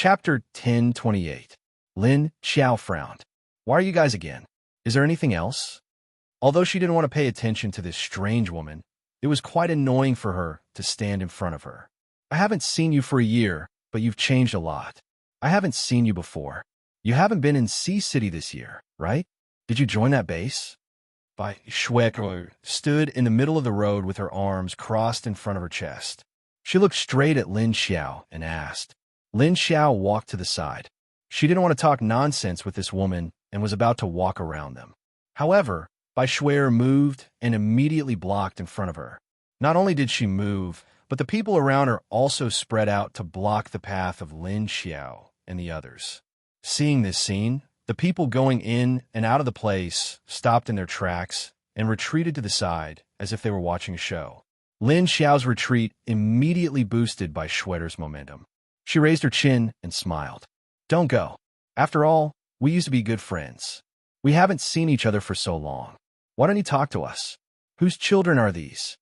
Chapter 1028. Lin Xiao frowned. Why are you guys again? Is there anything else? Although she didn't want to pay attention to this strange woman, it was quite annoying for her to stand in front of her. I haven't seen you for a year, but you've changed a lot. I haven't seen you before. You haven't been in Sea City this year, right? Did you join that base? Bai Shui stood in the middle of the road with her arms crossed in front of her chest. She looked straight at Lin Xiao and asked. Lin Xiao walked to the side. She didn't want to talk nonsense with this woman and was about to walk around them. However, Bai Shui moved and immediately blocked in front of her. Not only did she move, but the people around her also spread out to block the path of Lin Xiao and the others. Seeing this scene, the people going in and out of the place stopped in their tracks and retreated to the side as if they were watching a show. Lin Xiao's retreat immediately boosted Bai Shui's momentum. She raised her chin and smiled. Don't go. After all, we used to be good friends. We haven't seen each other for so long. Why don't you talk to us? Whose children are these?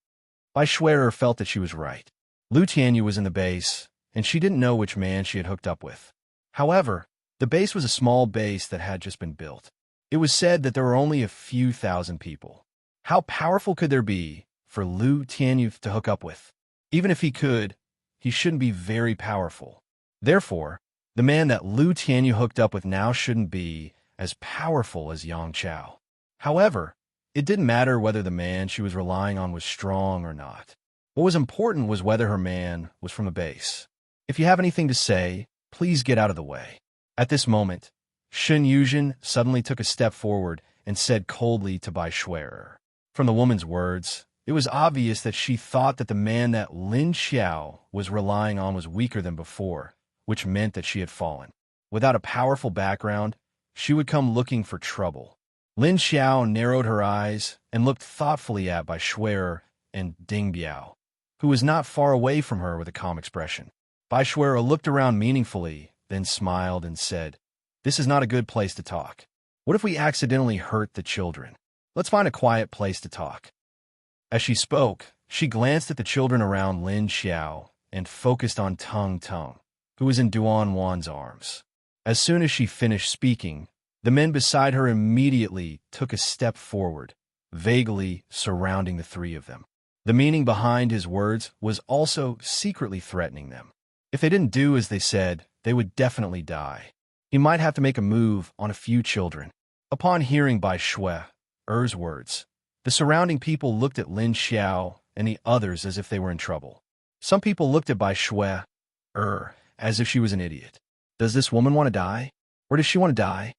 Bai Shui felt that she was right. Lu Tianyu was in the base, and she didn't know which man she had hooked up with. However, the base was a small base that had just been built. It was said that there were only a few thousand people. How powerful could there be for Lu Tianyu to hook up with? Even if he could, he shouldn't be very powerful. Therefore, the man that Lu Tianyu hooked up with now shouldn't be as powerful as Yang Chao. However, it didn't matter whether the man she was relying on was strong or not. What was important was whether her man was from the base. If you have anything to say, please get out of the way. At this moment, Shen Yuzhen suddenly took a step forward and said coldly to Bai Shui. From the woman's words, it was obvious that she thought that the man that Lin Xiao was relying on was weaker than before, which meant that she had fallen. Without a powerful background, she would come looking for trouble. Lin Xiao narrowed her eyes and looked thoughtfully at Bai Shui and Ding Biao, who was not far away from her with a calm expression. Bai Shui looked around meaningfully, then smiled and said, This is not a good place to talk. What if we accidentally hurt the children? Let's find a quiet place to talk. As she spoke, she glanced at the children around Lin Xiao and focused on Tung Tung, who was in Duan Wan's arms. As soon as she finished speaking, the men beside her immediately took a step forward, vaguely surrounding the three of them. The meaning behind his words was also secretly threatening them. If they didn't do as they said, they would definitely die. He might have to make a move on a few children. Upon hearing Bai Shui's words, the surrounding people looked at Lin Xiao and the others as if they were in trouble. Some people looked at Bai Shui as if she was an idiot. Does this woman want to die? Or does she want to die?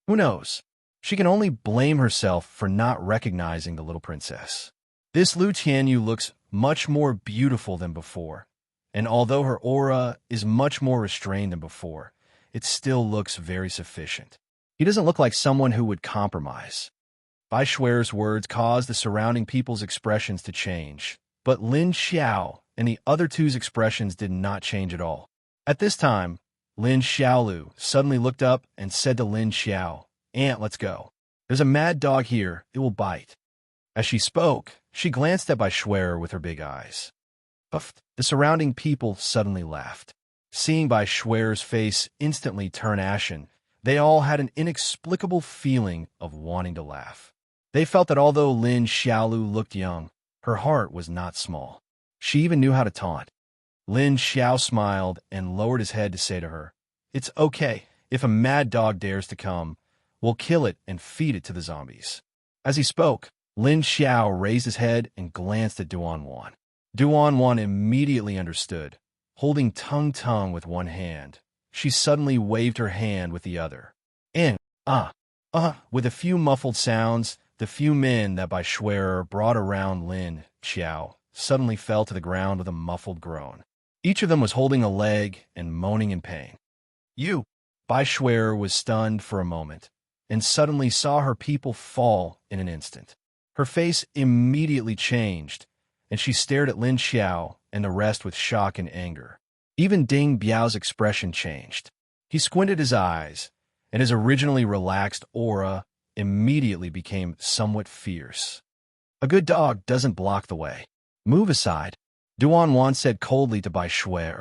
Who knows? She can only blame herself for not recognizing the little princess. This Lu Tianyu looks much more beautiful than before, and although her aura is much more restrained than before, it still looks very sufficient. He doesn't look like someone who would compromise. Bai Shui's words caused the surrounding people's expressions to change, but Lin Xiao and the other two's expressions did not change at all. At this time, Lin Xiaolu suddenly looked up and said to Lin Xiao, Aunt, let's go. There's a mad dog here, it will bite. As she spoke, she glanced at Bai Shui with her big eyes. Puffed. The surrounding people suddenly laughed. Seeing Bai Shui's face instantly turn ashen, they all had an inexplicable feeling of wanting to laugh. They felt that although Lin Xiaolu looked young, her heart was not small. She even knew how to taunt. Lin Xiao smiled and lowered his head to say to her, It's okay. If a mad dog dares to come, we'll kill it and feed it to the zombies. As he spoke, Lin Xiao raised his head and glanced at Duan Wan. Duan Wan immediately understood. Holding Tung Tung with one hand, she suddenly waved her hand with the other. And, with a few muffled sounds, the few men that Bai Shui brought around Lin Xiao suddenly fell to the ground with a muffled groan. Each of them was holding a leg and moaning in pain. Bai Shui was stunned for a moment, and suddenly saw her people fall in an instant. Her face immediately changed, and she stared at Lin Xiao and the rest with shock and anger. Even Ding Biao's expression changed. He squinted his eyes, and his originally relaxed aura immediately became somewhat fierce. A good dog doesn't block the way. Move aside, Duan Wan said coldly to Bai Shui.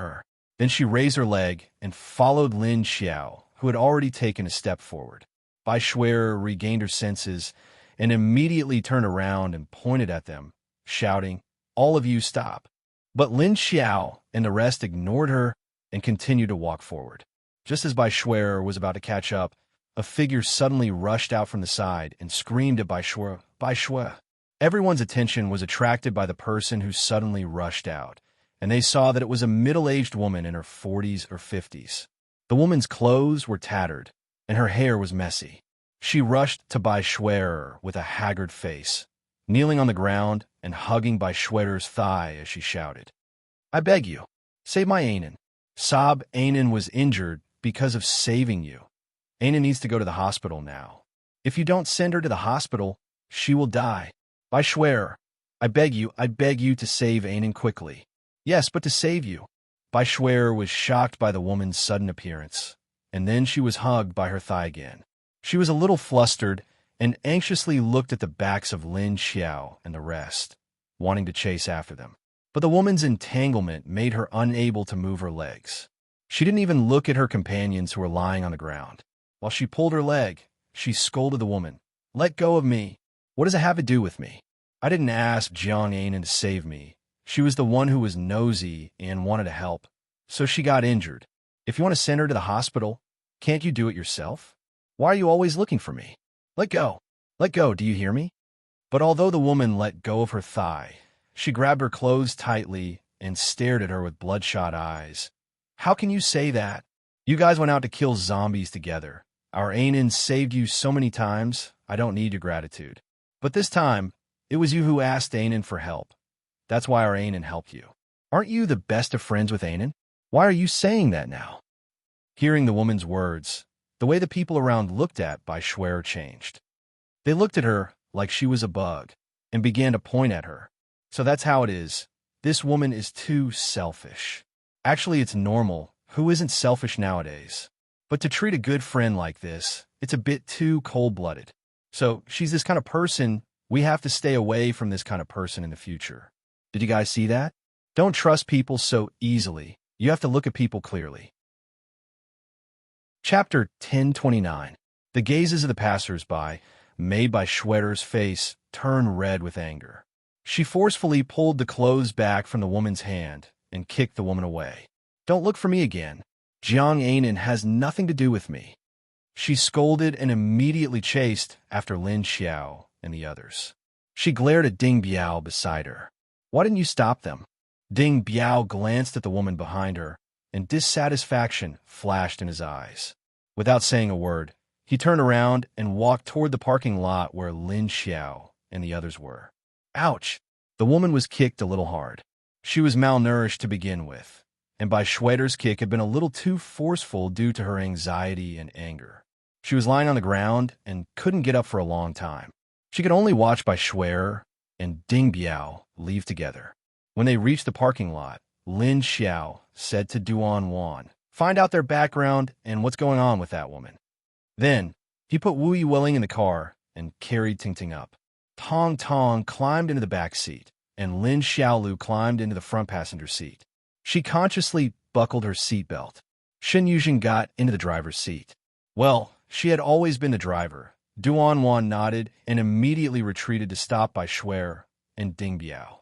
Then she raised her leg and followed Lin Xiao, who had already taken a step forward. Bai Shuer regained her senses and immediately turned around and pointed at them, shouting, "All of you stop." But Lin Xiao and the rest ignored her and continued to walk forward. Just as Bai Shuer was about to catch up, a figure suddenly rushed out from the side and screamed at Bai Shuer, "Bai Shuer!" Everyone's attention was attracted by the person who suddenly rushed out, and they saw that it was a middle-aged woman in her 40s or 50s. The woman's clothes were tattered, and her hair was messy. She rushed to Bai Shuer with a haggard face, kneeling on the ground and hugging Bai Shuer's thigh as she shouted, "I beg you, save my Ainen. Sob Ainen was injured because of saving you. Ainen needs to go to the hospital now. If you don't send her to the hospital, she will die. Bai Shuer, I beg you to save Ainen quickly." "Yes, but to save you." Bai Shuer was shocked by the woman's sudden appearance, and then she was hugged by her thigh again. She was a little flustered and anxiously looked at the backs of Lin Xiao and the rest, wanting to chase after them. But the woman's entanglement made her unable to move her legs. She didn't even look at her companions who were lying on the ground. While she pulled her leg, she scolded the woman, "Let go of me. What does it have to do with me? I didn't ask Jiang Ainen to save me. She was the one who was nosy and wanted to help, so she got injured. If you want to send her to the hospital, can't you do it yourself? Why are you always looking for me? Let go. Let go, do you hear me?" But although the woman let go of her thigh, she grabbed her clothes tightly and stared at her with bloodshot eyes. "How can you say that? You guys went out to kill zombies together. Our Ainen saved you so many times, I don't need your gratitude. But this time, it was you who asked Ainen for help. That's why our Ainen helped you. Aren't you the best of friends with Ainen? Why are you saying that now?" Hearing the woman's words, the way the people around looked at Bai Shuer changed. They looked at her like she was a bug and began to point at her. "So that's how it is. This woman is too selfish. Actually, it's normal. Who isn't selfish nowadays? But to treat a good friend like this, it's a bit too cold-blooded. So she's this kind of person. We have to stay away from this kind of person in the future. Did you guys see that? Don't trust people so easily. You have to look at people clearly." Chapter 1029. The gazes of the passers-by, made by Shuer's face, turned red with anger. She forcefully pulled the clothes back from the woman's hand and kicked the woman away. "Don't look for me again. Jiang Ainen has nothing to do with me." She scolded and immediately chased after Lin Xiao and the others. She glared at Ding Biao beside her. "Why didn't you stop them?" Ding Biao glanced at the woman behind her, and dissatisfaction flashed in his eyes. Without saying a word, he turned around and walked toward the parking lot where Lin Xiao and the others were. Ouch! The woman was kicked a little hard. She was malnourished to begin with, and Bai Shuer's kick had been a little too forceful due to her anxiety and anger. She was lying on the ground and couldn't get up for a long time. She could only watch Bai Shuer and Ding Biao leave together. When they reached the parking lot, Lin Xiao said to Duan Wan, "Find out their background and what's going on with that woman." Then, he put Wu Yiweiling in the car and carried Tingting up. Tong Tong climbed into the back seat, and Lin Xiaolu climbed into the front passenger seat. She consciously buckled her seatbelt. Shen Yuzhen got into the driver's seat. Well, she had always been the driver. Duan Wan nodded and immediately retreated to stop Bai Shuer and Ding Biao.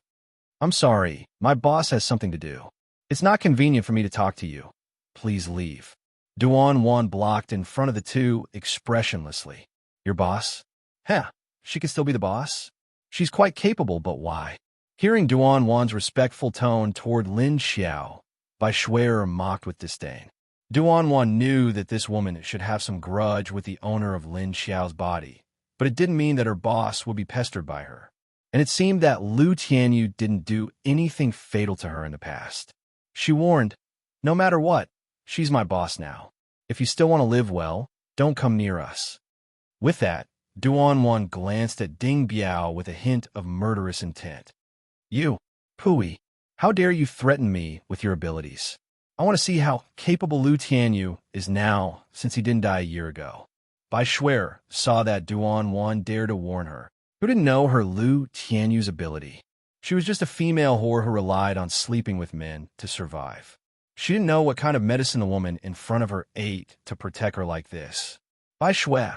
"I'm sorry, my boss has something to do. It's not convenient for me to talk to you. Please leave." Duan Wan blocked in front of the two expressionlessly. "Your boss? Heh, she could still be the boss? She's quite capable, but why?" Hearing Duan Wan's respectful tone toward Lin Xiao, Bai Shuer mocked with disdain. Duan Wan knew that this woman should have some grudge with the owner of Lin Xiao's body, but it didn't mean that her boss would be pestered by her. And it seemed that Lu Tianyu didn't do anything fatal to her in the past. She warned, "No matter what, she's my boss now. If you still want to live well, don't come near us." With that, Duan Wan glanced at Ding Biao with a hint of murderous intent. "You, Pui, how dare you threaten me with your abilities? I want to see how capable Lu Tianyu is now since he didn't die a year ago." Bai Shuer saw that Duan Wan dared to warn her. Who didn't know her Lu Tianyu's ability? She was just a female whore who relied on sleeping with men to survive. She didn't know what kind of medicine the woman in front of her ate to protect her like this. Bai Shui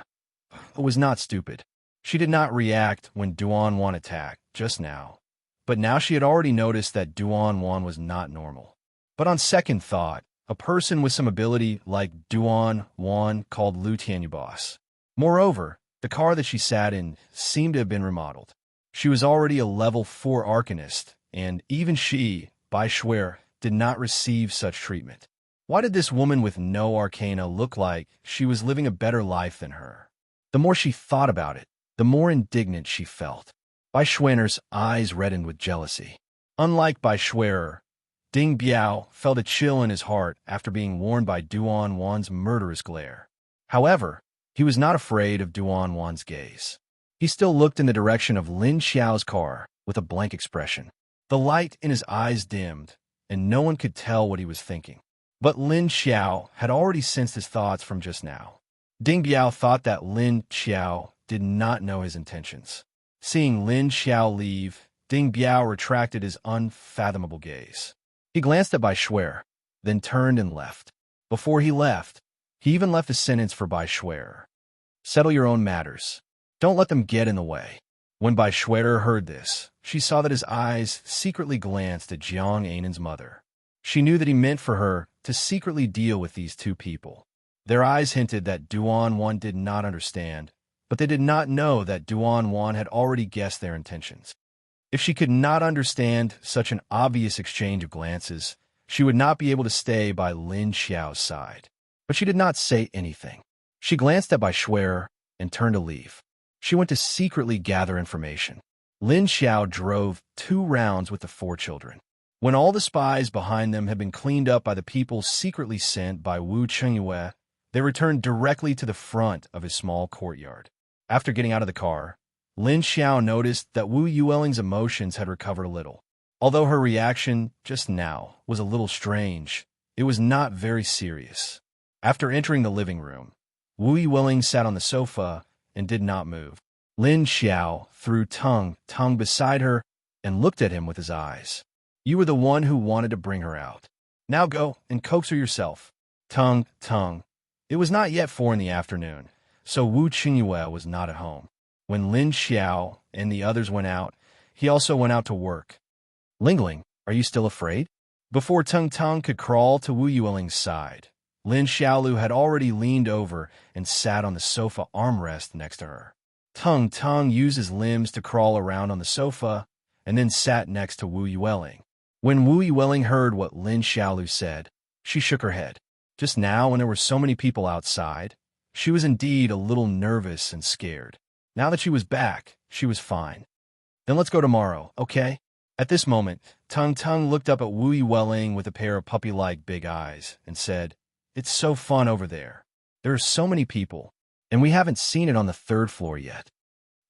was not stupid. She did not react when Duan Wan attacked, just now. But now she had already noticed that Duan Wan was not normal. But on second thought, a person with some ability like Duan Wan called Lu Tianyubos. Moreover, the car that she sat in seemed to have been remodeled. She was already a level 4 arcanist, and even she, Bai Shui, did not receive such treatment. Why did this woman with no arcana look like she was living a better life than her? The more she thought about it, the more indignant she felt. Bai Shui's eyes reddened with jealousy. Unlike Bai Shui, Ding Biao felt a chill in his heart after being warned by Duan Wan's murderous glare. However, he was not afraid of Duan Wan's gaze. He still looked in the direction of Lin Xiao's car with a blank expression. The light in his eyes dimmed, and no one could tell what he was thinking. But Lin Xiao had already sensed his thoughts from just now. Ding Biao thought that Lin Xiao did not know his intentions. Seeing Lin Xiao leave, Ding Biao retracted his unfathomable gaze. He glanced at Bai Shui, then turned and left. Before he left, he even left a sentence for Bai Shui. Settle your own matters. Don't let them get in the way. When Bai Shui heard this, she saw that his eyes secretly glanced at Jiang Ainan's mother. She knew that he meant for her to secretly deal with these two people. Their eyes hinted that Duan Wan did not understand, but they did not know that Duan Wan had already guessed their intentions. If she could not understand such an obvious exchange of glances, she would not be able to stay by Lin Xiao's side. But she did not say anything. She glanced at Bai Shui and turned to leave. She went to secretly gather information. Lin Xiao drove 2 rounds with the 4 children. When all the spies behind them had been cleaned up by the people secretly sent by Wu Chengyue, they returned directly to the front of his small courtyard. After getting out of the car, Lin Xiao noticed that Wu Yueling's emotions had recovered a little. Although her reaction just now was a little strange, it was not very serious. After entering the living room, Wu Yueling sat on the sofa and did not move. Lin Xiao threw Tung beside her and looked at him with his eyes. You were the one who wanted to bring her out. Now go and coax her yourself. Tung. It was not yet 4 in the afternoon, so Wu Qingyue was not at home. When Lin Xiao and the others went out, he also went out to work. Lingling, are you still afraid? Before Tung could crawl to Wu Yueling's side, Lin Xiaolu had already leaned over and sat on the sofa armrest next to her. Tung used his limbs to crawl around on the sofa and then sat next to Wu Yueling. When Wu Yueling heard what Lin Xiaolu said, she shook her head. Just now, when there were so many people outside, she was indeed a little nervous and scared. Now that she was back, she was fine. Then let's go tomorrow, okay? At this moment, Tung looked up at Wu Yueling with a pair of puppy-like big eyes and said, It's so fun over there. There are so many people, and we haven't seen it on the 3rd floor yet.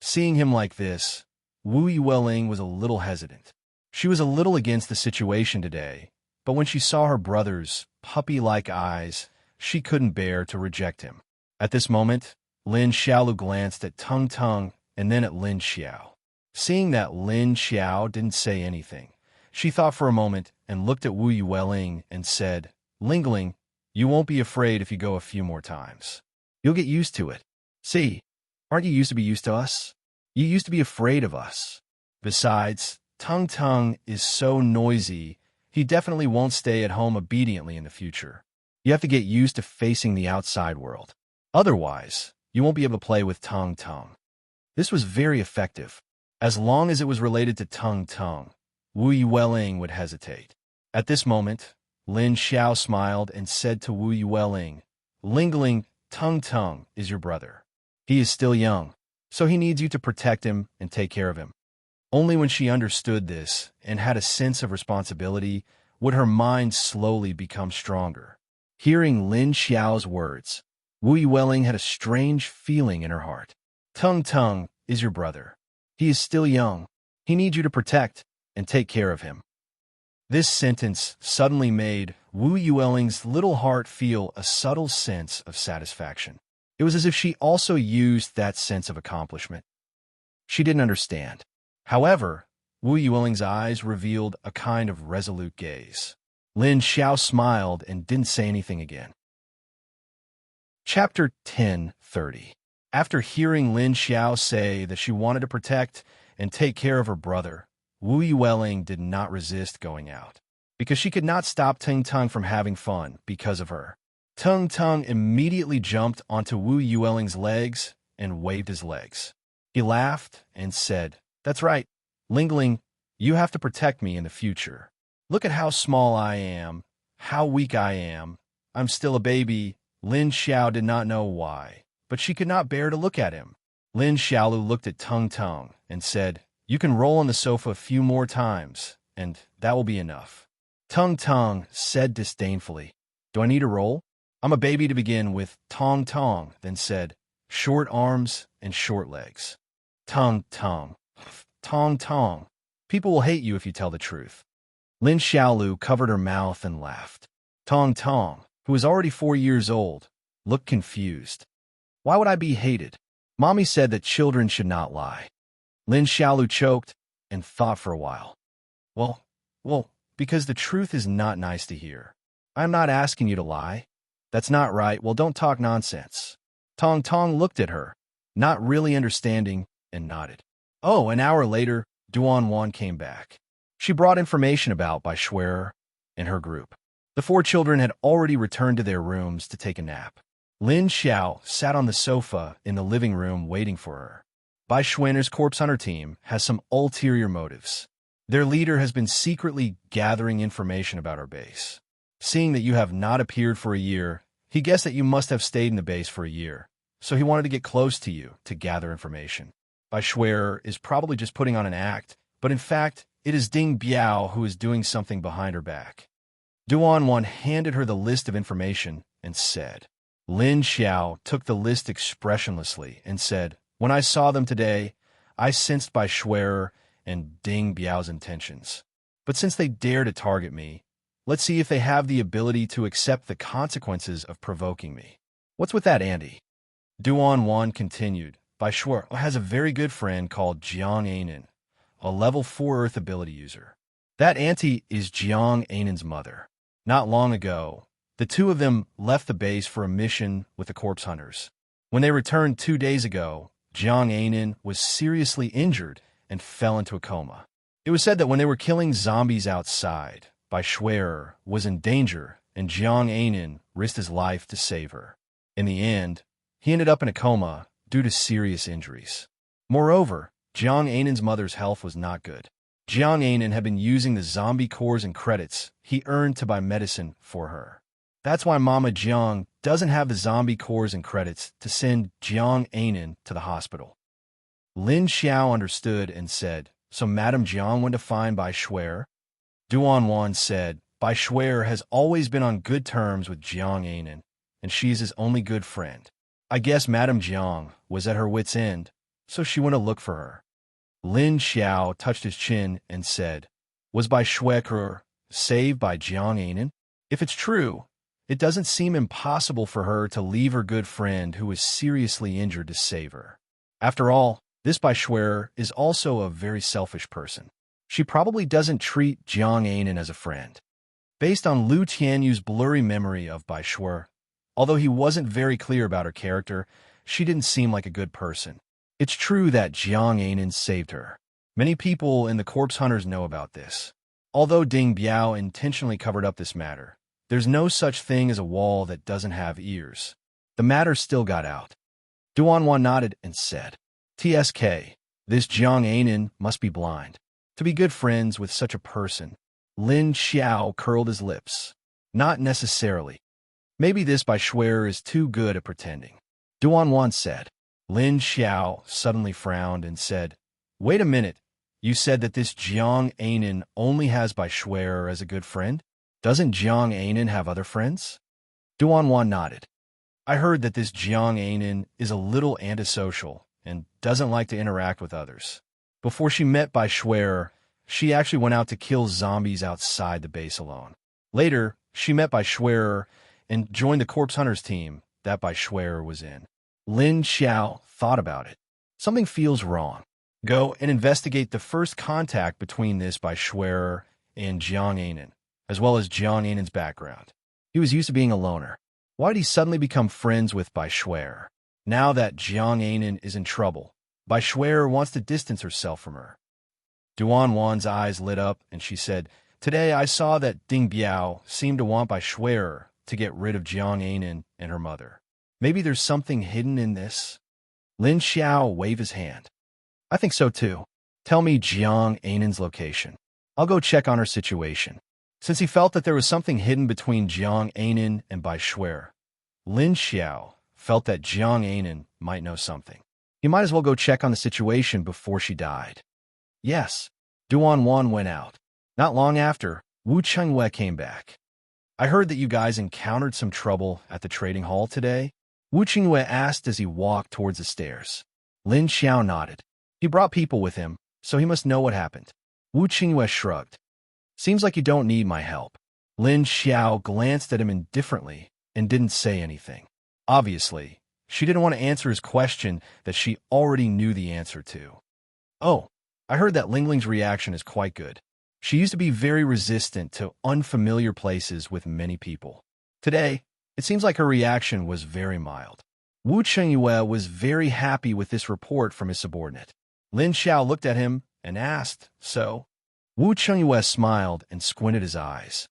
Seeing him like this, Wu Yueling was a little hesitant. She was a little against the situation today, but when she saw her brother's puppy-like eyes, she couldn't bear to reject him. At this moment, Lin Xiaolu glanced at Tung and then at Lin Xiao. Seeing that Lin Xiao didn't say anything, she thought for a moment and looked at Wu Yueling and said, Lingling, you won't be afraid if you go a few more times. You'll get used to it. See, aren't you used to be used to us? You used to be afraid of us. Besides, Tung is so noisy, he definitely won't stay at home obediently in the future. You have to get used to facing the outside world. Otherwise, you won't be able to play with Tung. This was very effective. As long as it was related to Tung, Wu Yueling would hesitate. At this moment, Lin Xiao smiled and said to Wu Yueling, Lingling, Tung is your brother. He is still young, so he needs you to protect him and take care of him. Only when she understood this and had a sense of responsibility would her mind slowly become stronger. Hearing Lin Xiao's words, Wu Yueling had a strange feeling in her heart. Tung is your brother. He is still young. He needs you to protect and take care of him. This sentence suddenly made Wu Yueling's little heart feel a subtle sense of satisfaction. It was as if she also used that sense of accomplishment. She didn't understand. However, Wu Yueling's eyes revealed a kind of resolute gaze. Lin Xiao smiled and didn't say anything again. Chapter 10:30. After hearing Lin Xiao say that she wanted to protect and take care of her brother, Wu Yueling did not resist going out, because she could not stop Ting Tung from having fun because of her. Tung Tung immediately jumped onto Wu Yueling's legs and waved his legs. He laughed and said, "That's right, Ling Ling, you have to protect me in the future. Look at how small I am, how weak I am. I'm still a baby." Lin Xiao did not know why, but she could not bear to look at him. Lin Xiaolu looked at Tung Tung and said, "You can roll on the sofa a few more times, and that will be enough." Tung Tung said disdainfully, "Do I need to roll? I'm a baby to begin with." Tong Tong then said, "Short arms and short legs." Tung Tung. Tong Tong. People will hate you if you tell the truth. Lin Xiaolu covered her mouth and laughed. Tong Tong, who was already 4 years old, looked confused. "Why would I be hated? Mommy said that children should not lie." Lin Xiaolu choked and thought for a while. Well, because the truth is not nice to hear. I'm not asking you to lie. That's not right. Well, don't talk nonsense. Tong Tong looked at her, not really understanding, and nodded. Oh, an hour later, Duan Wan came back. She brought information about Bai Schwerer and her group. The 4 children had already returned to their rooms to take a nap. Lin Xiao sat on the sofa in the living room waiting for her. Bai Schwerer's corpse hunter team has some ulterior motives. Their leader has been secretly gathering information about our base. Seeing that you have not appeared for a year, he guessed that you must have stayed in the base for a year, so he wanted to get close to you to gather information. Bai Schwerer is probably just putting on an act, but in fact, it is Ding Biao who is doing something behind her back. Duan Wan handed her the list of information and said. Lin Xiao took the list expressionlessly and said, "When I saw them today, I sensed Bai Schwerer and Ding Biao's intentions. But since they dare to target me, let's see if they have the ability to accept the consequences of provoking me." "What's with that, Andy?" Duan Wan continued. "Bai Schwerer has a very good friend called Jiang Ainen, a level 4 Earth ability user. That auntie is Jiang Ainen's mother. Not long ago, the 2 of them left the base for a mission with the corpse hunters. When they returned 2 days ago, Jiang Ainen was seriously injured and fell into a coma. It was said that when they were killing zombies outside, Bai Schwerer was in danger and Jiang Ainen risked his life to save her. In the end, he ended up in a coma due to serious injuries. Moreover, Jiang Ainen's mother's health was not good. Jiang Ainen had been using the zombie cores and credits he earned to buy medicine for her. That's why Mama Jiang doesn't have the zombie cores and credits to send Jiang Ainen to the hospital." Lin Xiao understood and said, "So Madame Jiang went to find Bai Schwerer?" Duan Wan said, "Bai Schwerer has always been on good terms with Jiang Ainen, and she is his only good friend. I guess Madame Jiang was at her wit's end, so she went to look for her." Lin Xiao touched his chin and said, "Was Bai Schwerer saved by Jiang Ainen? If it's true, it doesn't seem impossible for her to leave her good friend who was seriously injured to save her. After all, this Bai Schwerer is also a very selfish person. She probably doesn't treat Jiang Ainen as a friend." Based on Lu Tianyu's blurry memory of Bai Schwerer, although he wasn't very clear about her character, she didn't seem like a good person. It's true that Jiang Ainen saved her. Many people in the Corpse Hunters know about this. Although Ding Biao intentionally covered up this matter, there's no such thing as a wall that doesn't have ears. The matter still got out. Duan Wan nodded and said, "TSK, this Jiang Ainen must be blind to be good friends with such a person." Lin Xiao curled his lips. "Not necessarily. Maybe this Bai Schwerer is too good at pretending." Duan Wan said. Lin Xiao suddenly frowned and said, "Wait a minute. You said that this Jiang Ainen only has Bai Schwerer as a good friend? Doesn't Jiang Ainen have other friends?" Duan Wan nodded. "I heard that this Jiang Ainen is a little antisocial and doesn't like to interact with others. Before she met Bai Schwerer, she actually went out to kill zombies outside the base alone. Later, she met Bai Schwerer and joined the Corpse Hunters team that Bai Schwerer was in." Lin Xiao thought about it. Something feels wrong. Go and investigate the first contact between this Bai Schwerer and Jiang Ainen. as well as Jiang Ainan's background. He was used to being a loner. Why did he suddenly become friends with Bai Shuer? Now that Jiang Ainan is in trouble, Bai Shuer wants to distance herself from her. Duan Wan's eyes lit up, and she said, "Today I saw that Ding Biao seemed to want Bai Shuer to get rid of Jiang Ainan and her mother. Maybe there's something hidden in this?" Lin Xiao waved his hand. "I think so too. Tell me Jiang Ainan's location. I'll go check on her situation." Since he felt that there was something hidden between Jiang Ainan and Bai Shuer, Lin Xiao felt that Jiang Ainan might know something. He might as well go check on the situation before she died. Yes, Duan Wan went out. Not long after, Wu Chengyue came back. "I heard that you guys encountered some trouble at the trading hall today?" Wu Chengyue asked as he walked towards the stairs. Lin Xiao nodded. He brought people with him, so he must know what happened. Wu Chengyue shrugged. "Seems like you don't need my help." Lin Xiao glanced at him indifferently and didn't say anything. Obviously, she didn't want to answer his question that she already knew the answer to. "Oh, I heard that Lingling's reaction is quite good. She used to be very resistant to unfamiliar places with many people. Today, it seems like her reaction was very mild." Wu Chengyue was very happy with this report from his subordinate. Lin Xiao looked at him and asked, "So?" Wu Chengyue smiled and squinted his eyes.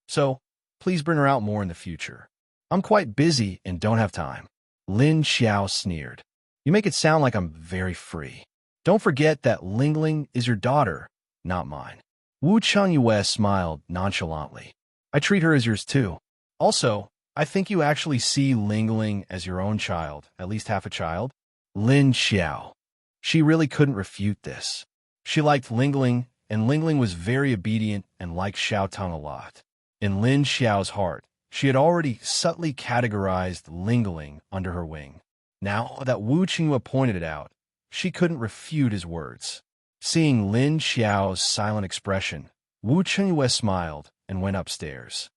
"So, please bring her out more in the future. I'm quite busy and don't have time." Lin Xiao sneered. "You make it sound like I'm very free. Don't forget that Lingling is your daughter, not mine." Wu Chengyue smiled nonchalantly. "I treat her as yours too. Also, I think you actually see Lingling as your own child, at least half a child." Lin Xiao. She really couldn't refute this. She liked Lingling, and Lingling was very obedient and liked Xiao Tong a lot. In Lin Xiao's heart, she had already subtly categorized Lingling under her wing. Now that Wu Chengyue pointed it out, she couldn't refute his words. Seeing Lin Xiao's silent expression, Wu Chengyue smiled and went upstairs.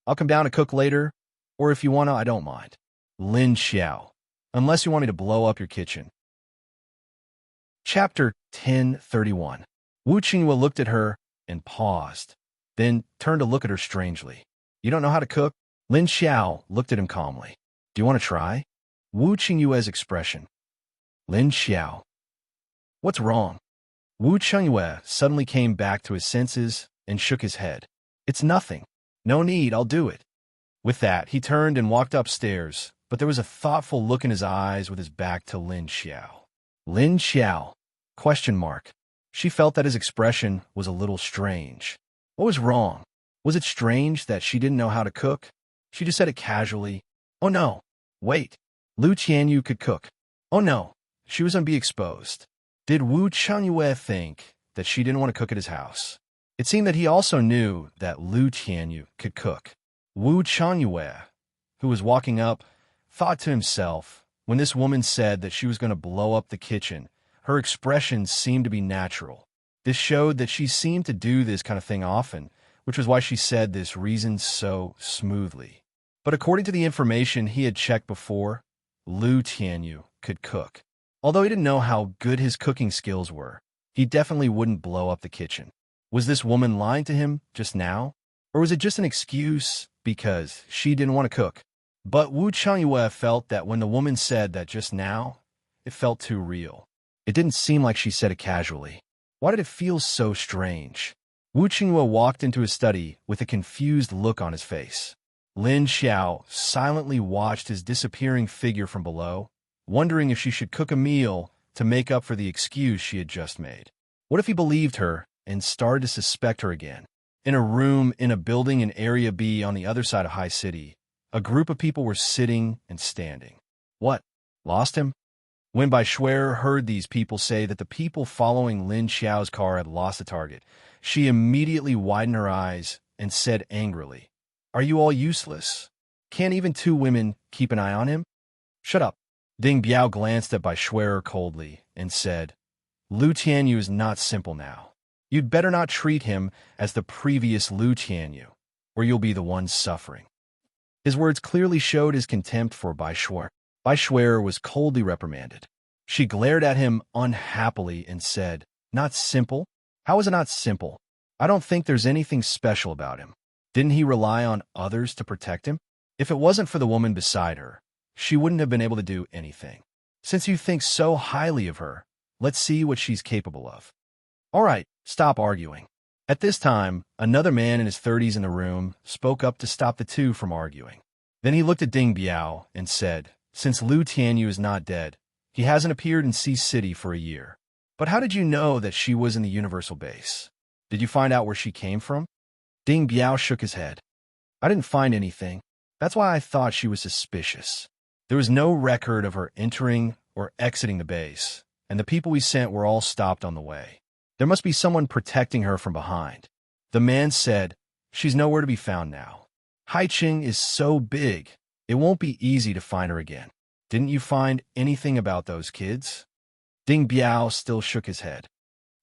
"I'll come down to cook later, or if you want to, I don't mind." Lin Xiao. "Unless you want me to blow up your kitchen." Chapter 1031. Wu Chengyue looked at her and paused, then turned to look at her strangely. "You don't know how to cook?" Lin Xiao looked at him calmly. "Do you want to try?" Wu Chengyue's expression. Lin Xiao. "What's wrong?" Wu Chengyue suddenly came back to his senses and shook his head. "It's nothing. No need, I'll do it." With that, he turned and walked upstairs, but there was a thoughtful look in his eyes with his back to Lin Xiao. Lin Xiao? Question mark. She felt that his expression was a little strange. What was wrong? Was it strange that she didn't know how to cook? She just said it casually. "Oh no, wait. Lu Tianyu could cook." Oh no, she was going to be exposed. Did Wu Chengyue think that she didn't want to cook at his house? It seemed that he also knew that Lu Tianyu could cook. Wu Chengyue, who was walking up, thought to himself, when this woman said that she was going to blow up the kitchen, her expression seemed to be natural. This showed that she seemed to do this kind of thing often, which was why she said this reason so smoothly. But according to the information he had checked before, Lu Tianyu could cook. Although he didn't know how good his cooking skills were, he definitely wouldn't blow up the kitchen. Was this woman lying to him just now? Or was it just an excuse because she didn't want to cook? But Wu Chengyue felt that when the woman said that just now, it felt too real. It didn't seem like she said it casually. Why did it feel so strange? Wu Chengyue walked into his study with a confused look on his face. Lin Xiao silently watched his disappearing figure from below, wondering if she should cook a meal to make up for the excuse she had just made. What if he believed her and started to suspect her again? In a room in a building in Area B on the other side of High City, a group of people were sitting and standing. What? Lost him? When Bai Shuer heard these people say that the people following Lin Xiao's car had lost the target, she immediately widened her eyes and said angrily, "Are you all useless? Can't even two women keep an eye on him?" "Shut up." Ding Biao glanced at Bai Shuer coldly and said, "Lu Tianyu is not simple now. You'd better not treat him as the previous Lu Tianyu, or you'll be the one suffering." His words clearly showed his contempt for Bai Shuer. Bai Shuer was coldly reprimanded. She glared at him unhappily and said, "Not simple? How is it not simple? I don't think there's anything special about him." Didn't he rely on others to protect him? If it wasn't for the woman beside her, she wouldn't have been able to do anything. Since you think so highly of her, let's see what she's capable of. All right, stop arguing. At this time, another man in his 30s in the room spoke up to stop the two from arguing. Then he looked at Ding Biao and said, "Since Lu Tianyu is not dead, he hasn't appeared in Sea City for a year. But how did you know that she was in the Universal Base? Did you find out where she came from?" Ding Biao shook his head. "I didn't find anything. That's why I thought she was suspicious. There was no record of her entering or exiting the base, and the people we sent were all stopped on the way. There must be someone protecting her from behind." The man said, "She's nowhere to be found now. Haiqing is so big, it won't be easy to find her again. Didn't you find anything about those kids?" Ding Biao still shook his head.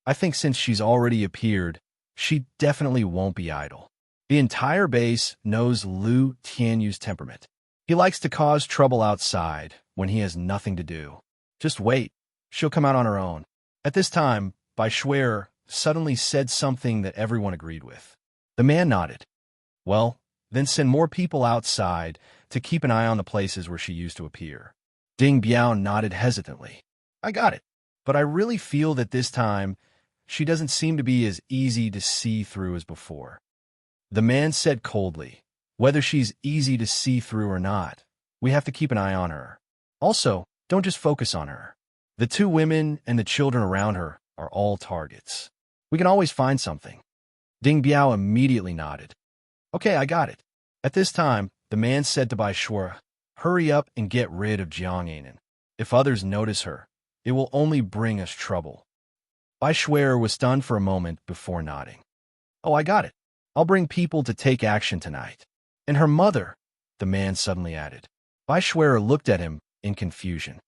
"I think since she's already appeared, she definitely won't be idle. The entire base knows Lu Tianyu's temperament. He likes to cause trouble outside when he has nothing to do. Just wait, she'll come out on her own." At this time, Bai Shuer suddenly said something that everyone agreed with. The man nodded. "Well, then send more people outside to keep an eye on the places where she used to appear." Ding Biao nodded hesitantly. "I got it. But I really feel that this time, she doesn't seem to be as easy to see through as before." The man said coldly, "Whether she's easy to see through or not, we have to keep an eye on her. Also, don't just focus on her. The two women and the children around her are all targets. We can always find something." Ding Biao immediately nodded. "Okay, I got it." At this time, the man said to Bai Shuer, "Hurry up and get rid of Jiang Ainen. If others notice her, it will only bring us trouble." Bai Shuer was stunned for a moment before nodding. "Oh, I got it. I'll bring people to take action tonight." "And her mother," the man suddenly added. Bai Shuer looked at him in confusion.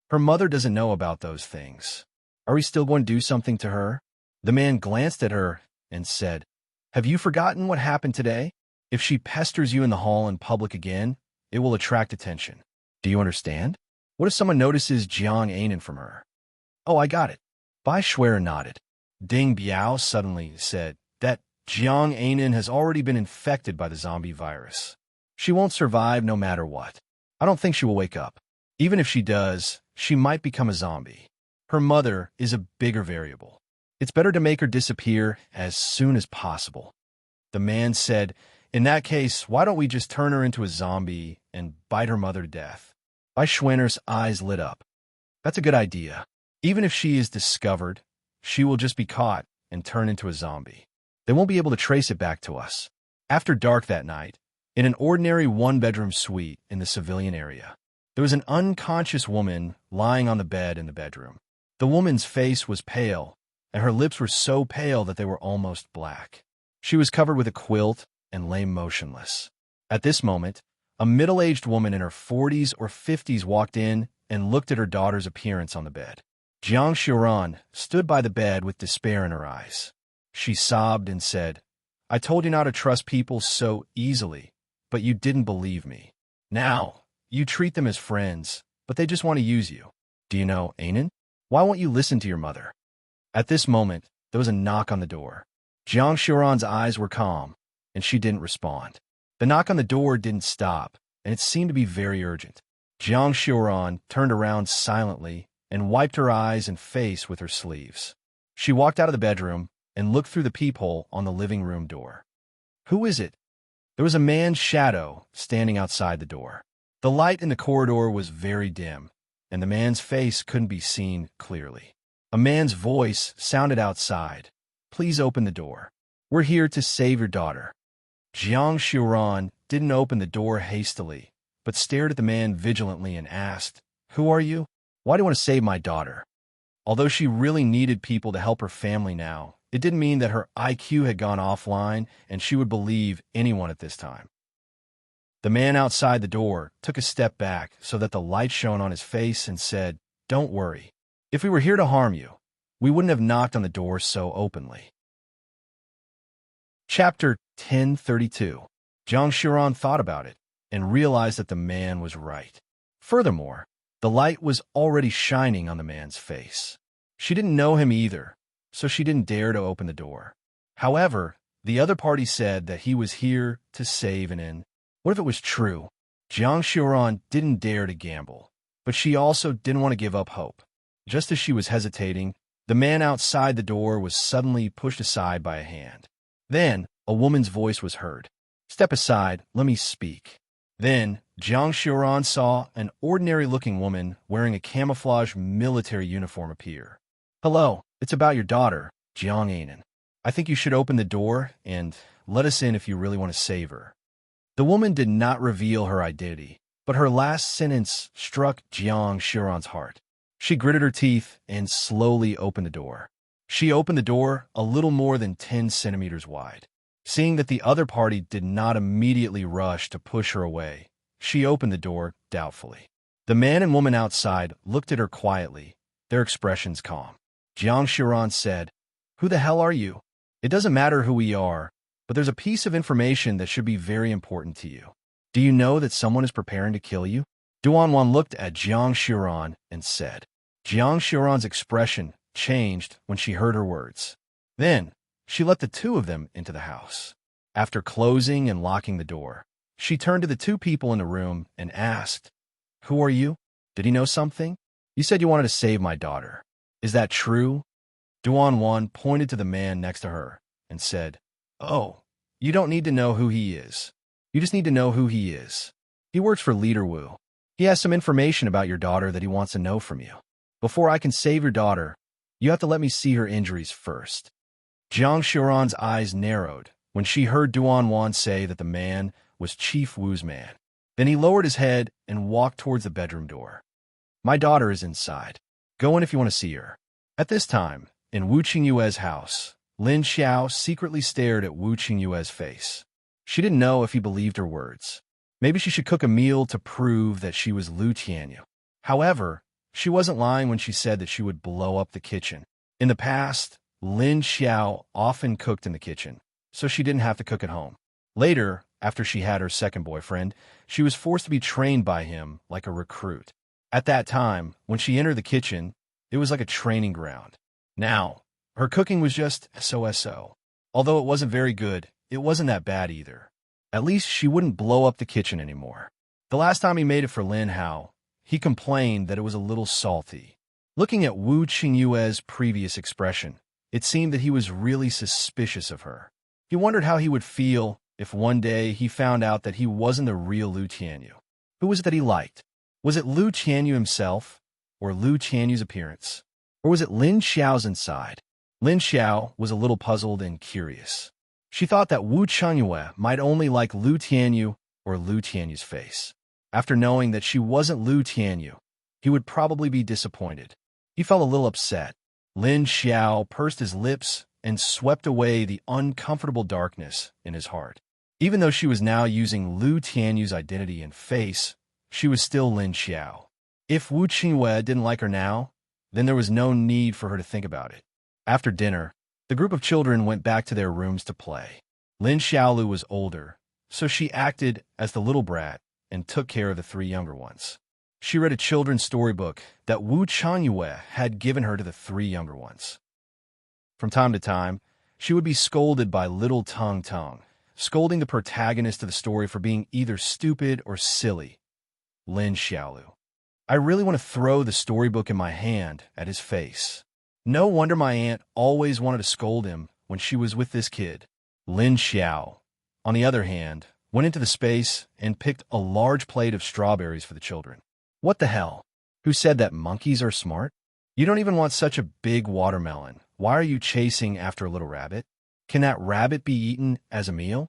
"Her mother doesn't know about those things. Are we still going to do something to her?" The man glanced at her and said, "Have you forgotten what happened today? If she pesters you in the hall in public again, it will attract attention. Do you understand? What if someone notices Jiang Ainen from her?" "Oh, I got it." Bai Shuer nodded. Ding Biao suddenly said that Jiang Ainen has already been infected by the zombie virus. She won't survive no matter what. I don't think she will wake up. Even if she does, she might become a zombie. Her mother is a bigger variable. It's better to make her disappear as soon as possible." The man said, "In that case, why don't we just turn her into a zombie and bite her mother to death?" Bai Shuer's eyes lit up. "That's a good idea. Even if she is discovered, she will just be caught and turn into a zombie. They won't be able to trace it back to us." After dark that night, in an ordinary one-bedroom suite in the civilian area, there was an unconscious woman lying on the bed in the bedroom. The woman's face was pale, and her lips were so pale that they were almost black. She was covered with a quilt and lay motionless. At this moment, a middle-aged woman in her 40s or 50s walked in and looked at her daughter's appearance on the bed. Jiang Xiuran stood by the bed with despair in her eyes. She sobbed and said, "I told you not to trust people so easily, but you didn't believe me. Now, you treat them as friends, but they just want to use you. Do you know Ainen? Why won't you listen to your mother?" At this moment, there was a knock on the door. Jiang Xiuran's eyes were calm, and she didn't respond. The knock on the door didn't stop, and it seemed to be very urgent. Jiang Xiuran turned around silently and wiped her eyes and face with her sleeves. She walked out of the bedroom and looked through the peephole on the living room door. "Who is it?" There was a man's shadow standing outside the door. The light in the corridor was very dim, and the man's face couldn't be seen clearly. A man's voice sounded outside. "Please open the door. We're here to save your daughter." Jiang Xiuran didn't open the door hastily, but stared at the man vigilantly and asked, "Who are you? Why do you want to save my daughter?" Although she really needed people to help her family now, it didn't mean that her IQ had gone offline and she would believe anyone at this time. The man outside the door took a step back so that the light shone on his face and said, "Don't worry. If we were here to harm you, we wouldn't have knocked on the door so openly." Chapter 1032. Jiang Xiuran thought about it and realized that the man was right. Furthermore, the light was already shining on the man's face. She didn't know him either, so she didn't dare to open the door. However, The other party said that he was here to save an inn. What if it was true? Jiang Xiaoran didn't dare to gamble, but she also didn't want to give up hope. Just as she was hesitating, the man outside the door was suddenly pushed aside by a hand. Then, a woman's voice was heard. "Step aside, let me speak." Then, Jiang Xiaoran saw an ordinary-looking woman wearing a camouflage military uniform appear. "Hello, it's about your daughter, Jiang Anan. I think you should open the door and let us in if you really want to save her." The woman did not reveal her identity, but her last sentence struck Jiang Xiaoran's heart. She gritted her teeth and slowly opened the door. She opened the door a little more than 10 centimeters wide. Seeing that the other party did not immediately rush to push her away, she opened the door doubtfully. The man and woman outside looked at her quietly, their expressions calm. Jiang Xiaoran said, "Who the hell are you? It doesn't matter who we are, but there's a piece of information that should be very important to you. Do you know that someone is preparing to kill you?" Duanwan looked at Jiang Xiaoran and said. Jiang Xiaoran's expression changed when she heard her words. Then, she let the two of them into the house. After closing and locking the door, she turned to the two people in the room and asked, "Who are you? Did he know something? You said you wanted to save my daughter. Is that true?" Duanwan pointed to the man next to her and said, "Oh, you don't need to know who he is. You just need to know who he is. He works for Leader Wu. He has some information about your daughter that he wants to know from you. Before I can save your daughter, you have to let me see her injuries first." Jiang Xiaoran's eyes narrowed when she heard Duanwan say that the man was Chief Wu's man. Then he lowered his head and walked towards the bedroom door. "My daughter is inside. Go in if you want to see her." At this time, in Wu Qingyue's house, Lin Xiao secretly stared at Wu Qingyue's face. She didn't know if he believed her words. Maybe she should cook a meal to prove that she was Lu Tianyu. However, she wasn't lying when she said that she would blow up the kitchen. In the past, Lin Xiao often cooked in the kitchen, so she didn't have to cook at home. Later, after she had her second boyfriend, she was forced to be trained by him like a recruit. At that time, when she entered the kitchen, it was like a training ground. Now, her cooking was just so. Although it wasn't very good, it wasn't that bad either. At least she wouldn't blow up the kitchen anymore. The last time he made it for Lin Hao, he complained that it was a little salty. Looking at Wu Qingyue's previous expression, it seemed that he was really suspicious of her. He wondered how he would feel if one day he found out that he wasn't the real Lu Tianyu. Who was it that he liked? Was it Lu Tianyu himself, or Lu Tianyu's appearance? Or was it Lin Xiao's inside? Lin Xiao was a little puzzled and curious. She thought that Wu Qingyue might only like Lu Tianyu or Lu Tianyu's face. After knowing that she wasn't Lu Tianyu, he would probably be disappointed. He felt a little upset. Lin Xiao pursed his lips and swept away the uncomfortable darkness in his heart. Even though she was now using Lu Tianyu's identity and face, she was still Lin Xiao. If Wu Qingyue didn't like her now, then there was no need for her to think about it. After dinner, the group of children went back to their rooms to play. Lin Xiaolu was older, so she acted as the little brat and took care of the three younger ones. She read a children's storybook that Wu Qiangyue had given her to the three younger ones. From time to time, she would be scolded by little Tung Tung, scolding the protagonist of the story for being either stupid or silly. Lin Xiaolu. I really want to throw the storybook in my hand at his face. No wonder my aunt always wanted to scold him when she was with this kid. Lin Xiao, on the other hand, went into the space and picked a large plate of strawberries for the children. What the hell? Who said that monkeys are smart? You don't even want such a big watermelon. Why are you chasing after a little rabbit? Can that rabbit be eaten as a meal?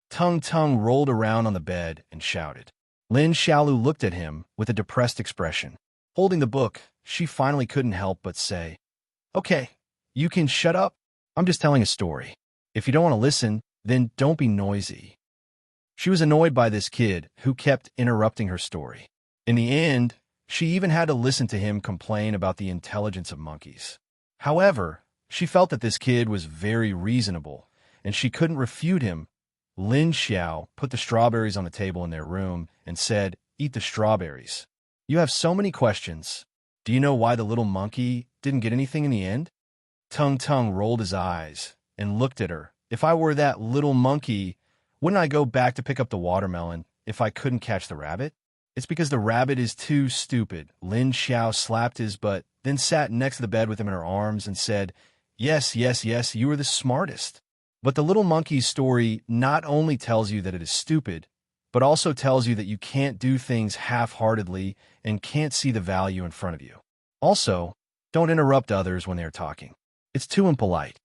Tung Tung rolled around on the bed and shouted. Lin Xiaolu looked at him with a depressed expression. Holding the book, she finally couldn't help but say, "Okay, you can shut up. I'm just telling a story. If you don't want to listen, then don't be noisy." She was annoyed by this kid who kept interrupting her story. In the end, she even had to listen to him complain about the intelligence of monkeys. However, she felt that this kid was very reasonable, and she couldn't refute him. Lin Xiao put the strawberries on the table in their room and said, "Eat the strawberries. You have so many questions. Do you know why the little monkey didn't get anything in the end?" Tung Tung rolled his eyes and looked at her if I were that little monkey, wouldn't I go back to pick up the watermelon if I couldn't catch the rabbit? It's because the rabbit is too stupid. Lin Xiao slapped his butt, then sat next to the bed with him in her arms and said, "Yes, yes, yes, you are the smartest." But the little monkey's story not only tells you that it is stupid, but also tells you that you can't do things half-heartedly and can't see the value in front of you. Also, don't interrupt others when they are talking. It's too impolite.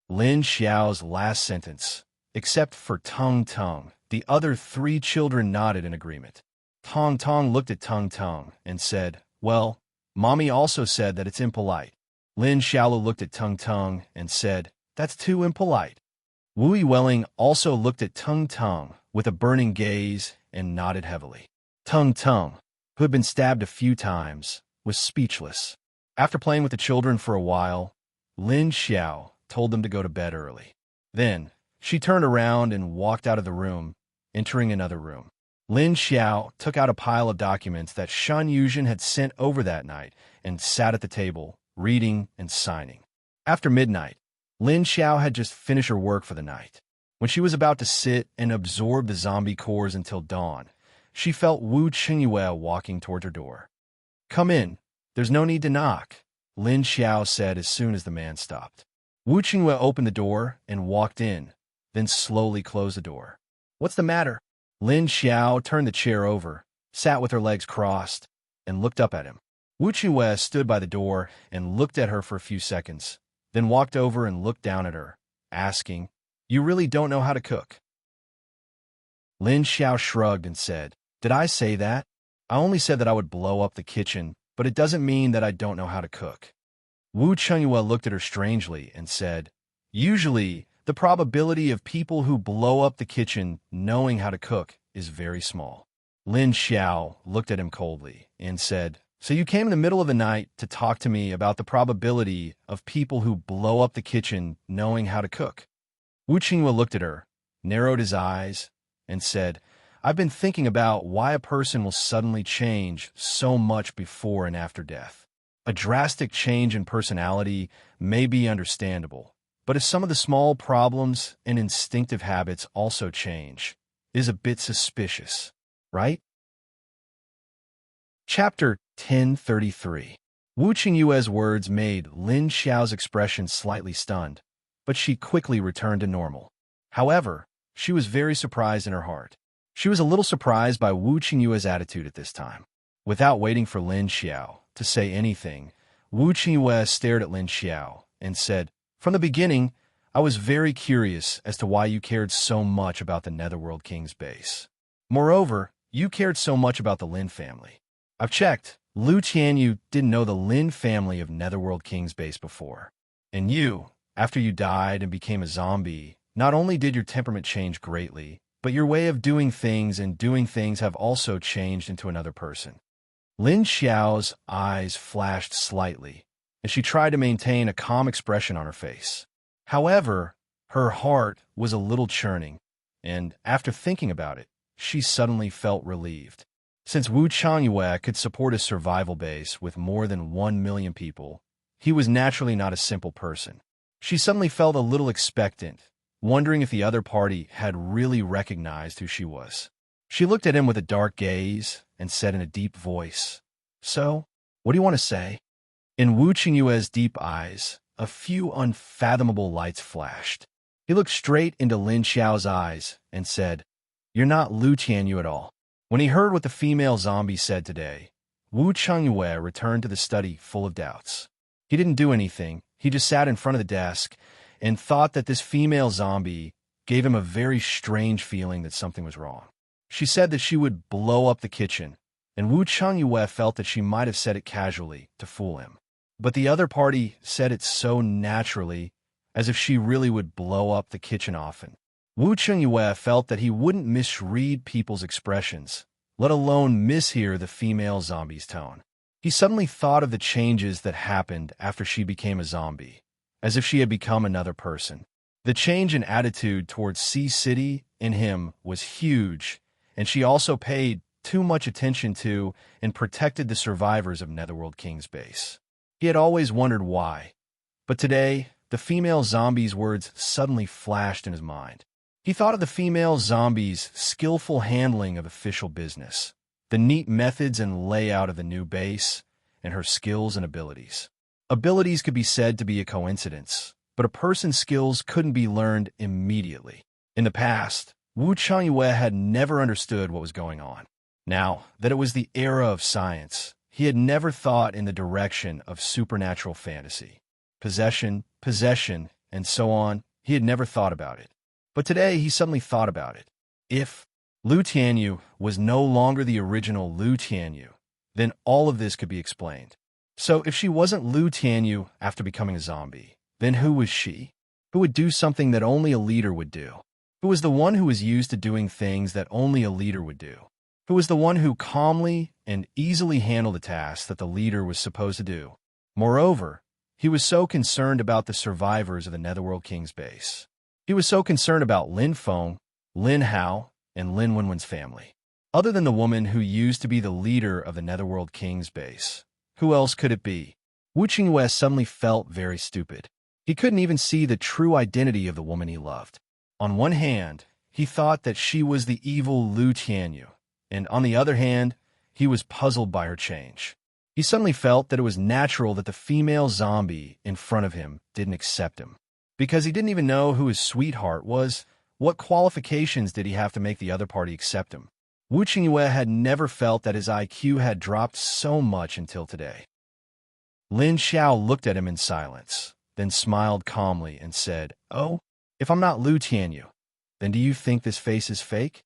Lin Xiao's last sentence, except for Tung Tung. The other three children nodded in agreement. Tong Tong looked at Tung Tung and said, "Well, Mommy also said that it's impolite." Lin Xiaolu looked at Tung Tung and said, "That's too impolite." Wu Yueling also looked at Tung Tung with a burning gaze and nodded heavily. Tung Tung, who had been stabbed a few times, was speechless. After playing with the children for a while, Lin Xiao told them to go to bed early. Then, she turned around and walked out of the room, entering another room. Lin Xiao took out a pile of documents that Shan Yuzhen had sent over that night and sat at the table, reading and signing. After midnight, Lin Xiao had just finished her work for the night. When she was about to sit and absorb the zombie cores until dawn, she felt Wu Qingyue walking toward her door. "Come in. There's no need to knock," Lin Xiao said as soon as the man stopped. Wu Qingyue opened the door and walked in, then slowly closed the door. "What's the matter?" Lin Xiao turned the chair over, sat with her legs crossed, and looked up at him. Wu Qingyue stood by the door and looked at her for a few seconds, then walked over and looked down at her, asking, "You really don't know how to cook?" Lin Xiao shrugged and said, "Did I say that? I only said that I would blow up the kitchen, but it doesn't mean that I don't know how to cook." Wu Qingyue looked at her strangely and said, "Usually, the probability of people who blow up the kitchen knowing how to cook is very small." Lin Xiao looked at him coldly and said, "So you came in the middle of the night to talk to me about the probability of people who blow up the kitchen knowing how to cook?" Wu Qingyue looked at her, narrowed his eyes, and said, "I've been thinking about why a person will suddenly change so much before and after death. A drastic change in personality may be understandable, but if some of the small problems and instinctive habits also change, it is a bit suspicious, right?" Chapter 1033. Wu Qingyue's words made Lin Xiao's expression slightly stunned, but she quickly returned to normal. However, she was very surprised in her heart. She was a little surprised by Wu Qingyue's attitude at this time. Without waiting for Lin Xiao to say anything, Wu Qingyue stared at Lin Xiao and said, "From the beginning, I was very curious as to why you cared so much about the Netherworld King's base. Moreover, you cared so much about the Lin family. I've checked. Lu Tianyu didn't know the Lin family of Netherworld King's base before. And you, after you died and became a zombie, not only did your temperament change greatly, but your way of doing things and doing things have also changed into another person." Lin Xiao's eyes flashed slightly, and she tried to maintain a calm expression on her face. However, her heart was a little churning, and after thinking about it, she suddenly felt relieved. Since Wu Changyue could support a survival base with more than 1 million people, he was naturally not a simple person. She suddenly felt a little expectant, wondering if the other party had really recognized who she was. She looked at him with a dark gaze and said in a deep voice, "So, what do you want to say?" In Wu Qingyue's deep eyes, a few unfathomable lights flashed. He looked straight into Lin Xiao's eyes and said, "You're not Lu Tianyu at all." When he heard what the female zombie said today, Wu Changyue returned to the study full of doubts. He didn't do anything, he just sat in front of the desk and thought that this female zombie gave him a very strange feeling that something was wrong. She said that she would blow up the kitchen, and Wu Changyue felt that she might have said it casually to fool him. But the other party said it so naturally, as if she really would blow up the kitchen often. Wu Changyue felt that he wouldn't misread people's expressions, let alone mishear the female zombie's tone. He suddenly thought of the changes that happened after she became a zombie, as if she had become another person. The change in attitude towards Sea City in him was huge, and she also paid too much attention to and protected the survivors of Netherworld King's base. He had always wondered why, but today, the female zombie's words suddenly flashed in his mind. He thought of the female zombie's skillful handling of official business, the neat methods and layout of the new base, and her skills and abilities. Abilities could be said to be a coincidence, but a person's skills couldn't be learned immediately. In the past, Wu Changyue had never understood what was going on. Now that it was the era of science, he had never thought in the direction of supernatural fantasy. Possession, and so on, he had never thought about it. But today he suddenly thought about it. If Liu Tianyu was no longer the original Liu Tianyu, then all of this could be explained. So if she wasn't Liu Tianyu after becoming a zombie, then who was she? Who would do something that only a leader would do? Who was the one who was used to doing things that only a leader would do? Who was the one who calmly and easily handled the tasks that the leader was supposed to do? Moreover, he was so concerned about the survivors of the Netherworld King's base. He was so concerned about Lin Feng, Lin Hao, and Lin Wenwen's family. Other than the woman who used to be the leader of the Netherworld King's base, who else could it be? Wu Qingyue suddenly felt very stupid. He couldn't even see the true identity of the woman he loved. On one hand, he thought that she was the evil Liu Tianyu, and on the other hand, he was puzzled by her change. He suddenly felt that it was natural that the female zombie in front of him didn't accept him. Because he didn't even know who his sweetheart was, what qualifications did he have to make the other party accept him? Wu Qingyue had never felt that his IQ had dropped so much until today. Lin Xiao looked at him in silence, then smiled calmly and said, "Oh, if I'm not Liu Tianyu, then do you think this face is fake?"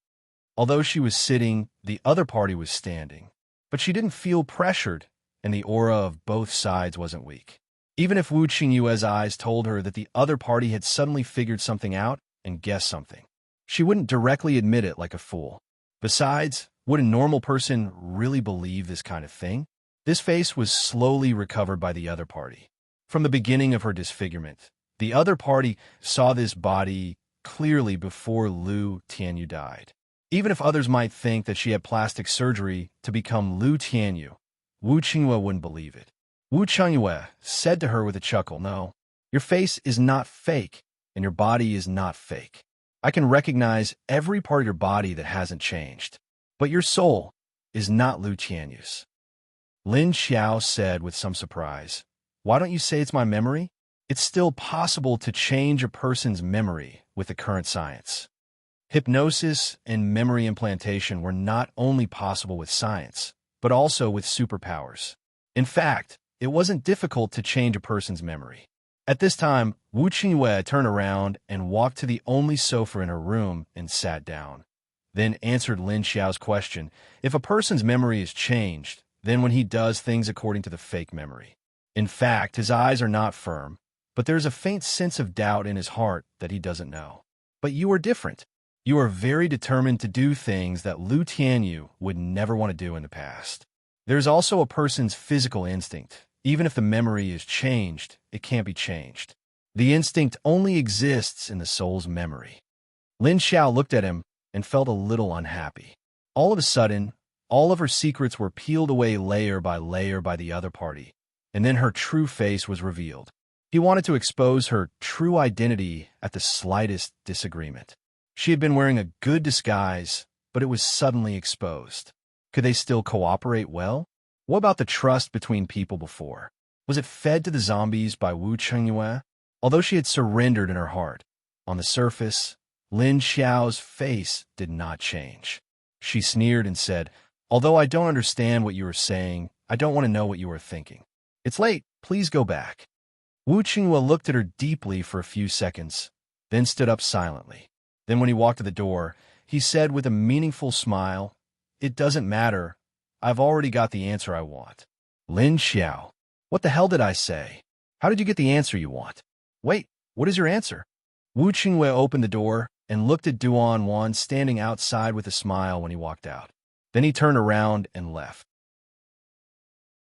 Although she was sitting, the other party was standing. But she didn't feel pressured, and the aura of both sides wasn't weak. Even if Wu Qingyue's eyes told her that the other party had suddenly figured something out and guessed something, she wouldn't directly admit it like a fool. Besides, would a normal person really believe this kind of thing? This face was slowly recovered by the other party. From the beginning of her disfigurement, the other party saw this body clearly before Liu Tianyu died. Even if others might think that she had plastic surgery to become Liu Tianyu, Wu Qingyue wouldn't believe it. Wu Changyue said to her with a chuckle, "No, your face is not fake, and your body is not fake. I can recognize every part of your body that hasn't changed. But your soul is not Liu Tianyu's." Lin Xiao said with some surprise, "Why don't you say it's my memory? It's still possible to change a person's memory with the current science." Hypnosis and memory implantation were not only possible with science, but also with superpowers. In fact, it wasn't difficult to change a person's memory. At this time, Wu Qingyue turned around and walked to the only sofa in her room and sat down. Then answered Lin Xiao's question, if a person's memory is changed, then when he does things according to the fake memory. In fact, his eyes are not firm, but there's a faint sense of doubt in his heart that he doesn't know. But you are different. You are very determined to do things that Liu Tianyu would never want to do in the past. There's also a person's physical instinct. Even if the memory is changed, it can't be changed. The instinct only exists in the soul's memory. Lin Xiao looked at him and felt a little unhappy. All of a sudden, all of her secrets were peeled away layer by the other party, and then her true face was revealed. He wanted to expose her true identity at the slightest disagreement. She had been wearing a good disguise, but it was suddenly exposed. Could they still cooperate well? What about the trust between people before? Was it fed to the zombies by Wu Qingyue? Although she had surrendered in her heart, on the surface, Lin Xiao's face did not change. She sneered and said, "Although I don't understand what you are saying, I don't want to know what you are thinking. It's late, please go back." Wu Qingyue looked at her deeply for a few seconds, then stood up silently. Then when he walked to the door, he said with a meaningful smile, "It doesn't matter. I've already got the answer I want." Lin Xiao, what the hell did I say? How did you get the answer you want? Wait, what is your answer? Wu Qingyue opened the door and looked at Duan Wan standing outside with a smile when he walked out. Then he turned around and left.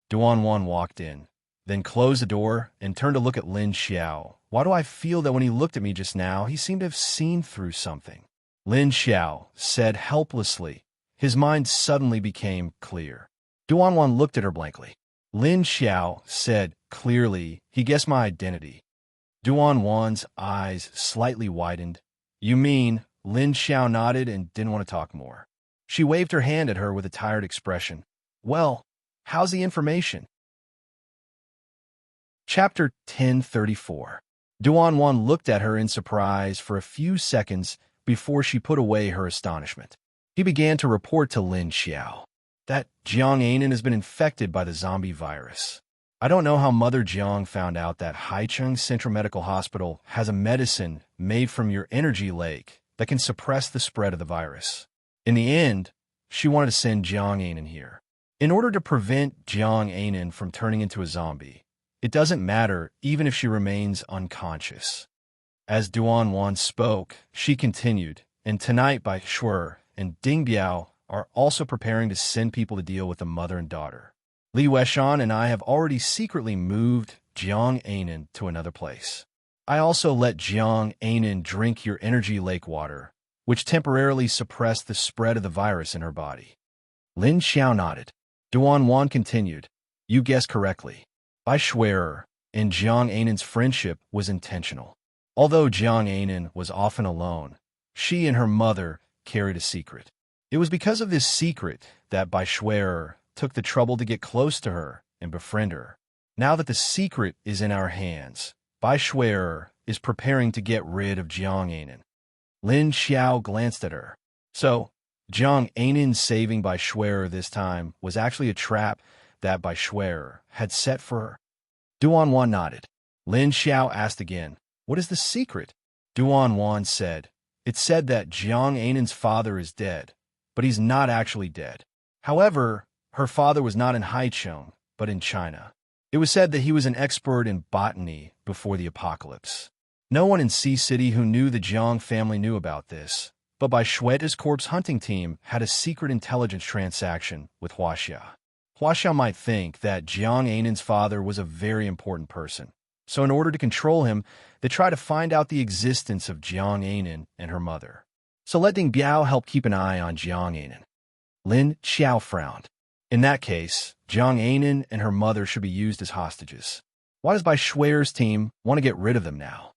Duan Wan walked in, then closed the door and turned to look at Lin Xiao. Why do I feel that when he looked at me just now, he seemed to have seen through something? Lin Xiao said helplessly. His mind suddenly became clear. Duan Wan looked at her blankly. Lin Xiao said clearly, he guessed my identity. Duan Wan's eyes slightly widened. You mean? Lin Xiao nodded and didn't want to talk more. She waved her hand at her with a tired expression. Well, how's the information? Chapter 1034. Duan Wan looked at her in surprise for a few seconds before she put away her astonishment. He began to report to Lin Xiao that Jiang Anan has been infected by the zombie virus. I don't know how Mother Jiang found out that Haicheng Central Medical Hospital has a medicine made from your energy lake that can suppress the spread of the virus. In the end, she wanted to send Jiang Anan here. In order to prevent Jiang Anan from turning into a zombie, it doesn't matter even if she remains unconscious. As Duan Wan spoke, she continued, and tonight Bai Shuer and Ding Biao are also preparing to send people to deal with the mother and daughter. Li Weishan and I have already secretly moved Jiang Anan to another place. I also let Jiang Anan drink your energy lake water, which temporarily suppressed the spread of the virus in her body. Lin Xiao nodded. Duan Wan continued, You guessed correctly. Bai Shuer and Jiang Anan's friendship was intentional. Although Jiang Anan was often alone, she and her mother carried a secret. It was because of this secret that Bai Shuer took the trouble to get close to her and befriend her. Now that the secret is in our hands, Bai Shuer is preparing to get rid of Jiang Anan. Lin Xiao glanced at her. So, Jiang Anan's saving Bai Shuer this time was actually a trap that Bai Shuer had set for her. Duan Wan nodded. Lin Xiao asked again, What is the secret? Duan Wan said, It's said that Jiang Anan's father is dead, but he's not actually dead. However, her father was not in Haicheng, but in China. It was said that he was an expert in botany before the apocalypse. No one in Sea City who knew the Jiang family knew about this, but Bai Shue's corpse hunting team had a secret intelligence transaction with Huaxia. Huaxia might think that Jiang Anan's father was a very important person, so in order to control him, they try to find out the existence of Jiang Anan and her mother. So let Ding Biao help keep an eye on Jiang Anan. Lin Xiao frowned. In that case, Jiang Anan and her mother should be used as hostages. Why does Bai Shuer's team want to get rid of them now?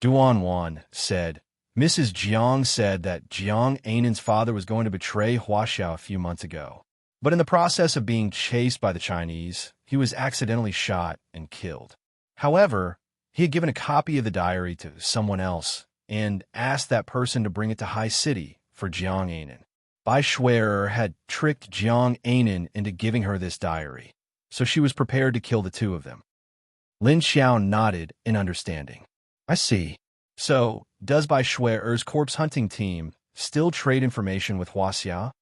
Duan Wan said, Mrs. Jiang said that Jiang Anan's father was going to betray Huaxia a few months ago. But in the process of being chased by the Chinese, he was accidentally shot and killed. However, he had given a copy of the diary to someone else and asked that person to bring it to High City for Jiang Anan. Bai Shuer had tricked Jiang Anan into giving her this diary, so she was prepared to kill the two of them. Lin Xiao nodded in understanding. I see. So, does Bai Shuer's corpse hunting team still trade information with Huaxia?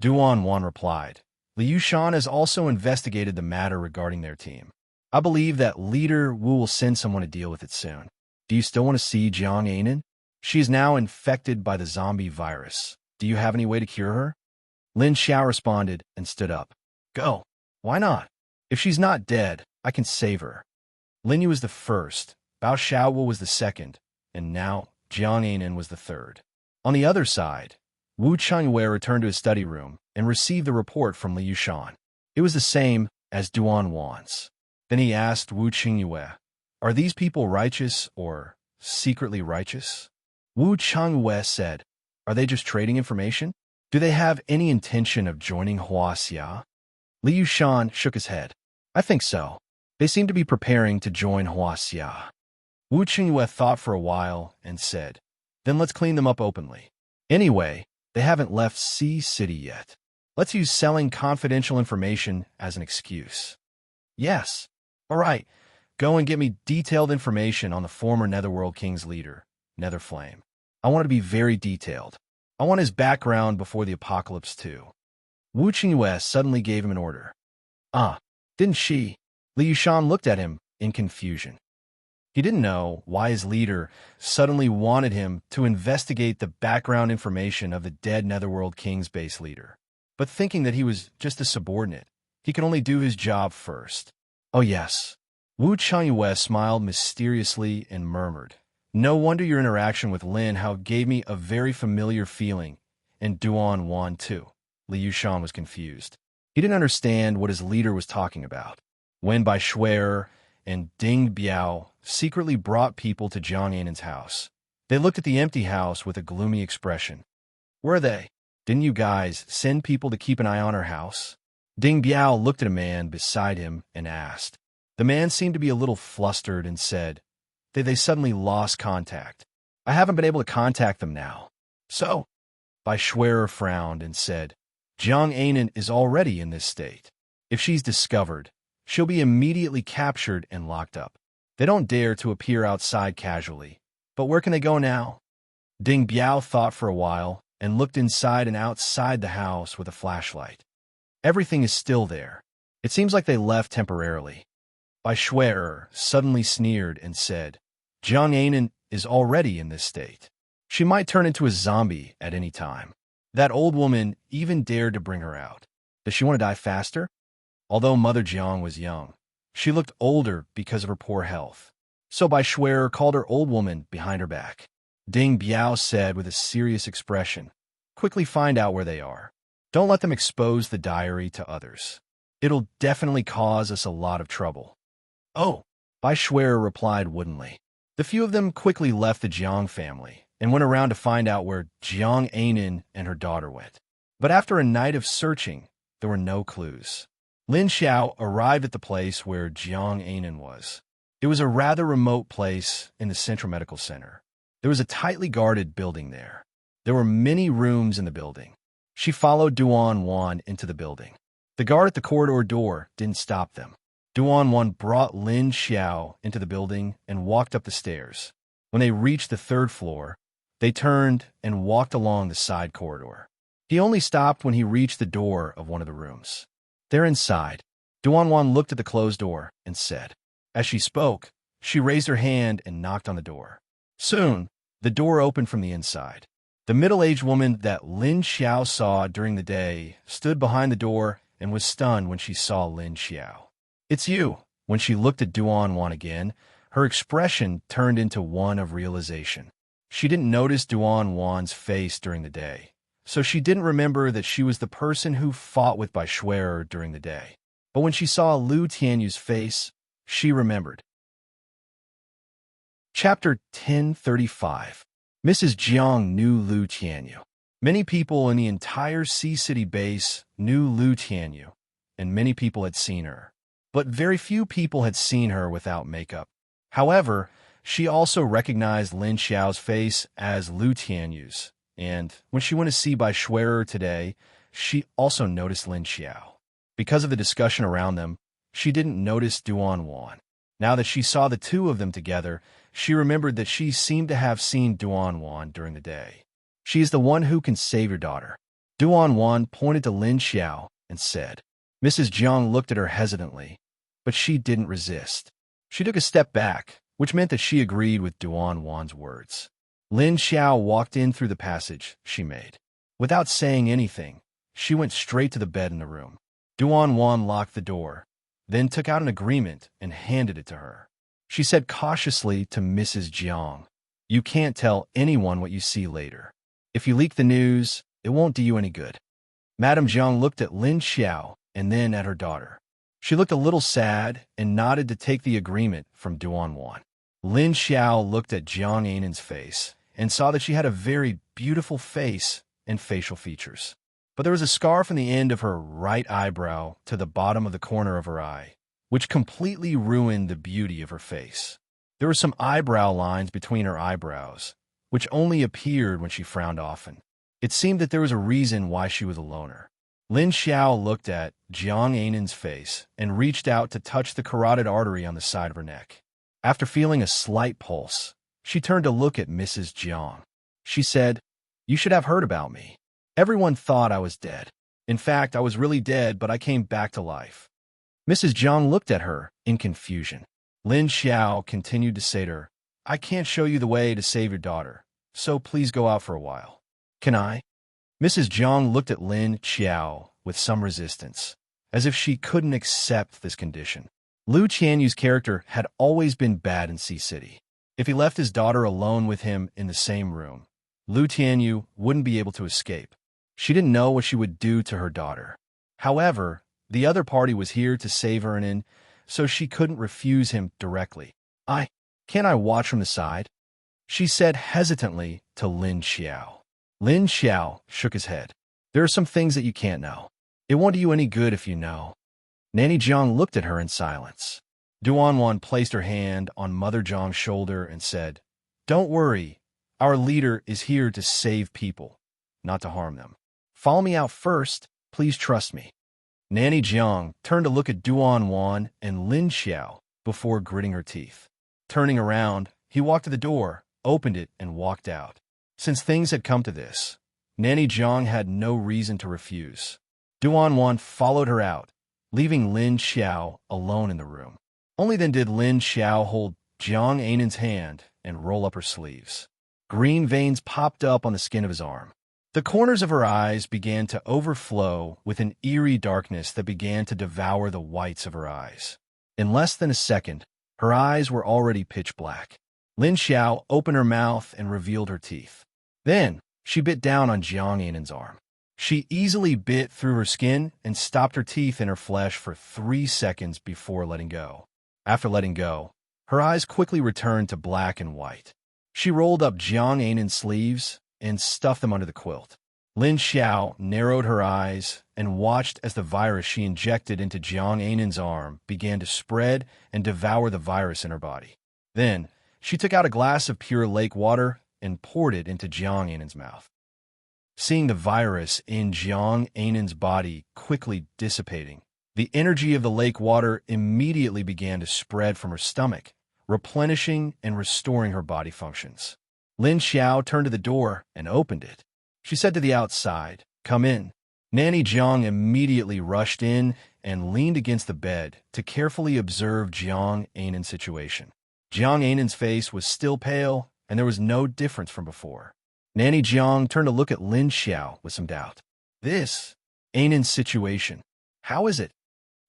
Duan Wan replied, Li Yushan has also investigated the matter regarding their team. I believe that Leader Wu will send someone to deal with it soon. Do you still want to see Jiang Anan? She is now infected by the zombie virus. Do you have any way to cure her? Lin Xiao responded and stood up. Go. Why not? If she's not dead, I can save her. Lin Yu was the first, Bao Xiaowu was the second, and now Jiang Anan was the third. On the other side, Wu Chengyue returned to his study room and received the report from Li Yushan. It was the same as Duan Wan's. Then he asked Wu Chengyue, Are these people righteous or secretly righteous? Wu Chengyue said, Are they just trading information? Do they have any intention of joining Huaxia? Li Yushan shook his head. I think so. They seem to be preparing to join Huaxia. Wu Chengyue thought for a while and said, Then let's clean them up openly. Anyway, they haven't left Sea City yet. Let's use selling confidential information as an excuse. Yes. All right. Go and get me detailed information on the former Netherworld King's leader, Netherflame. I want it to be very detailed. I want his background before the apocalypse too. Wu Chengyue suddenly gave him an order. Didn't she? Li Yushan looked at him in confusion. He didn't know why his leader suddenly wanted him to investigate the background information of the dead Netherworld King's base leader. But thinking that he was just a subordinate, he could only do his job first. Oh yes. Wu Chengyue smiled mysteriously and murmured, No wonder your interaction with Lin Hao gave me a very familiar feeling, and Duan Wan too. Li Yushan was confused. He didn't understand what his leader was talking about. When Bai Shuer and Ding Biao secretly brought people to Jiang Ainan's house. They looked at the empty house with a gloomy expression. Where are they? Didn't you guys send people to keep an eye on our house? Ding Biao looked at a man beside him and asked. The man seemed to be a little flustered and said, They suddenly lost contact. I haven't been able to contact them now. So? Bai Shui'er frowned and said, Jiang Ainan is already in this state. If she's discovered, she'll be immediately captured and locked up. They don't dare to appear outside casually. But where can they go now? Ding Biao thought for a while and looked inside and outside the house with a flashlight. Everything is still there. It seems like they left temporarily. Bai Shui'er suddenly sneered and said, Jiang Ainan is already in this state. She might turn into a zombie at any time. That old woman even dared to bring her out. Does she want to die faster? Although Mother Jiang was young, she looked older because of her poor health. So Bai Shui'er called her old woman behind her back. Ding Biao said with a serious expression, Quickly find out where they are. Don't let them expose the diary to others. It'll definitely cause us a lot of trouble. Oh, Bai Shui'er replied woodenly. The few of them quickly left the Jiang family and went around to find out where Jiang Ainan and her daughter went. But after a night of searching, there were no clues. Lin Xiao arrived at the place where Jiang Ainan was. It was a rather remote place in the Central Medical Center. There was a tightly guarded building there. There were many rooms in the building. She followed Duan Wan into the building. The guard at the corridor door didn't stop them. Duan Wan brought Lin Xiao into the building and walked up the stairs. When they reached the third floor, they turned and walked along the side corridor. He only stopped when he reached the door of one of the rooms. They're inside. Duan Wan looked at the closed door and said. As she spoke, she raised her hand and knocked on the door. Soon, the door opened from the inside. The middle-aged woman that Lin Xiao saw during the day stood behind the door and was stunned when she saw Lin Xiao. It's you. When she looked at Duan Wan again, her expression turned into one of realization. She didn't notice Duan Wan's face during the day, so she didn't remember that she was the person who fought with Bai Shui'er during the day. But when she saw Lu Tianyu's face, she remembered. Chapter 1035. Mrs. Jiang knew Lu Tianyu. Many people in the entire Sea City base knew Lu Tianyu, and many people had seen her. But very few people had seen her without makeup. However, she also recognized Lin Xiao's face as Lu Tianyu's, and when she went to see Bai Shui'er today, she also noticed Lin Xiao. Because of the discussion around them, she didn't notice Duan Wan. Now that she saw the two of them together, she remembered that she seemed to have seen Duan Wan during the day. She is the one who can save your daughter. Duan Wan pointed to Lin Xiao and said. Mrs. Jiang looked at her hesitantly, but she didn't resist. She took a step back, which meant that she agreed with Duan Wan's words. Lin Xiao walked in through the passage she made. Without saying anything, she went straight to the bed in the room. Duan Wan locked the door, then took out an agreement and handed it to her. She said cautiously to Mrs. Jiang, You can't tell anyone what you see later. If you leak the news, it won't do you any good. Madame Jiang looked at Lin Xiao and then at her daughter. She looked a little sad and nodded to take the agreement from Duan Wan. Lin Xiao looked at Jiang Ainan's face and saw that she had a very beautiful face and facial features. But there was a scar from the end of her right eyebrow to the bottom of the corner of her eye, which completely ruined the beauty of her face. There were some eyebrow lines between her eyebrows, which only appeared when she frowned often. It seemed that there was a reason why she was a loner. Lin Xiao looked at Jiang Ainan's face and reached out to touch the carotid artery on the side of her neck. After feeling a slight pulse, she turned to look at Mrs. Jiang. She said, You should have heard about me. Everyone thought I was dead. In fact, I was really dead, but I came back to life. Mrs. Jiang looked at her in confusion. Lin Xiao continued to say to her, I can't show you the way to save your daughter, so please go out for a while. Can I? Mrs. Jiang looked at Lin Xiao with some resistance, as if she couldn't accept this condition. Lu Tianyu's character had always been bad in Sea City. If he left his daughter alone with him in the same room, Lu Tianyu wouldn't be able to escape. She didn't know what she would do to her daughter. However, the other party was here to save her and so she couldn't refuse him directly. Can't I watch from the side?" she said hesitantly to Lin Xiao. Lin Xiao shook his head. "There are some things that you can't know. It won't do you any good if you know." Nanny Jiang looked at her in silence. Duanwan placed her hand on Mother Jiang's shoulder and said, "Don't worry. Our leader is here to save people, not to harm them. Follow me out first. Please trust me." Nanny Jiang turned to look at Duanwan and Lin Xiao before gritting her teeth. Turning around, he walked to the door, opened it, and walked out. Since things had come to this, Nanny Jiang had no reason to refuse. Duanwan followed her out, leaving Lin Xiao alone in the room. Only then did Lin Xiao hold Jiang Ainan's hand and roll up her sleeves. Green veins popped up on the skin of his arm. The corners of her eyes began to overflow with an eerie darkness that began to devour the whites of her eyes. In less than a second, her eyes were already pitch black. Lin Xiao opened her mouth and revealed her teeth. Then, she bit down on Jiang Ainan's arm. She easily bit through her skin and stopped her teeth in her flesh for 3 seconds before letting go. After letting go, her eyes quickly returned to black and white. She rolled up Jiang Ainan's sleeves and stuffed them under the quilt. Lin Xiao narrowed her eyes and watched as the virus she injected into Jiang Ainan's arm began to spread and devour the virus in her body. Then, she took out a glass of pure lake water and poured it into Jiang Ainan's mouth. Seeing the virus in Jiang Ainan's body quickly dissipating, the energy of the lake water immediately began to spread from her stomach, replenishing and restoring her body functions. Lin Xiao turned to the door and opened it. She said to the outside, "Come in." Nanny Jiang immediately rushed in and leaned against the bed to carefully observe Jiang Ainan's situation. Jiang Ainan's face was still pale, and there was no difference from before. Nanny Jiang turned to look at Lin Xiao with some doubt. "This, Ainan's situation, how is it?"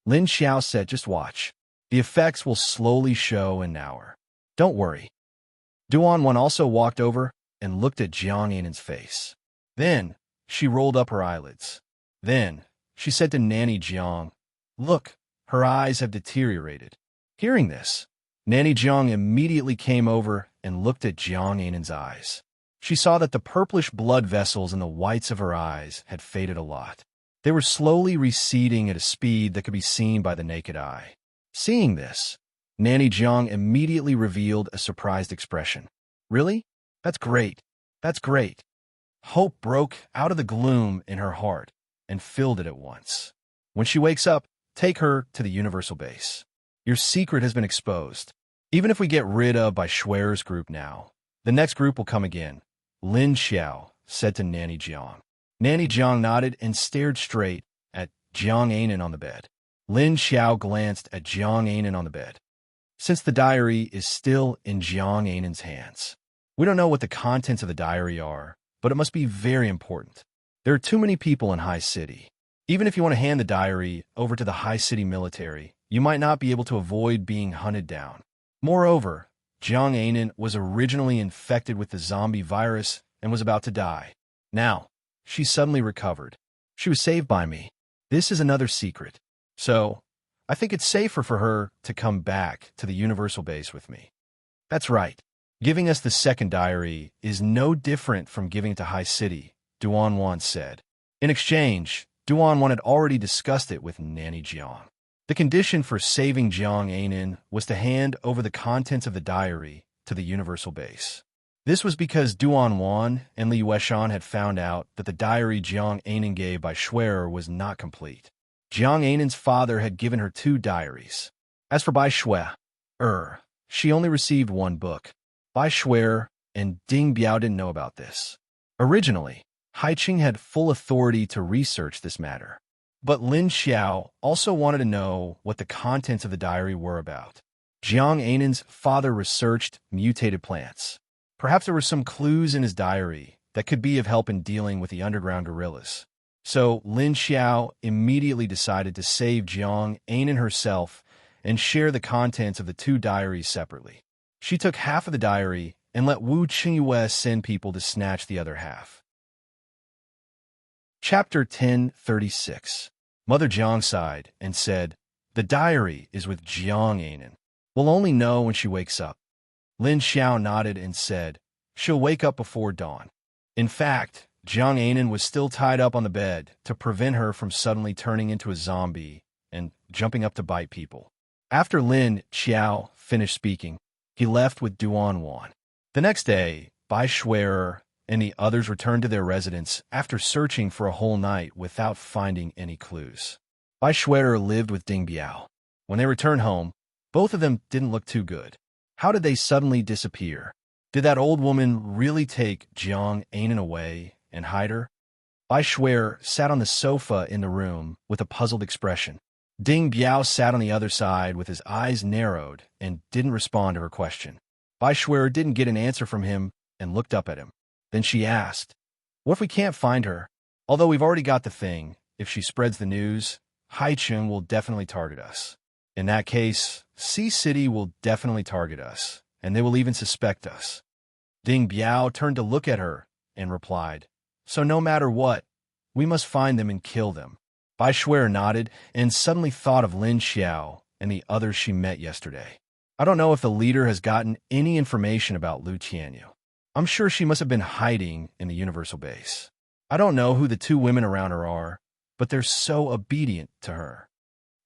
Lin Xiao said, "Just watch. The effects will slowly show in an hour. Don't worry." Duanwan also walked over and looked at Jiang Ainan's face. Then, she rolled up her eyelids. Then, she said to Nanny Jiang, "Look, her eyes have deteriorated." Hearing this, Nanny Jiang immediately came over and looked at Jiang Ainan's eyes. She saw that the purplish blood vessels in the whites of her eyes had faded a lot. They were slowly receding at a speed that could be seen by the naked eye. Seeing this, Nanny Jiang immediately revealed a surprised expression. "Really? That's great. That's great." Hope broke out of the gloom in her heart and filled it at once. "When she wakes up, take her to the universal base. Your secret has been exposed. Even if we get rid of by Schwer's group now, the next group will come again," Lin Xiao said to Nanny Jiang. Nanny Jiang nodded and stared straight at Jiang Ainan on the bed. Lin Xiao glanced at Jiang Ainan on the bed. Since the diary is still in Jiang Ainan's hands, we don't know what the contents of the diary are, but it must be very important. There are too many people in High City. Even if you want to hand the diary over to the High City military, you might not be able to avoid being hunted down. Moreover, Jiang Ainan was originally infected with the zombie virus and was about to die. Now, she suddenly recovered. She was saved by me. This is another secret. So, I think it's safer for her to come back to the universal base with me. That's right. Giving us the second diary is no different from giving it to High City, Duanwan said. In exchange, Duanwan had already discussed it with Nanny Jiang. The condition for saving Jiang Ainan was to hand over the contents of the diary to the universal base. This was because Duanwan and Li Yueshan had found out that the diary Jiang Ainan gave by Schwer was not complete. Jiang Ainan's father had given her 2 diaries. As for Bai Xue, she only received 1 book. Bai Xue and Ding Biao didn't know about this. Originally, Hai Qing had full authority to research this matter. But Lin Xiao also wanted to know what the contents of the diary were about. Jiang Ainan's father researched mutated plants. Perhaps there were some clues in his diary that could be of help in dealing with the underground guerrillas. So Lin Xiao immediately decided to save Jiang Ainan herself and share the contents of the 2 diaries separately. She took half of the diary and let Wu Qingyue send people to snatch the other half. Chapter 1036. Mother Jiang sighed and said, The diary is with Jiang Anan. We'll only know when she wakes up. Lin Xiao nodded and said, she'll wake up before dawn. In fact, Jiang Anan was still tied up on the bed to prevent her from suddenly turning into a zombie and jumping up to bite people. After Lin Xiao finished speaking, he left with Duan Wan. The next day, Bai Shuer and the others returned to their residence after searching for a whole night without finding any clues. Bai Shuer lived with Ding Biao. When they returned home, both of them didn't look too good. How did they suddenly disappear? Did that old woman really take Jiang Anan away and hide her? Bai Shuer sat on the sofa in the room with a puzzled expression. Ding Biao sat on the other side with his eyes narrowed and didn't respond to her question. Bai Shuer didn't get an answer from him and looked up at him. Then she asked, what if we can't find her? Although we've already got the thing, if she spreads the news, Haichun will definitely target us. In that case, Sea City will definitely target us, and they will even suspect us. Ding Biao turned to look at her and replied, so no matter what, we must find them and kill them. Bai Shuer nodded and suddenly thought of Lin Xiao and the others she met yesterday. I don't know if the leader has gotten any information about Lu Tianyu. I'm sure she must have been hiding in the Universal Base. I don't know who the two women around her are, but they're so obedient to her.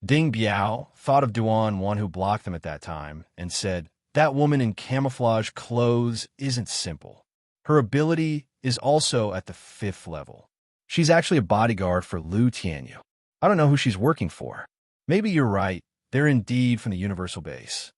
Ding Biao thought of Duan Wan, who blocked them at that time, and said, that woman in camouflage clothes isn't simple. Her ability is also at the 5th level. She's actually a bodyguard for Lu Tianyu. I don't know who she's working for. Maybe you're right. They're indeed from the Universal Base.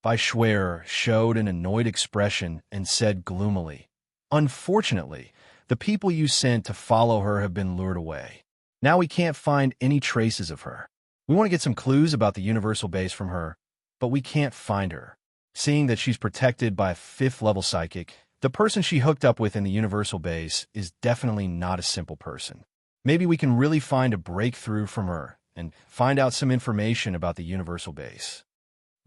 Bai Shuer showed an annoyed expression and said gloomily, unfortunately, the people you sent to follow her have been lured away. Now we can't find any traces of her. We want to get some clues about the Universal Base from her, but we can't find her. Seeing that she's protected by a 5th level psychic, the person she hooked up with in the Universal Base is definitely not a simple person. Maybe we can really find a breakthrough from her and find out some information about the Universal Base.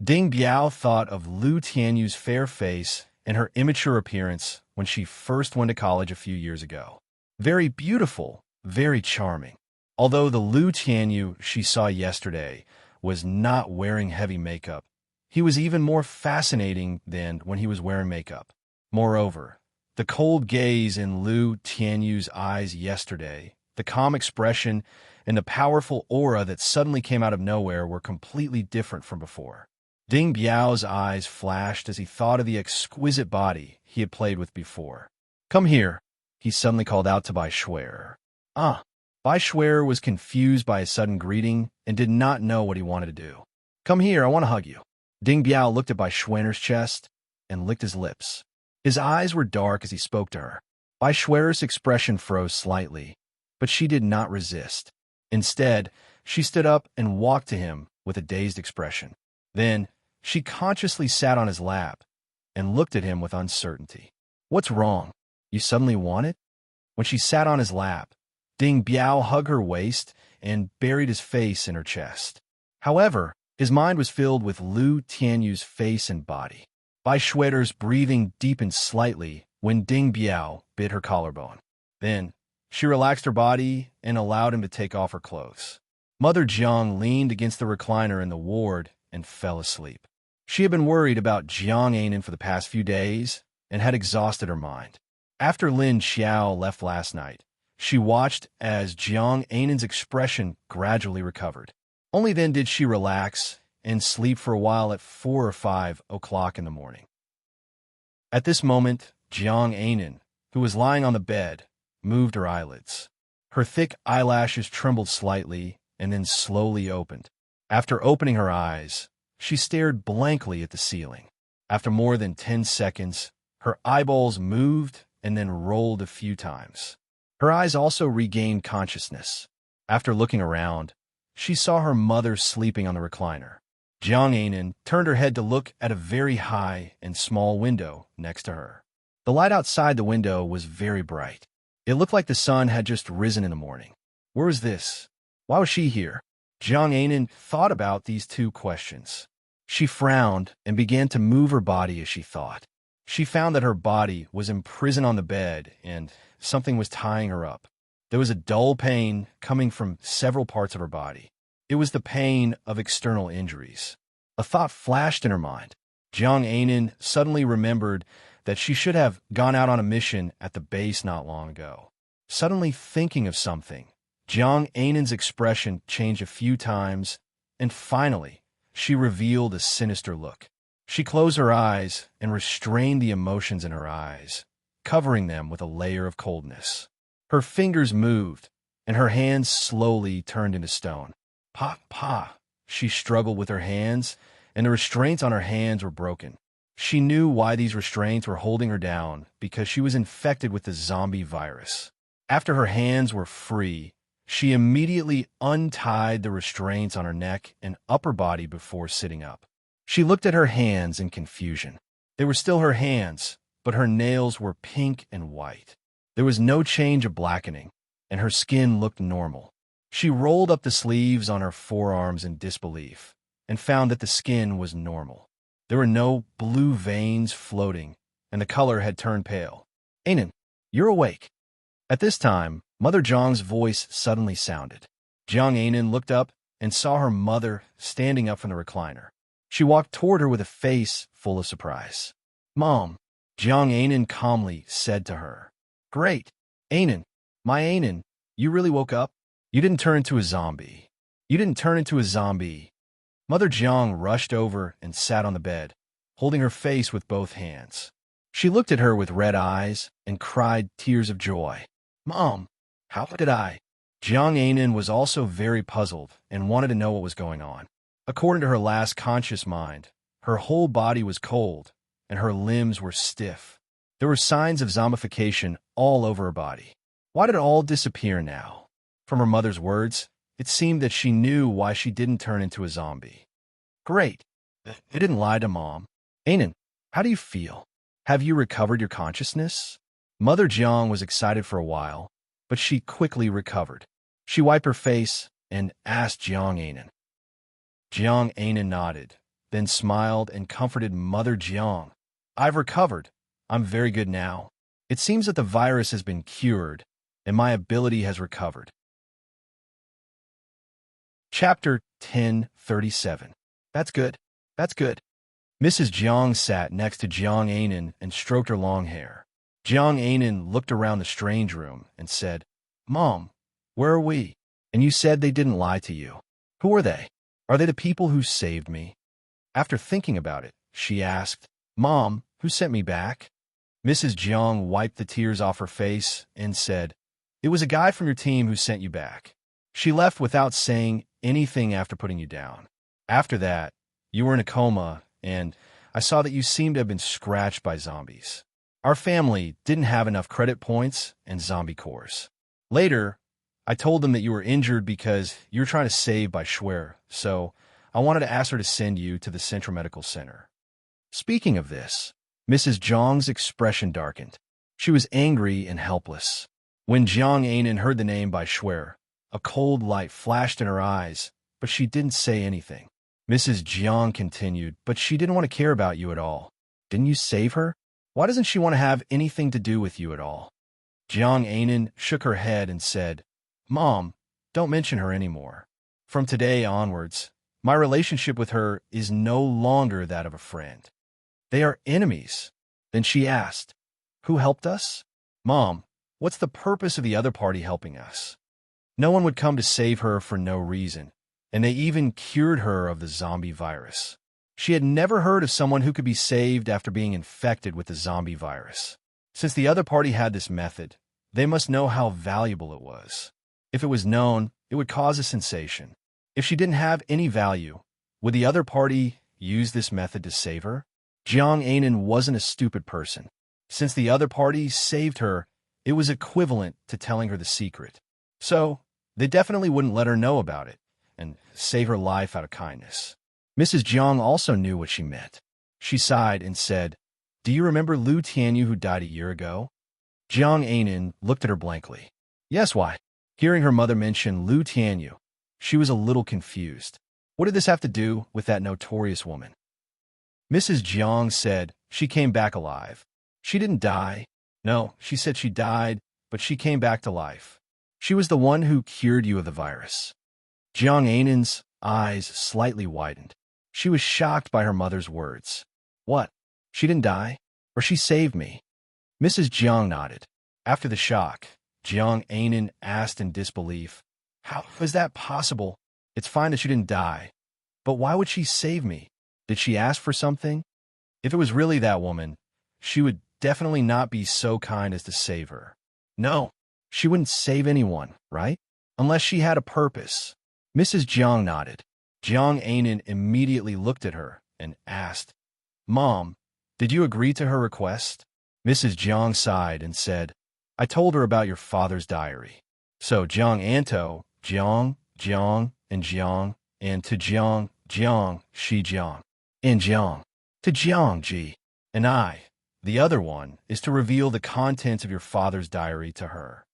Ding Biao thought of Lu Tianyu's fair face and her immature appearance when she first went to college a few years ago. Very beautiful, very charming. Although the Lu Tianyu she saw yesterday was not wearing heavy makeup, he was even more fascinating than when he was wearing makeup. Moreover, the cold gaze in Lu Tianyu's eyes yesterday, the calm expression, and the powerful aura that suddenly came out of nowhere were completely different from before. Ding Biao's eyes flashed as he thought of the exquisite body he had played with before. Come here, he suddenly called out to Bai Shuer. Ah! Bai Shuer was confused by his sudden greeting and did not know what he wanted to do. Come here, I want to hug you. Ding Biao looked at Bai Shuer's chest and licked his lips. His eyes were dark as he spoke to her. Bai Shuer's expression froze slightly, but she did not resist. Instead, she stood up and walked to him with a dazed expression. Then, she consciously sat on his lap and looked at him with uncertainty. What's wrong? You suddenly want it? When she sat on his lap, Ding Biao hugged her waist and buried his face in her chest. However, his mind was filled with Lu Tianyu's face and body. Bai Shuer's breathing deepened slightly when Ding Biao bit her collarbone. Then, she relaxed her body and allowed him to take off her clothes. Mother Jiang leaned against the recliner in the ward and fell asleep. She had been worried about Jiang Anan for the past few days and had exhausted her mind. After Lin Xiao left last night, she watched as Jiang Anan's expression gradually recovered. Only then did she relax and sleep for a while at 4 or 5 o'clock in the morning. At this moment, Jiang Anan, who was lying on the bed, moved her eyelids. Her thick eyelashes trembled slightly and then slowly opened. After opening her eyes, she stared blankly at the ceiling. After more than 10 seconds, her eyeballs moved and then rolled a few times. Her eyes also regained consciousness. After looking around, she saw her mother sleeping on the recliner. Jiang Anan turned her head to look at a very high and small window next to her. The light outside the window was very bright. It looked like the sun had just risen in the morning. Where was this? Why was she here? Jiang Anan thought about these two questions. She frowned and began to move her body as she thought. She found that her body was imprisoned on the bed and something was tying her up. There was a dull pain coming from several parts of her body. It was the pain of external injuries. A thought flashed in her mind. Jiang Anan suddenly remembered that she should have gone out on a mission at the base not long ago. Suddenly thinking of something, Jiang Anan's expression changed a few times, and finally, she revealed a sinister look. She closed her eyes and restrained the emotions in her eyes, covering them with a layer of coldness. Her fingers moved, and her hands slowly turned into stone. Pa. She struggled with her hands, and the restraints on her hands were broken. She knew why these restraints were holding her down, because she was infected with the zombie virus. After her hands were free, she immediately untied the restraints on her neck and upper body before sitting up. She looked at her hands in confusion. They were still her hands, but her nails were pink and white. There was no change of blackening, and her skin looked normal. She rolled up the sleeves on her forearms in disbelief and found that the skin was normal. There were no blue veins floating, and the color had turned pale. Anan, you're awake. At this time, Mother Jiang's voice suddenly sounded. Jiang Anan looked up and saw her mother standing up from the recliner. She walked toward her with a face full of surprise. Mom, Jiang Anan calmly said to her. Great. Anan, my Anan, you really woke up? You didn't turn into a zombie. You didn't turn into a zombie. Mother Jiang rushed over and sat on the bed, holding her face with both hands. She looked at her with red eyes and cried tears of joy. Mom, how did I? Jiang Anan was also very puzzled and wanted to know what was going on. According to her last conscious mind, her whole body was cold and her limbs were stiff. There were signs of zombification all over her body. Why did it all disappear now? From her mother's words, it seemed that she knew why she didn't turn into a zombie. Great. They didn't lie to Mom. Anan, how do you feel? Have you recovered your consciousness? Mother Jiang was excited for a while, but she quickly recovered. She wiped her face and asked Jiang Anan. Jiang Anan nodded, then smiled and comforted Mother Jiang. I've recovered. I'm very good now. It seems that the virus has been cured, and my ability has recovered. Chapter 1037. That's good. That's good. Mrs. Jiang sat next to Jiang Anan and stroked her long hair. Jiang Anan looked around the strange room and said, Mom, where are we? And you said they didn't lie to you. Who are they? Are they the people who saved me? After thinking about it, she asked, Mom, who sent me back? Mrs. Jiang wiped the tears off her face and said, It was a guy from your team who sent you back. She left without saying anything after putting you down. After that, you were in a coma, and I saw that you seemed to have been scratched by zombies. Our family didn't have enough credit points and zombie cores. Later, I told them that you were injured because you were trying to save by Schwer, so I wanted to ask her to send you to the Central Medical Center. Speaking of this, Mrs. Jiang's expression darkened. She was angry and helpless. When Jiang Anan heard the name by Schwer, a cold light flashed in her eyes, but she didn't say anything. Mrs. Jiang continued, but she didn't want to care about you at all. Didn't you save her? Why doesn't she want to have anything to do with you at all? Jiang Anan shook her head and said, Mom, don't mention her anymore. From today onwards, my relationship with her is no longer that of a friend. They are enemies. Then she asked, Who helped us? Mom, what's the purpose of the other party helping us? No one would come to save her for no reason, and they even cured her of the zombie virus. She had never heard of someone who could be saved after being infected with the zombie virus. Since the other party had this method, they must know how valuable it was. If it was known, it would cause a sensation. If she didn't have any value, would the other party use this method to save her? Jiang Anan wasn't a stupid person. Since the other party saved her, it was equivalent to telling her the secret. So, they definitely wouldn't let her know about it and save her life out of kindness. Mrs. Jiang also knew what she meant. She sighed and said, Do you remember Lu Tianyu who died a year ago? Jiang Anan looked at her blankly. Yes, why? Hearing her mother mention Lu Tianyu, she was a little confused. What did this have to do with that notorious woman? Mrs. Jiang said she came back alive. She didn't die. No, she said she died, but she came back to life. She was the one who cured you of the virus. Jiang Anan's eyes slightly widened. She was shocked by her mother's words. What? She didn't die? Or she saved me? Mrs. Jiang nodded. After the shock, Jiang Anan asked in disbelief, How is that possible? It's fine that she didn't die. But why would she save me? Did she ask for something? If it was really that woman, she would definitely not be so kind as to save her. No, she wouldn't save anyone, right? Unless she had a purpose. Mrs. Jiang nodded. Jiang Anan immediately looked at her and asked, Mom, did you agree to her request? Mrs. Jiang sighed and said, I told her about your father's diary. So Jiang Anto, Jiang, Jiang, and Jiang, and to Jiang, Jiang, Shi Jiang, and Jiang, to Jiang Ji, and I, the other one, is to reveal the contents of your father's diary to her.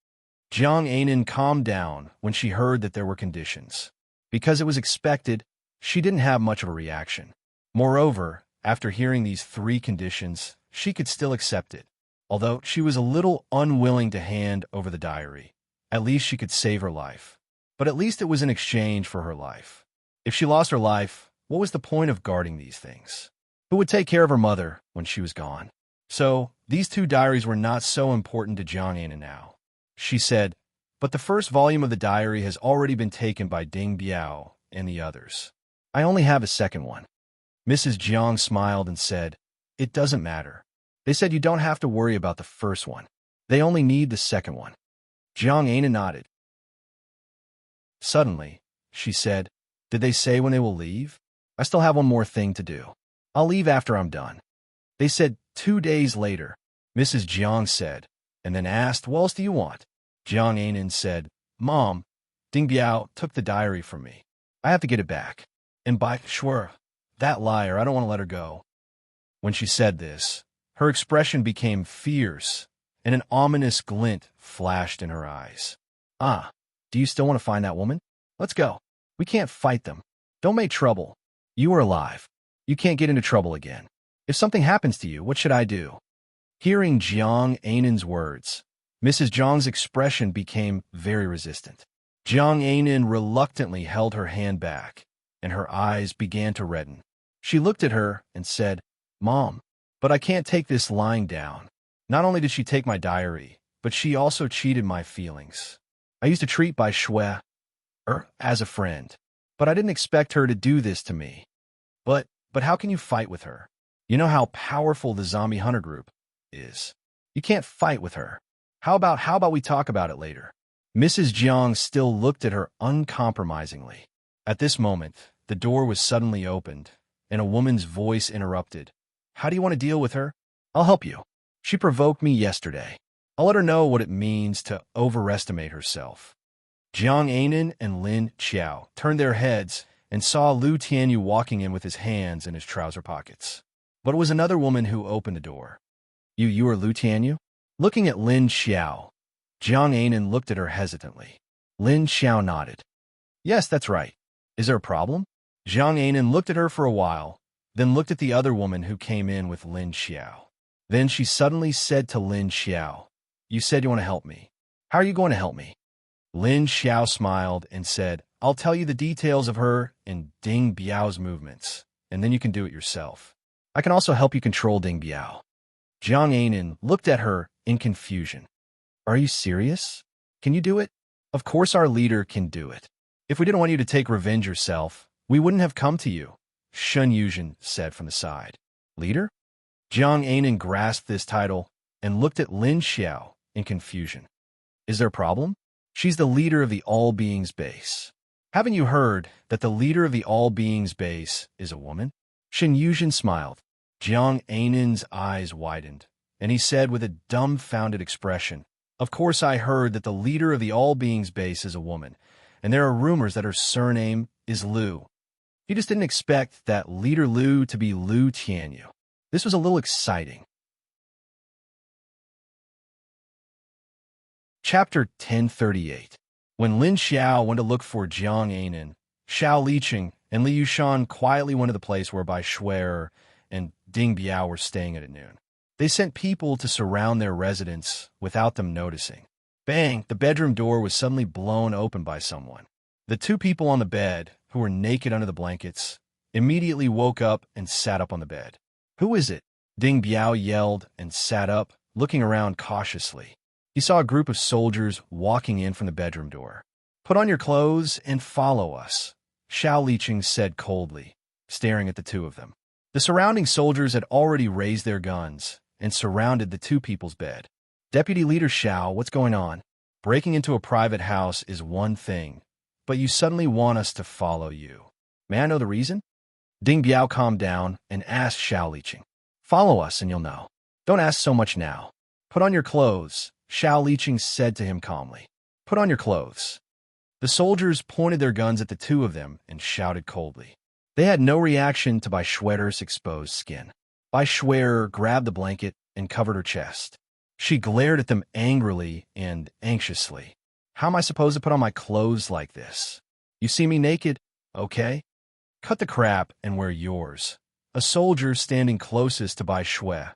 Jiang Anan calmed down when she heard that there were conditions. Because it was expected, she didn't have much of a reaction. Moreover, after hearing these 3 conditions, she could still accept it. Although she was a little unwilling to hand over the diary, at least she could save her life. But at least it was in exchange for her life. If she lost her life, what was the point of guarding these things? Who would take care of her mother when she was gone? So, these 2 diaries were not so important to Jiang Anan now. She said, but the first volume of the diary has already been taken by Ding Biao and the others. I only have a second one. Mrs. Jiang smiled and said, It doesn't matter. They said you don't have to worry about the first one. They only need the second one. Jiang Anan nodded. Suddenly, she said, Did they say when they will leave? I still have one more thing to do. I'll leave after I'm done. They said 2 days later. Mrs. Jiang said, and then asked, What else do you want? Jiang Anan said, Mom, Ding Biao took the diary from me. I have to get it back. And by sure, that liar, I don't want to let her go. When she said this, her expression became fierce, and an ominous glint flashed in her eyes. Ah, do you still want to find that woman? Let's go. We can't fight them. Don't make trouble. You are alive. You can't get into trouble again. If something happens to you, what should I do? Hearing Jiang Anan's words, Mrs. Jiang's expression became very resistant. Jiang Anan reluctantly held her hand back, and her eyes began to redden. She looked at her and said, Mom, but I can't take this lying down. Not only did she take my diary, but she also cheated my feelings. I used to treat Bai Shui as a friend, but I didn't expect her to do this to me. But how can you fight with her? You know how powerful the zombie hunter group is. You can't fight with her. How about we talk about it later? Mrs. Jiang still looked at her uncompromisingly. At this moment, the door was suddenly opened, and a woman's voice interrupted. How do you want to deal with her? I'll help you. She provoked me yesterday. I'll let her know what it means to overestimate herself. Jiang Anan and Lin Qiao turned their heads and saw Lu Tianyu walking in with his hands in his trouser pockets. But it was another woman who opened the door. You are Lu Tianyu? Looking at Lin Xiao, Jiang Anan looked at her hesitantly. Lin Xiao nodded. Yes, that's right. Is there a problem? Jiang Anan looked at her for a while, then looked at the other woman who came in with Lin Xiao. Then she suddenly said to Lin Xiao, You said you want to help me. How are you going to help me? Lin Xiao smiled and said, I'll tell you the details of her and Ding Biao's movements, and then you can do it yourself. I can also help you control Ding Biao. Jiang Anan looked at her in confusion. Are you serious? Can you do it? Of course our leader can do it. If we didn't want you to take revenge yourself, we wouldn't have come to you, Shun Yuzhen said from the side. Leader? Jiang Anan grasped this title and looked at Lin Xiao in confusion. Is there a problem? She's the leader of the All Beings base. Haven't you heard that the leader of the All Beings base is a woman? Shun Yuzhen smiled. Jiang Anan's eyes widened, and he said with a dumbfounded expression, Of course I heard that the leader of the All Beings base is a woman, and there are rumors that her surname is Lu. He just didn't expect that leader Lu to be Lu Tianyu. This was a little exciting. Chapter 1038. When Lin Xiao went to look for Jiang Anan, Xiao Liqing and Li Yushan quietly went to the place where Bai Shui and Ding Biao were staying at noon. They sent people to surround their residence without them noticing. Bang! The bedroom door was suddenly blown open by someone. The 2 people on the bed, who were naked under the blankets, immediately woke up and sat up on the bed. "Who is it?" Ding Biao yelled and sat up, looking around cautiously. He saw a group of soldiers walking in from the bedroom door. "Put on your clothes and follow us," Xiao Liqing said coldly, staring at the two of them. The surrounding soldiers had already raised their guns and surrounded the two people's bed. "Deputy Leader Xiao, what's going on? Breaking into a private house is one thing, but you suddenly want us to follow you. May I know the reason?" Ding Biao calmed down and asked Xiao Liqing. "Follow us and you'll know. Don't ask so much now. Put on your clothes," Xiao Liqing said to him calmly. "Put on your clothes." The soldiers pointed their guns at the two of them and shouted coldly. They had no reaction to Bai Shuer's exposed skin. Bai Shuer grabbed the blanket and covered her chest. She glared at them angrily and anxiously. "How am I supposed to put on my clothes like this? You see me naked, okay? Cut the crap and wear yours." A soldier standing closest to Bai Shuer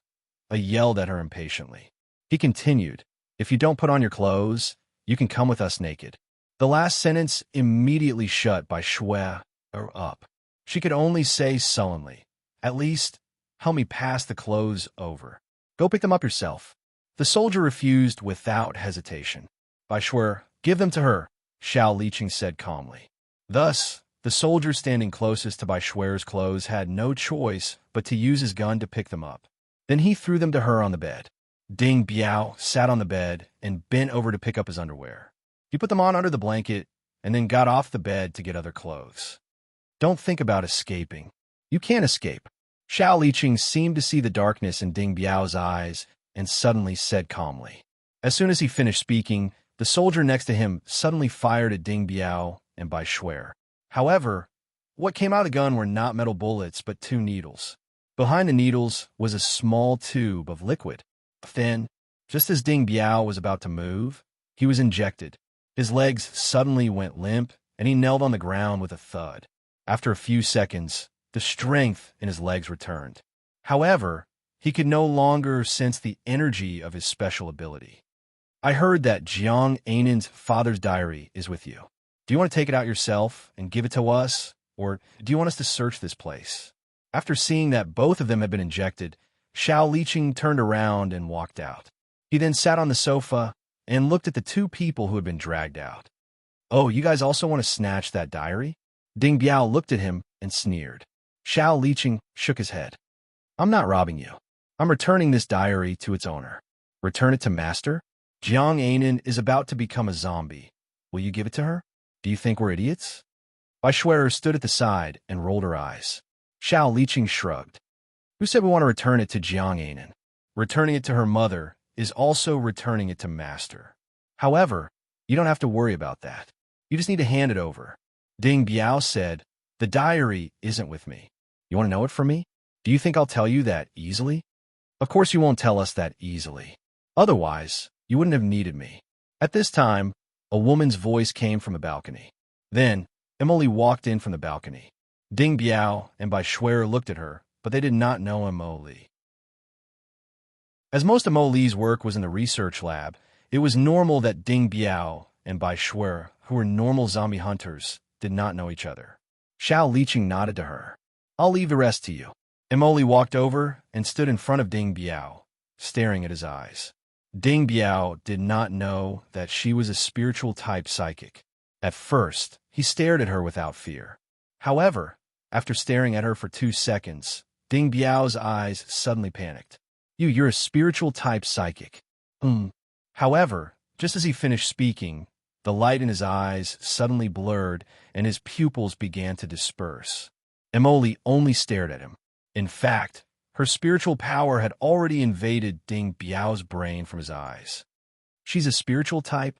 yelled at her impatiently. He continued, "If you don't put on your clothes, you can come with us naked." The last sentence immediately shut Bai Shuer up. She could only say sullenly, "At least, help me pass the clothes over. Go pick them up yourself." The soldier refused without hesitation. "Bai Shuer, give them to her," Xiao Liqing said calmly. Thus, the soldier standing closest to Bai Shuer's clothes had no choice but to use his gun to pick them up. Then he threw them to her on the bed. Ding Biao sat on the bed and bent over to pick up his underwear. He put them on under the blanket and then got off the bed to get other clothes. "Don't think about escaping. You can't escape." Xiao Liqing seemed to see the darkness in Ding Biao's eyes and suddenly said calmly. As soon as he finished speaking, the soldier next to him suddenly fired at Ding Biao and Bai Shuer. However, what came out of the gun were not metal bullets but two needles. Behind the needles was a small tube of liquid. Then, just as Ding Biao was about to move, he was injected. His legs suddenly went limp, and he knelt on the ground with a thud. After a few seconds, the strength in his legs returned. However, he could no longer sense the energy of his special ability. "I heard that Jiang Ainan's father's diary is with you. Do you want to take it out yourself and give it to us, or do you want us to search this place?" After seeing that both of them had been injected, Xiao Liqing turned around and walked out. He then sat on the sofa and looked at the two people who had been dragged out. "Oh, you guys also want to snatch that diary?" Ding Biao looked at him and sneered. Xiao Liqing shook his head. "I'm not robbing you. I'm returning this diary to its owner." "Return it to master? Jiang Ainan is about to become a zombie. Will you give it to her? Do you think we're idiots?" Bai Shuer stood at the side and rolled her eyes. Xiao Liqing shrugged. "Who said we want to return it to Jiang Ainan? Returning it to her mother is also returning it to master. However, you don't have to worry about that. You just need to hand it over." Ding Biao said, "The diary isn't with me. You want to know it from me? Do you think I'll tell you that easily?" "Of course you won't tell us that easily. Otherwise, you wouldn't have needed me." At this time, a woman's voice came from a balcony. Then, Emily walked in from the balcony. Ding Biao and Bai Shuer looked at her, but they did not know Emily. As most of Mo Li's work was in the research lab, it was normal that Ding Biao and Bai Shuer, who were normal zombie hunters, did not know each other. Xiao Liqing nodded to her. "I'll leave the rest to you." Emily walked over and stood in front of Ding Biao, staring at his eyes. Ding Biao did not know that she was a spiritual-type psychic. At first, he stared at her without fear. However, after staring at her for 2 seconds, Ding Biao's eyes suddenly panicked. You're a spiritual-type psychic." However, just as he finished speaking, the light in his eyes suddenly blurred and his pupils began to disperse. Emily only stared at him. In fact, her spiritual power had already invaded Ding Biao's brain from his eyes. "She's a spiritual type?"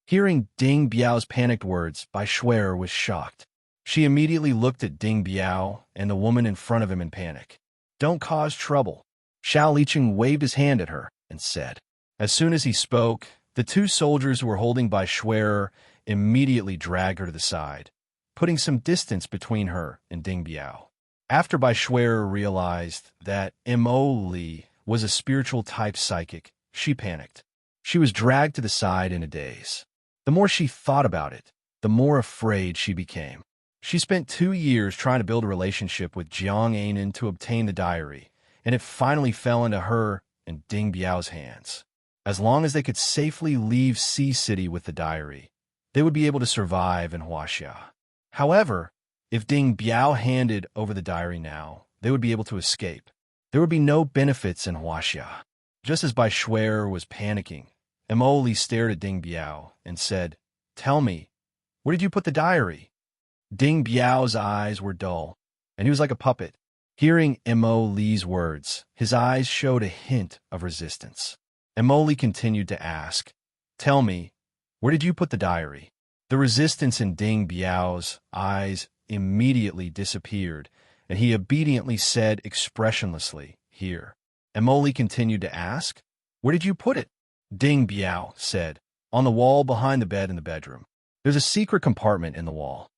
Hearing Ding Biao's panicked words, Bai Shuer was shocked. She immediately looked at Ding Biao and the woman in front of him in panic. "Don't cause trouble." Xiao Liqing waved his hand at her and said. As soon as he spoke, the two soldiers who were holding Bai Shuer immediately dragged her to the side, putting some distance between her and Ding Biao. After Bai Shuer realized that Emily was a spiritual-type psychic, she panicked. She was dragged to the side in a daze. The more she thought about it, the more afraid she became. She spent 2 years trying to build a relationship with Jiang Anan to obtain the diary, and it finally fell into her and Ding Biao's hands. As long as they could safely leave Sea City with the diary, they would be able to survive in Huaxia. However, if Ding Biao handed over the diary now, they would be able to escape. There would be no benefits in Huaxia. Just as Bai Shuer was panicking, Emily stared at Ding Biao and said, "Tell me, where did you put the diary?" Ding Biao's eyes were dull, and he was like a puppet. Hearing Emily's words, his eyes showed a hint of resistance. Emily continued to ask, "Tell me, where did you put the diary?" The resistance in Ding Biao's eyes immediately disappeared, and he obediently said expressionlessly, "Here." Emily continued to ask, "Where did you put it?" Ding Biao said, "On the wall behind the bed in the bedroom. There's a secret compartment in the wall."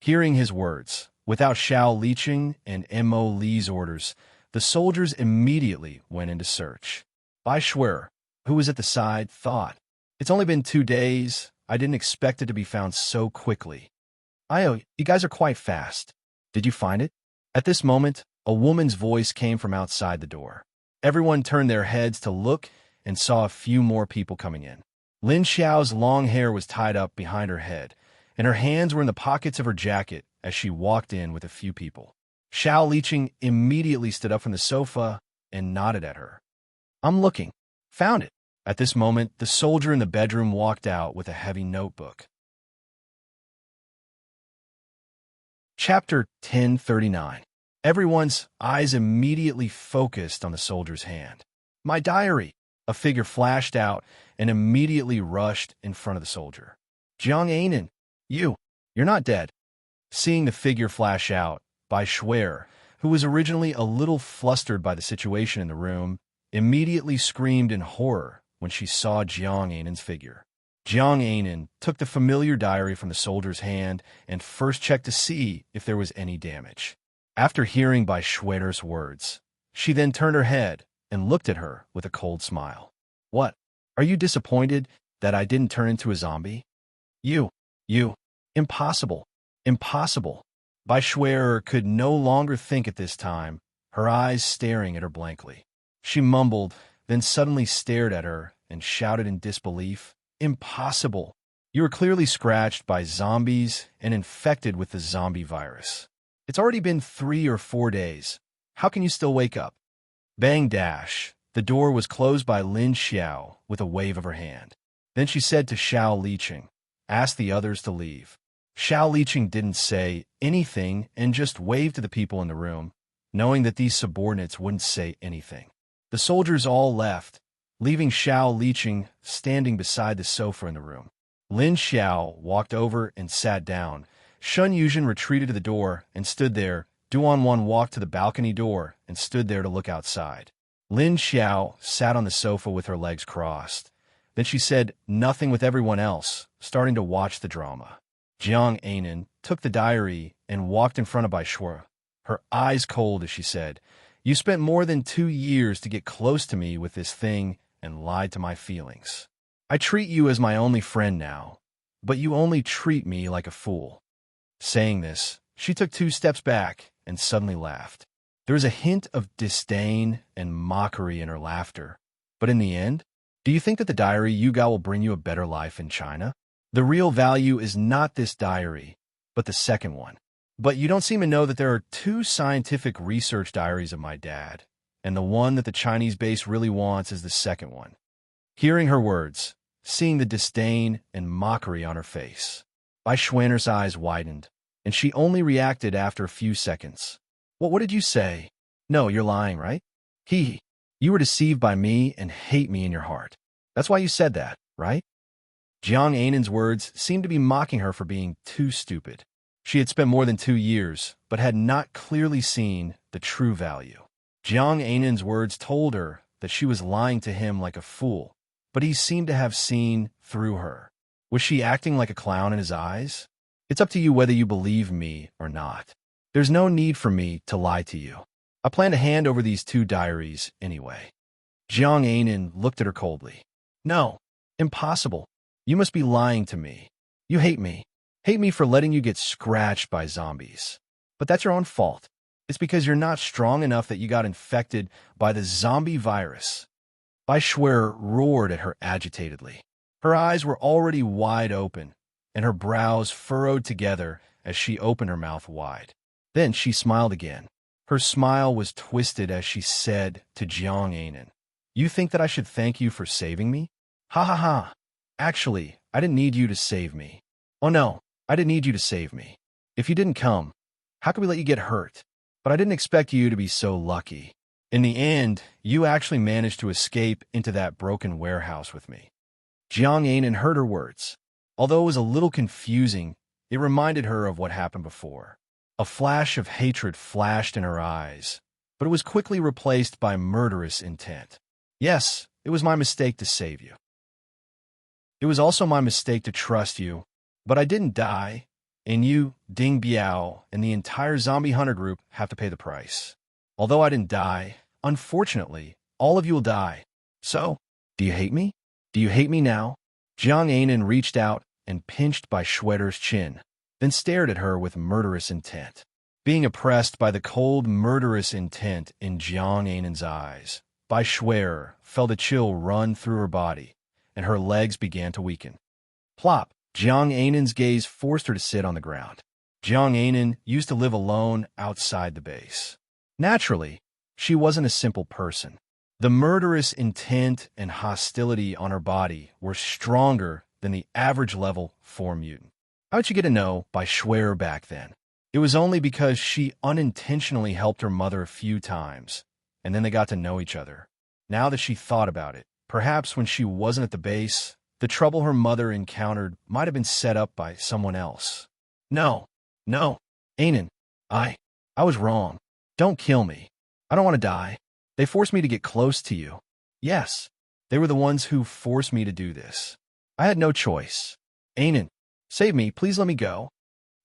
Hearing his words, without Xiao Liqing and Mo Li's orders, the soldiers immediately went into search. Bai Shuer, who was at the side, thought, "It's only been 2 days. I didn't expect it to be found so quickly." "Io, you guys are quite fast. Did you find it?" At this moment, a woman's voice came from outside the door. Everyone turned their heads to look and saw a few more people coming in. Lin Xiao's long hair was tied up behind her head, and her hands were in the pockets of her jacket as she walked in with a few people. Xiao Liqing immediately stood up from the sofa and nodded at her. "I'm looking. Found it." At this moment, the soldier in the bedroom walked out with a heavy notebook. Chapter 1039. Everyone's eyes immediately focused on the soldier's hand. "My diary!" A figure flashed out and immediately rushed in front of the soldier. "Jiang Anan, you're not dead." Seeing the figure flash out, Bai Shuer, who was originally a little flustered by the situation in the room, immediately screamed in horror when she saw Jiang Anan's figure. Jiang Anan took the familiar diary from the soldier's hand and first checked to see if there was any damage. After hearing Bai Shuer's words, she then turned her head and looked at her with a cold smile. "What? Are you disappointed that I didn't turn into a zombie?" You, impossible, impossible." Bai Shuer could no longer think at this time, her eyes staring at her blankly. She mumbled, then suddenly stared at her and shouted in disbelief, "Impossible! You are clearly scratched by zombies and infected with the zombie virus. It's already been 3 or 4 days. How can you still wake up?" Bang dash. The door was closed by Lin Xiao with a wave of her hand. Then she said to Xiao Liqing, "Ask the others to leave." Xiao Liqing didn't say anything and just waved to the people in the room, knowing that these subordinates wouldn't say anything. The soldiers all left, leaving Xiao Liqing standing beside the sofa in the room. Lin Xiao walked over and sat down. Shun Yuzhen retreated to the door and stood there. Duanwan walked to the balcony door and stood there to look outside. Lin Xiao sat on the sofa with her legs crossed. Then she said nothing with everyone else, starting to watch the drama. Jiang Anan took the diary and walked in front of Bai Shuer, her eyes cold as she said, "You spent more than 2 years to get close to me with this thing and lied to my feelings. I treat you as my only friend now, but you only treat me like a fool." Saying this, she took 2 steps back and suddenly laughed. There was a hint of disdain and mockery in her laughter. "But in the end, do you think that the diary you got will bring you a better life in China? The real value is not this diary, but the second one. But you don't seem to know that there are 2 scientific research diaries of my dad, and the one that the Chinese base really wants is the second one." Hearing her words, seeing the disdain and mockery on her face, Bai Shuer's eyes widened, and she only reacted after a few seconds. What did you say?" "No, you're lying, right?" You were deceived by me and hate me in your heart. That's why you said that, right?" Jiang Anan's words seemed to be mocking her for being too stupid. She had spent more than 2 years, but had not clearly seen the true value. Jiang Anan's words told her that she was lying to him like a fool, but he seemed to have seen through her. Was she acting like a clown in his eyes? "It's up to you whether you believe me or not. There's no need for me to lie to you. I plan to hand over these 2 diaries anyway." Jiang Anan looked at her coldly. "No, impossible. You must be lying to me. You hate me. Hate me for letting you get scratched by zombies. But that's your own fault. It's because you're not strong enough that you got infected by the zombie virus. Bai Schwer roared at her agitatedly. Her eyes were already wide open, and her brows furrowed together as she opened her mouth wide. Then she smiled again. Her smile was twisted as she said to Jiang Anan, "You think that I should thank you for saving me? Ha ha ha. Actually, I didn't need you to save me. Oh no, I didn't need you to save me. If you didn't come, how could we let you get hurt? But I didn't expect you to be so lucky. In the end, you actually managed to escape into that broken warehouse with me." Jiang Anan heard her words. Although it was a little confusing, it reminded her of what happened before. A flash of hatred flashed in her eyes, but it was quickly replaced by murderous intent. Yes, it was my mistake to save you. It was also my mistake to trust you, but I didn't die, and you, Ding Biao, and the entire zombie hunter group have to pay the price. Although I didn't die, unfortunately, all of you will die. So, do you hate me? Do you hate me now? Jiang Anan reached out and pinched Bai Schwer's chin, then stared at her with murderous intent. Being oppressed by the cold, murderous intent in Jiang Anan's eyes, Bai Schwer felt a chill run through her body, and her legs began to weaken. Plop! Jiang Anan's gaze forced her to sit on the ground. Jiang Anan used to live alone outside the base. Naturally, she wasn't a simple person. The murderous intent and hostility on her body were stronger than the average level for a mutant. How'd you get to know Bai Schwer back then? It was only because she unintentionally helped her mother a few times, and then they got to know each other. Now that she thought about it, perhaps when she wasn't at the base, the trouble her mother encountered might have been set up by someone else. No, Anan, I was wrong. Don't kill me. I don't want to die. They forced me to get close to you. Yes, they were the ones who forced me to do this. I had no choice. Anan, save me, please let me go.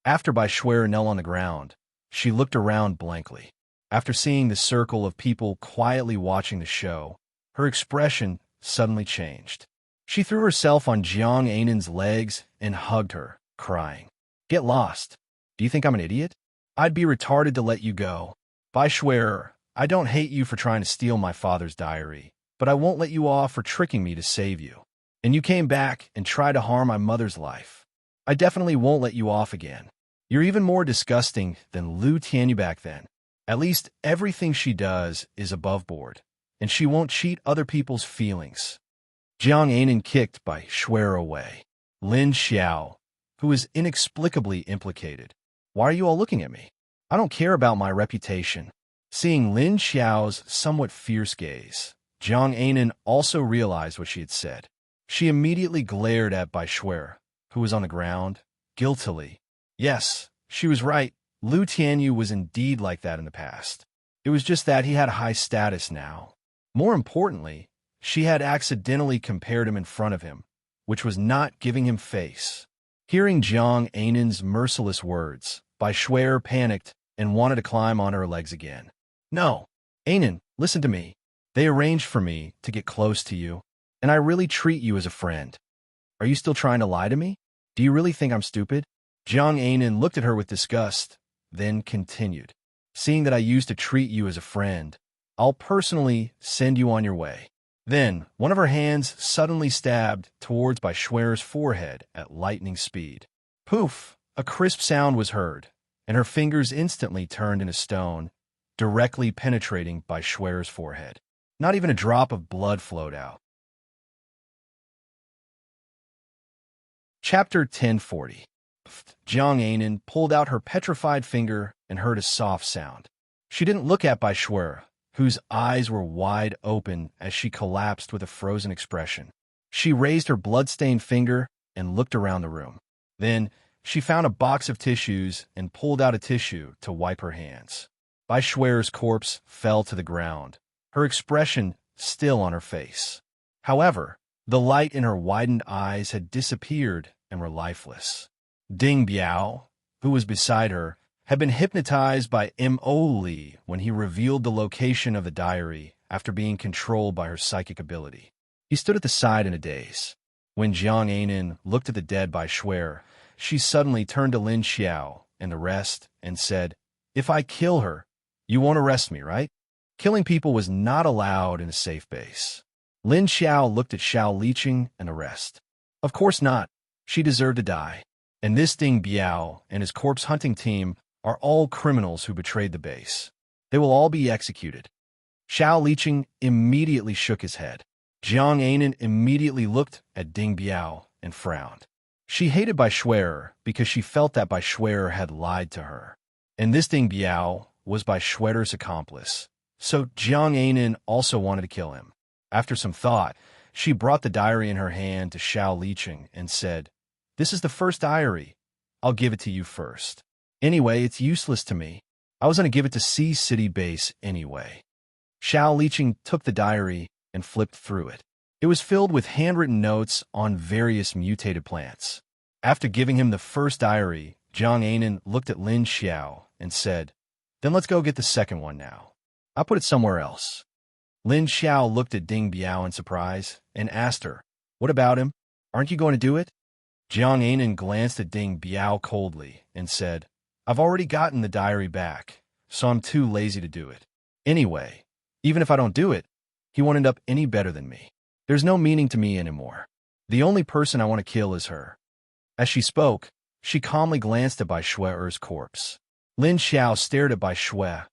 After Bai Schwer knelt on the ground, she looked around blankly. After seeing the circle of people quietly watching the show, her expression suddenly changed. She threw herself on Jiang Anan's legs and hugged her, crying, "Get lost. Do you think I'm an idiot? I'd be retarded to let you go. Bai Schwer, I don't hate you for trying to steal my father's diary, but I won't let you off for tricking me to save you. And you came back and tried to harm my mother's life. I definitely won't let you off again. You're even more disgusting than Lu Tianyu back then. At least everything she does is above board, and she won't cheat other people's feelings." Jiang Anan kicked Bai Schwer away. Lin Xiao, who was inexplicably implicated. "Why are you all looking at me? I don't care about my reputation." Seeing Lin Xiao's somewhat fierce gaze, Jiang Anan also realized what she had said. She immediately glared at Bai Schwer, who was on the ground, guiltily. Yes, she was right. Lu Tianyu was indeed like that in the past. It was just that he had high status now. More importantly, she had accidentally compared him in front of him, which was not giving him face. Hearing Jiang Anan's merciless words, Bai Schwer panicked and wanted to climb on her legs again. "No, Anan, listen to me. They arranged for me to get close to you, and I really treat you as a friend. Are you still trying to lie to me? Do you really think I'm stupid?" Jiang Anan looked at her with disgust, then continued. "Seeing that I used to treat you as a friend, I'll personally send you on your way." Then, one of her hands suddenly stabbed towards Bai Schwer's forehead at lightning speed. Poof! A crisp sound was heard, and her fingers instantly turned into stone, directly penetrating Bai Schwer's forehead. Not even a drop of blood flowed out. Chapter 1040. Jiang Anan pulled out her petrified finger and heard a soft sound. She didn't look at Bai Schwer, whose eyes were wide open as she collapsed with a frozen expression. She raised her blood-stained finger and looked around the room. Then, she found a box of tissues and pulled out a tissue to wipe her hands. Bai Schwer's corpse fell to the ground, her expression still on her face. However, the light in her widened eyes had disappeared and were lifeless. Ding Biao, who was beside her, had been hypnotized by M.O. Li when he revealed the location of the diary after being controlled by her psychic ability. He stood at the side in a daze. When Jiang Anan looked at the dead Bai Schwer, she suddenly turned to Lin Xiao and the rest and said, "If I kill her, you won't arrest me, right?" Killing people was not allowed in a safe base. Lin Xiao looked at Xiao Liqing and the rest. Of course not. She deserved to die. And this Ding Biao and his corpse hunting team are all criminals who betrayed the base. They will all be executed. Xiao Liqing immediately shook his head. Jiang Anan immediately looked at Ding Biao and frowned. She hated Bai Shuer because she felt that Bai Shuer had lied to her. And this Ding Biao was Bai Shuer's accomplice. So Jiang Anan also wanted to kill him. After some thought, she brought the diary in her hand to Xiao Liqing and said, "This is the first diary. I'll give it to you first. Anyway, it's useless to me. I was going to give it to C City Base anyway." Xiao Liqing took the diary and flipped through it. It was filled with handwritten notes on various mutated plants. After giving him the first diary, Jiang Anan looked at Lin Xiao and said, "Then let's go get the second one now. I'll put it somewhere else." Lin Xiao looked at Ding Biao in surprise and asked her, "What about him? Aren't you going to do it?" Jiang Anan glanced at Ding Biao coldly and said, "I've already gotten the diary back, so I'm too lazy to do it. Anyway, even if I don't do it, he won't end up any better than me. There's no meaning to me anymore. The only person I want to kill is her." As she spoke, she calmly glanced at Bai Shuer's corpse. Lin Xiao stared at Bai Shuer,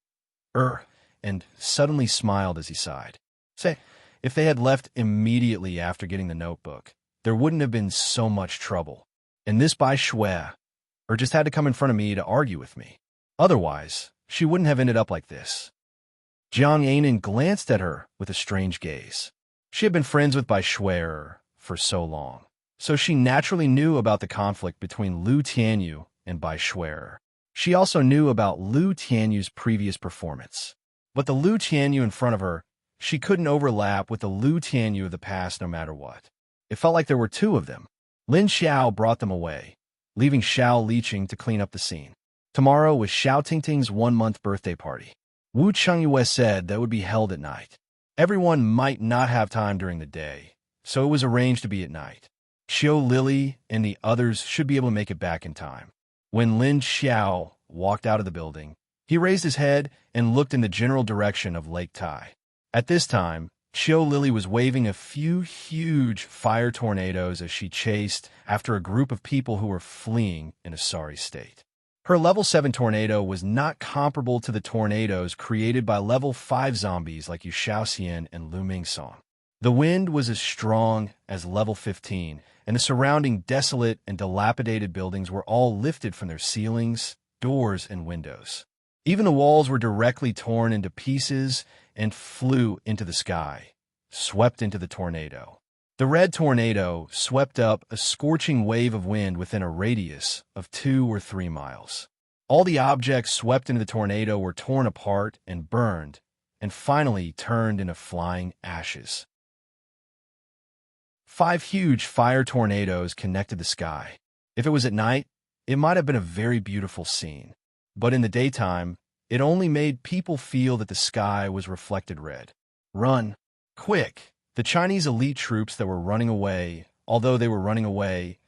and suddenly smiled as he sighed. Say, if they had left immediately after getting the notebook, there wouldn't have been so much trouble. And this Bai Shuer just had to come in front of me to argue with me. Otherwise, she wouldn't have ended up like this. Jiang Anan glanced at her with a strange gaze. She had been friends with Bai Shuer for so long, so she naturally knew about the conflict between Lu Tianyu and Bai Shuer. She also knew about Lu Tianyu's previous performance. But the Lu Tianyu in front of her, she couldn't overlap with the Lu Tianyu of the past no matter what. It felt like there were two of them. Lin Xiao brought them away, leaving Xiao Liqing to clean up the scene. Tomorrow was Xiao Tingting's 1-month birthday party. Wu Chengyue said that would be held at night. Everyone might not have time during the day, so it was arranged to be at night. Xiao Lily and the others should be able to make it back in time. When Lin Xiao walked out of the building, he raised his head and looked in the general direction of Lake Tai. At this time, Xiao Lily was waving a few huge fire tornadoes as she chased after a group of people who were fleeing in a sorry state. Her level 7 tornado was not comparable to the tornadoes created by level 5 zombies like Yu Shaoxian and Lu Mingsong. The wind was as strong as level 15, and the surrounding desolate and dilapidated buildings were all lifted from their ceilings, doors, and windows. Even the walls were directly torn into pieces and flew into the sky, swept into the tornado. The red tornado swept up a scorching wave of wind within a radius of 2 or 3 miles. All the objects swept into the tornado were torn apart and burned, and finally turned into flying ashes. 5 huge fire tornadoes connected the sky. If it was at night, it might have been a very beautiful scene. But in the daytime, it only made people feel that the sky was reflected red. Run! Quick! The Chinese elite troops that were running away, although they were running away,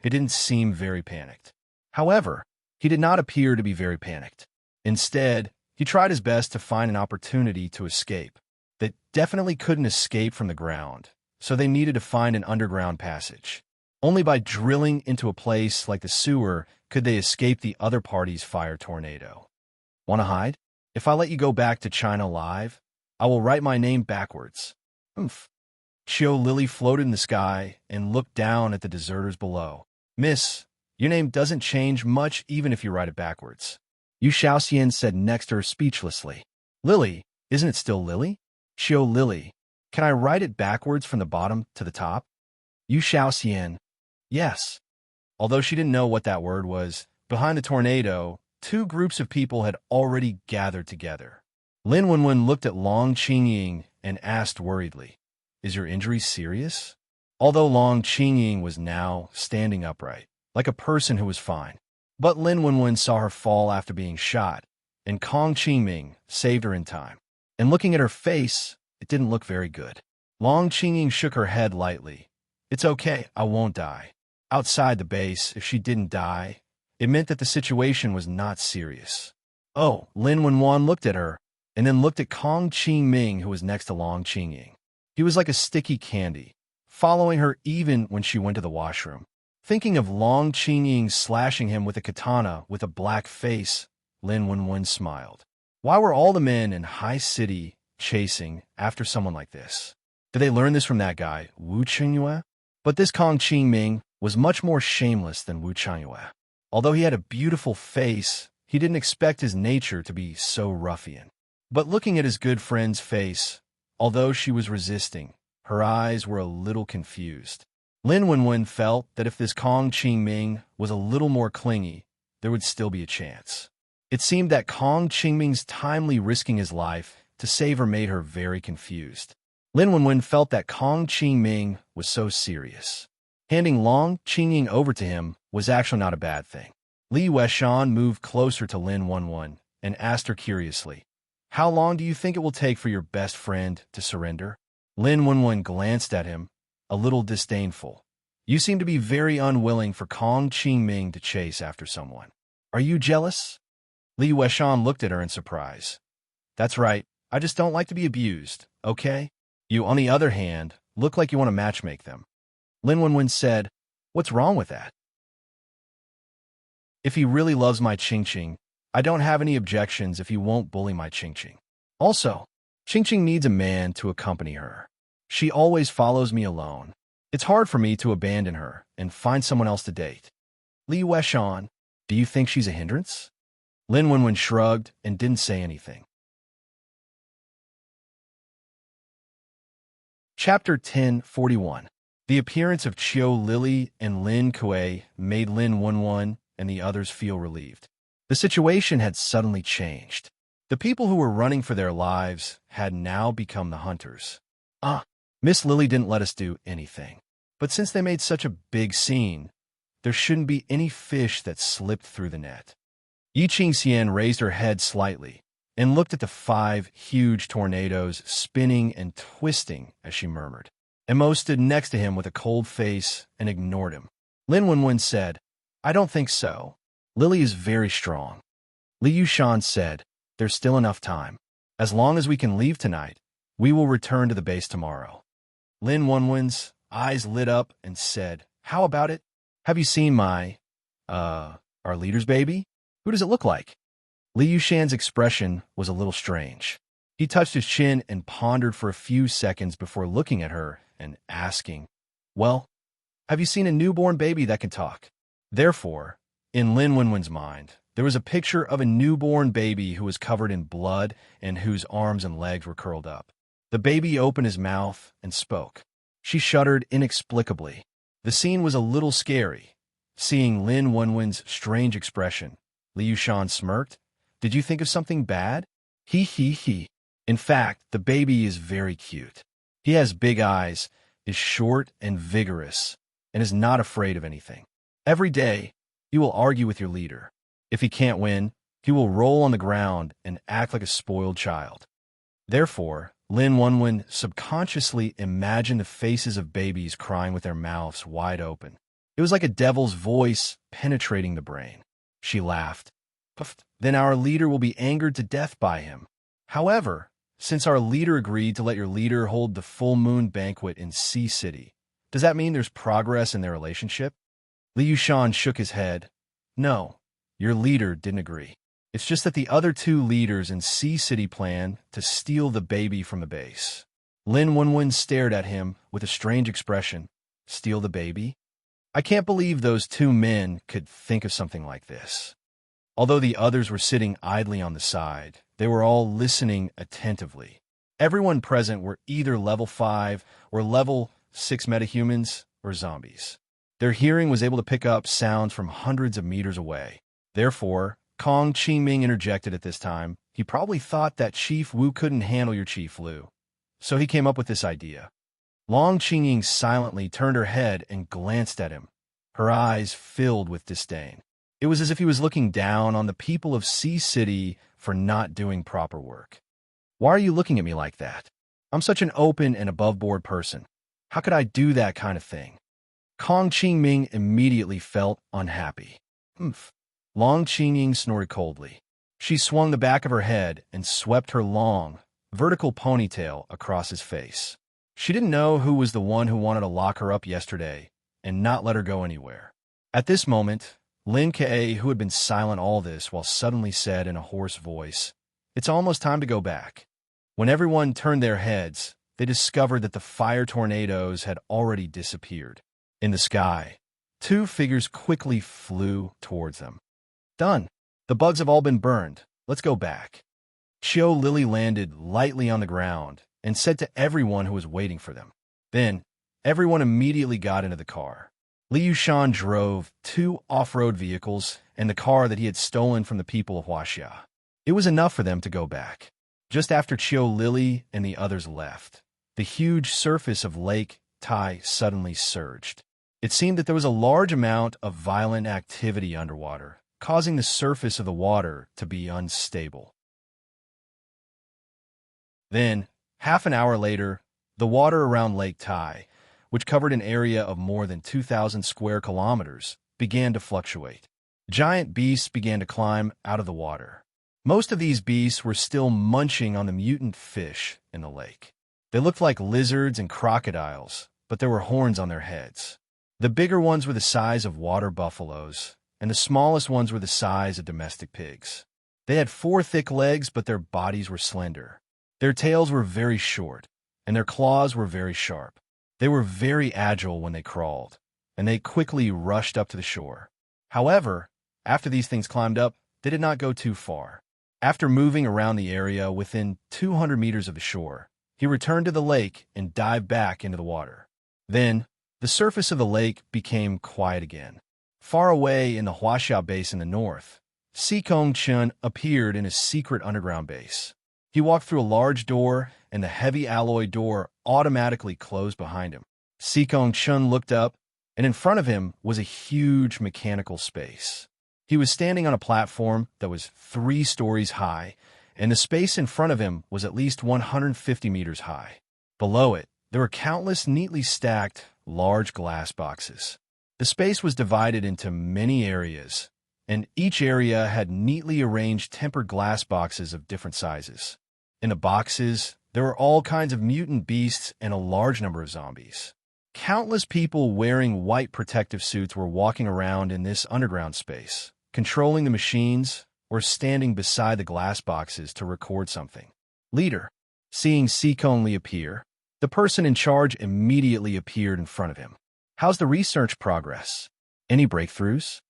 it didn't seem very panicked. However, he did not appear to be very panicked. Instead, he tried his best to find an opportunity to escape. They definitely couldn't escape from the ground, so they needed to find an underground passage. Only by drilling into a place like the sewer could they escape the other party's fire tornado. Want to hide? If I let you go back to China alive, I will write my name backwards. Oomph. Xiao Lily floated in the sky and looked down at the deserters below. Miss, your name doesn't change much even if you write it backwards. Yu Shaoxian said next to her speechlessly. Lily, isn't it still Lily? Xiao Lily, can I write it backwards from the bottom to the top? Yu Shaoxian, yes. Although she didn't know what that word was, behind the tornado, 2 groups of people had already gathered together. Lin Wenwen looked at Long Qingying and asked worriedly, Is your injury serious? Although Long Qingying was now standing upright, like a person who was fine. But Lin Wenwen saw her fall after being shot, and Kong Qingming saved her in time. And looking at her face, it didn't look very good. Long Qingying shook her head lightly. It's okay, I won't die. Outside the base, if she didn't die, it meant that the situation was not serious. Oh, Lin Wenwan looked at her, and then looked at Kong Qingming, who was next to Long Qingying. He was like a sticky candy, following her even when she went to the washroom. Thinking of Long Qingying slashing him with a katana with a black face, Lin Wenwen smiled. Why were all the men in High City chasing after someone like this? Did they learn this from that guy, Wu Qingyue? But this Kong Qingming was much more shameless than Wu Qingyue. Although he had a beautiful face, he didn't expect his nature to be so ruffian. But looking at his good friend's face, although she was resisting, her eyes were a little confused. Lin Wenwen felt that if this Kong Qingming was a little more clingy, there would still be a chance. It seemed that Kong Qingming's timely risking his life to save her made her very confused. Lin Wenwen felt that Kong Qingming was so serious. Handing Long Qingying over to him was actually not a bad thing. Li Weishan moved closer to Lin Wenwen and asked her curiously, "How long do you think it will take for your best friend to surrender?" Lin Wenwen glanced at him, a little disdainful. "You seem to be very unwilling for Kong Qingming to chase after someone. Are you jealous?" Li Weishan looked at her in surprise. "That's right, I just don't like to be abused, okay? You, on the other hand, look like you want to matchmake them." Lin Wenwen said, "What's wrong with that? If he really loves my Qingqing, I don't have any objections if he won't bully my Qingqing. Also, Qingqing needs a man to accompany her. She always follows me alone. It's hard for me to abandon her and find someone else to date." Li Weishan, do you think she's a hindrance? Lin Wenwen shrugged and didn't say anything. Chapter 1041. The appearance of Qiu Lily and Lin Kuei made Lin Wenwen and the others feel relieved. The situation had suddenly changed. The people who were running for their lives had now become the hunters. Miss Lily didn't let us do anything. But since they made such a big scene, there shouldn't be any fish that slipped through the net. Yi Qingxian raised her head slightly and looked at the 5 huge tornadoes spinning and twisting as she murmured. Emo stood next to him with a cold face and ignored him. Lin Wenwen said, "I don't think so. Lily is very strong." Li Yushan said, "There's still enough time. As long as we can leave tonight, we will return to the base tomorrow." Lin Wenwen's eyes lit up and said, "How about it? Have you seen our leader's baby? Who does it look like?" Li Yushan's expression was a little strange. He touched his chin and pondered for a few seconds before looking at her and asking, "Well, have you seen a newborn baby that can talk?" Therefore, in Lin Wenwen's mind, there was a picture of a newborn baby who was covered in blood and whose arms and legs were curled up. The baby opened his mouth and spoke. She shuddered inexplicably. The scene was a little scary. Seeing Lin Wenwen's strange expression, Li Yushan smirked. "Did you think of something bad?" He. In fact, the baby is very cute. He has big eyes, is short and vigorous, and is not afraid of anything. Every day, he will argue with your leader. If he can't win, he will roll on the ground and act like a spoiled child. Therefore, Lin Wenwen subconsciously imagined the faces of babies crying with their mouths wide open. It was like a devil's voice penetrating the brain. She laughed. "Puffed. Then our leader will be angered to death by him. However, since our leader agreed to let your leader hold the full moon banquet in Sea City, does that mean there's progress in their relationship?" Li Yushan shook his head. "No, your leader didn't agree. It's just that the other 2 leaders in Sea City plan to steal the baby from the base." Lin Wenwen stared at him with a strange expression. "Steal the baby? I can't believe those 2 men could think of something like this." Although the others were sitting idly on the side, they were all listening attentively. Everyone present were either level 5 or level 6 metahumans or zombies. Their hearing was able to pick up sounds from hundreds of meters away. Therefore, Kong Qingming interjected at this time. He probably thought that Chief Wu couldn't handle your Chief Lu, so he came up with this idea. Long Qingying silently turned her head and glanced at him, her eyes filled with disdain. It was as if he was looking down on the people of Sea City for not doing proper work. "Why are you looking at me like that? I'm such an open and above-board person. How could I do that kind of thing?" Kong Qingming immediately felt unhappy. Humph. Long Qingying snorted coldly. She swung the back of her head and swept her long, vertical ponytail across his face. She didn't know who was the one who wanted to lock her up yesterday and not let her go anywhere. At this moment, Lin Ke, who had been silent all this while suddenly said in a hoarse voice, "It's almost time to go back." When everyone turned their heads, they discovered that the fire tornadoes had already disappeared. In the sky, two figures quickly flew towards them. "Done. The bugs have all been burned. Let's go back." Qiu Lily landed lightly on the ground and said to everyone who was waiting for them. Then, everyone immediately got into the car. Li Yushan drove two off-road vehicles and the car that he had stolen from the people of Huaxia. It was enough for them to go back. Just after Qiu Lily and the others left, the huge surface of Lake Tai suddenly surged. It seemed that there was a large amount of violent activity underwater, causing the surface of the water to be unstable. Then, half an hour later, the water around Lake Tai, which covered an area of more than 2,000 square kilometers, began to fluctuate. Giant beasts began to climb out of the water. Most of these beasts were still munching on the mutant fish in the lake. They looked like lizards and crocodiles, but there were horns on their heads. The bigger ones were the size of water buffaloes, and the smallest ones were the size of domestic pigs. They had 4 thick legs, but their bodies were slender. Their tails were very short, and their claws were very sharp. They were very agile when they crawled, and they quickly rushed up to the shore. However, after these things climbed up, they did not go too far. After moving around the area within 200 meters of the shore, he returned to the lake and dived back into the water. Then, the surface of the lake became quiet again. Far away in the Huaxia base in the north, Sikong Chun appeared in his secret underground base. He walked through a large door, and the heavy alloy door automatically closed behind him. Sikong Chun looked up, and in front of him was a huge mechanical space. He was standing on a platform that was 3 stories high, and the space in front of him was at least 150 meters high. Below it, there were countless neatly stacked, large glass boxes. The space was divided into many areas, and each area had neatly arranged tempered glass boxes of different sizes. In the boxes, there were all kinds of mutant beasts and a large number of zombies. Countless people wearing white protective suits were walking around in this underground space, controlling the machines or standing beside the glass boxes to record something. Leader, seeing Sikong Li appear, the person in charge immediately appeared in front of him. "How's the research progress? Any breakthroughs?"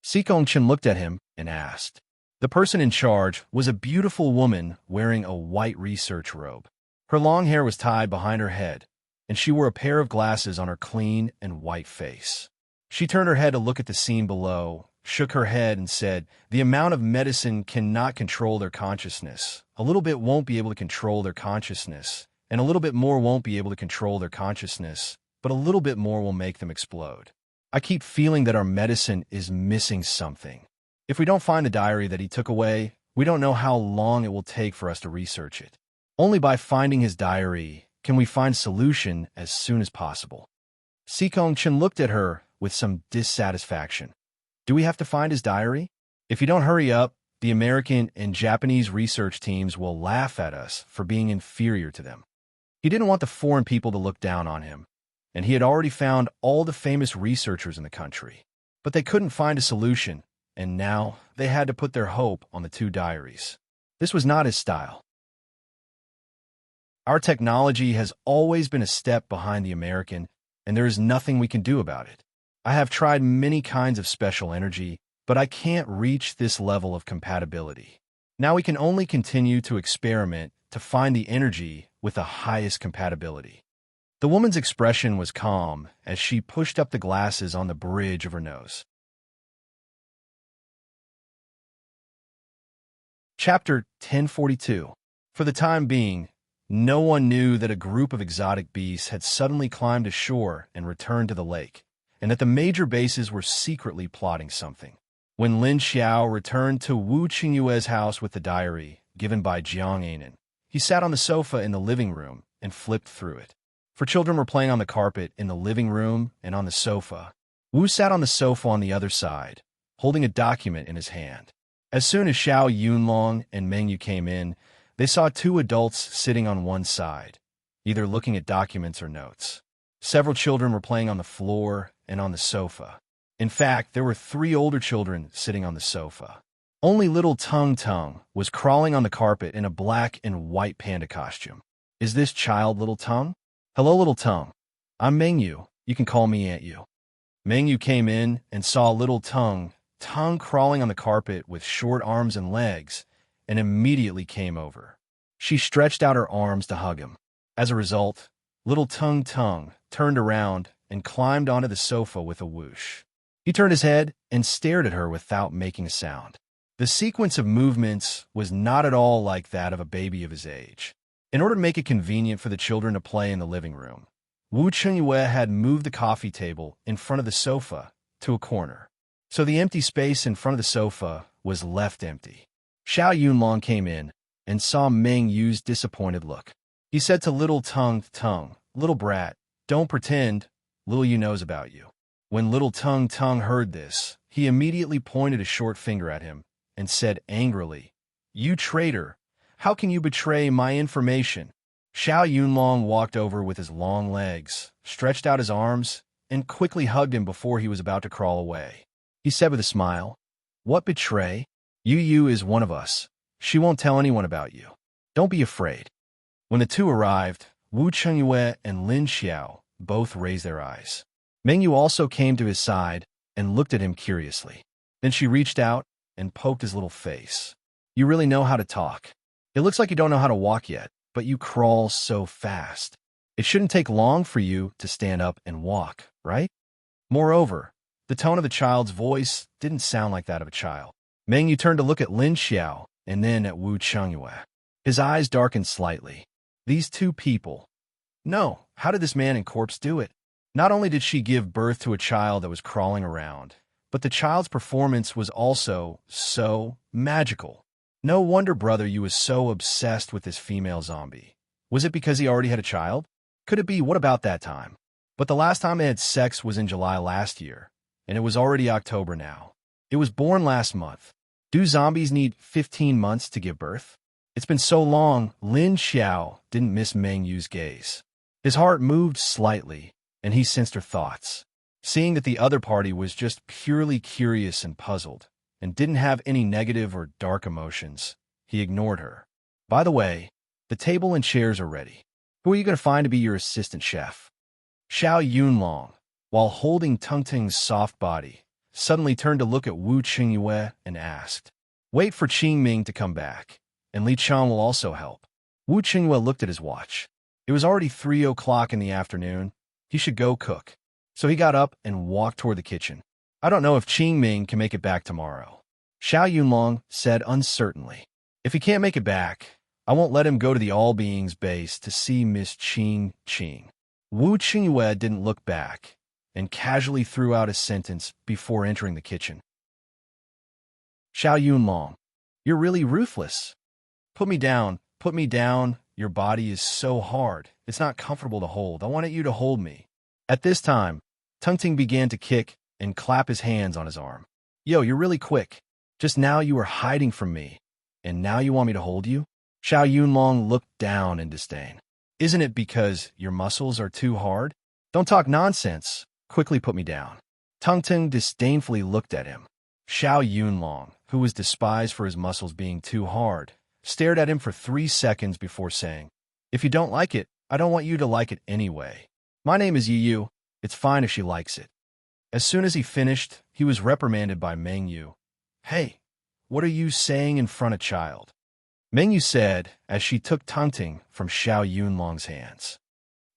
Sikong Chen looked at him and asked. The person in charge was a beautiful woman wearing a white research robe. Her long hair was tied behind her head, and she wore a pair of glasses on her clean and white face. She turned her head to look at the scene below, shook her head, and said, "The amount of medicine cannot control their consciousness. A little bit won't be able to control their consciousness, and a little bit more won't be able to control their consciousness, but a little bit more will make them explode. I keep feeling that our medicine is missing something. If we don't find the diary that he took away, we don't know how long it will take for us to research it. Only by finding his diary can we find solution as soon as possible." Sikong Chen looked at her with some dissatisfaction. "Do we have to find his diary? If you don't hurry up, the American and Japanese research teams will laugh at us for being inferior to them." He didn't want the foreign people to look down on him, and he had already found all the famous researchers in the country. But they couldn't find a solution, and now they had to put their hope on the 2 diaries. This was not his style. "Our technology has always been a step behind the American, and there is nothing we can do about it. I have tried many kinds of special energy, but I can't reach this level of compatibility. Now we can only continue to experiment to find the energy with the highest compatibility." The woman's expression was calm as she pushed up the glasses on the bridge of her nose. Chapter 1042. For the time being, no one knew that a group of exotic beasts had suddenly climbed ashore and returned to the lake, and that the major bases were secretly plotting something. When Lin Xiao returned to Wu Qingyue's house with the diary given by Jiang Anan, he sat on the sofa in the living room and flipped through it. For children were playing on the carpet in the living room and on the sofa. Wu sat on the sofa on the other side, holding a document in his hand. As soon as Xiao Yunlong and Mengyu came in, they saw two adults sitting on one side, either looking at documents or notes. Several children were playing on the floor and on the sofa. In fact, there were 3 older children sitting on the sofa. Only little Tung Tung was crawling on the carpet in a black and white panda costume. Is this child little Tung? Hello, little Tung. I'm Mengyu. You can call me Aunt Yu. Mengyu came in and saw little Tung crawling on the carpet with short arms and legs, and immediately came over. She stretched out her arms to hug him. As a result, little Tung turned around and climbed onto the sofa with a whoosh. He turned his head and stared at her without making a sound. The sequence of movements was not at all like that of a baby of his age. In order to make it convenient for the children to play in the living room, Wu Chengyue had moved the coffee table in front of the sofa to a corner, so the empty space in front of the sofa was left empty. Xiao Yunlong came in and saw Meng Yu's disappointed look. He said to little Tung, "Little brat, don't pretend little Yu knows about you." When little Tung heard this, he immediately pointed a short finger at him and said angrily, "You traitor! How can you betray my information?" Xiao Yunlong walked over with his long legs, stretched out his arms, and quickly hugged him before he was about to crawl away. He said with a smile, "What betray? Yu is one of us. She won't tell anyone about you. Don't be afraid." When the two arrived, Wu Chengyue and Lin Xiao both raised their eyes. Mengyu also came to his side and looked at him curiously. Then she reached out and poked his little face. "You really know how to talk. It looks like you don't know how to walk yet, but you crawl so fast. It shouldn't take long for you to stand up and walk, right?" Moreover, the tone of the child's voice didn't sound like that of a child. Mengyu turned to look at Lin Xiao and then at Wu Chengyue. His eyes darkened slightly. These two people. No, how did this man and corpse do it? Not only did she give birth to a child that was crawling around, but the child's performance was also so magical. No wonder Brother Yu was so obsessed with this female zombie. Was it because he already had a child? Could it be, what about that time? But the last time they had sex was in July last year, and it was already October now. It was born last month. Do zombies need 15 months to give birth? It's been so long. Lin Xiao didn't miss Meng Yu's gaze. His heart moved slightly, and he sensed her thoughts. Seeing that the other party was just purely curious and puzzled, and didn't have any negative or dark emotions, he ignored her. "By the way, the table and chairs are ready. Who are you going to find to be your assistant chef?" Xiao Yunlong, while holding Tung Ting's soft body, suddenly turned to look at Wu Chengyue and asked, "Wait for Qingming to come back, and Li Chang will also help." Wu Chengyue looked at his watch. It was already 3 o'clock in the afternoon. He should go cook. So he got up and walked toward the kitchen. "I don't know if Qingming can make it back tomorrow," Xiao Yunlong said uncertainly. "If he can't make it back, I won't let him go to the All-Beings base to see Miss Qing. Wu Chengyue didn't look back and casually threw out a sentence before entering the kitchen. "Xiao Yunlong, you're really ruthless. Put me down. Your body is so hard. It's not comfortable to hold. I wanted you to hold me." At this time, Tung Ting began to kick and clap his hands on his arm. "Yo, you're really quick. Just now you were hiding from me, and now you want me to hold you?" Xiao Yunlong looked down in disdain. "Isn't it because your muscles are too hard? Don't talk nonsense. Quickly put me down." Tung Ting disdainfully looked at him. Xiao Yunlong, who was despised for his muscles being too hard, stared at him for 3 seconds before saying, "If you don't like it, I don't want you to like it anyway. My name is Yu. It's fine if she likes it." As soon as he finished, he was reprimanded by Meng Yu. "Hey, what are you saying in front of child?" Meng Yu said as she took Tung Ting from Xiao Yunlong's hands.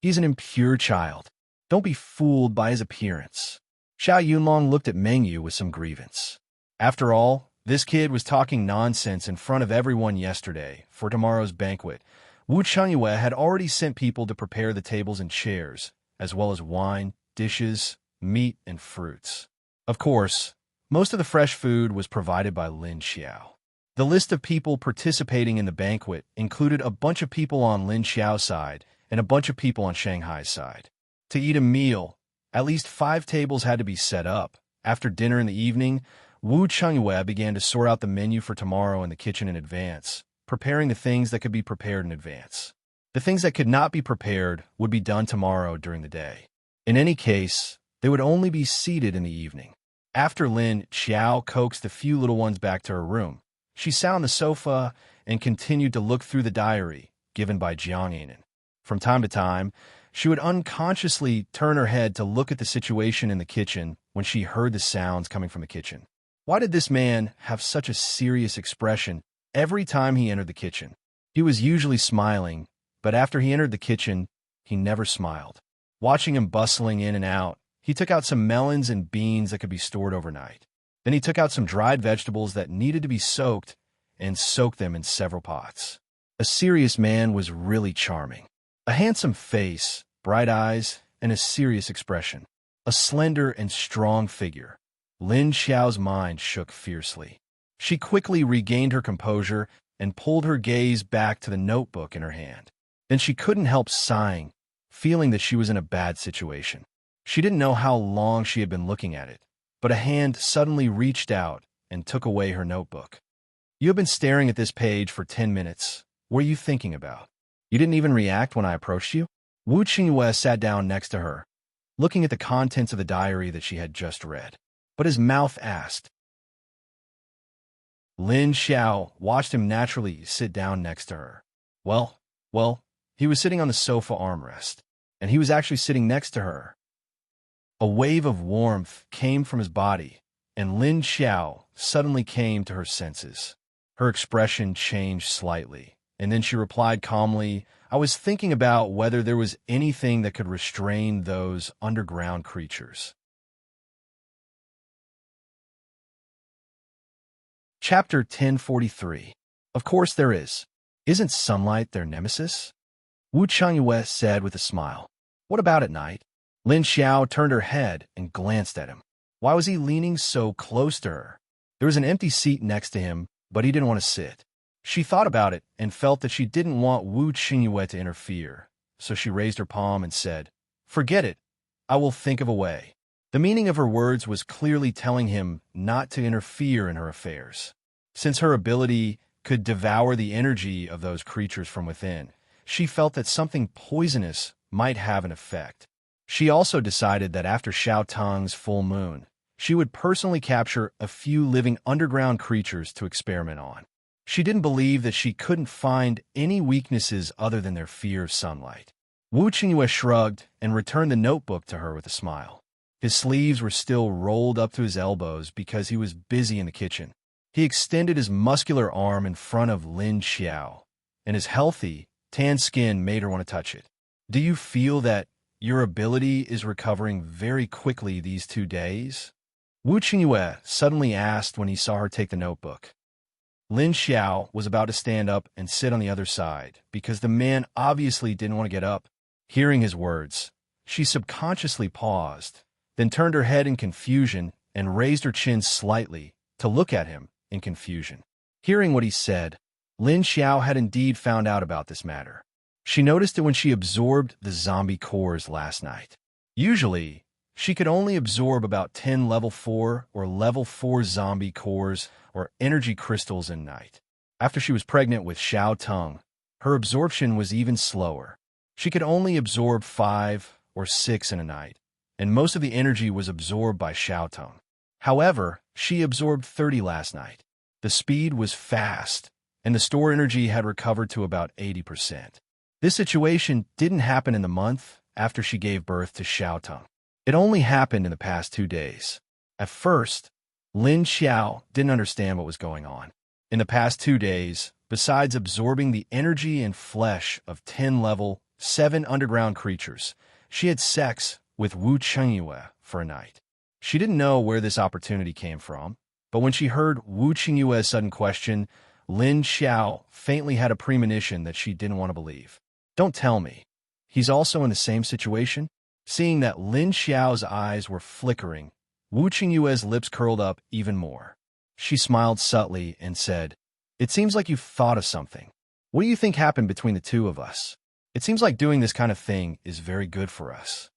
"He's an impure child. Don't be fooled by his appearance." Xiao Yunlong looked at Meng Yu with some grievance. After all, this kid was talking nonsense in front of everyone yesterday for tomorrow's banquet. Wu Chengyue had already sent people to prepare the tables and chairs, as well as wine, dishes, meat, and fruits. Of course, most of the fresh food was provided by Lin Xiao. The list of people participating in the banquet included a bunch of people on Lin Xiao's side and a bunch of people on Shanghai's side. To eat a meal, at least 5 tables had to be set up. After dinner in the evening, Wu Chengyue began to sort out the menu for tomorrow in the kitchen in advance, preparing the things that could be prepared in advance. The things that could not be prepared would be done tomorrow during the day. In any case, they would only be seated in the evening. After Lin Xiao coaxed the few little ones back to her room, she sat on the sofa and continued to look through the diary given by Jiang Yinan. From time to time, she would unconsciously turn her head to look at the situation in the kitchen when she heard the sounds coming from the kitchen. Why did this man have such a serious expression every time he entered the kitchen? He was usually smiling, but after he entered the kitchen, he never smiled. Watching him bustling in and out, he took out some melons and beans that could be stored overnight. Then he took out some dried vegetables that needed to be soaked and soaked them in several pots. A serious man was really charming. A handsome face, bright eyes, and a serious expression. A slender and strong figure. Lin Xiao's mind shook fiercely. She quickly regained her composure and pulled her gaze back to the notebook in her hand. Then she couldn't help sighing, feeling that she was in a bad situation. She didn't know how long she had been looking at it, but a hand suddenly reached out and took away her notebook. You have been staring at this page for 10 minutes. What are you thinking about? You didn't even react when I approached you? Wu Qingyue sat down next to her, looking at the contents of the diary that she had just read. But his mouth asked. Lin Xiao watched him naturally sit down next to her. Well, he was sitting on the sofa armrest, and he was actually sitting next to her. A wave of warmth came from his body, and Lin Xiao suddenly came to her senses. Her expression changed slightly, and then she replied calmly, I was thinking about whether there was anything that could restrain those underground creatures. Chapter 1043. Of course there is. Isn't sunlight their nemesis? Wu Chengyue said with a smile. What about at night? Lin Xiao turned her head and glanced at him. Why was he leaning so close to her? There was an empty seat next to him, but he didn't want to sit. She thought about it and felt that she didn't want Wu Chengyue to interfere, so she raised her palm and said, Forget it. I will think of a way. The meaning of her words was clearly telling him not to interfere in her affairs. Since her ability could devour the energy of those creatures from within, she felt that something poisonous might have an effect. She also decided that after Xiao Tong's full moon, she would personally capture a few living underground creatures to experiment on. She didn't believe that she couldn't find any weaknesses other than their fear of sunlight. Wu Qingyue shrugged and returned the notebook to her with a smile. His sleeves were still rolled up to his elbows because he was busy in the kitchen. He extended his muscular arm in front of Lin Xiao, and his healthy, tan skin made her want to touch it. Do you feel that your ability is recovering very quickly these 2 days? Wu Qingyue suddenly asked when he saw her take the notebook. Lin Xiao was about to stand up and sit on the other side because the man obviously didn't want to get up. Hearing his words, she subconsciously paused, then turned her head in confusion and raised her chin slightly to look at him in confusion. Hearing what he said, Lin Xiao had indeed found out about this matter. She noticed it when she absorbed the zombie cores last night. Usually, she could only absorb about 10 level 4 or level 4 zombie cores or energy crystals in night. After she was pregnant with Xiao Tong, her absorption was even slower. She could only absorb 5 or 6 in a night, and most of the energy was absorbed by Xiao Tong. However, she absorbed 30 last night. The speed was fast, and the store energy had recovered to about 80%. This situation didn't happen in the month after she gave birth to Xiao Tong. It only happened in the past 2 days. At first, Lin Xiao didn't understand what was going on. In the past 2 days, besides absorbing the energy and flesh of 10 level 7 underground creatures, she had sex with Wu Chengyue for a night. She didn't know where this opportunity came from, but when she heard Wu Qingyue's sudden question, Lin Xiao faintly had a premonition that she didn't want to believe. Don't tell me. He's also in the same situation? Seeing that Lin Xiao's eyes were flickering, Wu Qingyue's lips curled up even more. She smiled subtly and said, It seems like you've thought of something. What do you think happened between the two of us? It seems like doing this kind of thing is very good for us.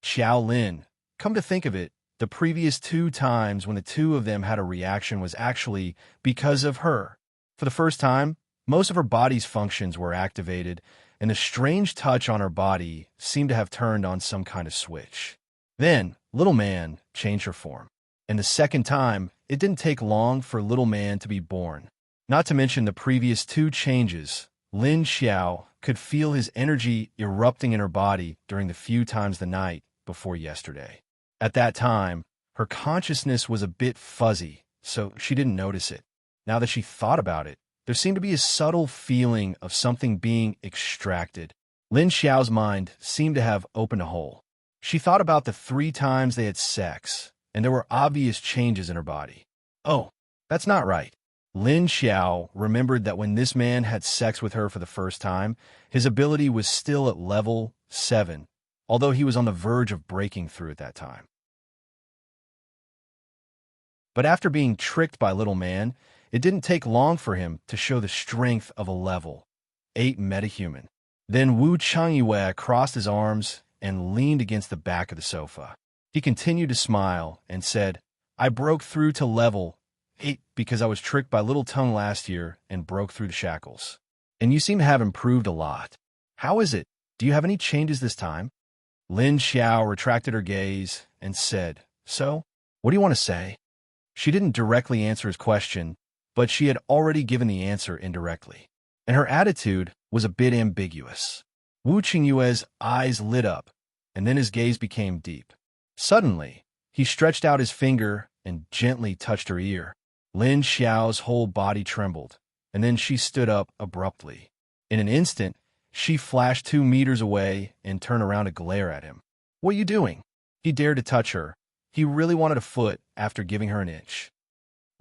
Xiao Lin, come to think of it, the previous 2 times when the two of them had a reaction was actually because of her. For the first time, most of her body's functions were activated, and the strange touch on her body seemed to have turned on some kind of switch. Then, Little Man changed her form. And the second time, it didn't take long for Little Man to be born. Not to mention the previous 2 changes, Lin Xiao could feel his energy erupting in her body during the few times the night before yesterday. At that time, her consciousness was a bit fuzzy, so she didn't notice it. Now that she thought about it, there seemed to be a subtle feeling of something being extracted. Lin Xiao's mind seemed to have opened a hole. She thought about the 3 times they had sex, and there were obvious changes in her body. Oh, that's not right. Lin Xiao remembered that when this man had sex with her for the first time, his ability was still at level 7, although he was on the verge of breaking through at that time. But after being tricked by Little Man, it didn't take long for him to show the strength of a level 8 metahuman. Then Wu Changyue crossed his arms and leaned against the back of the sofa. He continued to smile and said, I broke through to level 8 because I was tricked by Little Tongue last year and broke through the shackles. And you seem to have improved a lot. How is it? Do you have any changes this time? Lin Xiao retracted her gaze and said, So, what do you want to say? She didn't directly answer his question, but she had already given the answer indirectly. And her attitude was a bit ambiguous. Wu Qingyue's eyes lit up, and then his gaze became deep. Suddenly, he stretched out his finger and gently touched her ear. Lin Xiao's whole body trembled, and then she stood up abruptly. In an instant, she flashed 2 meters away and turned around to glare at him. What are you doing? He dared to touch her. He really wanted a foot after giving her an inch.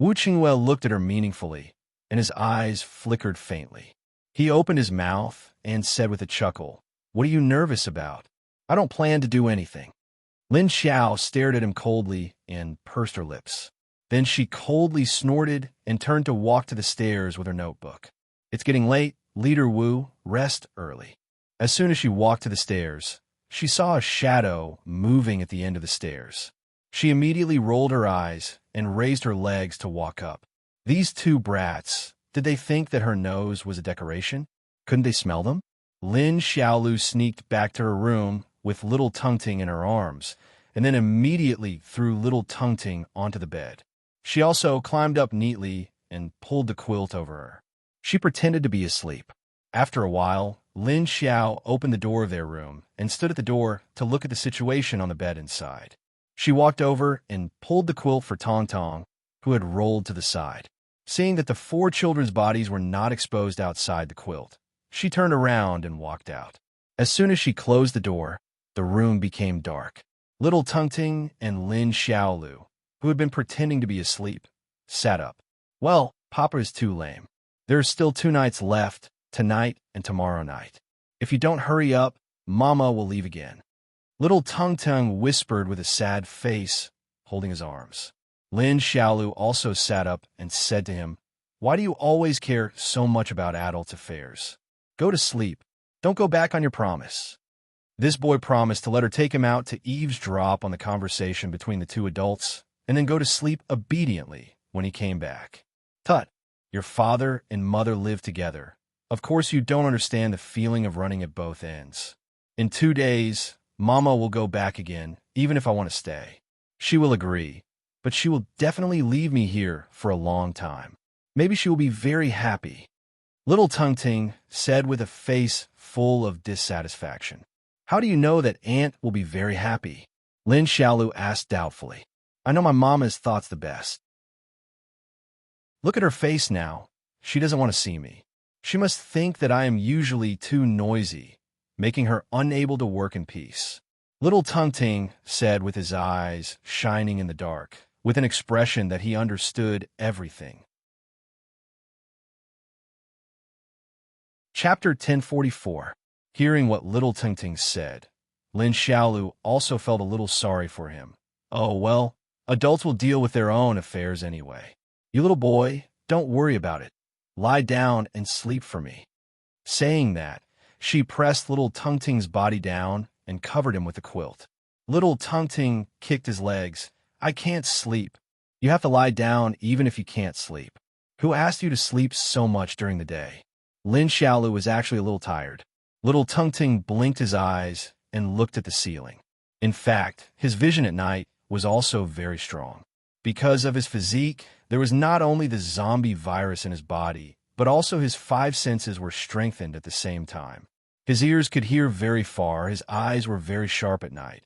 Wu Qingyue looked at her meaningfully, and his eyes flickered faintly. He opened his mouth and said with a chuckle, What are you nervous about? I don't plan to do anything. Lin Xiao stared at him coldly and pursed her lips. Then she coldly snorted and turned to walk to the stairs with her notebook. It's getting late, Leader Wu, rest early. As soon as she walked to the stairs, she saw a shadow moving at the end of the stairs. She immediately rolled her eyes and raised her legs to walk up. These 2 brats, did they think that her nose was a decoration? Couldn't they smell them? Lin Xiaolu sneaked back to her room with Little Tung-Ting in her arms, and then immediately threw Little Tung-Ting onto the bed. She also climbed up neatly and pulled the quilt over her. She pretended to be asleep. After a while, Lin Xiao opened the door of their room and stood at the door to look at the situation on the bed inside. She walked over and pulled the quilt for Tong Tong, who had rolled to the side. Seeing that the 4 children's bodies were not exposed outside the quilt, she turned around and walked out. As soon as she closed the door, the room became dark. Little Tung-Ting and Lin Xiaolu, who had been pretending to be asleep, sat up. Well, Papa is too lame. There are still 2 nights left, tonight and tomorrow night. If you don't hurry up, Mama will leave again. Little Tung-Tung whispered with a sad face, holding his arms. Lin Xiaolu also sat up and said to him, Why do you always care so much about adult affairs? Go to sleep. Don't go back on your promise. This boy promised to let her take him out to eavesdrop on the conversation between the 2 adults, and then go to sleep obediently when he came back. Tut, your father and mother live together. Of course you don't understand the feeling of running at both ends. In 2 days, Mama will go back again, even if I want to stay. She will agree, but she will definitely leave me here for a long time. Maybe she will be very happy. Little Tung-Ting said with a face full of dissatisfaction. How do you know that Aunt will be very happy? Lin Xiaolu asked doubtfully. I know my mama's thoughts the best. Look at her face now. She doesn't want to see me. She must think that I am usually too noisy, making her unable to work in peace. Little Tung-Ting said with his eyes shining in the dark, with an expression that he understood everything. Chapter 1044. Hearing what Little Tung-Ting said, Lin Xiaolu also felt a little sorry for him. Oh, well, adults will deal with their own affairs anyway. You little boy, don't worry about it. Lie down and sleep for me. Saying that, She pressed little Tungting's body down and covered him with the quilt. Little Tungting kicked his legs. I can't sleep. You have to lie down even if you can't sleep. Who asked you to sleep so much during the day? Lin Xiaolu was actually a little tired. Little Tungting blinked his eyes and looked at the ceiling. In fact, his vision at night was also very strong. Because of his physique, there was not only the zombie virus in his body, but also his 5 senses were strengthened at the same time. His ears could hear very far, his eyes were very sharp at night,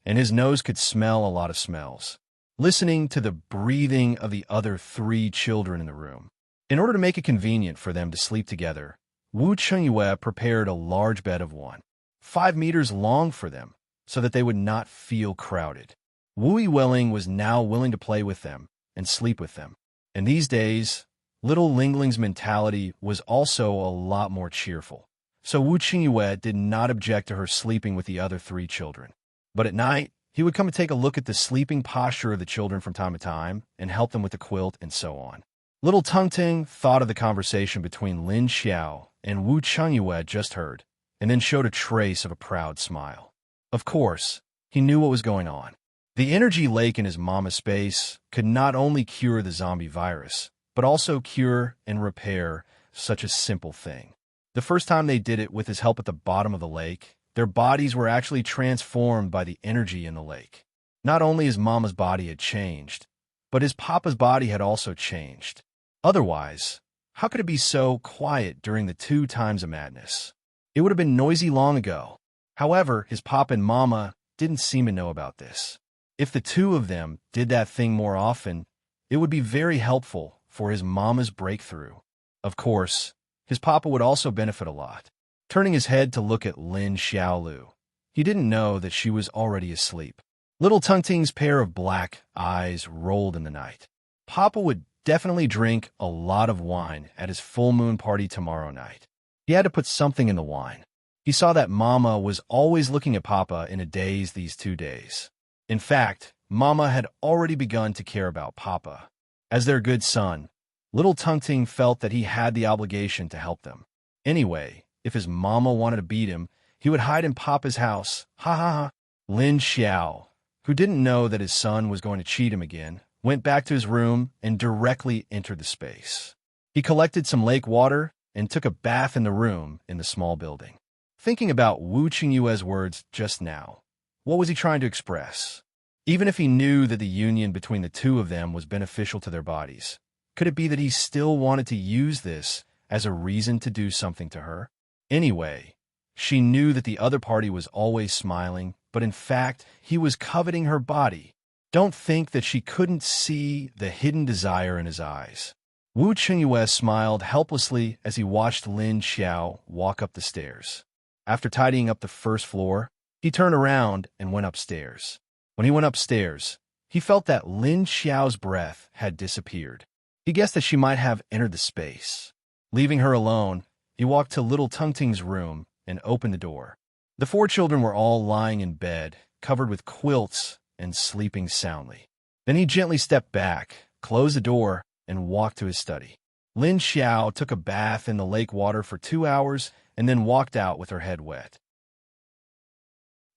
and his nose could smell a lot of smells. Listening to the breathing of the other 3 children in the room. In order to make it convenient for them to sleep together, Wu Chengyue prepared a large bed of 1.5 meters long for them, so that they would not feel crowded. Wu Yiweiling was now willing to play with them and sleep with them. And these days, little Lingling's mentality was also a lot more cheerful. So Wu Qingyue did not object to her sleeping with the other 3 children. But at night, he would come and take a look at the sleeping posture of the children from time to time and help them with the quilt and so on. Little Tungting thought of the conversation between Lin Xiao and Wu Chengyue just heard, and then showed a trace of a proud smile. Of course, he knew what was going on. The energy lake in his mama's space could not only cure the zombie virus, but also cure and repair such a simple thing. The first time they did it with his help at the bottom of the lake, their bodies were actually transformed by the energy in the lake. Not only his mama's body had changed, but his papa's body had also changed. Otherwise, how could it be so quiet during the 2 times of madness? It would have been noisy long ago. However, his papa and mama didn't seem to know about this. If the 2 of them did that thing more often, it would be very helpful for his mama's breakthrough. Of course, his papa would also benefit a lot. Turning his head to look at Lin Xiaolu, he didn't know that she was already asleep. Little Tungting's pair of black eyes rolled in the night. Papa would definitely drink a lot of wine at his full moon party tomorrow night. He had to put something in the wine. He saw that Mama was always looking at Papa in a daze these 2 days. In fact, Mama had already begun to care about Papa. As their good son, Little Tungting felt that he had the obligation to help them. Anyway, if his mama wanted to beat him, he would hide in Papa's house. Ha ha ha. Lin Xiao, who didn't know that his son was going to cheat him again, went back to his room and directly entered the space. He collected some lake water and took a bath in the room in the small building. Thinking about Wu Qingyue's words just now, what was he trying to express? Even if he knew that the union between the 2 of them was beneficial to their bodies, could it be that he still wanted to use this as a reason to do something to her? Anyway, she knew that the other party was always smiling, but in fact, he was coveting her body. Don't think that she couldn't see the hidden desire in his eyes. Wu Qingyue smiled helplessly as he watched Lin Xiao walk up the stairs. After tidying up the first floor, he turned around and went upstairs. When he went upstairs, he felt that Lin Xiao's breath had disappeared. He guessed that she might have entered the space. Leaving her alone, he walked to Little Tungting's room and opened the door. The 4 children were all lying in bed, covered with quilts and sleeping soundly. Then he gently stepped back, closed the door, and walked to his study. Lin Xiao took a bath in the lake water for 2 hours and then walked out with her head wet.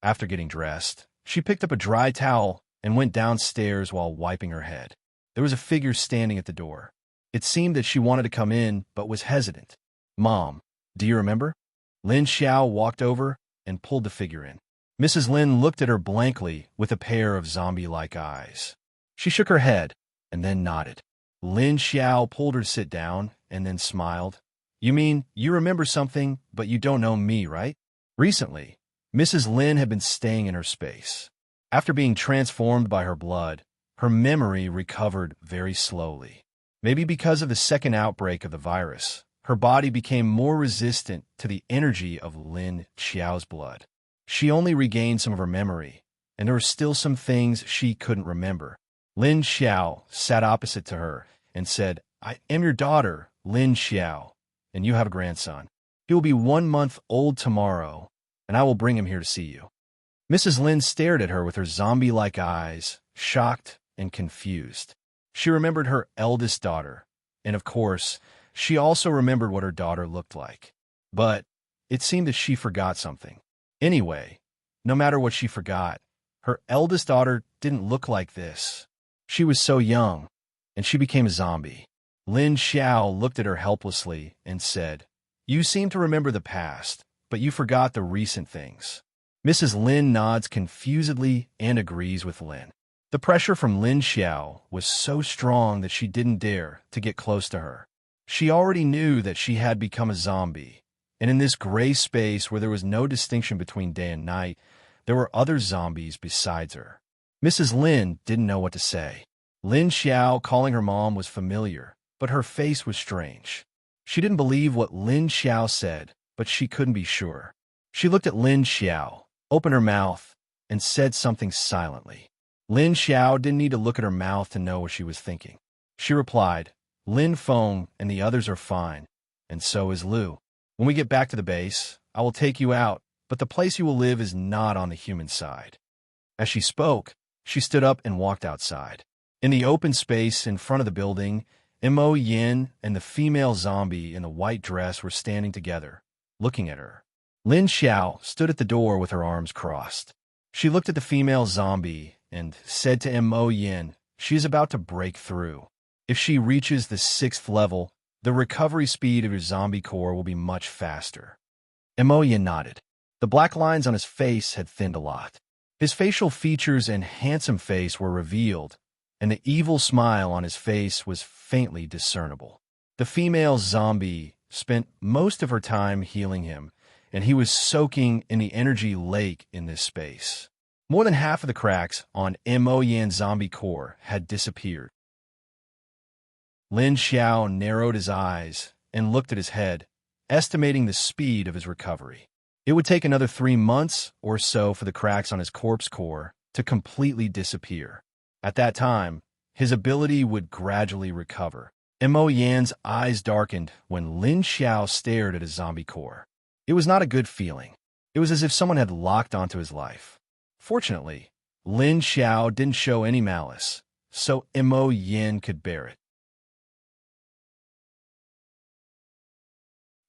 After getting dressed, she picked up a dry towel and went downstairs while wiping her head. There was a figure standing at the door. It seemed that she wanted to come in, but was hesitant. "Mom, do you remember?" Lin Xiao walked over and pulled the figure in. Mrs. Lin looked at her blankly with a pair of zombie-like eyes. She shook her head and then nodded. Lin Xiao pulled her to sit down and then smiled. "You mean you remember something, but you don't know me, right?" Recently, Mrs. Lin had been staying in her space. After being transformed by her blood, her memory recovered very slowly. Maybe because of the second outbreak of the virus, her body became more resistant to the energy of Lin Xiao's blood. She only regained some of her memory, and there were still some things she couldn't remember. Lin Xiao sat opposite to her and said, "I am your daughter, Lin Xiao, and you have a grandson. He will be 1 month old tomorrow, and I will bring him here to see you." Mrs. Lin stared at her with her zombie-like eyes, shocked and confused. She remembered her eldest daughter, and of course, she also remembered what her daughter looked like. But it seemed that she forgot something. Anyway, no matter what she forgot, her eldest daughter didn't look like this. She was so young, and she became a zombie. Lin Xiao looked at her helplessly and said, "You seem to remember the past, but you forgot the recent things." Mrs. Lin nods confusedly and agrees with Lin. The pressure from Lin Xiao was so strong that she didn't dare to get close to her. She already knew that she had become a zombie, and in this gray space where there was no distinction between day and night, there were other zombies besides her. Mrs. Lin didn't know what to say. Lin Xiao calling her mom was familiar, but her face was strange. She didn't believe what Lin Xiao said, but she couldn't be sure. She looked at Lin Xiao, opened her mouth, and said something silently. Lin Xiao didn't need to look at her mouth to know what she was thinking. She replied, "Lin Feng and the others are fine, and so is Lu. When we get back to the base, I will take you out, but the place you will live is not on the human side." As she spoke, she stood up and walked outside. In the open space in front of the building, Mo Yin and the female zombie in the white dress were standing together, looking at her. Lin Xiao stood at the door with her arms crossed. She looked at the female zombie and said to Mo Yin, "She is about to break through. If she reaches the 6th level, the recovery speed of your zombie core will be much faster." Mo Yin nodded. The black lines on his face had thinned a lot. His facial features and handsome face were revealed, and the evil smile on his face was faintly discernible. The female zombie spent most of her time healing him, and he was soaking in the energy lake in this space. More than half of the cracks on Mo Yin's zombie core had disappeared. Lin Xiao narrowed his eyes and looked at his head, estimating the speed of his recovery. It would take another 3 months or so for the cracks on his corpse core to completely disappear. At that time, his ability would gradually recover. Mo Yan's eyes darkened when Lin Xiao stared at his zombie core. It was not a good feeling. It was as if someone had locked onto his life. Fortunately, Lin Xiao didn't show any malice, so Mo Yin could bear it.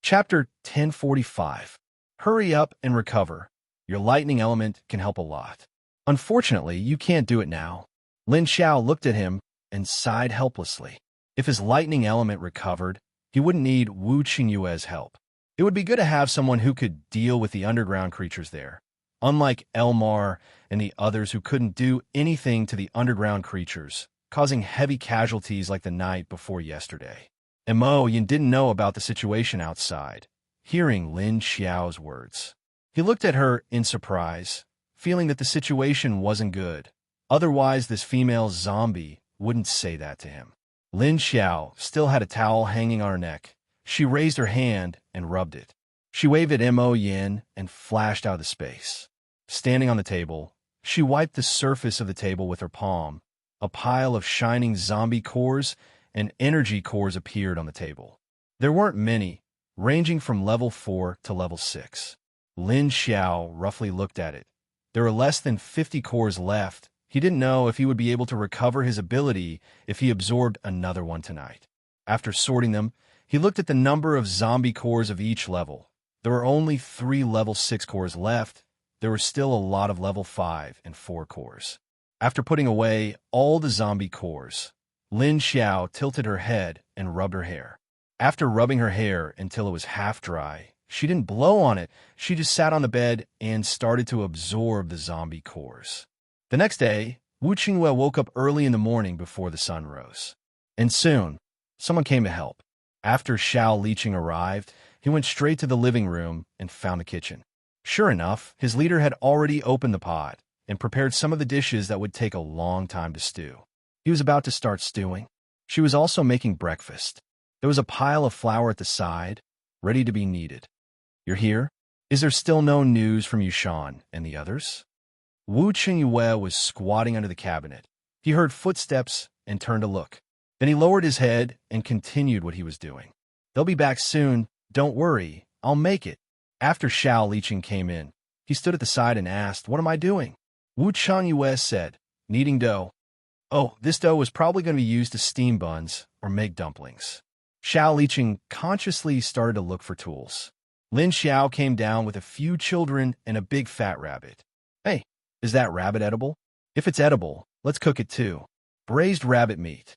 Chapter 1045. Hurry up and recover. Your lightning element can help a lot. Unfortunately, you can't do it now. Lin Xiao looked at him and sighed helplessly. If his lightning element recovered, he wouldn't need Wu Qingyue's help. It would be good to have someone who could deal with the underground creatures there, unlike Elmar and the others who couldn't do anything to the underground creatures, causing heavy casualties like the night before yesterday. Mo Yin didn't know about the situation outside, hearing Lin Xiao's words. He looked at her in surprise, feeling that the situation wasn't good. Otherwise, this female zombie wouldn't say that to him. Lin Xiao still had a towel hanging on her neck. She raised her hand and rubbed it. She waved at Mo Yin and flashed out of the space. Standing on the table, she wiped the surface of the table with her palm. A pile of shining zombie cores and energy cores appeared on the table. There weren't many, ranging from level 4 to level 6. Lin Xiao roughly looked at it. There were less than 50 cores left. He didn't know if he would be able to recover his ability if he absorbed another one tonight. After sorting them, he looked at the number of zombie cores of each level. There were only 3 level 6 cores left. There were still a lot of level 5 and 4 cores. After putting away all the zombie cores, Lin Xiao tilted her head and rubbed her hair. After rubbing her hair until it was half dry, she didn't blow on it. She just sat on the bed and started to absorb the zombie cores. The next day, Wu Qingyue woke up early in the morning before the sun rose. And soon, someone came to help. After Xiao Liqing arrived, he went straight to the living room and found the kitchen. Sure enough, his leader had already opened the pot and prepared some of the dishes that would take a long time to stew. He was about to start stewing. She was also making breakfast. There was a pile of flour at the side, ready to be kneaded. "You're here? Is there still no news from Yushan and the others?" Wu Qingyue was squatting under the cabinet. He heard footsteps and turned to look. Then he lowered his head and continued what he was doing. "They'll be back soon. Don't worry. I'll make it." After Xiao Liqing came in, he stood at the side and asked, "What am I doing?" Wu Qingyue said, "Kneading dough." "Oh, this dough was probably going to be used to steam buns or make dumplings." Xiao Liqing consciously started to look for tools. Lin Xiao came down with a few children and a big fat rabbit. Hey, is that rabbit edible? If it's edible, let's cook it too. Braised rabbit meat.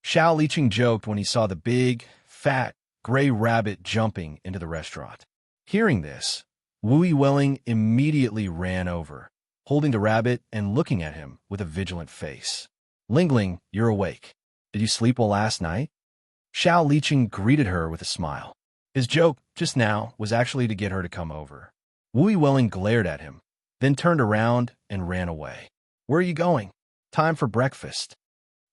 Xiao Liqing joked when he saw the big, fat, gray rabbit jumping into the restaurant. Hearing this, Wu Welling immediately ran over, holding the rabbit and looking at him with a vigilant face. Lingling, you're awake. Did you sleep well last night? Xiao Liqing greeted her with a smile. His joke, just now, was actually to get her to come over. Wu Welling glared at him, then turned around and ran away. Where are you going? Time for breakfast.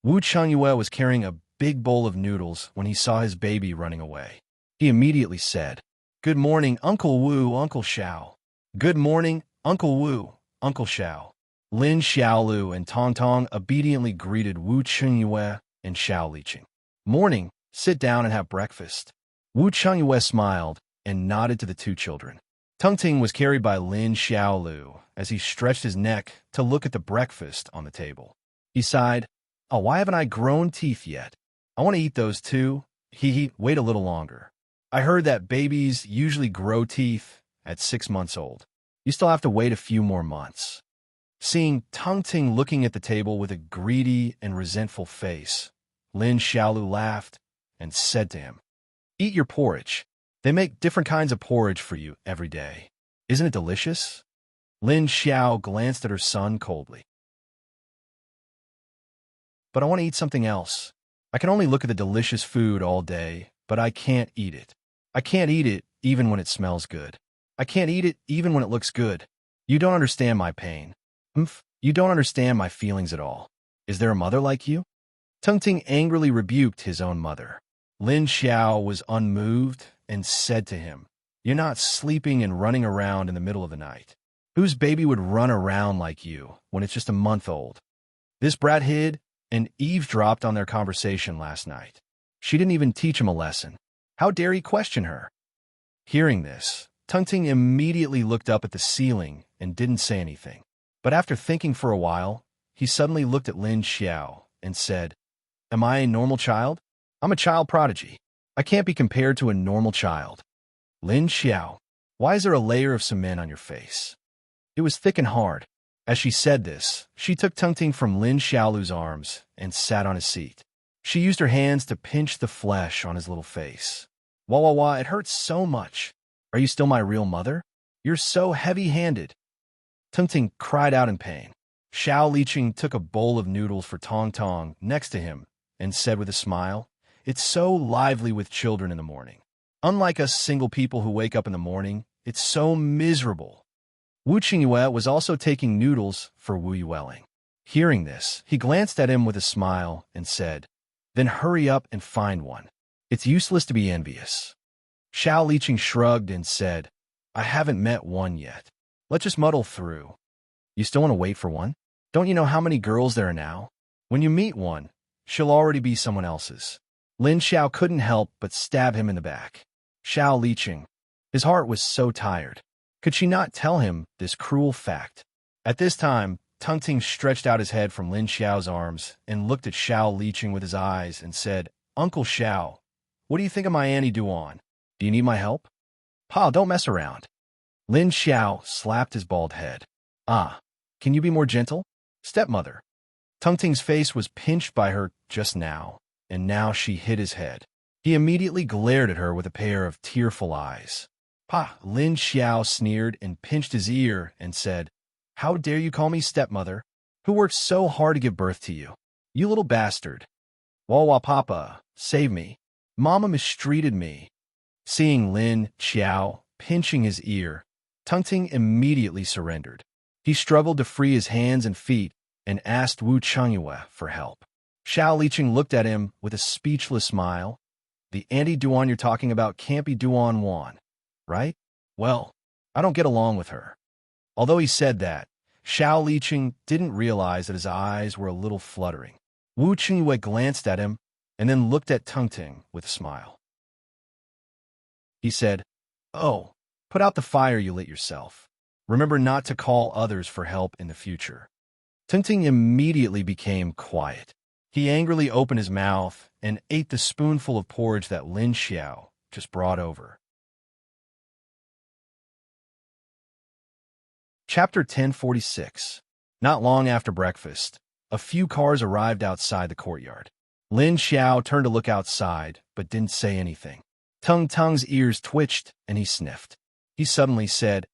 Wu Chengyue was carrying a big bowl of noodles when he saw his baby running away. He immediately said, Good morning, Uncle Wu, Uncle Xiao. Good morning, Uncle Wu, Uncle Xiao. Lin Xiaolu and Tong Tong obediently greeted Wu Chengyue and Xiao Liqing. Morning, sit down and have breakfast. Wu Chengyue smiled and nodded to the two children. Tungting was carried by Lin Xiaolu as he stretched his neck to look at the breakfast on the table. He sighed, Oh, why haven't I grown teeth yet? I want to eat those too. Wait a little longer. I heard that babies usually grow teeth at 6 months old. You still have to wait a few more months. Seeing Tungting looking at the table with a greedy and resentful face, Lin Xiaolu laughed and said to him, Eat your porridge. They make different kinds of porridge for you every day. Isn't it delicious? Lin Xiao glanced at her son coldly. But I want to eat something else. I can only look at the delicious food all day, but I can't eat it. I can't eat it even when it smells good. I can't eat it even when it looks good. You don't understand my pain. You don't understand my feelings at all. Is there a mother like you? Tungting angrily rebuked his own mother. Lin Xiao was unmoved and said to him, You're not sleeping and running around in the middle of the night. Whose baby would run around like you when it's just a month old? This brat hid and eavesdropped on their conversation last night. She didn't even teach him a lesson. How dare he question her? Hearing this, Tungting immediately looked up at the ceiling and didn't say anything. But after thinking for a while, he suddenly looked at Lin Xiao and said, Am I a normal child? I'm a child prodigy. I can't be compared to a normal child. Lin Xiao, why is there a layer of cement on your face? It was thick and hard. As she said this, she took Tungting from Lin Xiaolu's arms and sat on his seat. She used her hands to pinch the flesh on his little face. Wah, it hurts so much. Are you still my real mother? You're so heavy-handed. Tungting cried out in pain. Xiao Liqing took a bowl of noodles for Tong Tong next to him and said with a smile, It's so lively with children in the morning. Unlike us single people who wake up in the morning, it's so miserable. Wu Qingyue was also taking noodles for Wu Yueling. Hearing this, he glanced at him with a smile and said, Then hurry up and find one. It's useless to be envious. Xiao Liqing shrugged and said, I haven't met one yet. Let's just muddle through. You still want to wait for one? Don't you know how many girls there are now? When you meet one, she'll already be someone else's. Lin Xiao couldn't help but stab him in the back. Xiao Liqing. His heart was so tired. Could she not tell him this cruel fact? At this time, Tungting stretched out his head from Lin Xiao's arms and looked at Xiao Liqing with his eyes and said, Uncle Xiao, what do you think of my Annie Duan? Do you need my help? Pa, don't mess around. Lin Xiao slapped his bald head. Can you be more gentle? Stepmother. Tungting's face was pinched by her just now, and now she hid his head. He immediately glared at her with a pair of tearful eyes. Pa, Lin Xiao sneered and pinched his ear and said, How dare you call me stepmother? Who worked so hard to give birth to you? You little bastard. Wawa Papa, save me. Mama mistreated me. Seeing Lin Xiao pinching his ear, Tungting immediately surrendered. He struggled to free his hands and feet and asked Wu Chengyue for help. Xiao Liqing looked at him with a speechless smile. The Auntie Duan you're talking about can't be Duan Wan, right? Well, I don't get along with her. Although he said that, Xiao Liqing didn't realize that his eyes were a little fluttering. Wu Chengyue glanced at him and then looked at Tungting with a smile. He said, Oh, put out the fire you lit yourself. Remember not to call others for help in the future. Tungting immediately became quiet. He angrily opened his mouth and ate the spoonful of porridge that Lin Xiao just brought over. Chapter 1046. Not long after breakfast, a few cars arrived outside the courtyard. Lin Xiao turned to look outside, but didn't say anything. Tung Tung's ears twitched, and he sniffed. He suddenly said,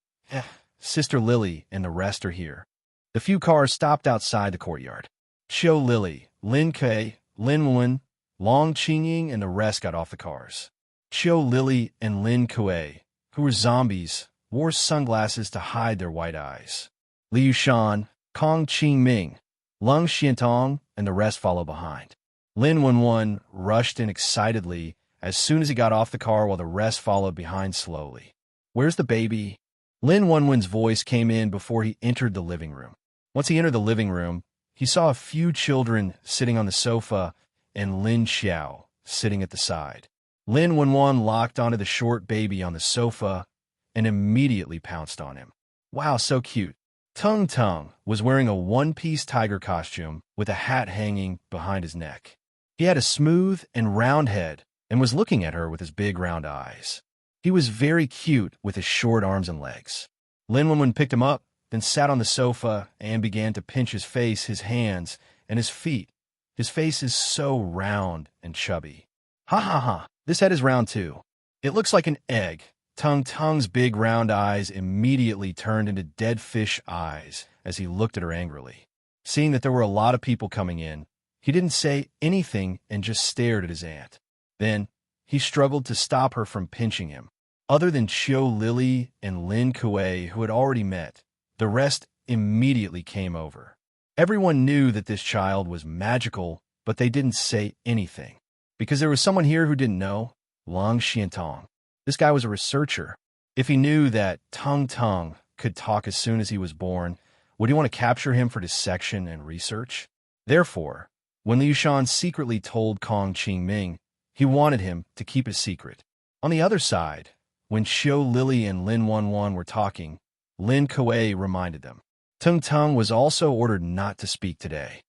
Sister Lily and the rest are here. The few cars stopped outside the courtyard. Xiao Lily, Lin Kei, Lin Wen, Long Qingying, and the rest got off the cars. Xiao Lily and Lin Kuei, who were zombies, wore sunglasses to hide their white eyes. Liu Shan, Kong Qingming, Lung Xiantong, and the rest followed behind. Lin Wenwen rushed in excitedly as soon as he got off the car while the rest followed behind slowly. Where's the baby? Lin Wenwen's voice came in before he entered the living room. Once he entered the living room, he saw a few children sitting on the sofa and Lin Xiao sitting at the side. Lin Wenwen locked onto the short baby on the sofa and immediately pounced on him. Wow, so cute. Tung Tung was wearing a one-piece tiger costume with a hat hanging behind his neck. He had a smooth and round head and was looking at her with his big round eyes. He was very cute with his short arms and legs. Lin Wenwen picked him up, then sat on the sofa and began to pinch his face, his hands, and his feet. His face is so round and chubby. Ha ha ha, this head is round too. It looks like an egg. Tung Tung's big round eyes immediately turned into dead fish eyes as he looked at her angrily. Seeing that there were a lot of people coming in, he didn't say anything and just stared at his aunt. Then, he struggled to stop her from pinching him. Other than Xiao Lily and Lin Kuei, who had already met, the rest immediately came over. Everyone knew that this child was magical, but they didn't say anything. Because there was someone here who didn't know, Long Xiantong. This guy was a researcher. If he knew that Tung Tung could talk as soon as he was born, would he want to capture him for dissection and research? Therefore, when Liu Shan secretly told Kong Qingming, he wanted him to keep it secret. On the other side, when Xiao Lily and Lin Wenwen were talking, Lin Kuei reminded them. Tung Tung was also ordered not to speak today.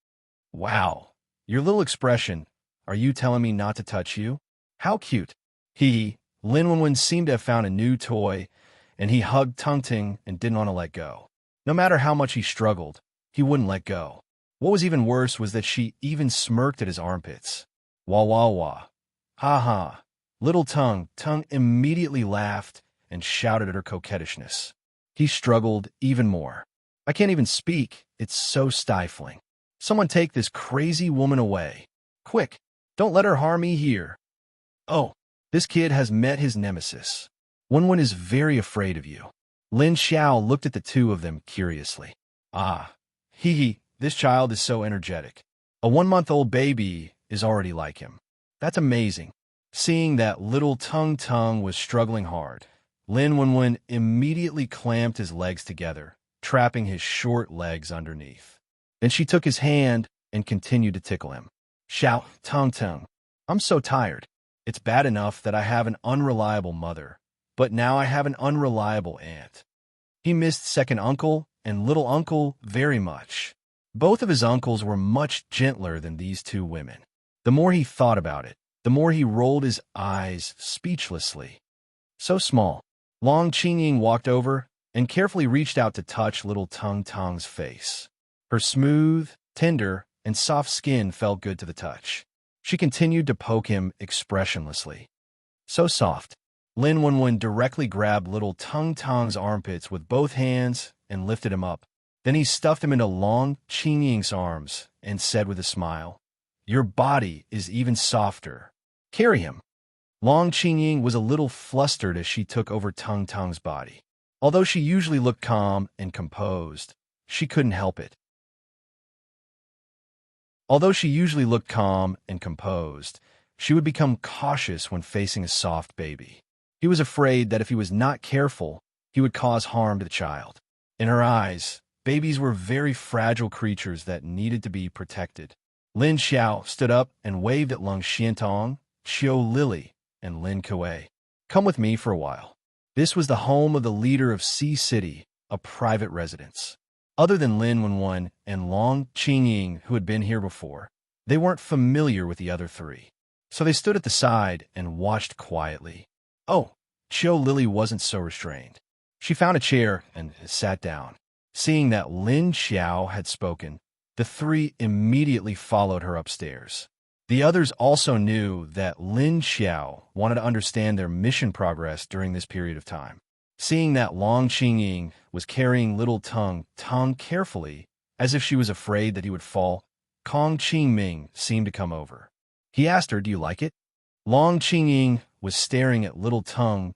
Wow, your little expression, are you telling me not to touch you? How cute. Lin Wenwen seemed to have found a new toy, and he hugged Tung Ting and didn't want to let go. No matter how much he struggled, he wouldn't let go. What was even worse was that she even smirked at his armpits. Wah wah wah. Ha ha. Little Tung immediately laughed and shouted at her coquettishness. He struggled even more. I can't even speak. It's so stifling. Someone take this crazy woman away. Quick, don't let her harm me here. Oh. This kid has met his nemesis. Wenwen is very afraid of you. Lin Xiao looked at the two of them curiously. This child is so energetic. A 1-month-old baby is already like him. That's amazing. Seeing that little Tung Tung was struggling hard, Lin Wenwen immediately clamped his legs together, trapping his short legs underneath. Then she took his hand and continued to tickle him. Xiao, Tung Tung, I'm so tired. It's bad enough that I have an unreliable mother, but now I have an unreliable aunt. He missed second uncle and little uncle very much. Both of his uncles were much gentler than these two women. The more he thought about it, the more he rolled his eyes speechlessly. So small. Long Qingying walked over and carefully reached out to touch little Tung Tung's face. Her smooth, tender, and soft skin felt good to the touch. She continued to poke him expressionlessly. So soft. Lin Wenwen directly grabbed little Tung Tung's armpits with both hands and lifted him up. Then he stuffed him into Long Qingying's arms and said with a smile, Your body is even softer. Carry him. Long Qingying was a little flustered as she took over Tung Tung's body. Although she usually looked calm and composed, she couldn't help it. She would become cautious when facing a soft baby. He was afraid that if he was not careful, he would cause harm to the child. In her eyes, babies were very fragile creatures that needed to be protected. Lin Xiao stood up and waved at Lung Xiantong, Xiao Lily, and Lin Kuei. Come with me for a while. This was the home of the leader of Sea City, a private residence. Other than Lin Wenwen and Long Qingying, who had been here before, they weren't familiar with the other three. So they stood at the side and watched quietly. Oh, Xiao Lily wasn't so restrained. She found a chair and sat down. Seeing that Lin Xiao had spoken, the three immediately followed her upstairs. The others also knew that Lin Xiao wanted to understand their mission progress during this period of time. Seeing that Long Qingying was carrying little Tung carefully, as if she was afraid that he would fall, Kong Qingming seemed to come over. He asked her, "Do you like it?" Long Qingying was staring at little Tung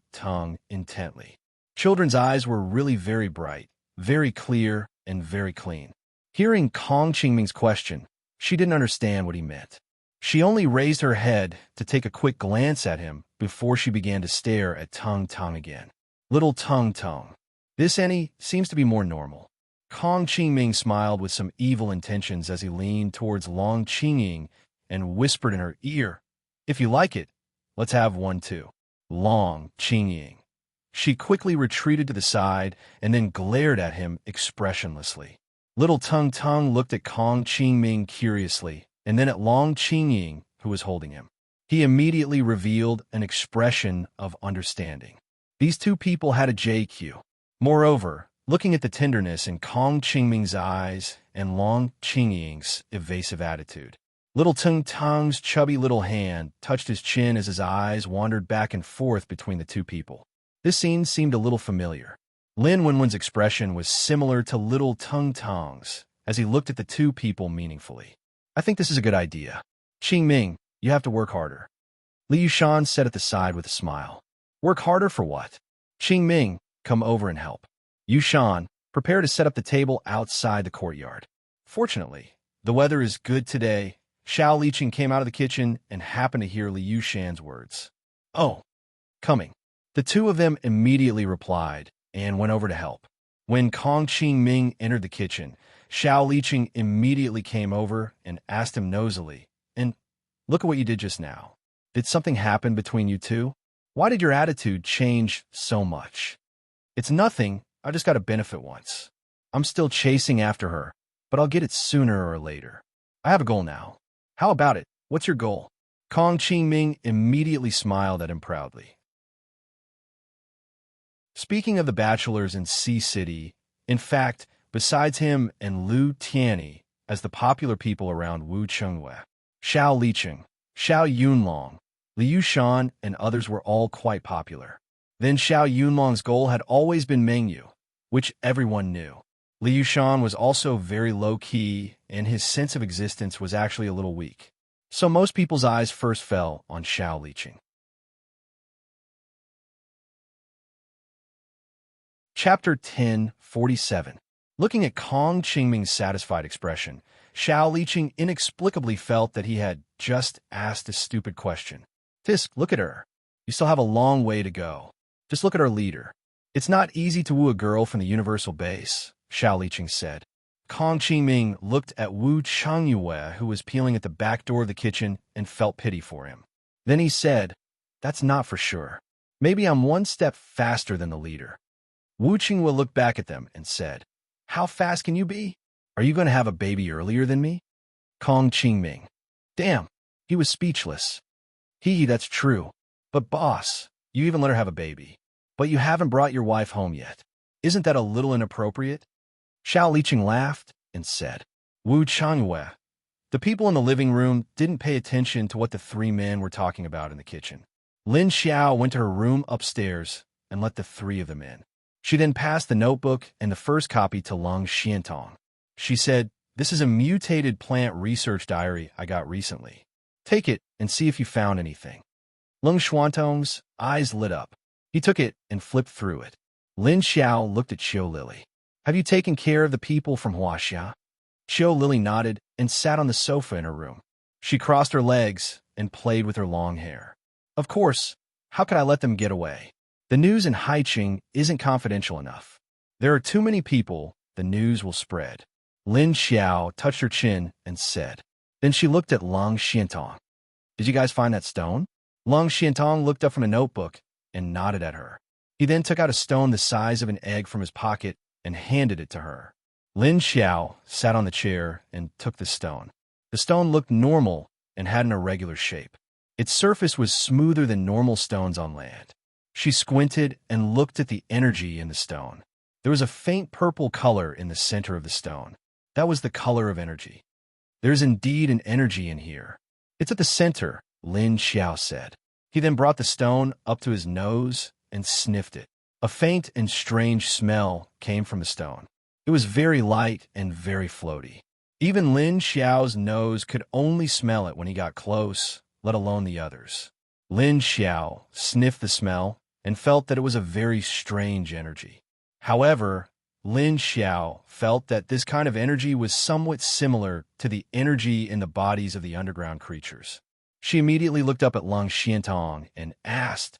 intently. Children's eyes were really very bright, very clear, and very clean. Hearing Kong Qingming's question, she didn't understand what he meant. She only raised her head to take a quick glance at him before she began to stare at Tung again. Little Tung. This any seems to be more normal. Kong Qingming smiled with some evil intentions as he leaned towards Long Qingying and whispered in her ear, "If you like it, let's have one too." Long Qingying. She quickly retreated to the side and then glared at him expressionlessly. Little Tung looked at Kong Qingming curiously, and then at Long Qingying, who was holding him. He immediately revealed an expression of understanding. These two people had a JQ. Moreover, looking at the tenderness in Kong Qingming's eyes and Long Qingying's evasive attitude, little Tung's chubby little hand touched his chin as his eyes wandered back and forth between the two people. This scene seemed a little familiar. Lin Wenwen's expression was similar to little Tung's as he looked at the two people meaningfully. "I think this is a good idea. Qingming, you have to work harder." Li Yushan said at the side with a smile. "Work harder for what?" "Qingming, come over and help." Yushan, prepare to set up the table outside the courtyard. Fortunately, the weather is good today. Xiao Liqing came out of the kitchen and happened to hear Li Yushan's words. "Oh, coming." The two of them immediately replied and went over to help. When Kong Qingming entered the kitchen, Xiao Liqing immediately came over and asked him nosily, "And look at what you did just now. Did something happen between you two? Why did your attitude change so much?" "It's nothing. I just got a benefit once. I'm still chasing after her, but I'll get it sooner or later. I have a goal now." "How about it? What's your goal?" Kong Qingming immediately smiled at him proudly. Speaking of the bachelors in Sea City, in fact, besides him and Lu Tianyi as the popular people around Wu Chengwei, Xiao Liqing, Xiao Yunlong, Li Yushan, and others were all quite popular. Then Xiao Yunlong's goal had always been Mengyu, which everyone knew. Li Yushan was also very low-key, and his sense of existence was actually a little weak. So most people's eyes first fell on Xiao Liqing. Chapter 10:47. Looking at Kong Qingming's satisfied expression, Xiao Liqing inexplicably felt that he had just asked a stupid question. "Tisk, look at her. You still have a long way to go. Just look at our leader. It's not easy to woo a girl from the universal base," Xiao Liqing said. Kong Qingming looked at Wu Changyue, who was peeling at the back door of the kitchen, and felt pity for him. Then he said, "That's not for sure. Maybe I'm one step faster than the leader." Wu Qingwe looked back at them and said, "How fast can you be? Are you going to have a baby earlier than me?" Kong Qingming. Damn, he was speechless. That's true. But boss, you even let her have a baby. But you haven't brought your wife home yet. Isn't that a little inappropriate? Xiao Liqing laughed and said, "Wu Changyue." The people in the living room didn't pay attention to what the three men were talking about in the kitchen. Lin Xiao went to her room upstairs and let the three of them in. She then passed the notebook and the first copy to Lung Xiantong. She said, "This is a mutated plant research diary I got recently. Take it and see if you found anything." Lung Xuantong's eyes lit up. He took it and flipped through it. Lin Xiao looked at Xiao Lily. "Have you taken care of the people from Huaxia?" Xiao Lily nodded and sat on the sofa in her room. She crossed her legs and played with her long hair. "Of course, how could I let them get away? The news in Haiqing isn't confidential enough. There are too many people, the news will spread." Lin Xiao touched her chin and said. Then she looked at Lung Xiantong. "Did you guys find that stone?" Lung Xiantong looked up from a notebook and nodded at her. He then took out a stone the size of an egg from his pocket and handed it to her. Lin Xiao sat on the chair and took the stone. The stone looked normal and had an irregular shape. Its surface was smoother than normal stones on land. She squinted and looked at the energy in the stone. There was a faint purple color in the center of the stone. That was the color of energy. There's indeed an energy in here. It's at the center, Lin Xiao said. He then brought the stone up to his nose and sniffed it. A faint and strange smell came from the stone. It was very light and very floaty. Even Lin Xiao's nose could only smell it when he got close, let alone the others. Lin Xiao sniffed the smell and felt that it was a very strange energy. However, Lin Xiao felt that this kind of energy was somewhat similar to the energy in the bodies of the underground creatures. She immediately looked up at Lung Xiantong and asked,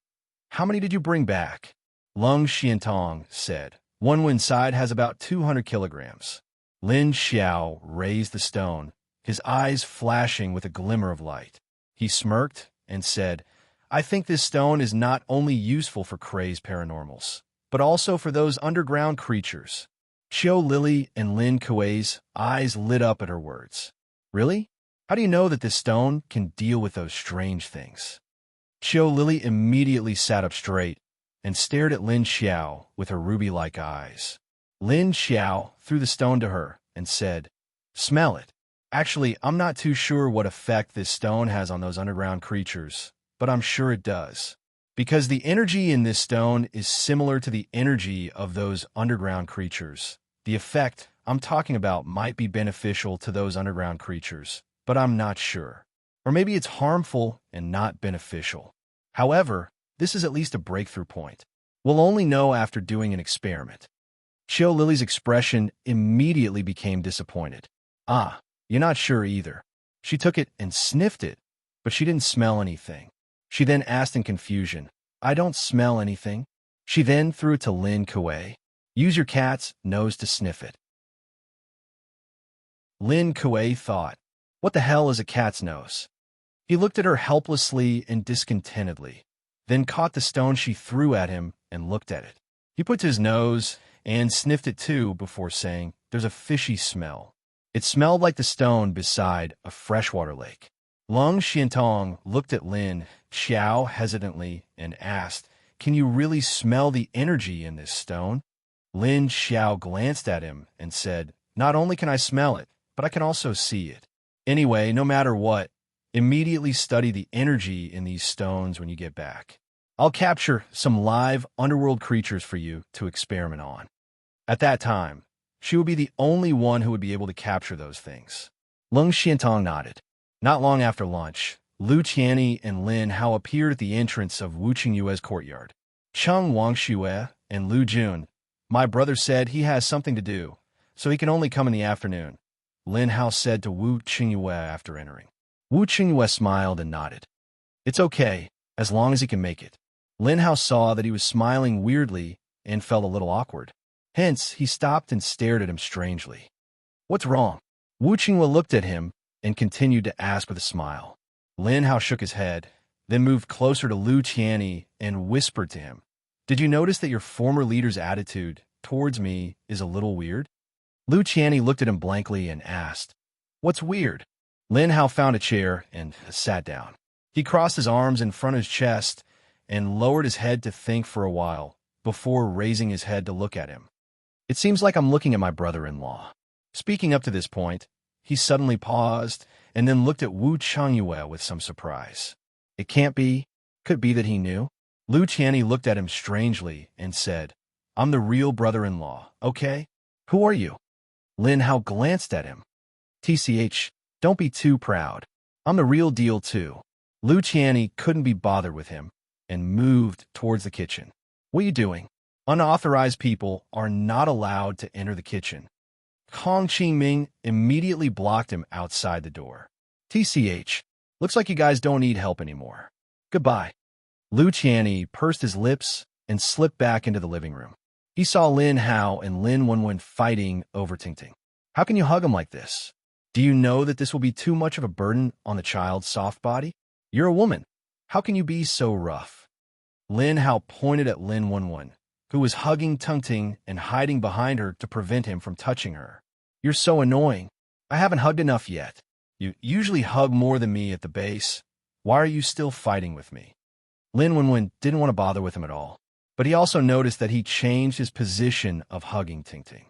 "How many did you bring back?" Lung Xiantong said, "One inside has about 200 kilograms. Lin Xiao raised the stone, his eyes flashing with a glimmer of light. He smirked and said, "I think this stone is not only useful for crazed paranormals, but also for those underground creatures." Qiu Lily and Lin Kuei's eyes lit up at her words. "Really? How do you know that this stone can deal with those strange things?" Qiu Lily immediately sat up straight and stared at Lin Xiao with her ruby-like eyes. Lin Xiao threw the stone to her and said, "Smell it. Actually, I'm not too sure what effect this stone has on those underground creatures, but I'm sure it does. Because the energy in this stone is similar to the energy of those underground creatures. The effect I'm talking about might be beneficial to those underground creatures, but I'm not sure. Or maybe it's harmful and not beneficial. However, this is at least a breakthrough point. We'll only know after doing an experiment." Qiu Lily's expression immediately became disappointed. "Ah, you're not sure either." She took it and sniffed it, but she didn't smell anything. She then asked in confusion, "I don't smell anything." She then threw it to Lin Kuei. "Use your cat's nose to sniff it." Lin Kuei thought, "What the hell is a cat's nose?" He looked at her helplessly and discontentedly, then caught the stone she threw at him and looked at it. He put his nose and sniffed it too before saying, "There's a fishy smell." It smelled like the stone beside a freshwater lake. Lung Xiantong looked at Lin Xiao hesitantly and asked, "Can you really smell the energy in this stone?" Lin Xiao glanced at him and said, "Not only can I smell it, but I can also see it. Anyway, no matter what, immediately study the energy in these stones when you get back. I'll capture some live underworld creatures for you to experiment on." At that time, she would be the only one who would be able to capture those things. Lung Xiantong nodded. Not long after lunch, Lu Qianni and Lin Hao appeared at the entrance of Wu Qingyue's courtyard. Cheng Wangxue and Lu Jun, "My brother said he has something to do, so he can only come in the afternoon," Lin Hao said to Wu Qingyue after entering. Wu Qingyue smiled and nodded. "It's okay, as long as he can make it." Lin Hao saw that he was smiling weirdly and felt a little awkward. Hence, he stopped and stared at him strangely. "What's wrong?" Wu Qingyue looked at him and continued to ask with a smile. Lin Hao shook his head, then moved closer to Lu Qianni and whispered to him, "Did you notice that your former leader's attitude towards me is a little weird?" Lu Qianni looked at him blankly and asked, "What's weird?" Lin Hao found a chair and sat down. He crossed his arms in front of his chest and lowered his head to think for a while before raising his head to look at him. "It seems like I'm looking at my brother-in-law." Speaking up to this point, he suddenly paused and then looked at Wu Qingyue with some surprise. "It can't be. Could be that he knew." Lu Qianni looked at him strangely and said, "I'm the real brother-in-law, okay? Who are you?" Lin Hao glanced at him. "TCH, don't be too proud. I'm the real deal too." Lu Qianni couldn't be bothered with him and moved towards the kitchen. "What are you doing? Unauthorized people are not allowed to enter the kitchen." Kong Qingming immediately blocked him outside the door. "TCH, looks like you guys don't need help anymore. Goodbye." Lu Qianni pursed his lips and slipped back into the living room. He saw Lin Hao and Lin Wenwen fighting over Tingting. "How can you hug him like this? Do you know that this will be too much of a burden on the child's soft body? You're a woman. How can you be so rough?" Lin Hao pointed at Lin Wenwen, who was hugging Tingting and hiding behind her to prevent him from touching her. "You're so annoying. I haven't hugged enough yet. You usually hug more than me at the base. Why are you still fighting with me?" Lin Wenwen didn't want to bother with him at all. but he also noticed that he changed his position of hugging Tingting.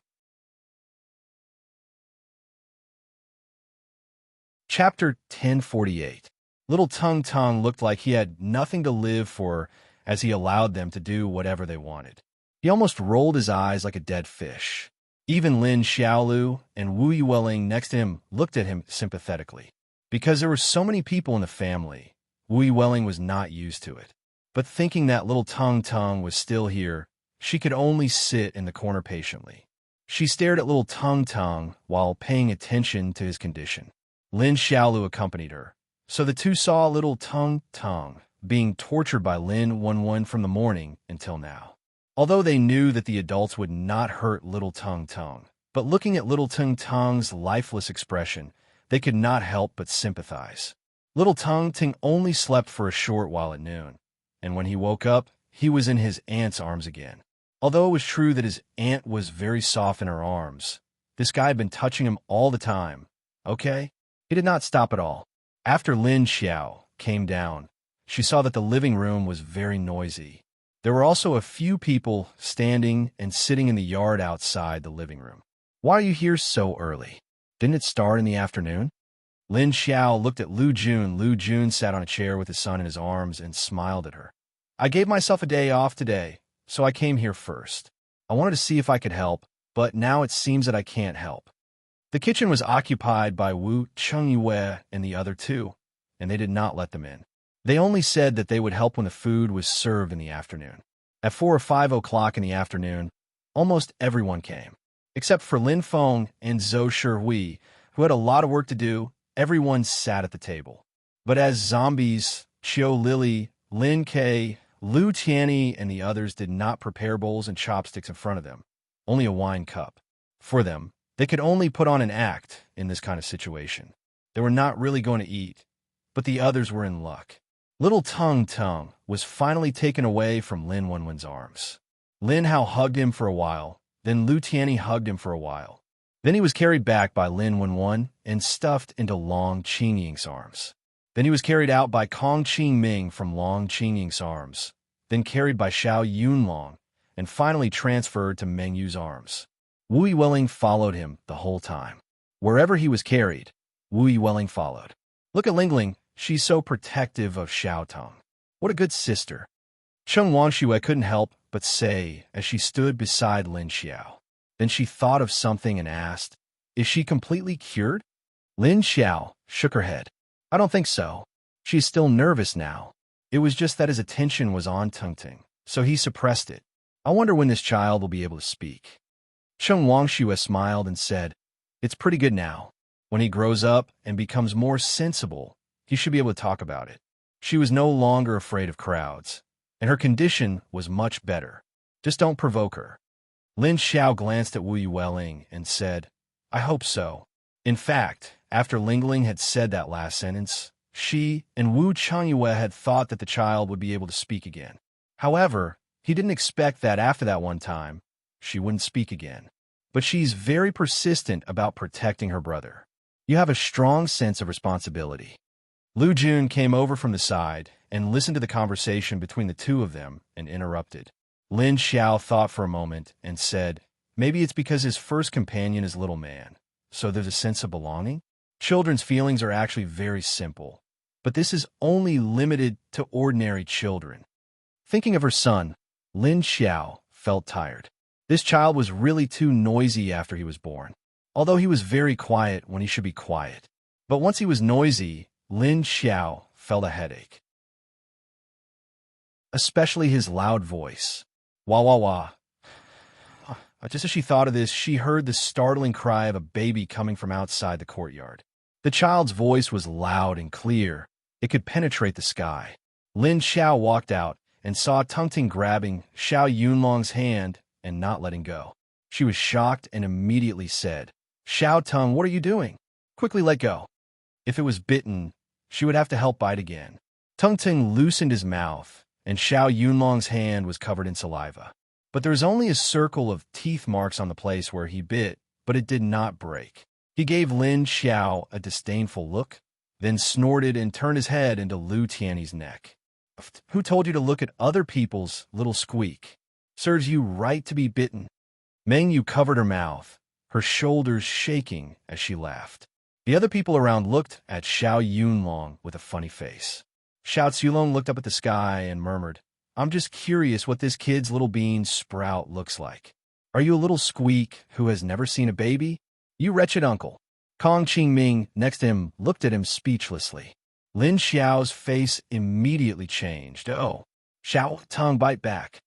Chapter 1048. Little Tung Tung looked like he had nothing to live for as he allowed them to do whatever they wanted. He almost rolled his eyes like a dead fish. Even Lin Xiaolu and Wu Yueling next to him looked at him sympathetically. Because there were so many people in the family, Wu Yueling was not used to it. But thinking that little Tung Tung was still here, she could only sit in the corner patiently. She stared at little Tung Tung while paying attention to his condition. Lin Xiaolu accompanied her, so the two saw little Tung Tung being tortured by Lin Wenwen from the morning until now. Although they knew that the adults would not hurt little Tung Tung, but looking at little Tung Tung's lifeless expression, they could not help but sympathize. Little Tung Tung only slept for a short while at noon, and when he woke up, he was in his aunt's arms again. Although it was true that his aunt was very soft in her arms, this guy had been touching him all the time, okay? He did not stop at all. After Lin Xiao came down, she saw that the living room was very noisy. There were also a few people standing and sitting in the yard outside the living room. Why are you here so early? Didn't it start in the afternoon? Lin Xiao looked at Lu Jun. Lu Jun sat on a chair with his son in his arms and smiled at her. I gave myself a day off today, so I came here first. I wanted to see if I could help, but now it seems that I can't help. The kitchen was occupied by Wu Chengyue and the other two, and they did not let them in. They only said that they would help when the food was served in the afternoon. At 4 or 5 o'clock in the afternoon, almost everyone came. Except for Lin Feng and Zhou Shihui, who had a lot of work to do, everyone sat at the table. But as zombies, Qiu Lili, Lin Ke, Lu Tianyi, and the others did not prepare bowls and chopsticks in front of them, only a wine cup. For them, they could only put on an act in this kind of situation. They were not really going to eat, but the others were in luck. Little Tung Tung was finally taken away from Lin Wenwen's arms. Lin Hao hugged him for a while, then Lu Tianyi hugged him for a while. Then he was carried back by Lin Wenwen and stuffed into Long Qingying's arms. Then he was carried out by Kong Qingming from Long Qingying's arms, then carried by Xiao Yunlong, and finally transferred to Meng Yu's arms. Wu Yueling followed him the whole time. Wherever he was carried, Wu Yueling followed. Look at Lingling, she's so protective of Xiao Tong. What a good sister. Cheng Wangxue couldn't help but say as she stood beside Lin Xiao. Then she thought of something and asked, is she completely cured? Lin Xiao shook her head. I don't think so. She's still nervous now. It was just that his attention was on Tung-Ting, so he suppressed it. I wonder when this child will be able to speak. Cheng Wangxue smiled and said, it's pretty good now. When he grows up and becomes more sensible, he should be able to talk about it. She was no longer afraid of crowds, and her condition was much better. Just don't provoke her. Lin Xiao glanced at Wu Yueling and said, I hope so. In fact, after Lingling had said that last sentence, she and Wu Chengyue had thought that the child would be able to speak again. However, he didn't expect that after that one time, she wouldn't speak again. But she's very persistent about protecting her brother. You have a strong sense of responsibility. Lu Jun came over from the side and listened to the conversation between the two of them and interrupted. Lin Xiao thought for a moment and said, maybe it's because his first companion is little man, so there's a sense of belonging? Children's feelings are actually very simple, but this is only limited to ordinary children. Thinking of her son, Lin Xiao felt tired. This child was really too noisy after he was born, although he was very quiet when he should be quiet. But once he was noisy, Lin Xiao felt a headache. Especially his loud voice. Wah, wah, wah. Just as she thought of this, she heard the startling cry of a baby coming from outside the courtyard. The child's voice was loud and clear. It could penetrate the sky. Lin Xiao walked out and saw Tung-Ting grabbing Xiao Yunlong's hand and not letting go. She was shocked and immediately said, Xiao Tung, what are you doing? Quickly let go. If it was bitten, she would have to help bite again. Tung-Ting loosened his mouth, and Xiao Yunlong's hand was covered in saliva. But there was only a circle of teeth marks on the place where he bit, but it did not break. He gave Lin Xiao a disdainful look, then snorted and turned his head into Lu Tianyi's neck. Who told you to look at other people's little squeak? Serves you right to be bitten. Meng Yu covered her mouth, her shoulders shaking as she laughed. The other people around looked at Xiao Yunlong with a funny face. Xiao Tsulong looked up at the sky and murmured, I'm just curious what this kid's little bean sprout looks like. Are you a little squeak who has never seen a baby? You wretched uncle. Kong Qingming, next to him, looked at him speechlessly. Lin Xiao's face immediately changed. Oh, Xiao Tongue bite back.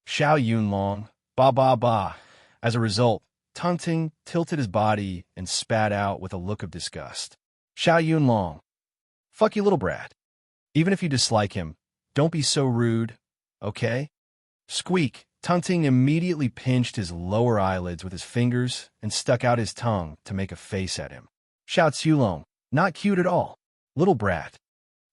Xiao Yunlong, ba ba ba. As a result, Tung Ting tilted his body and spat out with a look of disgust. Xiao Yunlong, fuck you little brat. Even if you dislike him, don't be so rude, okay? Squeak. Tung Ting immediately pinched his lower eyelids with his fingers and stuck out his tongue to make a face at him. Xiao Tsulong, not cute at all. Little brat.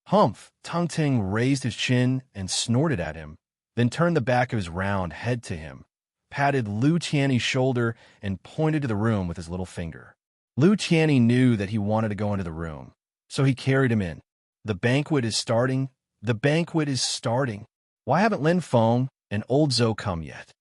Humph. Tung Ting raised his chin and snorted at him, then turned the back of his round head to him, patted Lu Qianni's shoulder, and pointed to the room with his little finger. Lu Qianni knew that he wanted to go into the room, so he carried him in. The banquet is starting. The banquet is starting. Why haven't Lin Feng and old Zhou come yet?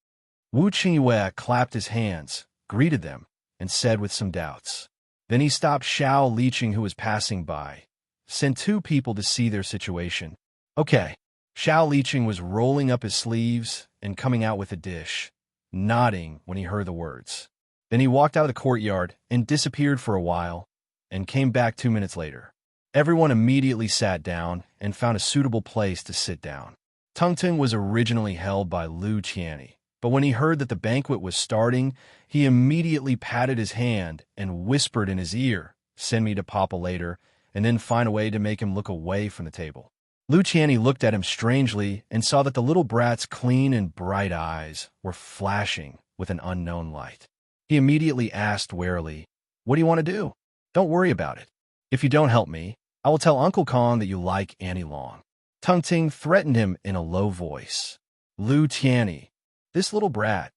Wu Qingyue clapped his hands, greeted them, and said with some doubts. Then he stopped Xiao Liqing, who was passing by, sent two people to see their situation. Okay. Xiao Liqing was rolling up his sleeves and coming out with a dish, nodding when he heard the words. Then he walked out of the courtyard and disappeared for a while, and came back 2 minutes later. Everyone immediately sat down and found a suitable place to sit down. Tung Ting was originally held by Lu Qianni, but when he heard that the banquet was starting, he immediately patted his hand and whispered in his ear, send me to Papa later, and then find a way to make him look away from the table. Lu Qianni looked at him strangely and saw that the little brat's clean and bright eyes were flashing with an unknown light. He immediately asked warily, what do you want to do? Don't worry about it. If you don't help me, I will tell Uncle Kong that you like Annie Long. Tung Ting threatened him in a low voice. Lu Qianni, this little brat.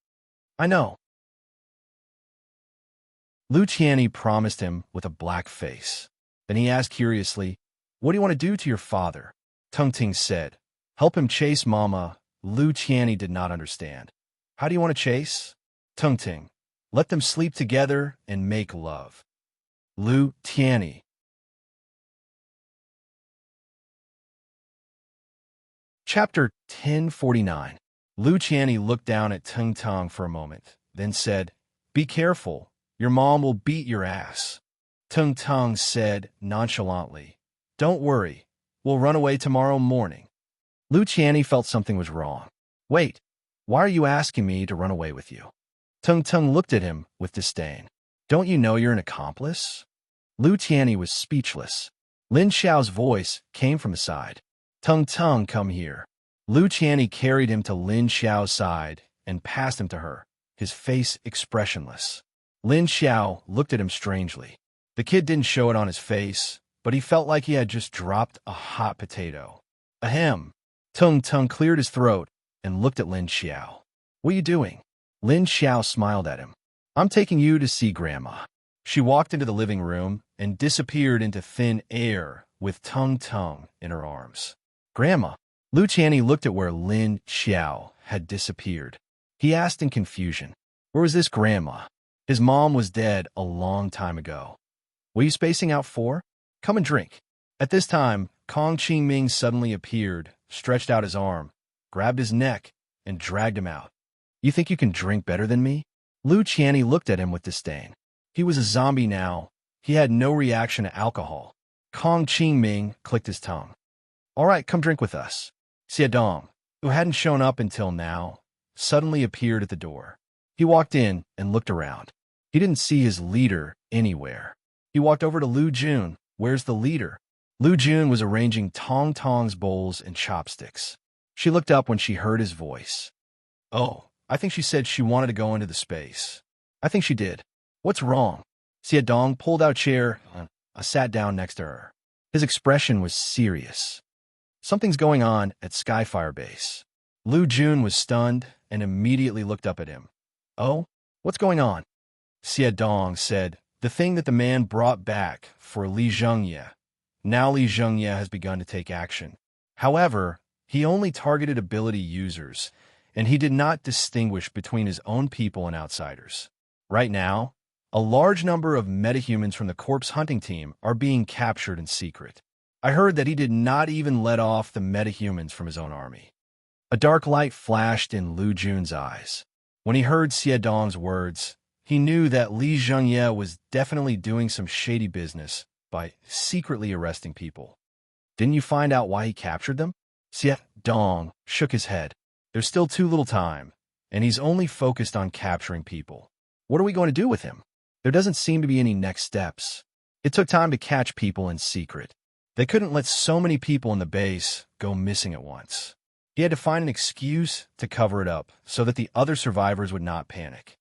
I know. Lu Qianni promised him with a black face. Then he asked curiously, what do you want to do to your father? Tung Ting said, help him chase Mama. Lu Qianni did not understand. How do you want to chase? Tung Ting, let them sleep together and make love. Lu Qianni. Chapter 1049. Lu Qianni looked down at Tung Tong for a moment, then said, be careful, your mom will beat your ass. Tung Tong said nonchalantly, don't worry, we'll run away tomorrow morning. Lu Qianni felt something was wrong. Wait, why are you asking me to run away with you? Tung Tong looked at him with disdain. Don't you know you're an accomplice? Lu Qianni was speechless. Lin Xiao's voice came from the side. Tung Tong, come here. Lu Qianni carried him to Lin Xiao's side and passed him to her, his face expressionless. Lin Xiao looked at him strangely. The kid didn't show it on his face, but he felt like he had just dropped a hot potato. Ahem. Tung Tong cleared his throat and looked at Lin Xiao. What are you doing? Lin Xiao smiled at him. I'm taking you to see Grandma. She walked into the living room and disappeared into thin air with Tung Tong in her arms. Grandma. Lu Qianni looked at where Lin Xiao had disappeared. He asked in confusion, where was this Grandma? His mom was dead a long time ago. What are you spacing out for? Come and drink. At this time, Kong Qingming suddenly appeared, stretched out his arm, grabbed his neck, and dragged him out. You think you can drink better than me? Lu Qianni looked at him with disdain. He was a zombie now. He had no reaction to alcohol. Kong Qingming clicked his tongue. All right, come drink with us. Xiadong, who hadn't shown up until now, suddenly appeared at the door. He walked in and looked around. He didn't see his leader anywhere. He walked over to Lu Jun. Where's the leader? Lu Jun was arranging Tong Tong's bowls and chopsticks. She looked up when she heard his voice. Oh, I think she said she wanted to go into the space. I think she did. What's wrong? Xiadong pulled out a chair and sat down next to her. His expression was serious. Something's going on at Skyfire Base. Lu Jun was stunned and immediately looked up at him. Oh, what's going on? Xiadong said, the thing that the man brought back for Li Zhengye. Now Li Zhengye has begun to take action. However, He only targeted ability users, and he did not distinguish between his own people and outsiders. Right now, a large number of metahumans from the corpse hunting team are being captured in secret. I heard that he did not even let off the metahumans from his own army. A dark light flashed in Lu Jun's eyes. When he heard Xie Dong's words, he knew that Li Zhengye was definitely doing some shady business by secretly arresting people. Didn't you find out why he captured them? Xie Dong shook his head. There's still too little time, and he's only focused on capturing people. What are we going to do with him? There doesn't seem to be any next steps. It took time to catch people in secret. They couldn't let so many people in the base go missing at once. He had to find an excuse to cover it up so that the other survivors would not panic.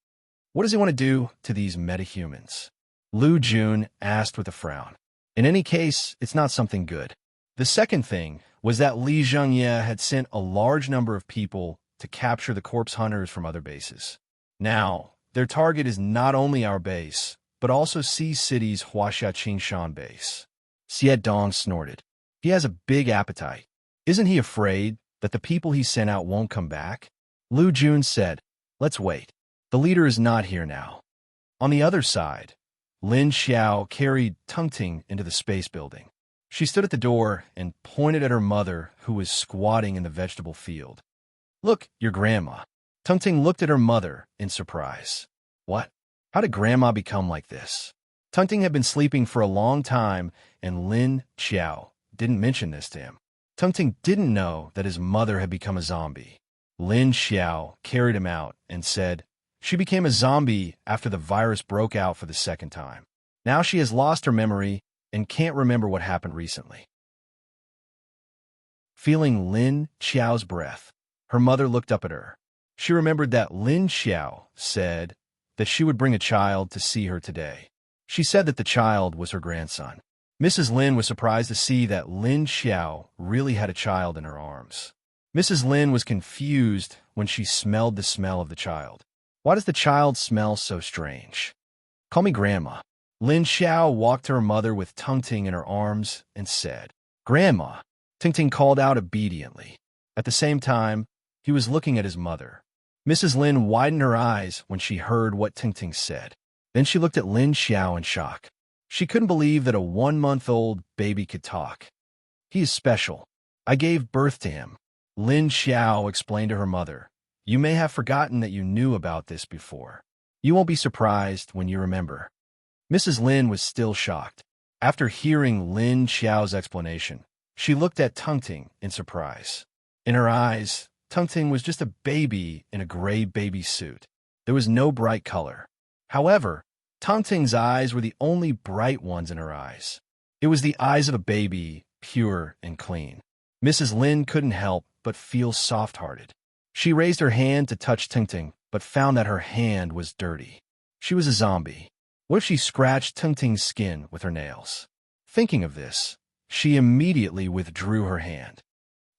What does he want to do to these metahumans? Lu Jun asked with a frown. In any case, it's not something good. The second thing was that Li Zhengye had sent a large number of people to capture the corpse hunters from other bases. Now, their target is not only our base, but also Sea City's Huaxia Qingshan base. Xie Dong snorted. He has a big appetite. Isn't he afraid that the people he sent out won't come back? Lu Jun said, let's wait. The leader is not here now. On the other side, Lin Xiao carried Tungting into the space building. She stood at the door and pointed at her mother, who was squatting in the vegetable field. Look, your grandma. Tungting looked at her mother in surprise. What? How did grandma become like this? Tungting had been sleeping for a long time, and Lin Xiao didn't mention this to him. Tungting didn't know that his mother had become a zombie. Lin Xiao carried him out and said, she became a zombie after the virus broke out for the second time. Now she has lost her memory and can't remember what happened recently. Feeling Lin Xiao's breath, her mother looked up at her. She remembered that Lin Xiao said that she would bring a child to see her today. She said that the child was her grandson. Mrs. Lin was surprised to see that Lin Xiao really had a child in her arms. Mrs. Lin was confused when she smelled the smell of the child. Why does the child smell so strange? Call me Grandma. Lin Xiao walked to her mother with Tungting in her arms and said, Grandma. Tungting called out obediently. At the same time, he was looking at his mother. Mrs. Lin widened her eyes when she heard what Tungting said. Then she looked at Lin Xiao in shock. She couldn't believe that a 1-month-old baby could talk. He is special. I gave birth to him. Lin Xiao explained to her mother. You may have forgotten that you knew about this before. You won't be surprised when you remember. Mrs. Lin was still shocked. After hearing Lin Xiao's explanation, she looked at Tungting in surprise. In her eyes, Tungting was just a baby in a gray baby suit. There was no bright color. However, Tungting's eyes were the only bright ones in her eyes. It was the eyes of a baby, pure and clean. Mrs. Lin couldn't help but feel soft-hearted. She raised her hand to touch Tungting, but found that her hand was dirty. She was a zombie. What if she scratched Tungting's skin with her nails? Thinking of this, she immediately withdrew her hand.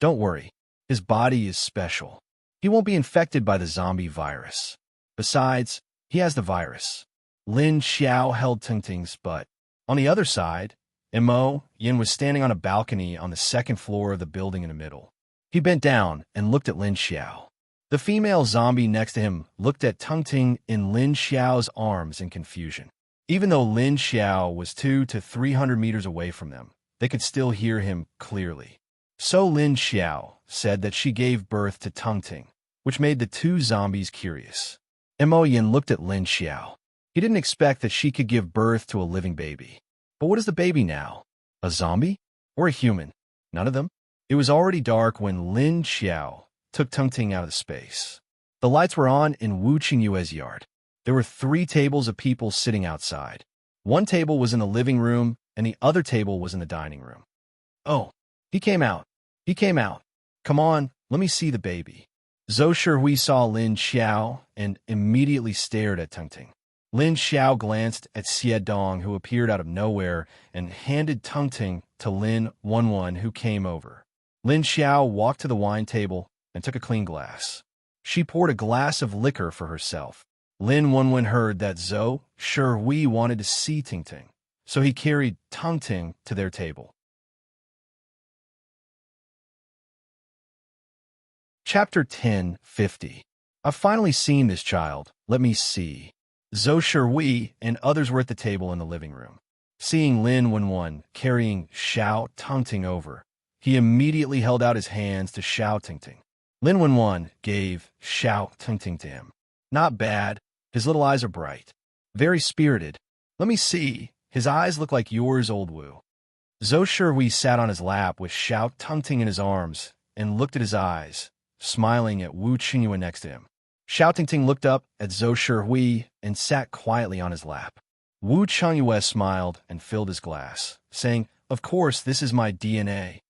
Don't worry, his body is special. He won't be infected by the zombie virus. Besides, he has the virus. Lin Xiao held Tungting's butt. On the other side, Mo Yin was standing on a balcony on the second floor of the building in the middle. He bent down and looked at Lin Xiao. The female zombie next to him looked at Tungting in Lin Xiao's arms in confusion. Even though Lin Xiao was 200 to 300 meters away from them, they could still hear him clearly. So Lin Xiao said that she gave birth to Tungting, which made the two zombies curious. Mo Yin looked at Lin Xiao. He didn't expect that she could give birth to a living baby. But what is the baby now? A zombie? Or a human? None of them? It was already dark when Lin Xiao took Tungting out of the space. The lights were on in Wu Qingyue's yard. There were 3 tables of people sitting outside. One table was in the living room, and the other table was in the dining room. Oh, he came out. He came out. Come on, let me see the baby. Zhou Shihui saw Lin Xiao and immediately stared at Tungting. Lin Xiao glanced at Xie Dong, who appeared out of nowhere, and handed Tungting to Lin Wenwen, who came over. Lin Xiao walked to the wine table and took a clean glass. She poured a glass of liquor for herself. Lin Wenwen heard that Zhou Shihui wanted to see Tungting, so he carried Tungting to their table. Chapter 10:50. I've finally seen this child. Let me see. Zhou Shui and others were at the table in the living room. Seeing Lin Wenwen carrying Xiao Tongting over, he immediately held out his hands to Xiao Tingting. Lin Wenwen gave Xiao Tingting to him. Not bad. His little eyes are bright. Very spirited. Let me see. His eyes look like yours, old Wu. Zhou Shui sat on his lap with Xiao Tongting in his arms and looked at his eyes, smiling at Wu Qingyue next to him. Xiao Tingting looked up at Zhou Shui and sat quietly on his lap. Wu Qingyue smiled and filled his glass, saying, "Of course, this is my DNA."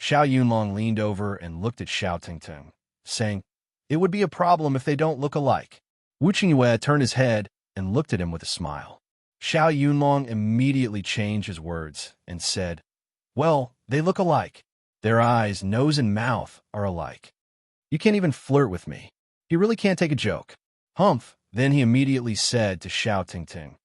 Xiao Yunlong leaned over and looked at Xiao Tingting, saying, "It would be a problem if they don't look alike." Wu Qingyue turned his head and looked at him with a smile. Xiao Yunlong immediately changed his words and said, "Well, they look alike. Their eyes, nose, and mouth are alike. You can't even flirt with me. He really can't take a joke." Humph. Then he immediately said to Xiao Tingting,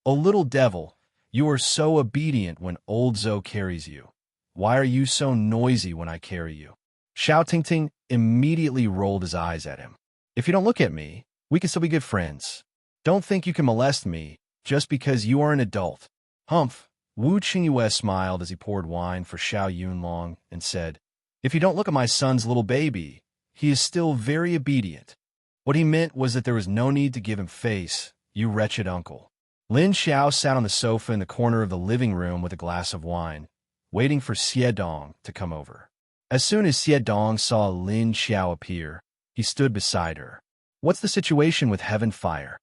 "O little devil, you are so obedient when old Zhou carries you. Why are you so noisy when I carry you?" Xiao Tingting immediately rolled his eyes at him. "If you don't look at me, we can still be good friends. Don't think you can molest me just because you are an adult." Humph. Wu Qingyue smiled as he poured wine for Xiao Yunlong and said, "If you don't look at my son's little baby, he is still very obedient." What he meant was that there was no need to give him face, you wretched uncle. Lin Xiao sat on the sofa in the corner of the living room with a glass of wine, waiting for Xie Dong to come over. As soon as Xie Dong saw Lin Xiao appear, he stood beside her. "What's the situation with Heaven Fire?"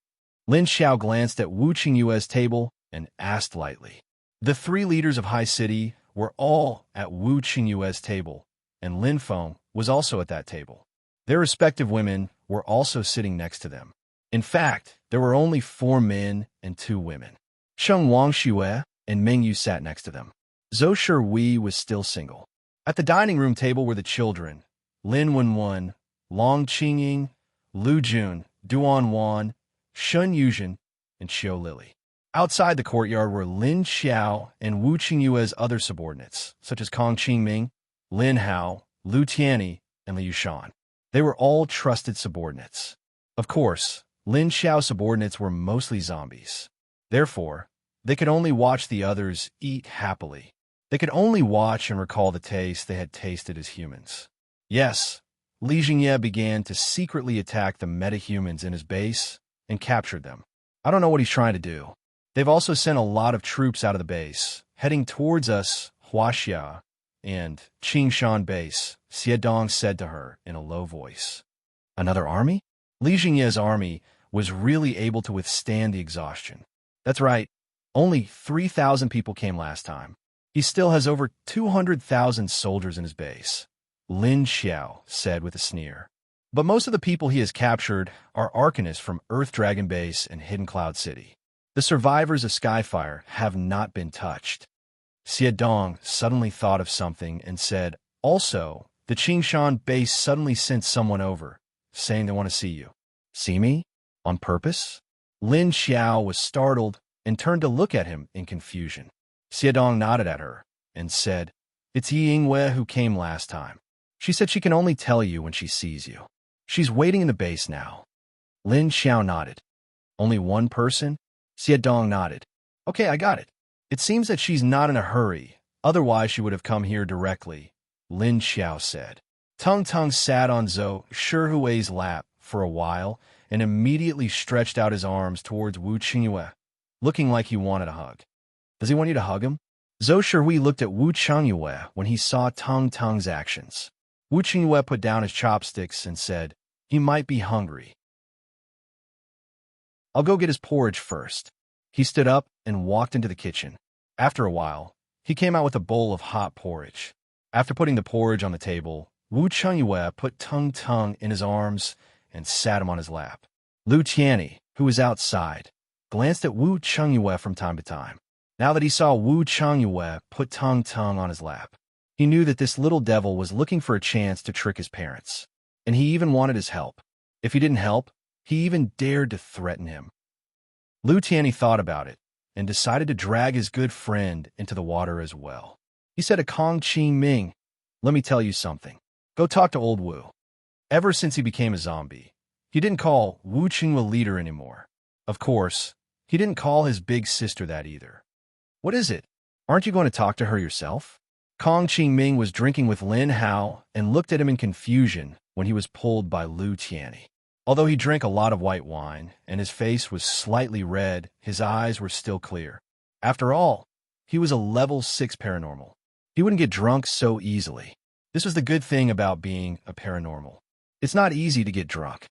Lin Xiao glanced at Wu Qingyue's table and asked lightly. The three leaders of High City were all at Wu Qingyue's table, and Lin Feng was also at that table. Their respective women were also sitting next to them. In fact, there were only 4 men and 2 women. Cheng Wangxue and Meng Yu sat next to them. Zhou Shui was still single. At the dining room table were the children, Lin Wenwen, Long Qingying, Lu Jun, Duan Wan, Shun Yuzhen, and Xiu Lily. Outside the courtyard were Lin Xiao and Wu Qingyue's other subordinates, such as Kong Qingming, Lin Hao, Lu Tianyi, and Liu Shan. They were all trusted subordinates. Of course, Lin Xiao's subordinates were mostly zombies. Therefore, they could only watch the others eat happily. They could only watch and recall the taste they had tasted as humans. Yes, Li Jingye began to secretly attack the metahumans in his base and captured them. I don't know what he's trying to do. They've also sent a lot of troops out of the base, heading towards us, Huaxia and Qingshan base, Xie Dong said to her in a low voice. Another army? Li Jingye's army was really able to withstand the exhaustion. That's right, only 3,000 people came last time. He still has over 200,000 soldiers in his base, Lin Xiao said with a sneer. But most of the people he has captured are arcanists from Earth Dragon Base and Hidden Cloud City. The survivors of Skyfire have not been touched. Xie Dong suddenly thought of something and said, "Also, the Qingshan base suddenly sent someone over, saying they want to see you." "See me? On purpose?" Lin Xiao was startled and turned to look at him in confusion. Xie Dong nodded at her and said, "It's Yi Yingwei who came last time. She said she can only tell you when she sees you. She's waiting in the base now." Lin Xiao nodded. "Only one person?" Xie Dong nodded. "Okay, I got it. It seems that she's not in a hurry, otherwise she would have come here directly," Lin Xiao said. Tung Tung sat on Zhou Shui's lap for a while and immediately stretched out his arms towards Wu Qingyue, looking like he wanted a hug. "Does he want you to hug him?" Zhou Shui looked at Wu Qingyue when he saw Tung Tung's actions. Wu Qingyue put down his chopsticks and said, "He might be hungry. I'll go get his porridge first." He stood up and walked into the kitchen. After a while, he came out with a bowl of hot porridge. After putting the porridge on the table, Wu Qingyue put Tung Tung in his arms and sat him on his lap. Lu Tianyi, who was outside, glanced at Wu Qingyue from time to time. Now that he saw Wu Qingyue put Tung Tung on his lap, he knew that this little devil was looking for a chance to trick his parents, and he even wanted his help. If he didn't help, he even dared to threaten him. Lu Tianyi thought about it and decided to drag his good friend into the water as well. He said to Kong Qingming, "Let me tell you something. Go talk to old Wu. ever since he became a zombie. He didn't call Wu Qingwu leader anymore. Of course, he didn't call his big sister that either. What is it? Aren't you going to talk to her yourself? Kong Qingming was drinking with Lin Hao and looked at him in confusion when he was pulled by Lu Tianyi. Although he drank a lot of white wine and his face was slightly red, his eyes were still clear. After all, he was a level 6 paranormal. He wouldn't get drunk so easily. This was the good thing about being a paranormal. It's not easy to get drunk.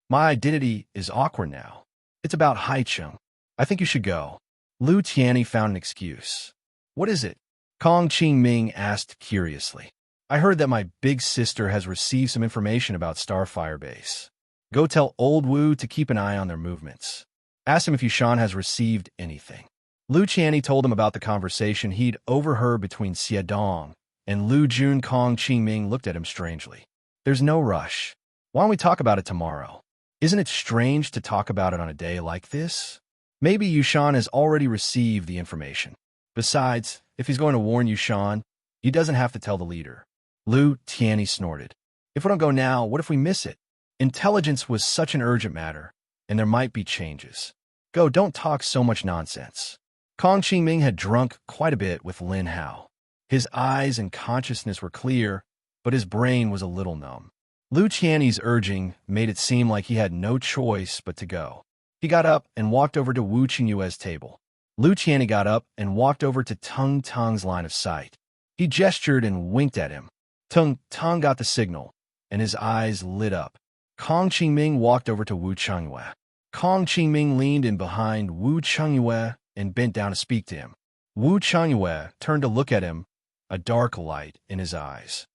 My identity is awkward now. It's about Haicheng. I think you should go. Lu Tianyi found an excuse. What is it? Kong Qingming asked curiously. I heard that my big sister has received some information about Starfire Base. Go tell old Wu to keep an eye on their movements. Ask him if Yushan has received anything. Lu Tianyi told him about the conversation he'd overheard between Xie Dong and Lu Jun. Kong Qingming looked at him strangely. There's no rush. Why don't we talk about it tomorrow? Isn't it strange to talk about it on a day like this? Maybe Yushan has already received the information. Besides, if he's going to warn Yushan, he doesn't have to tell the leader. Lu Tianyi snorted. If we don't go now, what if we miss it? Intelligence was such an urgent matter, and there might be changes. Go, don't talk so much nonsense. Kong Qingming had drunk quite a bit with Lin Hao. His eyes and consciousness were clear, but his brain was a little numb. Lu Tianyi's urging made it seem like he had no choice but to go. He got up and walked over to Wu Qingyue's table. Lu Tianyi got up and walked over to Tung Tung's line of sight. He gestured and winked at him. Tung Tung got the signal, and his eyes lit up. Kong Qingming walked over to Wu Qingyue. Kong Qingming leaned in behind Wu Qingyue and bent down to speak to him. Wu Qingyue turned to look at him, a dark light in his eyes.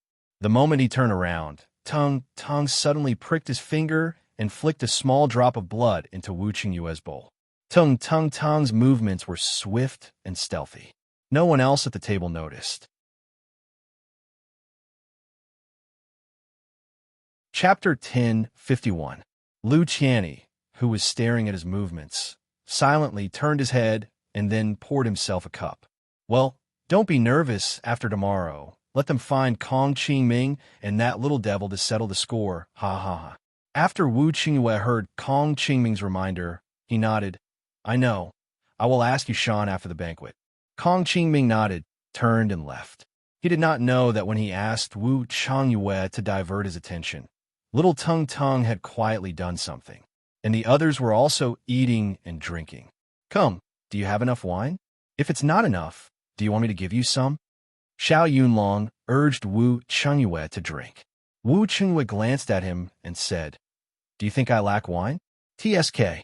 The moment he turned around, Tung Tung suddenly pricked his finger and flicked a small drop of blood into Wu Qingyue's bowl. Tung Tung's movements were swift and stealthy. No one else at the table noticed. Chapter 10:51. Lu Tianyi, who was staring at his movements, silently turned his head and then poured himself a cup. Well, don't be nervous after tomorrow. Let them find Kong Qingming and that little devil to settle the score, ha ha ha. After Wu Qingyue heard Kong Qingming's reminder, he nodded. I know. I will ask Yushan after the banquet. Kong Qingming nodded, turned, and left. He did not know that when he asked Wu Qingyue to divert his attention, little Tung Tung had quietly done something, and the others were also eating and drinking. Come, do you have enough wine? If it's not enough, do you want me to give you some? Xiao Yunlong urged Wu Qingyue to drink. Wu Qingyue glanced at him and said, Do you think I lack wine? TSK.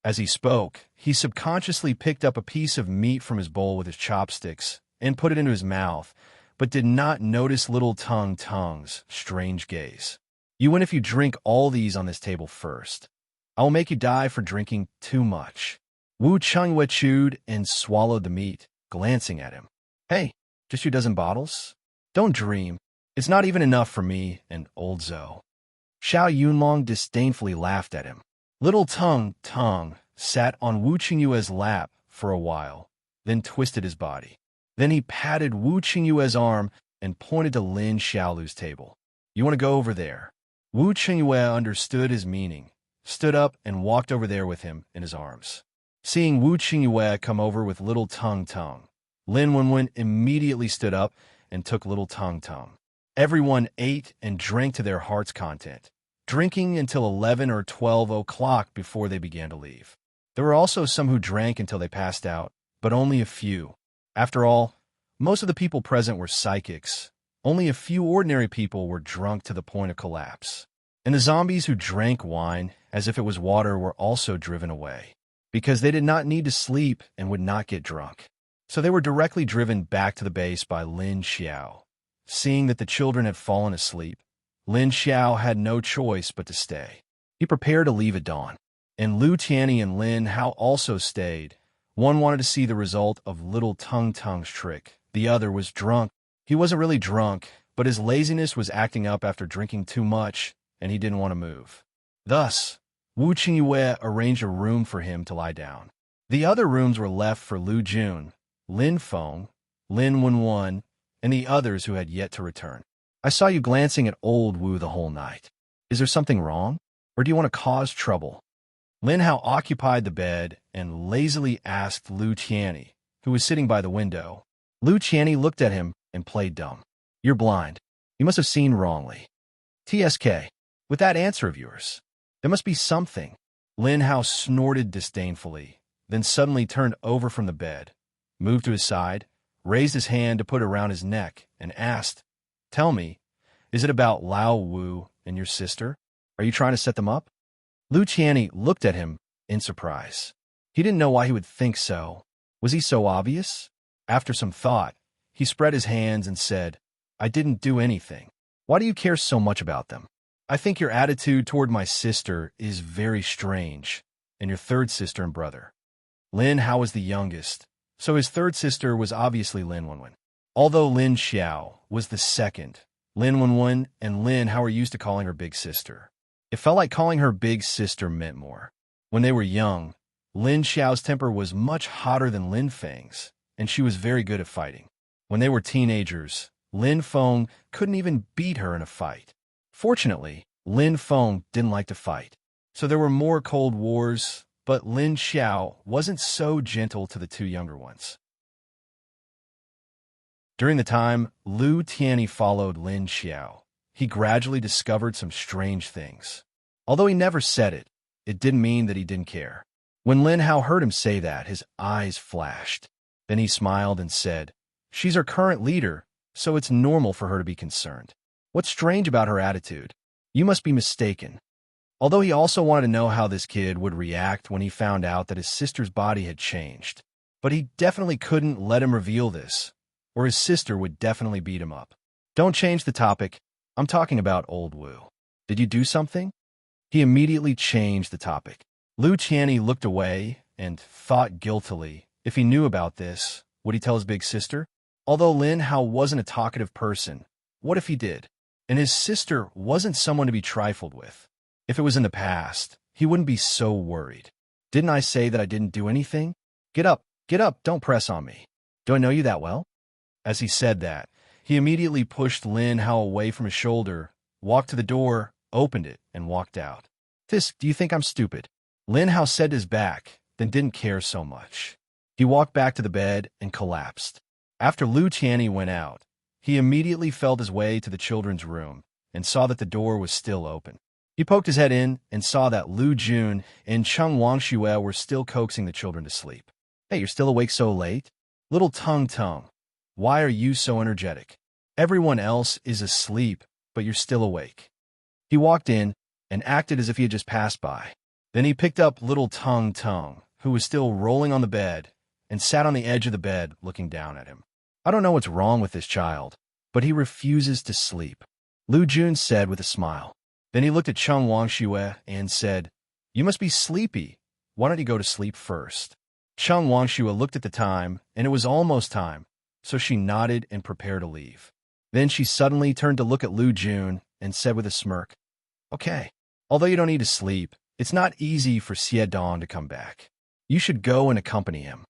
As he spoke, he subconsciously picked up a piece of meat from his bowl with his chopsticks and put it into his mouth, but did not notice little Tung Tung's strange gaze. You win if you drink all these on this table first. I will make you die for drinking too much. Wu Qingyue chewed and swallowed the meat, glancing at him. Hey, just a dozen bottles? Don't dream. It's not even enough for me and old Zhou. Xiao Yunlong disdainfully laughed at him. Little Tung Tung sat on Wu Qingyue's lap for a while, then twisted his body. Then he patted Wu Qingyue's arm and pointed to Lin Xiaolu's table. You want to go over there? Wu Qingyue understood his meaning, stood up and walked over there with him in his arms. Seeing Wu Qingyue come over with little Tung Tung, Lin Wenwen immediately stood up and took little Tung Tung. Everyone ate and drank to their heart's content, drinking until 11 or 12 o'clock before they began to leave. There were also some who drank until they passed out, but only a few. After all, most of the people present were psychics. Only a few ordinary people were drunk to the point of collapse. And the zombies who drank wine as if it was water were also driven away, because they did not need to sleep and would not get drunk. So they were directly driven back to the base by Lin Xiao. Seeing that the children had fallen asleep, Lin Xiao had no choice but to stay. He prepared to leave at dawn, and Lu Tianyi and Lin Hao also stayed. One wanted to see the result of little Tung Tung's trick. The other was drunk. He wasn't really drunk, but his laziness was acting up after drinking too much, and he didn't want to move. Thus, Wu Qingyue arranged a room for him to lie down. The other rooms were left for Lu Jun, Lin Feng, Lin Wenwen, and the others who had yet to return. I saw you glancing at old Wu the whole night. Is there something wrong? Or do you want to cause trouble? Lin Hao occupied the bed and lazily asked Lu Qianni, who was sitting by the window. Lu Qianni looked at him and played dumb. You're blind. You must have seen wrongly. TSK, with that answer of yours, there must be something. Lin Hao snorted disdainfully, then suddenly turned over from the bed, moved to his side, raised his hand to put around his neck, and asked, Tell me, is it about Lao Wu and your sister? Are you trying to set them up? Lu Qianni looked at him in surprise. He didn't know why he would think so. Was he so obvious? After some thought, he spread his hands and said, I didn't do anything. Why do you care so much about them? I think your attitude toward my sister is very strange, and your third sister and brother. Lin Hao was the youngest, so his third sister was obviously Lin Wenwen. Although Lin Xiao was the second, Lin Wenwen and Lin Hao were used to calling her big sister. It felt like calling her big sister meant more. When they were young, Lin Xiao's temper was much hotter than Lin Feng's, and she was very good at fighting. When they were teenagers, Lin Feng couldn't even beat her in a fight. Fortunately, Lin Feng didn't like to fight, so there were more cold wars, but Lin Xiao wasn't so gentle to the two younger ones. During the time Lu Qianni followed Lin Xiao, he gradually discovered some strange things. Although he never said it, it didn't mean that he didn't care. When Lin Hao heard him say that, his eyes flashed. Then he smiled and said, She's our current leader, so it's normal for her to be concerned. What's strange about her attitude? You must be mistaken. Although he also wanted to know how this kid would react when he found out that his sister's body had changed. But he definitely couldn't let him reveal this, or his sister would definitely beat him up. Don't change the topic. I'm talking about old Wu. Did you do something? He immediately changed the topic. Lu Qianni looked away and thought guiltily. If he knew about this, would he tell his big sister? Although Lin Hao wasn't a talkative person, what if he did? And his sister wasn't someone to be trifled with. If it was in the past, he wouldn't be so worried. Didn't I say that I didn't do anything? Get up, don't press on me. Do I know you that well? As he said that, he immediately pushed Lin Hao away from his shoulder, walked to the door, opened it, and walked out. Do you think I'm stupid? Lin Hao said to his back, then didn't care so much. He walked back to the bed and collapsed. After Lu Qianni went out, he immediately felt his way to the children's room and saw that the door was still open. He poked his head in and saw that Lu Jun and Cheng Wangxue were still coaxing the children to sleep. Hey, you're still awake so late? Little Tung, why are you so energetic? Everyone else is asleep, but you're still awake. He walked in and acted as if he had just passed by. Then he picked up little Tung, who was still rolling on the bed, and sat on the edge of the bed looking down at him. I don't know what's wrong with this child, but he refuses to sleep, Lu Jun said with a smile. Then he looked at Cheng Wangxue and said, You must be sleepy. Why don't you go to sleep first? Cheng Wangxue looked at the time, and it was almost time, so she nodded and prepared to leave. Then she suddenly turned to look at Lu Jun and said with a smirk, Okay, although you don't need to sleep, it's not easy for Xie Dong to come back. You should go and accompany him.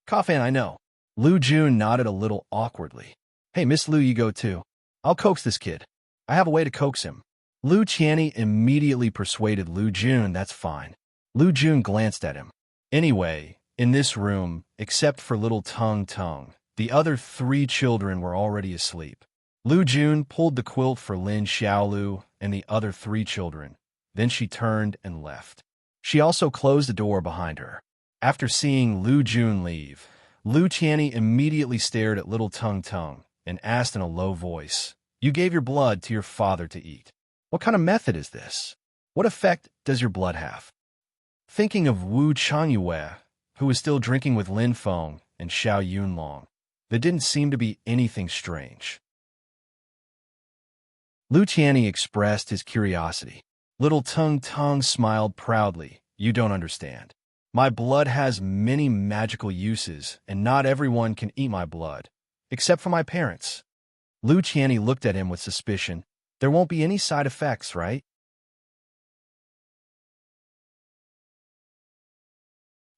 Cough-in, I know. Lu Jun nodded a little awkwardly. Hey, Miss Lu, you go too. I'll coax this kid. I have a way to coax him. Lu Qianni immediately persuaded Lu Jun that's fine. Lu Jun glanced at him. Anyway, in this room, except for little Tung, the other 3 children were already asleep. Lu Jun pulled the quilt for Lin Xiaolu and the other 3 children. Then she turned and left. She also closed the door behind her. After seeing Lu Jun leave, Lu Qianni immediately stared at little Tung and asked in a low voice, You gave your blood to your father to eat. What kind of method is this? What effect does your blood have? Thinking of Wu Changyue, who was still drinking with Lin Feng and Xiao Yunlong, there didn't seem to be anything strange. Lu Qianni expressed his curiosity. Little Tung smiled proudly. You don't understand. My blood has many magical uses, and not everyone can eat my blood, except for my parents. Lu Qianni looked at him with suspicion. There won't be any side effects, right?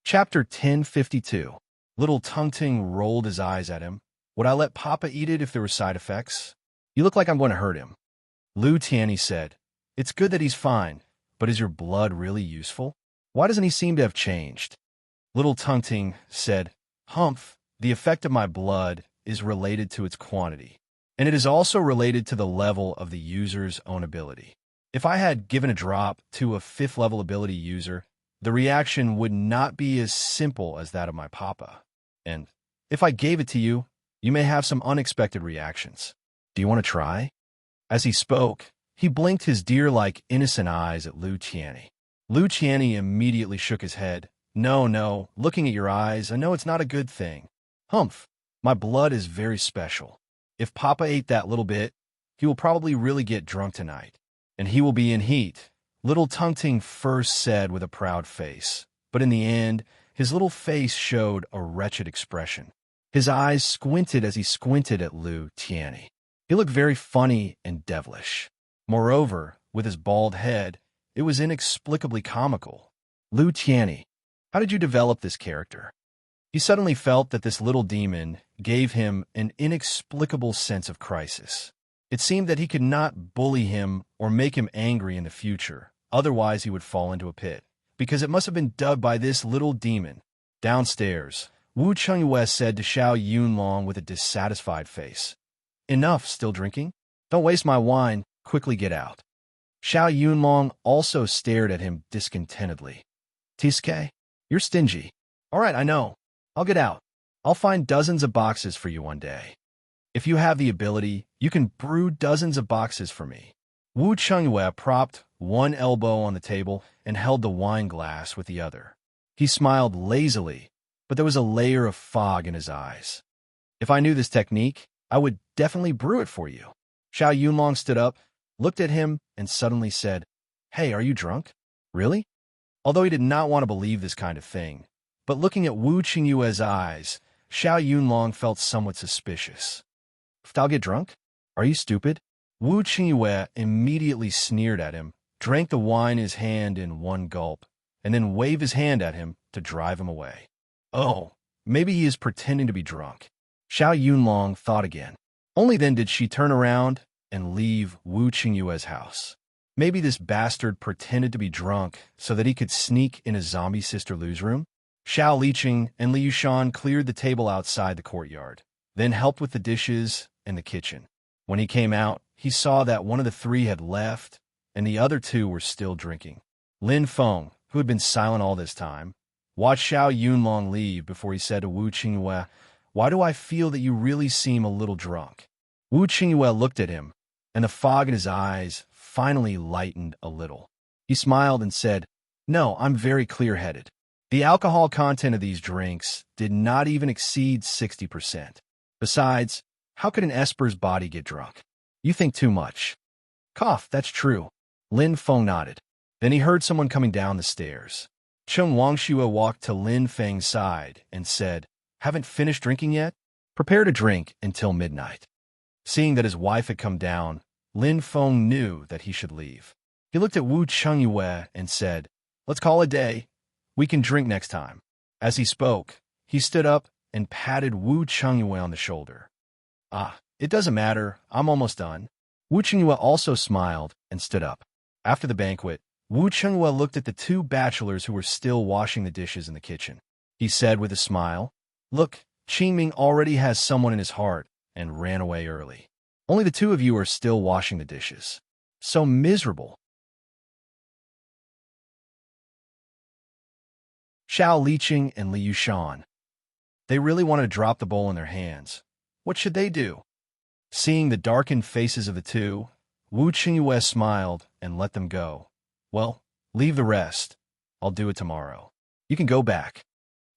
Chapter 1052. Little Tung rolled his eyes at him. Would I let Papa eat it if there were side effects? You look like I'm going to hurt him. Lu Qianni said, It's good that he's fine, but is your blood really useful? Why doesn't he seem to have changed? Little Tung said, Humph, the effect of my blood is related to its quantity, and it is also related to the level of the user's own ability. If I had given a drop to a 5th level ability user, the reaction would not be as simple as that of my papa. And if I gave it to you, you may have some unexpected reactions. Do you want to try? As he spoke, he blinked his deer-like innocent eyes at Lu Qianni. Lu Qianni immediately shook his head. No, looking at your eyes, I know it's not a good thing. Humph, my blood is very special. If Papa ate that little bit, he will probably really get drunk tonight. And he will be in heat, little Tung first said with a proud face. But in the end, his little face showed a wretched expression. His eyes squinted as he squinted at Lu Qianni. He looked very funny and devilish. Moreover, with his bald head, it was inexplicably comical. Lu Qianni, how did you develop this character? He suddenly felt that this little demon gave him an inexplicable sense of crisis. It seemed that he could not bully him or make him angry in the future, otherwise he would fall into a pit, because it must have been dubbed by this little demon. Downstairs, Wu Chengyue said to Xiao Yunlong with a dissatisfied face. Enough, still drinking? Don't waste my wine, quickly get out. Xiao Yunlong also stared at him discontentedly. Tisuke, you're stingy. All right, I know. I'll get out. I'll find dozens of boxes for you one day. If you have the ability, you can brew dozens of boxes for me. Wu Chengyue propped one elbow on the table and held the wine glass with the other. He smiled lazily, but there was a layer of fog in his eyes. If I knew this technique, I would definitely brew it for you. Xiao Yunlong stood up, looked at him, and suddenly said, Hey, are you drunk? Really? Although he did not want to believe this kind of thing, but looking at Wu Qingyue's eyes, Xiao Yunlong felt somewhat suspicious. I'll get drunk? Are you stupid? Wu Qingyue immediately sneered at him, drank the wine in his hand in one gulp, and then waved his hand at him to drive him away. Oh, maybe he is pretending to be drunk. Xiao Yunlong thought again. Only then did she turn around and leave Wu Qingyue's house. Maybe this bastard pretended to be drunk so that he could sneak in his zombie sister Lu's room? Xiao Liqing and Li Yushan cleared the table outside the courtyard, then helped with the dishes in the kitchen. When he came out, he saw that one of the 3 had left, and the other 2 were still drinking. Lin Feng, who had been silent all this time, watched Xiao Yunlong leave before he said to Wu Qingyue, Why do I feel that you really seem a little drunk? Wu Qingyue looked at him, and the fog in his eyes finally lightened a little. He smiled and said, No, I'm very clear-headed. The alcohol content of these drinks did not even exceed 60%. Besides, how could an Esper's body get drunk? You think too much. Cough, that's true. Lin Feng nodded. Then he heard someone coming down the stairs. Cheng Wangshua walked to Lin Feng's side and said, Haven't finished drinking yet? Prepare to drink until midnight. Seeing that his wife had come down, Lin Feng knew that he should leave. He looked at Wu Chengyue and said, Let's call it a day. We can drink next time. As he spoke, he stood up and patted Wu Chengyue on the shoulder. It doesn't matter. I'm almost done. Wu Chengyue also smiled and stood up. After the banquet, Wu Chengyue looked at the 2 bachelors who were still washing the dishes in the kitchen. He said with a smile, Look, Qingming already has someone in his heart and ran away early. Only the 2 of you are still washing the dishes. So miserable. Xiao Liqing and Li Yushan. They really wanted to drop the bowl in their hands. What should they do? Seeing the darkened faces of the 2, Wu Qingyue smiled and let them go. Well, leave the rest. I'll do it tomorrow. You can go back.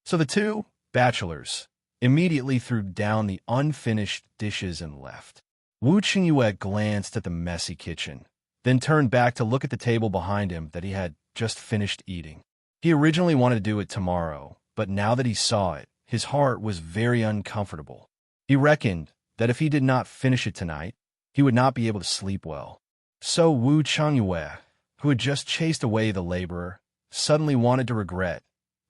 So the 2 bachelors immediately threw down the unfinished dishes and left. Wu Qingyue glanced at the messy kitchen, then turned back to look at the table behind him that he had just finished eating. He originally wanted to do it tomorrow, but now that he saw it, his heart was very uncomfortable. He reckoned that if he did not finish it tonight, he would not be able to sleep well. So Wu Chengyue, who had just chased away the laborer, suddenly wanted to regret,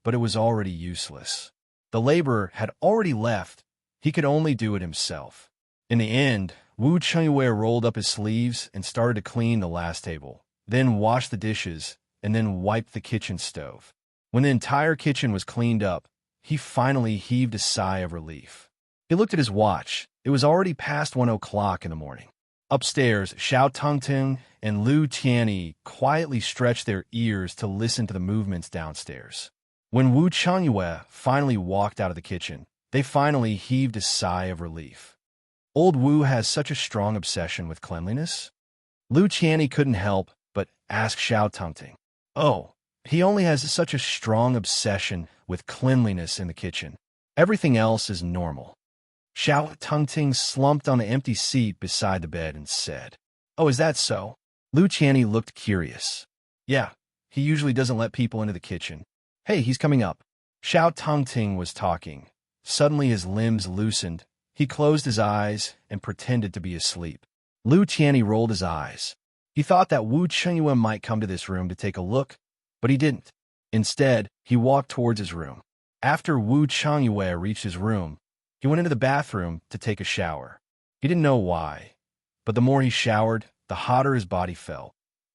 but it was already useless. The laborer had already left. He could only do it himself. In the end, Wu Chengyue rolled up his sleeves and started to clean the last table, then washed the dishes, and then wiped the kitchen stove. When the entire kitchen was cleaned up, he finally heaved a sigh of relief. He looked at his watch. It was already past 1 o'clock in the morning. Upstairs, Xiao Tongting and Lu Tianyi quietly stretched their ears to listen to the movements downstairs. When Wu Chengyue finally walked out of the kitchen, they finally heaved a sigh of relief. Old Wu has such a strong obsession with cleanliness? Lu Tianyi couldn't help but ask Xiao Tongting. Oh, he only has such a strong obsession with cleanliness in the kitchen. Everything else is normal. Xiao Tongting slumped on the empty seat beside the bed and said, "Oh, is that so?" Lu Tianyi looked curious. "Yeah, he usually doesn't let people into the kitchen. Hey, he's coming up." Xiao Tongting was talking. Suddenly his limbs loosened. He closed his eyes and pretended to be asleep. Lu Tianyi rolled his eyes. He thought that Wu Chengyue might come to this room to take a look, but he didn't. Instead, he walked towards his room. After Wu Chengyue reached his room, he went into the bathroom to take a shower. He didn't know why, but the more he showered, the hotter his body felt,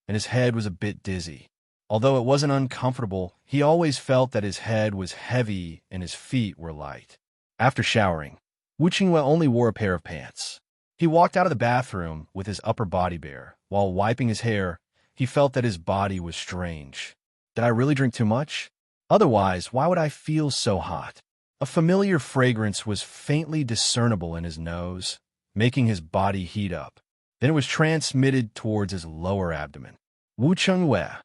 and his head was a bit dizzy. Although it wasn't uncomfortable, he always felt that his head was heavy and his feet were light. After showering, Wu Chengyue only wore a pair of pants. He walked out of the bathroom with his upper body bare. While wiping his hair, he felt that his body was strange. Did I really drink too much? Otherwise, why would I feel so hot? A familiar fragrance was faintly discernible in his nose, making his body heat up. Then it was transmitted towards his lower abdomen. Wu Chengyue.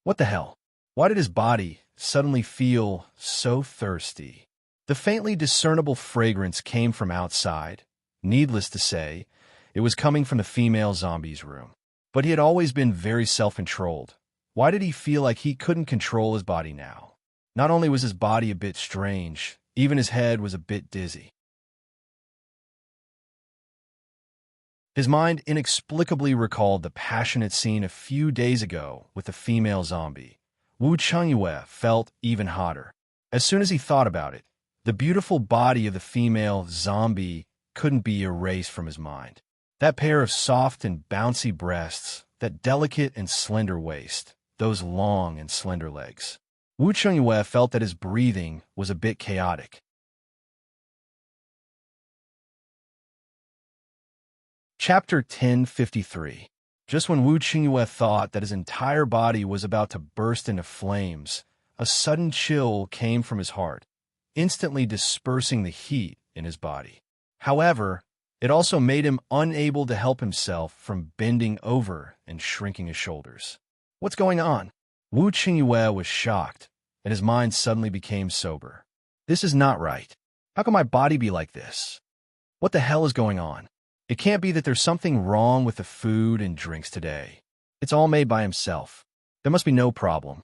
What the hell? Why did his body suddenly feel so thirsty? The faintly discernible fragrance came from outside. Needless to say, it was coming from the female zombie's room. But he had always been very self-controlled. Why did he feel like he couldn't control his body now? Not only was his body a bit strange, even his head was a bit dizzy. His mind inexplicably recalled the passionate scene a few days ago with the female zombie. Wu Chengyue felt even hotter. As soon as he thought about it, the beautiful body of the female zombie couldn't be erased from his mind. That pair of soft and bouncy breasts, that delicate and slender waist, those long and slender legs. Wu Chengyue felt that his breathing was a bit chaotic. Chapter 1053. Just when Wu Chengyue thought that his entire body was about to burst into flames, a sudden chill came from his heart, instantly dispersing the heat in his body. However, it also made him unable to help himself from bending over and shrinking his shoulders. What's going on? Wu Chengyue was shocked, and his mind suddenly became sober. This is not right. How can my body be like this? What the hell is going on? It can't be that there's something wrong with the food and drinks today. It's all made by himself. There must be no problem.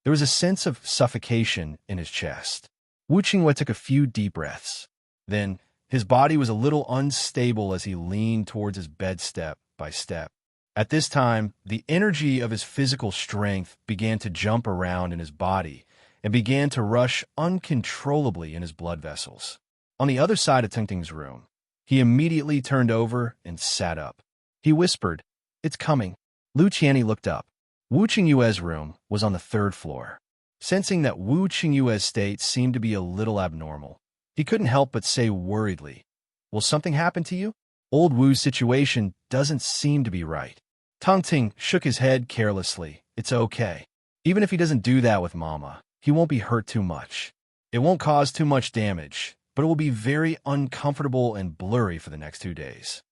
There was a sense of suffocation in his chest. Wu Chengyue took a few deep breaths. Then, his body was a little unstable as he leaned towards his bed step by step. At this time, the energy of his physical strength began to jump around in his body and began to rush uncontrollably in his blood vessels. On the other side of Tongting's room, he immediately turned over and sat up. He whispered, "It's coming." Lu Tianyi looked up. Wu Chengyue's room was on the 3rd floor. Sensing that Wu Chengyue's state seemed to be a little abnormal, he couldn't help but say worriedly, "Will something happen to you? Old Wu's situation doesn't seem to be right." Tongting shook his head carelessly. "It's okay. Even if he doesn't do that with Mama, he won't be hurt too much. It won't cause too much damage, but it will be very uncomfortable and blurry for the next 2 days."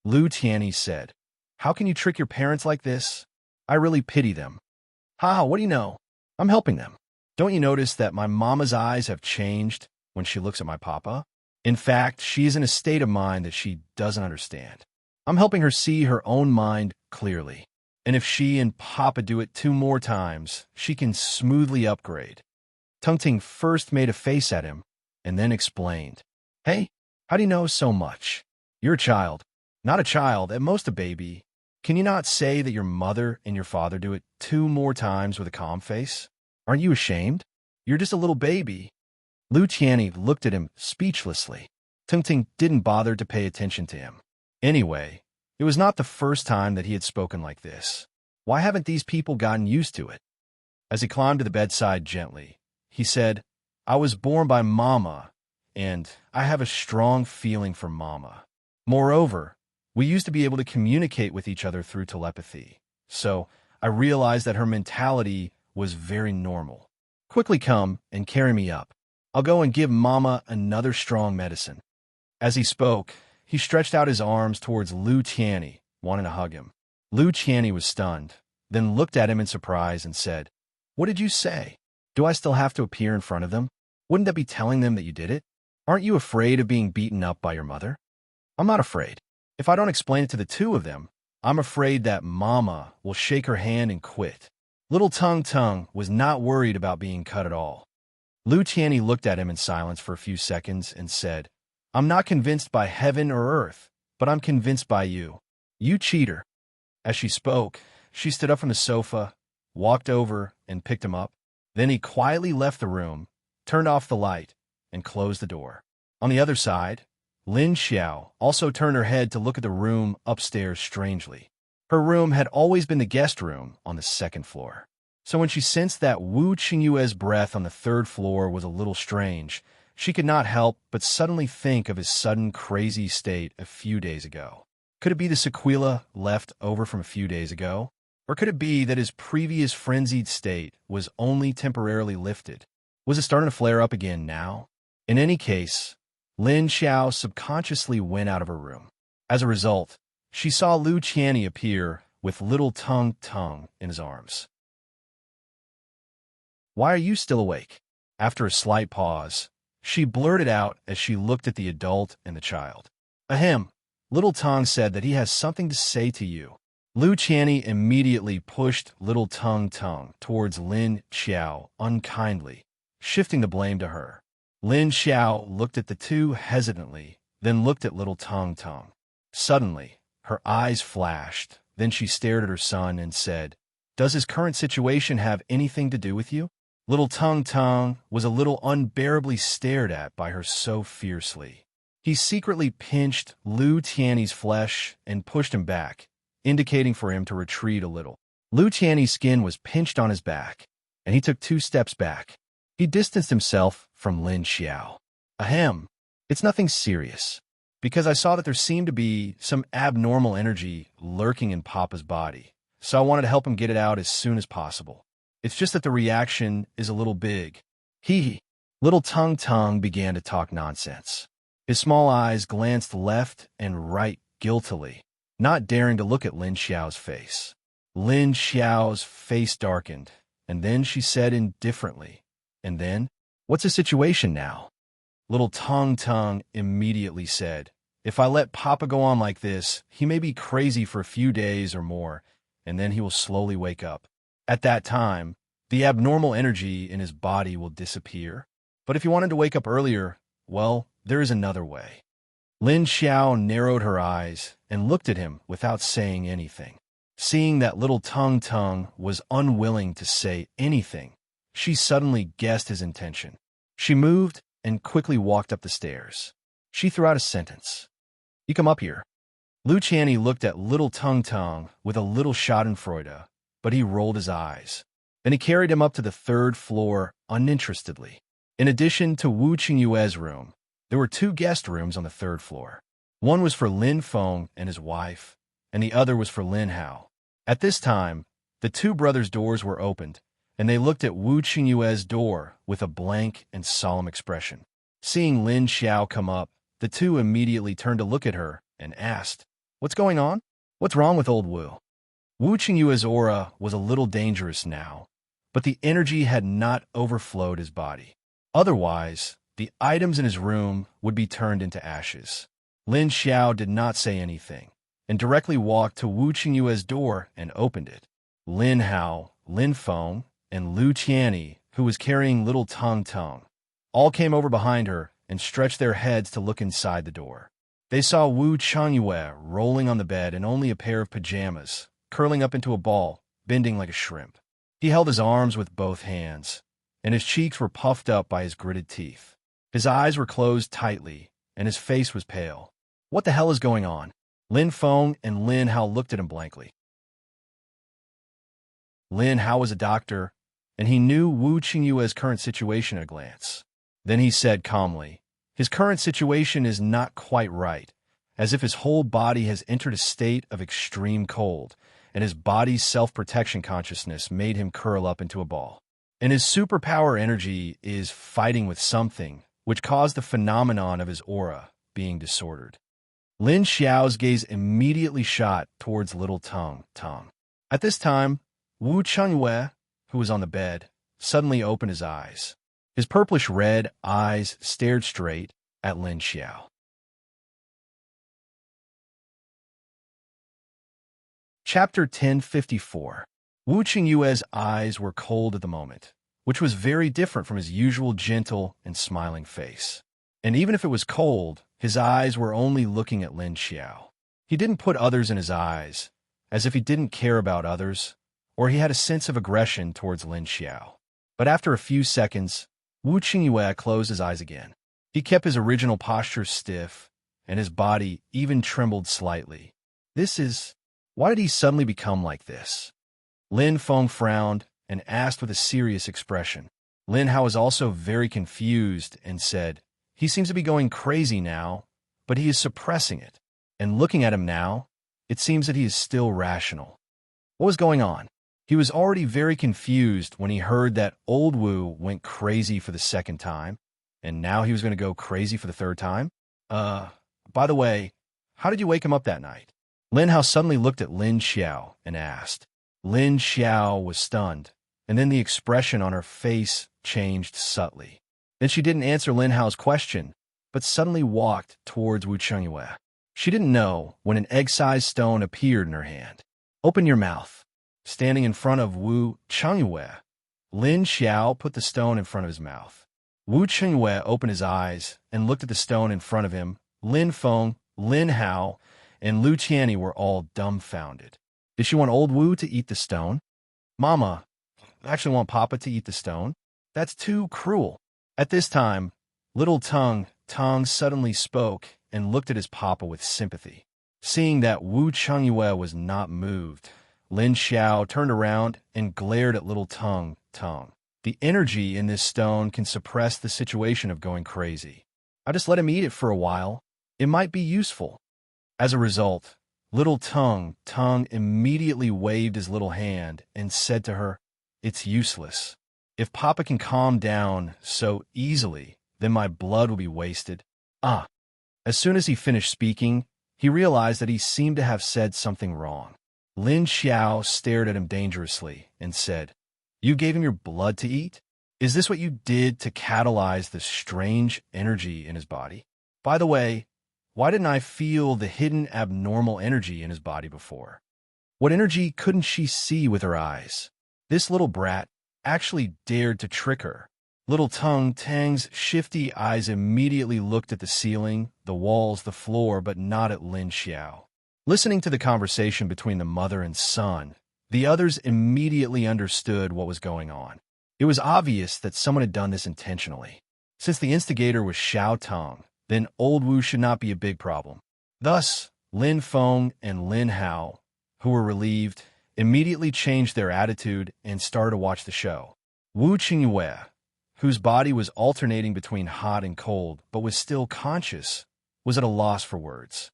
Lu Tianyi said, "How can you trick your parents like this? I really pity them." "Ha, what do you know? I'm helping them. Don't you notice that my mama's eyes have changed when she looks at my papa? In fact, she is in a state of mind that she doesn't understand. I'm helping her see her own mind clearly. And if she and papa do it 2 more times, she can smoothly upgrade." Tongting first made a face at him, and then explained, "Hey, how do you know so much? You're a child. Not a child, at most a baby. Can you not say that your mother and your father do it 2 more times with a calm face? Aren't you ashamed? You're just a little baby." Lu Tianyi looked at him speechlessly. Tongting didn't bother to pay attention to him. Anyway, it was not the first time that he had spoken like this. Why haven't these people gotten used to it? As he climbed to the bedside gently, he said, I was born by Mama, and I have a strong feeling for Mama. Moreover, we used to be able to communicate with each other through telepathy, so I realized that her mentality was very normal. Quickly come and carry me up. I'll go and give Mama another strong medicine. As he spoke, he stretched out his arms towards Lu Tianyi, wanting to hug him. Lu Tianyi was stunned, then looked at him in surprise and said, What did you say? Do I still have to appear in front of them? Wouldn't that be telling them that you did it? Aren't you afraid of being beaten up by your mother? I'm not afraid. If I don't explain it to the two of them, I'm afraid that Mama will shake her hand and quit. Little Tung Tung was not worried about being cut at all. Lu Tianyi looked at him in silence for a few seconds and said, I'm not convinced by heaven or earth, but I'm convinced by you. You cheater. As she spoke, she stood up from the sofa, walked over and picked him up. Then he quietly left the room, turned off the light, and closed the door. On the other side, Lin Xiao also turned her head to look at the room upstairs strangely. Her room had always been the guest room on the second floor. So when she sensed that Wu Qingyue's breath on the third floor was a little strange, she could not help but suddenly think of his sudden crazy state a few days ago. Could it be the sequela left over from a few days ago? Or could it be that his previous frenzied state was only temporarily lifted? Was it starting to flare up again now? In any case, Lin Xiao subconsciously went out of her room. As a result, she saw Lu Tianyi appear with little Tung Tung in his arms. Why are you still awake? After a slight pause, she blurted out as she looked at the adult and the child. Ahem, little Tung said that he has something to say to you. Lu Tianyi immediately pushed little Tung Tung towards Lin Xiao unkindly, shifting the blame to her. Lin Xiao looked at the two hesitantly, then looked at little Tung Tung. Suddenly, her eyes flashed, then she stared at her son and said, Does his current situation have anything to do with you? Little Tung Tung was a little unbearably stared at by her so fiercely. He secretly pinched Lu Tianyi's flesh and pushed him back, indicating for him to retreat a little. Lu Tianyi's skin was pinched on his back, and he took 2 steps back. He distanced himself from Lin Xiao. Ahem, it's nothing serious, because I saw that there seemed to be some abnormal energy lurking in Papa's body, so I wanted to help him get it out as soon as possible. It's just that the reaction is a little big. Hee. Little Tung Tung began to talk nonsense. His small eyes glanced left and right guiltily, not daring to look at Lin Xiao's face. Lin Xiao's face darkened, and then she said indifferently, And then, what's the situation now? Little Tung Tung immediately said, If I let Papa go on like this, he may be crazy for a few days or more, and then he will slowly wake up. At that time, the abnormal energy in his body will disappear. But if he wanted to wake up earlier, well, there is another way. Lin Xiao narrowed her eyes and looked at him without saying anything. Seeing that little Tung Tung was unwilling to say anything, she suddenly guessed his intention. She moved and quickly walked up the stairs. She threw out a sentence. You come up here. Lu Tianyi looked at little Tung Tung with a little schadenfreude, but he rolled his eyes. Then he carried him up to the 3rd floor uninterestedly. In addition to Wu Qingyue's room, there were 2 guest rooms on the 3rd floor. One was for Lin Feng and his wife, and the other was for Lin Hao. At this time, the 2 brothers' doors were opened, and they looked at Wu Qingyue's door with a blank and solemn expression. Seeing Lin Xiao come up, the 2 immediately turned to look at her and asked, What's going on? What's wrong with old Wu? Wu Qingyue's aura was a little dangerous now, but the energy had not overflowed his body. Otherwise, the items in his room would be turned into ashes. Lin Xiao did not say anything, and directly walked to Wu Qingyue's door and opened it. Lin Hao, Lin Feng, and Lu Tianyi, who was carrying little Tung Tung, all came over behind her and stretched their heads to look inside the door. They saw Wu Qingyue rolling on the bed in only a pair of pajamas, curling up into a ball, bending like a shrimp. He held his arms with both hands, and his cheeks were puffed up by his gritted teeth. His eyes were closed tightly, and his face was pale. What the hell is going on? Lin Feng and Lin Hao looked at him blankly. Lin Hao was a doctor, and he knew Wu Qingyue's current situation at a glance. Then he said calmly, his current situation is not quite right, as if his whole body has entered a state of extreme cold, and his body's self-protection consciousness made him curl up into a ball. And his superpower energy is fighting with something, which caused the phenomenon of his aura being disordered. Lin Xiao's gaze immediately shot towards little Tang. At this time, Wu Chengyue, who was on the bed, suddenly opened his eyes. His purplish-red eyes stared straight at Lin Xiao. Chapter 1054. Wu Qingyue's eyes were cold at the moment, which was very different from his usual gentle and smiling face. And even if it was cold, his eyes were only looking at Lin Xiao. He didn't put others in his eyes, as if he didn't care about others, or he had a sense of aggression towards Lin Xiao. But after a few seconds, Wu Qingyue closed his eyes again. He kept his original posture stiff, and his body even trembled slightly. Why did he suddenly become like this? Lin Feng frowned and asked with a serious expression. Lin Hao was also very confused and said, he seems to be going crazy now, but he is suppressing it. And looking at him now, it seems that he is still rational. What was going on? He was already very confused when he heard that old Wu went crazy for the second time, and now he was going to go crazy for the third time? By the way, how did you wake him up that night? Lin Hao suddenly looked at Lin Xiao and asked. Lin Xiao was stunned, and then the expression on her face changed subtly. Then she didn't answer Lin Hao's question, but suddenly walked towards Wu Chengyue. She didn't know when an egg-sized stone appeared in her hand. Open your mouth. Standing in front of Wu Chengyue, Lin Xiao put the stone in front of his mouth. Wu Chengyue opened his eyes and looked at the stone in front of him. Lin Feng, Lin Hao, and Lu Qianni were all dumbfounded. Did she want old Wu to eat the stone? Mama, I actually want Papa to eat the stone? That's too cruel. At this time, little Tang suddenly spoke and looked at his papa with sympathy. Seeing that Wu Chengyue was not moved, Lin Xiao turned around and glared at little Tang. The energy in this stone can suppress the situation of going crazy. I just let him eat it for a while. It might be useful. As a result, little Tang immediately waved his little hand and said to her, it's useless. If Papa can calm down so easily, then my blood will be wasted. As soon as he finished speaking, he realized that he seemed to have said something wrong. Lin Xiao stared at him dangerously and said, you gave him your blood to eat? Is this what you did to catalyze the strange energy in his body? By the way, why didn't I feel the hidden abnormal energy in his body before? What energy couldn't she see with her eyes? This little brat actually dared to trick her. Little Tang's shifty eyes immediately looked at the ceiling, the walls, the floor, but not at Lin Xiao. Listening to the conversation between the mother and son, the others immediately understood what was going on. It was obvious that someone had done this intentionally. Since the instigator was Xiao Tang, then old Wu should not be a big problem. Thus, Lin Feng and Lin Hao, who were relieved, immediately changed their attitude and started to watch the show. Wu Qingyue, whose body was alternating between hot and cold but was still conscious, was at a loss for words.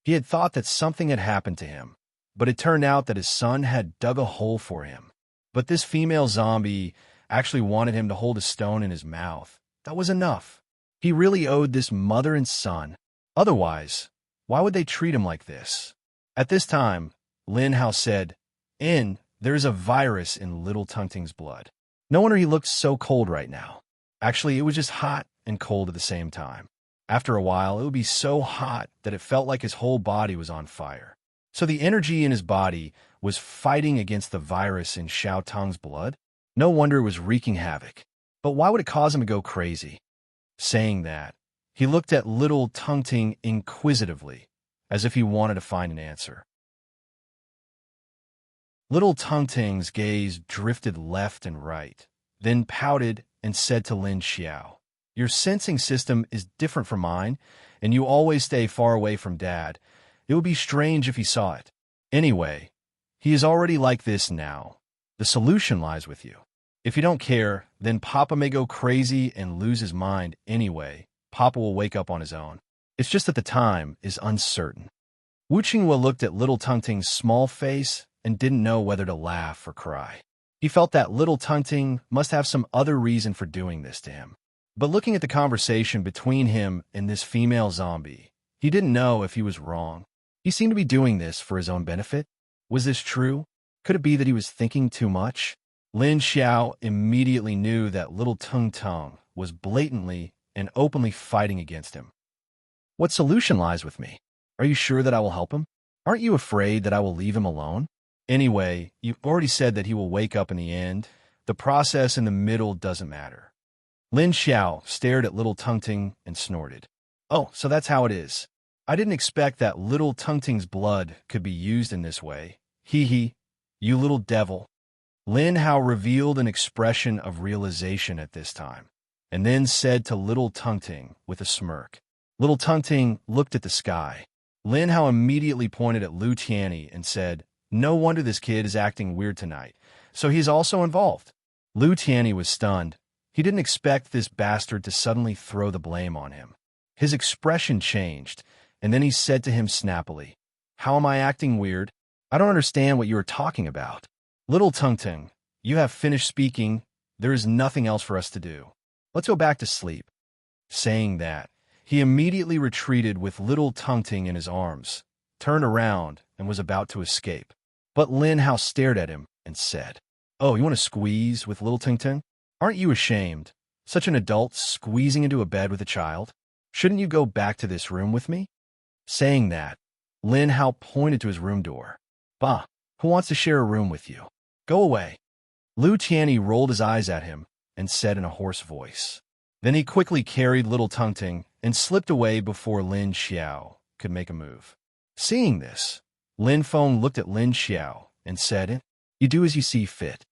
He had thought that something had happened to him, but it turned out that his son had dug a hole for him. But this female zombie actually wanted him to hold a stone in his mouth. That was enough. He really owed this mother and son. Otherwise, why would they treat him like this? At this time, Lin Hao said, there is a virus in little Tungting's blood. No wonder he looked so cold right now. Actually, it was just hot and cold at the same time. After a while, it would be so hot that it felt like his whole body was on fire. So the energy in his body was fighting against the virus in Xiao Tang's blood? No wonder it was wreaking havoc. But why would it cause him to go crazy? Saying that, he looked at little Tungting inquisitively, as if he wanted to find an answer. Little Tungting's gaze drifted left and right, then pouted and said to Lin Xiao, your sensing system is different from mine, and you always stay far away from Dad. It would be strange if he saw it. Anyway, he is already like this now. The solution lies with you. If you don't care, then Papa may go crazy and lose his mind anyway. Papa will wake up on his own. It's just that the time is uncertain. Wu Qinghua looked at little Tungting's small face and didn't know whether to laugh or cry. He felt that little Tungting must have some other reason for doing this to him. But looking at the conversation between him and this female zombie, he didn't know if he was wrong. He seemed to be doing this for his own benefit. Was this true? Could it be that he was thinking too much? Lin Xiao immediately knew that little Tung was blatantly and openly fighting against him. What solution lies with me? Are you sure that I will help him? Aren't you afraid that I will leave him alone? Anyway, you've already said that he will wake up in the end. The process in the middle doesn't matter. Lin Xiao stared at little Tungting and snorted. Oh, so that's how it is. I didn't expect that little Tungting's blood could be used in this way. Hee hee, you little devil. Lin Hao revealed an expression of realization at this time, and then said to little Tungting with a smirk. Little Tungting looked at the sky. Lin Hao immediately pointed at Lu Tianyi and said, no wonder this kid is acting weird tonight. So he's also involved. Lu Tianyi was stunned. He didn't expect this bastard to suddenly throw the blame on him. His expression changed, and then he said to him snappily, how am I acting weird? I don't understand what you are talking about. Little Tungting, you have finished speaking. There is nothing else for us to do. Let's go back to sleep. Saying that, he immediately retreated with little Tungting in his arms, turned around, and was about to escape. But Lin Hao stared at him and said, oh, you want to squeeze with little Tungting? Aren't you ashamed? Such an adult squeezing into a bed with a child? Shouldn't you go back to this room with me? Saying that, Lin Hao pointed to his room door. Bah, who wants to share a room with you? Go away. Lu Tianyi rolled his eyes at him and said in a hoarse voice. Then he quickly carried little Tungting and slipped away before Lin Xiao could make a move. Seeing this, Lin Feng looked at Lin Xiao and said, you do as you see fit.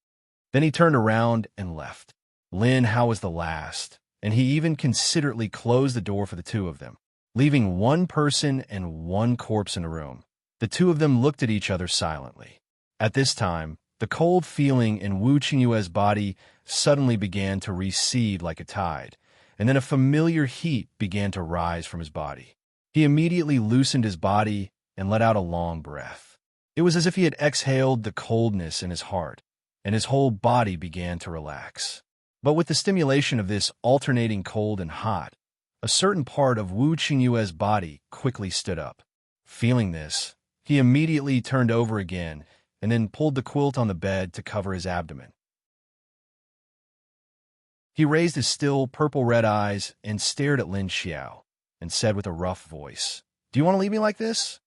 Then he turned around and left. Lin Hao was the last, and he even considerately closed the door for the two of them, leaving one person and one corpse in the room. The two of them looked at each other silently. At this time, the cold feeling in Wu Qingyue's body suddenly began to recede like a tide, and then a familiar heat began to rise from his body. He immediately loosened his body and let out a long breath. It was as if he had exhaled the coldness in his heart, and his whole body began to relax. But with the stimulation of this alternating cold and hot, a certain part of Wu Qingyue's body quickly stood up. Feeling this, he immediately turned over again and then pulled the quilt on the bed to cover his abdomen. He raised his still purple-red eyes and stared at Lin Xiao and said with a rough voice, do you want to leave me like this?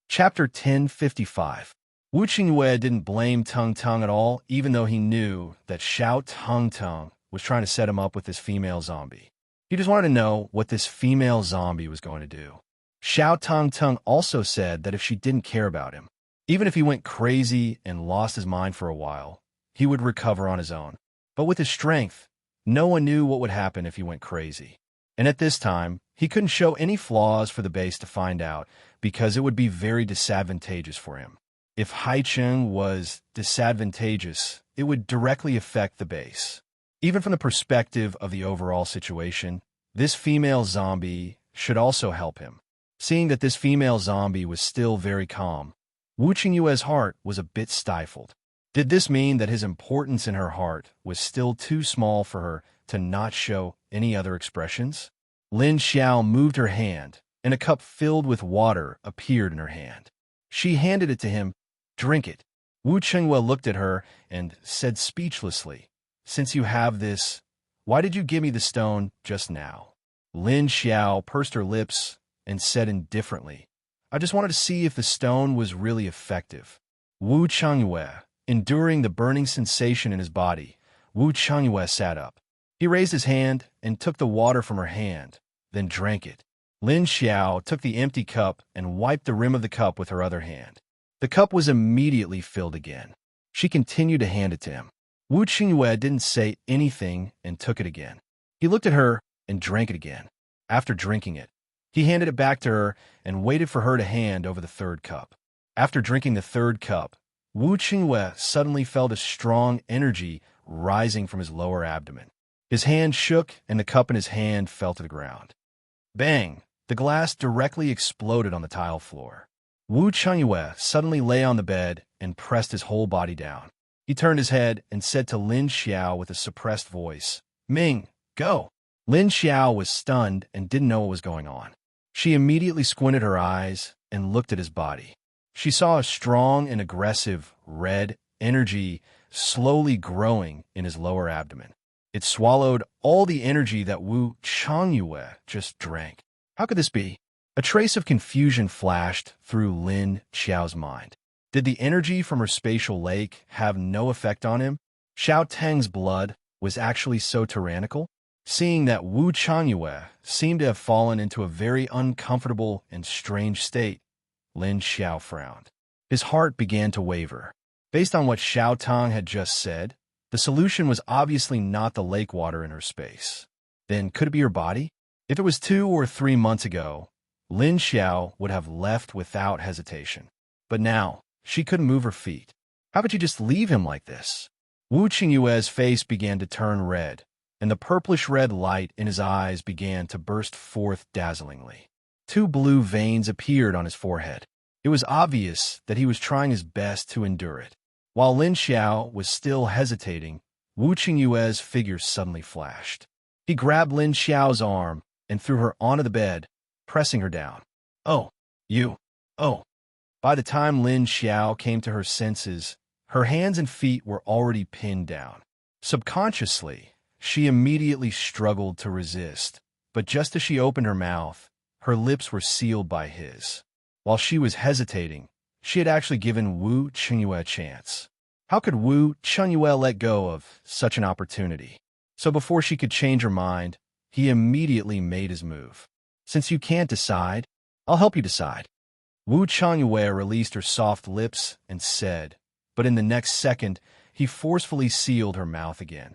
Chapter 1055. Wu Qingyue didn't blame Tung at all, even though he knew that Xiao Tung was trying to set him up with this female zombie. He just wanted to know what this female zombie was going to do. Xiao Tung also said that if she didn't care about him, even if he went crazy and lost his mind for a while, he would recover on his own. But with his strength, no one knew what would happen if he went crazy. And at this time, he couldn't show any flaws for the base to find out because it would be very disadvantageous for him. If Haicheng was disadvantageous, it would directly affect the base. Even from the perspective of the overall situation, this female zombie should also help him. Seeing that this female zombie was still very calm, Wu Qingyue's heart was a bit stifled. Did this mean that his importance in her heart was still too small for her to not show any other expressions? Lin Xiao moved her hand, and a cup filled with water appeared in her hand. She handed it to him. Drink it. Wu Qingyue looked at her and said speechlessly, since you have this, why did you give me the stone just now? Lin Xiao pursed her lips and said indifferently, I just wanted to see if the stone was really effective. Wu Qingyue, enduring the burning sensation in his body, Wu Qingyue sat up. He raised his hand and took the water from her hand, then drank it. Lin Xiao took the empty cup and wiped the rim of the cup with her other hand. The cup was immediately filled again. She continued to hand it to him. Wu Qingyue didn't say anything and took it again. He looked at her and drank it again. After drinking it, He handed it back to her and waited for her to hand over the third cup. After drinking the third cup, Wu Qingyue suddenly felt a strong energy rising from his lower abdomen. His hand shook and the cup in his hand fell to the ground. Bang! The glass directly exploded on the tile floor. Wu Qingyue suddenly lay on the bed and pressed his whole body down. He turned his head and said to Lin Xiao with a suppressed voice, "Ming, go!" Lin Xiao was stunned and didn't know what was going on. She immediately squinted her eyes and looked at his body. She saw a strong and aggressive red energy slowly growing in his lower abdomen. It swallowed all the energy that Wu Qingyue just drank. How could this be? A trace of confusion flashed through Lin Xiao's mind. Did the energy from her spatial lake have no effect on him? Xiao Teng's blood was actually so tyrannical? Seeing that Wu Qingyue seemed to have fallen into a very uncomfortable and strange state, Lin Xiao frowned. His heart began to waver. Based on what Xiao Tong had just said, the solution was obviously not the lake water in her space. Then could it be her body? If it was 2 or 3 months ago, Lin Xiao would have left without hesitation. But now, she couldn't move her feet. How could she just leave him like this? Wu Qingyue's face began to turn red, and the purplish-red light in his eyes began to burst forth dazzlingly. 2 blue veins appeared on his forehead. It was obvious that he was trying his best to endure it. While Lin Xiao was still hesitating, Wu Qingyue's figure suddenly flashed. He grabbed Lin Xiao's arm and threw her onto the bed, pressing her down. "Oh, you! Oh!" By the time Lin Xiao came to her senses, her hands and feet were already pinned down. Subconsciously, she immediately struggled to resist, but just as she opened her mouth, her lips were sealed by his. While she was hesitating, she had actually given Wu Qingyue a chance. How could Wu Qingyue let go of such an opportunity? So before she could change her mind, he immediately made his move. "Since you can't decide, I'll help you decide." Wu Qingyue released her soft lips and said, but in the next second, he forcefully sealed her mouth again.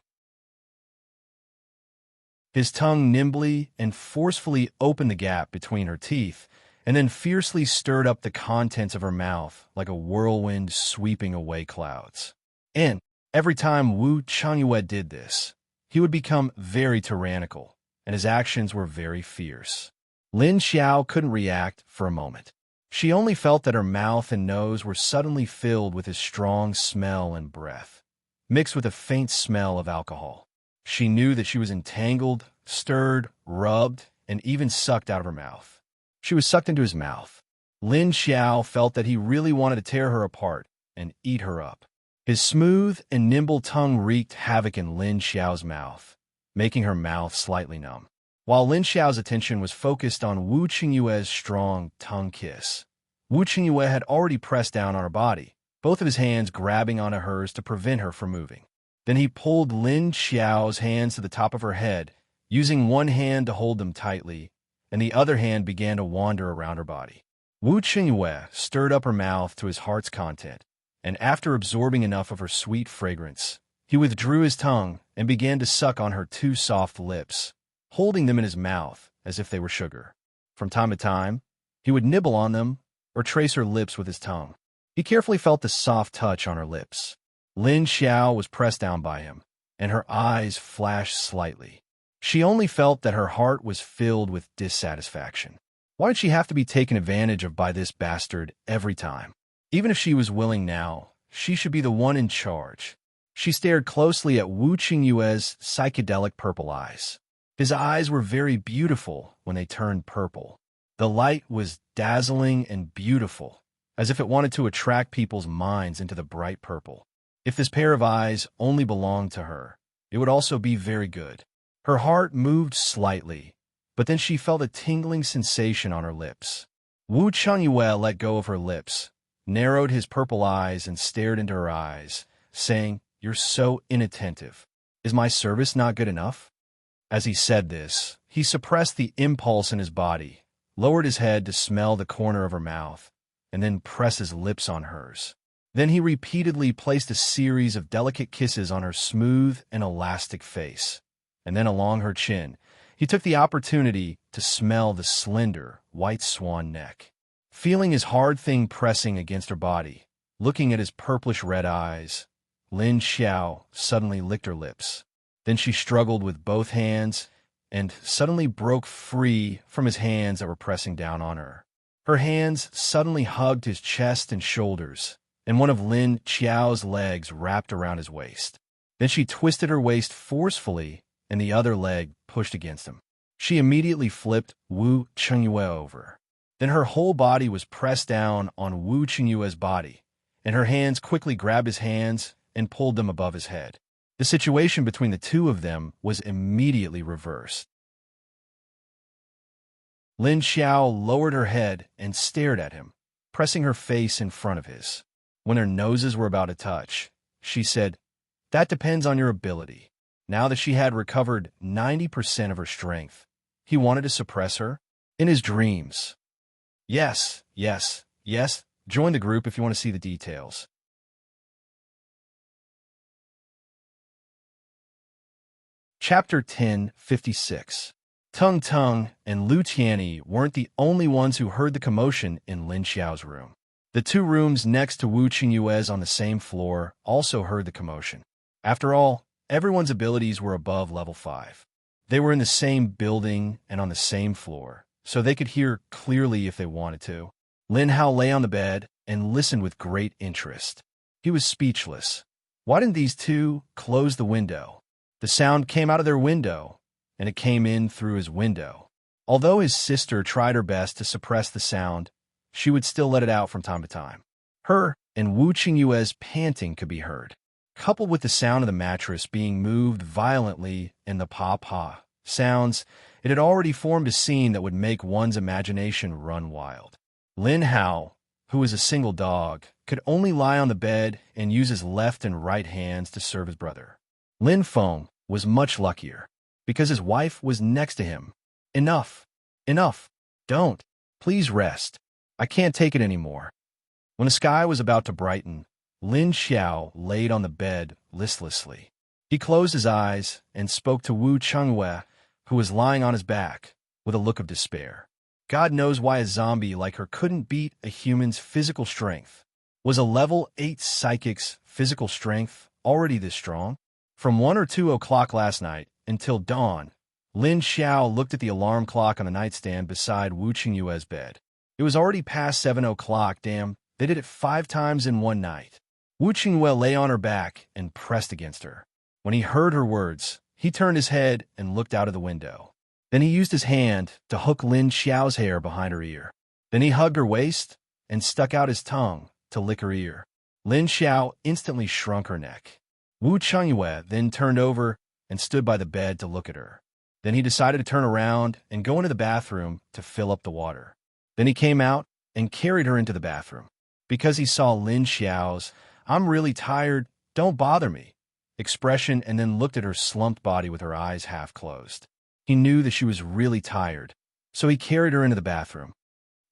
His tongue nimbly and forcefully opened the gap between her teeth, and then fiercely stirred up the contents of her mouth like a whirlwind sweeping away clouds. And every time Wu Qingyue did this, he would become very tyrannical, and his actions were very fierce. Lin Xiao couldn't react for a moment. She only felt that her mouth and nose were suddenly filled with his strong smell and breath, mixed with a faint smell of alcohol. She knew that she was entangled, stirred, rubbed, and even sucked out of her mouth. She was sucked into his mouth. Lin Xiao felt that he really wanted to tear her apart and eat her up. His smooth and nimble tongue wreaked havoc in Lin Xiao's mouth, making her mouth slightly numb. While Lin Xiao's attention was focused on Wu Qingyue's strong tongue kiss, Wu Qingyue had already pressed down on her body, both of his hands grabbing onto hers to prevent her from moving. Then he pulled Lin Xiao's hands to the top of her head, using one hand to hold them tightly, and the other hand began to wander around her body. Wu Qingyue stirred up her mouth to his heart's content, and after absorbing enough of her sweet fragrance, he withdrew his tongue and began to suck on her 2 soft lips, holding them in his mouth as if they were sugar. From time to time, he would nibble on them or trace her lips with his tongue. He carefully felt the soft touch on her lips. Lin Xiao was pressed down by him, and her eyes flashed slightly. She only felt that her heart was filled with dissatisfaction. Why did she have to be taken advantage of by this bastard every time? Even if she was willing now, she should be the one in charge. She stared closely at Wu Qingyue's psychedelic purple eyes. His eyes were very beautiful when they turned purple. The light was dazzling and beautiful, as if it wanted to attract people's minds into the bright purple. If this pair of eyes only belonged to her, it would also be very good. Her heart moved slightly, but then she felt a tingling sensation on her lips. Wu Qingyue let go of her lips, narrowed his purple eyes and stared into her eyes, saying, "You're so inattentive. Is my service not good enough?" As he said this, he suppressed the impulse in his body, lowered his head to smell the corner of her mouth, and then press his lips on hers. Then he repeatedly placed a series of delicate kisses on her smooth and elastic face, and then along her chin. He took the opportunity to smell the slender, white swan neck. Feeling his hard thing pressing against her body, looking at his purplish-red eyes, Lin Xiao suddenly licked her lips. Then she struggled with both hands and suddenly broke free from his hands that were pressing down on her. Her hands suddenly hugged his chest and shoulders, and one of Lin Xiao's legs wrapped around his waist. Then she twisted her waist forcefully, and the other leg pushed against him. She immediately flipped Wu Chengyue over. Then her whole body was pressed down on Wu Chengyue's body, and her hands quickly grabbed his hands and pulled them above his head. The situation between the two of them was immediately reversed. Lin Xiao lowered her head and stared at him, pressing her face in front of his. When their noses were about to touch, she said, "That depends on your ability." Now that she had recovered 90% of her strength, he wanted to suppress her in his dreams. Yes, yes, yes, join the group if you want to see the details. Chapter 1056. Tung Tung and Lu Tianyi weren't the only ones who heard the commotion in Lin Xiao's room. The two rooms next to Wu Qingyue's on the same floor also heard the commotion. After all, everyone's abilities were above level 5. They were in the same building and on the same floor, so they could hear clearly if they wanted to. Lin Hao lay on the bed and listened with great interest. He was speechless. Why didn't these two close the window? The sound came out of their window, and it came in through his window. Although his sister tried her best to suppress the sound, she would still let it out from time to time. Her and Wu Qingyue's panting could be heard, coupled with the sound of the mattress being moved violently and the pa-pa sounds. It had already formed a scene that would make one's imagination run wild. Lin Hao, who was a single dog, could only lie on the bed and use his left and right hands to serve his brother. Lin Feng was much luckier, because his wife was next to him. Enough. Enough. Don't. Please rest. I can't take it anymore. When the sky was about to brighten, Lin Xiao laid on the bed listlessly. He closed his eyes and spoke to Wu Chengyue, who was lying on his back, with a look of despair. God knows why a zombie like her couldn't beat a human's physical strength. Was a level 8 psychic's physical strength already this strong? From 1 or 2 o'clock last night until dawn, Lin Xiao looked at the alarm clock on the nightstand beside Wu Qingyue's bed. It was already past 7 o'clock, damn. They did it 5 times in one night. Wu Qingyue lay on her back and pressed against her. When he heard her words, he turned his head and looked out of the window. Then he used his hand to hook Lin Xiao's hair behind her ear. Then he hugged her waist and stuck out his tongue to lick her ear. Lin Xiao instantly shrunk her neck. Wu Chengyue then turned over and stood by the bed to look at her. Then he decided to turn around and go into the bathroom to fill up the water. Then he came out and carried her into the bathroom. Because he saw Lin Xiao's "I'm really tired, don't bother me" expression and then looked at her slumped body with her eyes half closed. He knew that she was really tired, so he carried her into the bathroom.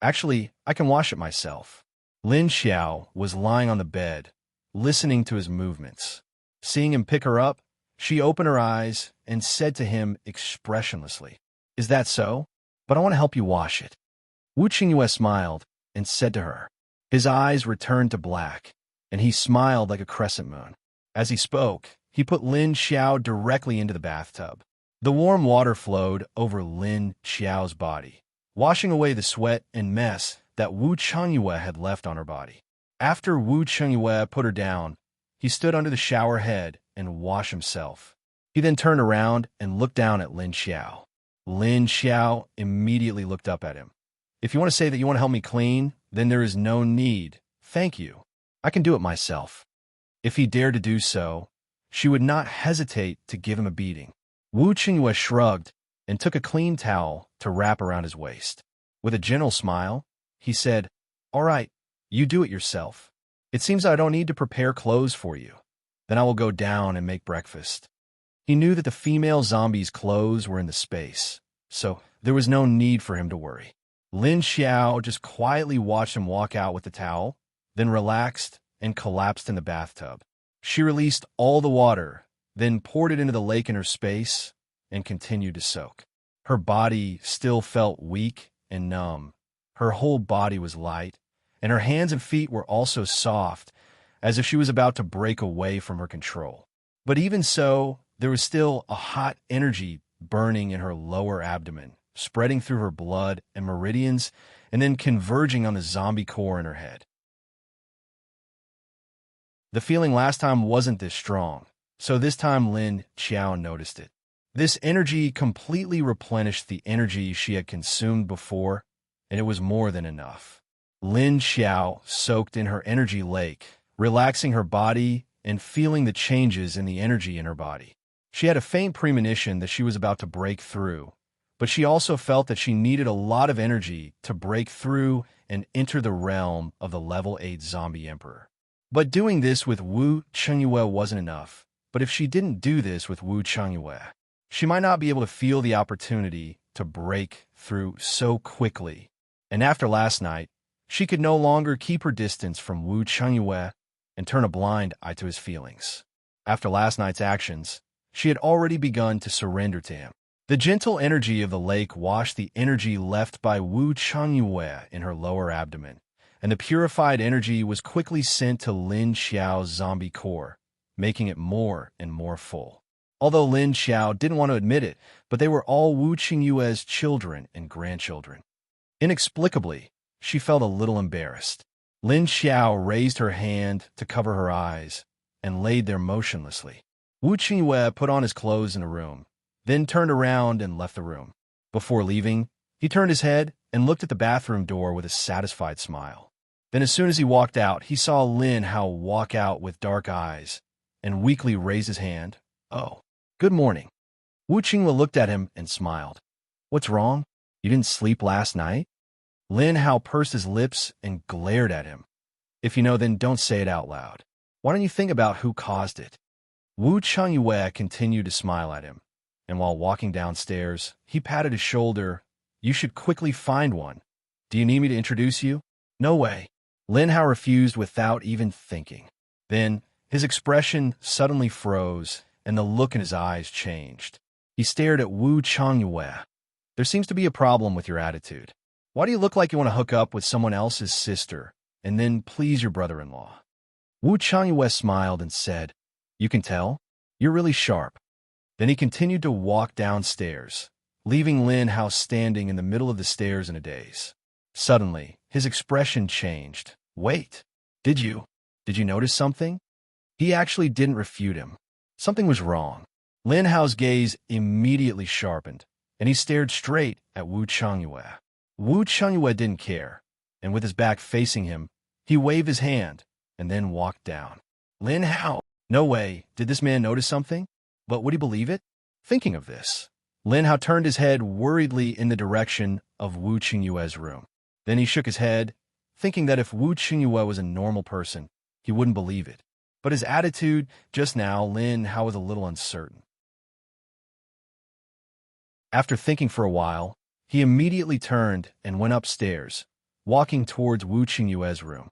"Actually, I can wash it myself." Lin Xiao was lying on the bed, listening to his movements. Seeing him pick her up, she opened her eyes and said to him expressionlessly, "Is that so? But I want to help you wash it." Wu Qingyue smiled and said to her. His eyes returned to black, and he smiled like a crescent moon. As he spoke, he put Lin Xiao directly into the bathtub. The warm water flowed over Lin Xiao's body, washing away the sweat and mess that Wu Chengyue had left on her body. After Wu Chengyue put her down, he stood under the shower head and washed himself. He then turned around and looked down at Lin Xiao. Lin Xiao immediately looked up at him. "If you want to say that you want to help me clean, then there is no need. Thank you. I can do it myself." If he dared to do so, she would not hesitate to give him a beating. Wu Qingyue shrugged and took a clean towel to wrap around his waist. With a gentle smile, he said, "All right, you do it yourself. It seems I don't need to prepare clothes for you. Then I will go down and make breakfast." He knew that the female zombie's clothes were in the space, so there was no need for him to worry. Lin Xiao just quietly watched him walk out with the towel, then relaxed and collapsed in the bathtub. She released all the water, then poured it into the lake in her space, and continued to soak. Her body still felt weak and numb. Her whole body was light, and her hands and feet were also soft, as if she was about to break away from her control. But even so, there was still a hot energy burning in her lower abdomen, spreading through her blood and meridians, and then converging on the zombie core in her head. The feeling last time wasn't this strong, so this time Lin Qiao noticed it. This energy completely replenished the energy she had consumed before, and it was more than enough. Lin Qiao soaked in her energy lake, relaxing her body and feeling the changes in the energy in her body. She had a faint premonition that she was about to break through, but she also felt that she needed a lot of energy to break through and enter the realm of the level 8 zombie emperor. But doing this with Wu Chengyue wasn't enough. But if she didn't do this with Wu Chengyue, she might not be able to feel the opportunity to break through so quickly. And after last night, she could no longer keep her distance from Wu Chengyue and turn a blind eye to his feelings. After last night's actions, she had already begun to surrender to him. The gentle energy of the lake washed the energy left by Wu Chengyue in her lower abdomen, and the purified energy was quickly sent to Lin Qiao's zombie core, making it more and more full. Although Lin Qiao didn't want to admit it, but they were all Wu Qingyue's children and grandchildren. Inexplicably, she felt a little embarrassed. Lin Qiao raised her hand to cover her eyes and laid there motionlessly. Wu Qingyue put on his clothes in the room, then turned around and left the room. Before leaving, he turned his head and looked at the bathroom door with a satisfied smile. Then as soon as he walked out, he saw Lin Hao walk out with dark eyes and weakly raise his hand. "Oh, good morning." Wu Qingyue looked at him and smiled. "What's wrong? You didn't sleep last night?" Lin Hao pursed his lips and glared at him. "If you know, then don't say it out loud. Why don't you think about who caused it?" Wu Chengyue continued to smile at him, and while walking downstairs, he patted his shoulder. "You should quickly find one. Do you need me to introduce you?" "No way." Lin Hao refused without even thinking. Then his expression suddenly froze, and the look in his eyes changed. He stared at Wu Chengyue. "There seems to be a problem with your attitude. Why do you look like you want to hook up with someone else's sister and then please your brother-in-law?" Wu Chengyue smiled and said, "You can tell? You're really sharp." Then he continued to walk downstairs, leaving Lin Hao standing in the middle of the stairs in a daze. Suddenly, his expression changed. "Wait, did you notice something?" He actually didn't refute him. Something was wrong. Lin Hao's gaze immediately sharpened, and he stared straight at Wu Chengyue. Wu Chengyue didn't care, and with his back facing him, he waved his hand and then walked down. Lin Hao, no way, did this man notice something? But would he believe it? Thinking of this, Lin Hao turned his head worriedly in the direction of Wu Qingyue's room. Then he shook his head, thinking that if Wu Qingyue was a normal person, he wouldn't believe it. But his attitude just now, Lin Hao was a little uncertain. After thinking for a while, he immediately turned and went upstairs, walking towards Wu Qingyue's room.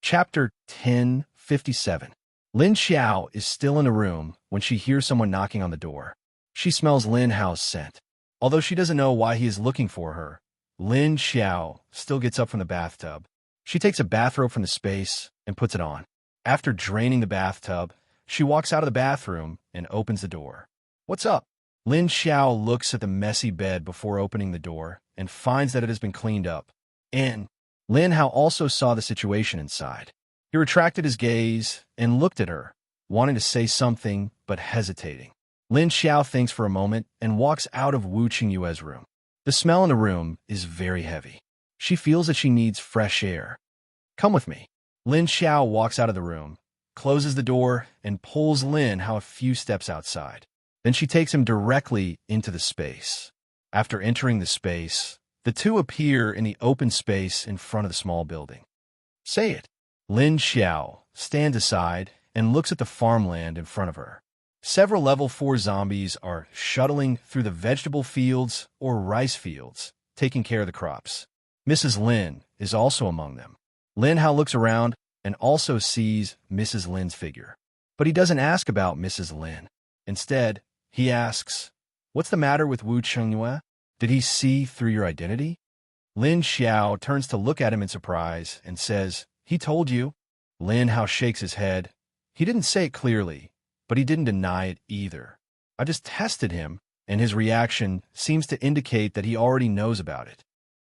Chapter 1057. Lin Qiao is still in the room when she hears someone knocking on the door. She smells Lin Hao's scent. Although she doesn't know why he is looking for her, Lin Qiao still gets up from the bathtub. She takes a bathrobe from the space and puts it on. After draining the bathtub, she walks out of the bathroom and opens the door. "What's up?" Lin Qiao looks at the messy bed before opening the door and finds that it has been cleaned up. And Lin Hao also saw the situation inside. He retracted his gaze and looked at her, wanting to say something but hesitating. Lin Qiao thinks for a moment and walks out of Wu Qingyue's room. The smell in the room is very heavy. She feels that she needs fresh air. "Come with me." Lin Qiao walks out of the room, closes the door, and pulls Lin Hao a few steps outside. Then she takes him directly into the space. After entering the space, the two appear in the open space in front of the small building. "Say it." Lin Qiao stands aside and looks at the farmland in front of her. Several level 4 zombies are shuttling through the vegetable fields or rice fields, taking care of the crops. Mrs. Lin is also among them. Lin Hao looks around and also sees Mrs. Lin's figure. But he doesn't ask about Mrs. Lin. Instead, he asks, "What's the matter with Wu Chengyue? Did he see through your identity?" Lin Xiao turns to look at him in surprise and says, "He told you." Lin Hao shakes his head. He didn't say it clearly, but he didn't deny it either. "I just tested him, and his reaction seems to indicate that he already knows about it."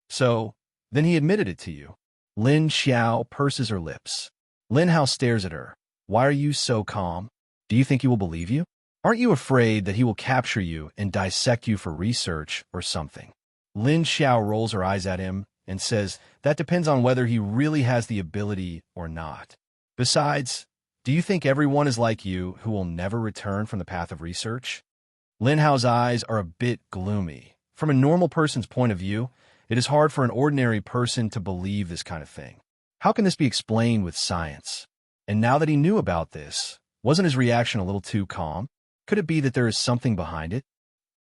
"So, then he admitted it to you." Lin Xiao purses her lips. Lin Hao stares at her. "Why are you so calm? Do you think he will believe you? Aren't you afraid that he will capture you and dissect you for research or something?" Lin Xiao rolls her eyes at him and says, "That depends on whether he really has the ability or not. Besides, do you think everyone is like you who will never return from the path of research?" Lin Hao's eyes are a bit gloomy. From a normal person's point of view, it is hard for an ordinary person to believe this kind of thing. How can this be explained with science? And now that he knew about this, wasn't his reaction a little too calm? Could it be that there is something behind it?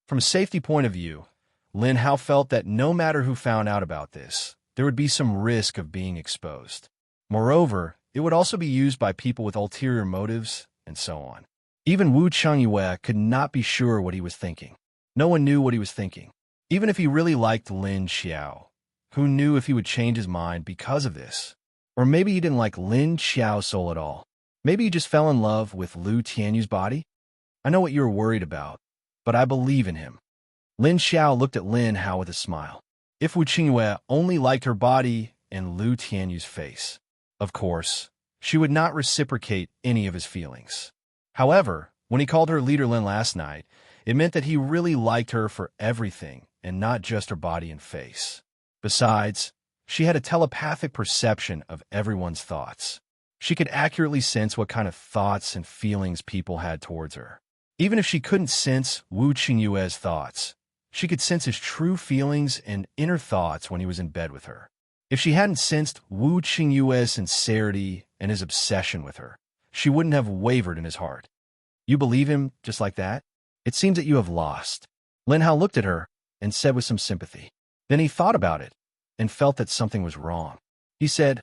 From a safety point of view, Lin Hao felt that no matter who found out about this, there would be some risk of being exposed. Moreover, it would also be used by people with ulterior motives, and so on. Even Wu Chengyue could not be sure what he was thinking. No one knew what he was thinking. Even if he really liked Lin Xiao, who knew if he would change his mind because of this? Or maybe he didn't like Lin Xiao's soul at all. Maybe he just fell in love with Lu Tianyu's body? I know what you're worried about, but I believe in him. Lin Xiao looked at Lin Hao with a smile. If Wu Qingyue only liked her body and Lu Tianyu's face, of course, she would not reciprocate any of his feelings. However, when he called her Leader Lin last night, it meant that he really liked her for everything and not just her body and face. Besides, she had a telepathic perception of everyone's thoughts. She could accurately sense what kind of thoughts and feelings people had towards her. Even if she couldn't sense Wu Qingyue's thoughts, she could sense his true feelings and inner thoughts when he was in bed with her. If she hadn't sensed Wu Qingyue's sincerity and his obsession with her, she wouldn't have wavered in his heart. You believe him just like that? It seems that you have lost. Lin Hao looked at her and said with some sympathy. Then he thought about it and felt that something was wrong. He said,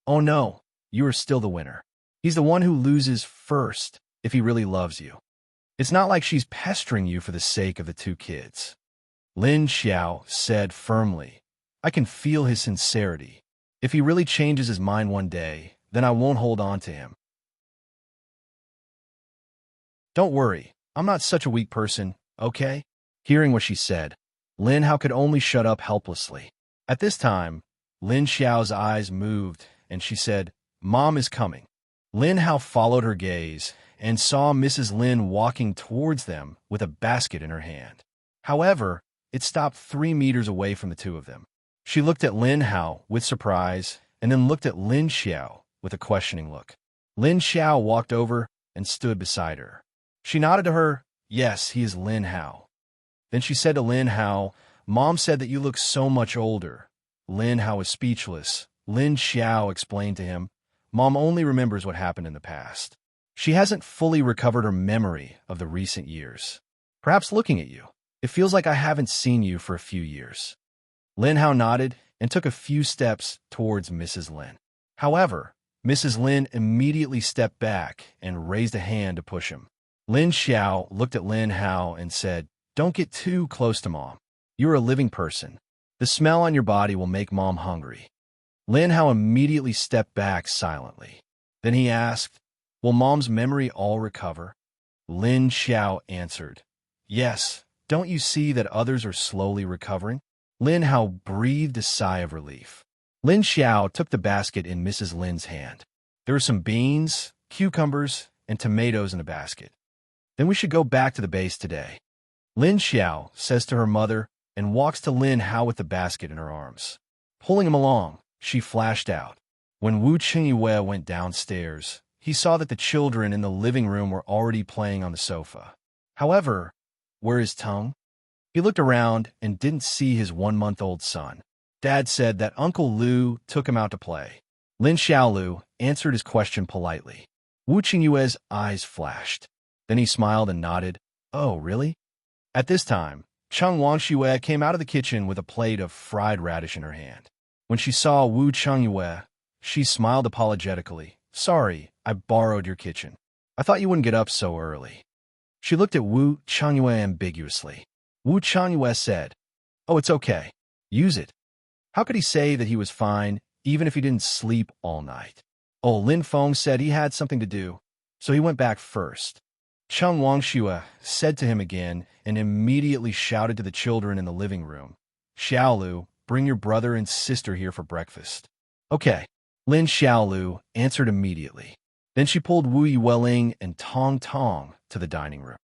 "Oh no, you are still the winner. He's the one who loses first if he really loves you. It's not like she's pestering you for the sake of the two kids." Lin Xiao said firmly, "I can feel his sincerity. If he really changes his mind one day, then I won't hold on to him. Don't worry, I'm not such a weak person, okay?" Hearing what she said, Lin Hao could only shut up helplessly. At this time, Lin Xiao's eyes moved, and she said, "Mom is coming." Lin Hao followed her gaze and saw Mrs. Lin walking towards them with a basket in her hand. However, it stopped 3 meters away from the two of them. She looked at Lin Hao with surprise and then looked at Lin Xiao with a questioning look. Lin Xiao walked over and stood beside her. She nodded to her, "Yes, he is Lin Hao." Then she said to Lin Hao, "Mom said that you look so much older." Lin Hao was speechless. Lin Xiao explained to him, "Mom only remembers what happened in the past. She hasn't fully recovered her memory of the recent years. Perhaps looking at you, it feels like I haven't seen you for a few years." Lin Hao nodded and took a few steps towards Mrs. Lin. However, Mrs. Lin immediately stepped back and raised a hand to push him. Lin Xiao looked at Lin Hao and said, "Don't get too close to Mom. You're a living person. The smell on your body will make Mom hungry." Lin Hao immediately stepped back silently. Then he asked, "Will Mom's memory all recover?" Lin Xiao answered, "Yes. Don't you see that others are slowly recovering?" Lin Hao breathed a sigh of relief. Lin Xiao took the basket in Mrs. Lin's hand. There were some beans, cucumbers, and tomatoes in the basket. "Then we should go back to the base today," Lin Xiao says to her mother and walks to Lin Hao with the basket in her arms. Pulling him along, she flashed out. When Wu Qingyue went downstairs, he saw that the children in the living room were already playing on the sofa. However, where is Tung? He looked around and didn't see his 1-month-old son. Dad said that Uncle Lu took him out to play. Lin Xiaolu answered his question politely. Wu Qingyue's eyes flashed. Then he smiled and nodded. "Oh, really?" At this time, Cheng Wangxue came out of the kitchen with a plate of fried radish in her hand. When she saw Wu Qingyue, she smiled apologetically. "Sorry, I borrowed your kitchen." I thought you wouldn't get up so early. She looked at Wu Changyue ambiguously. Wu Changyue said, "Oh, it's okay. Use it." How could he say that he was fine, even if he didn't sleep all night? Oh, Lin Feng said he had something to do, so he went back first. Cheng Wangxue said to him again and immediately shouted to the children in the living room, "Xiaolu, bring your brother and sister here for breakfast." Okay. Lin Xiaolu answered immediately. Then she pulled Wu Yueling and Tong Tong to the dining room.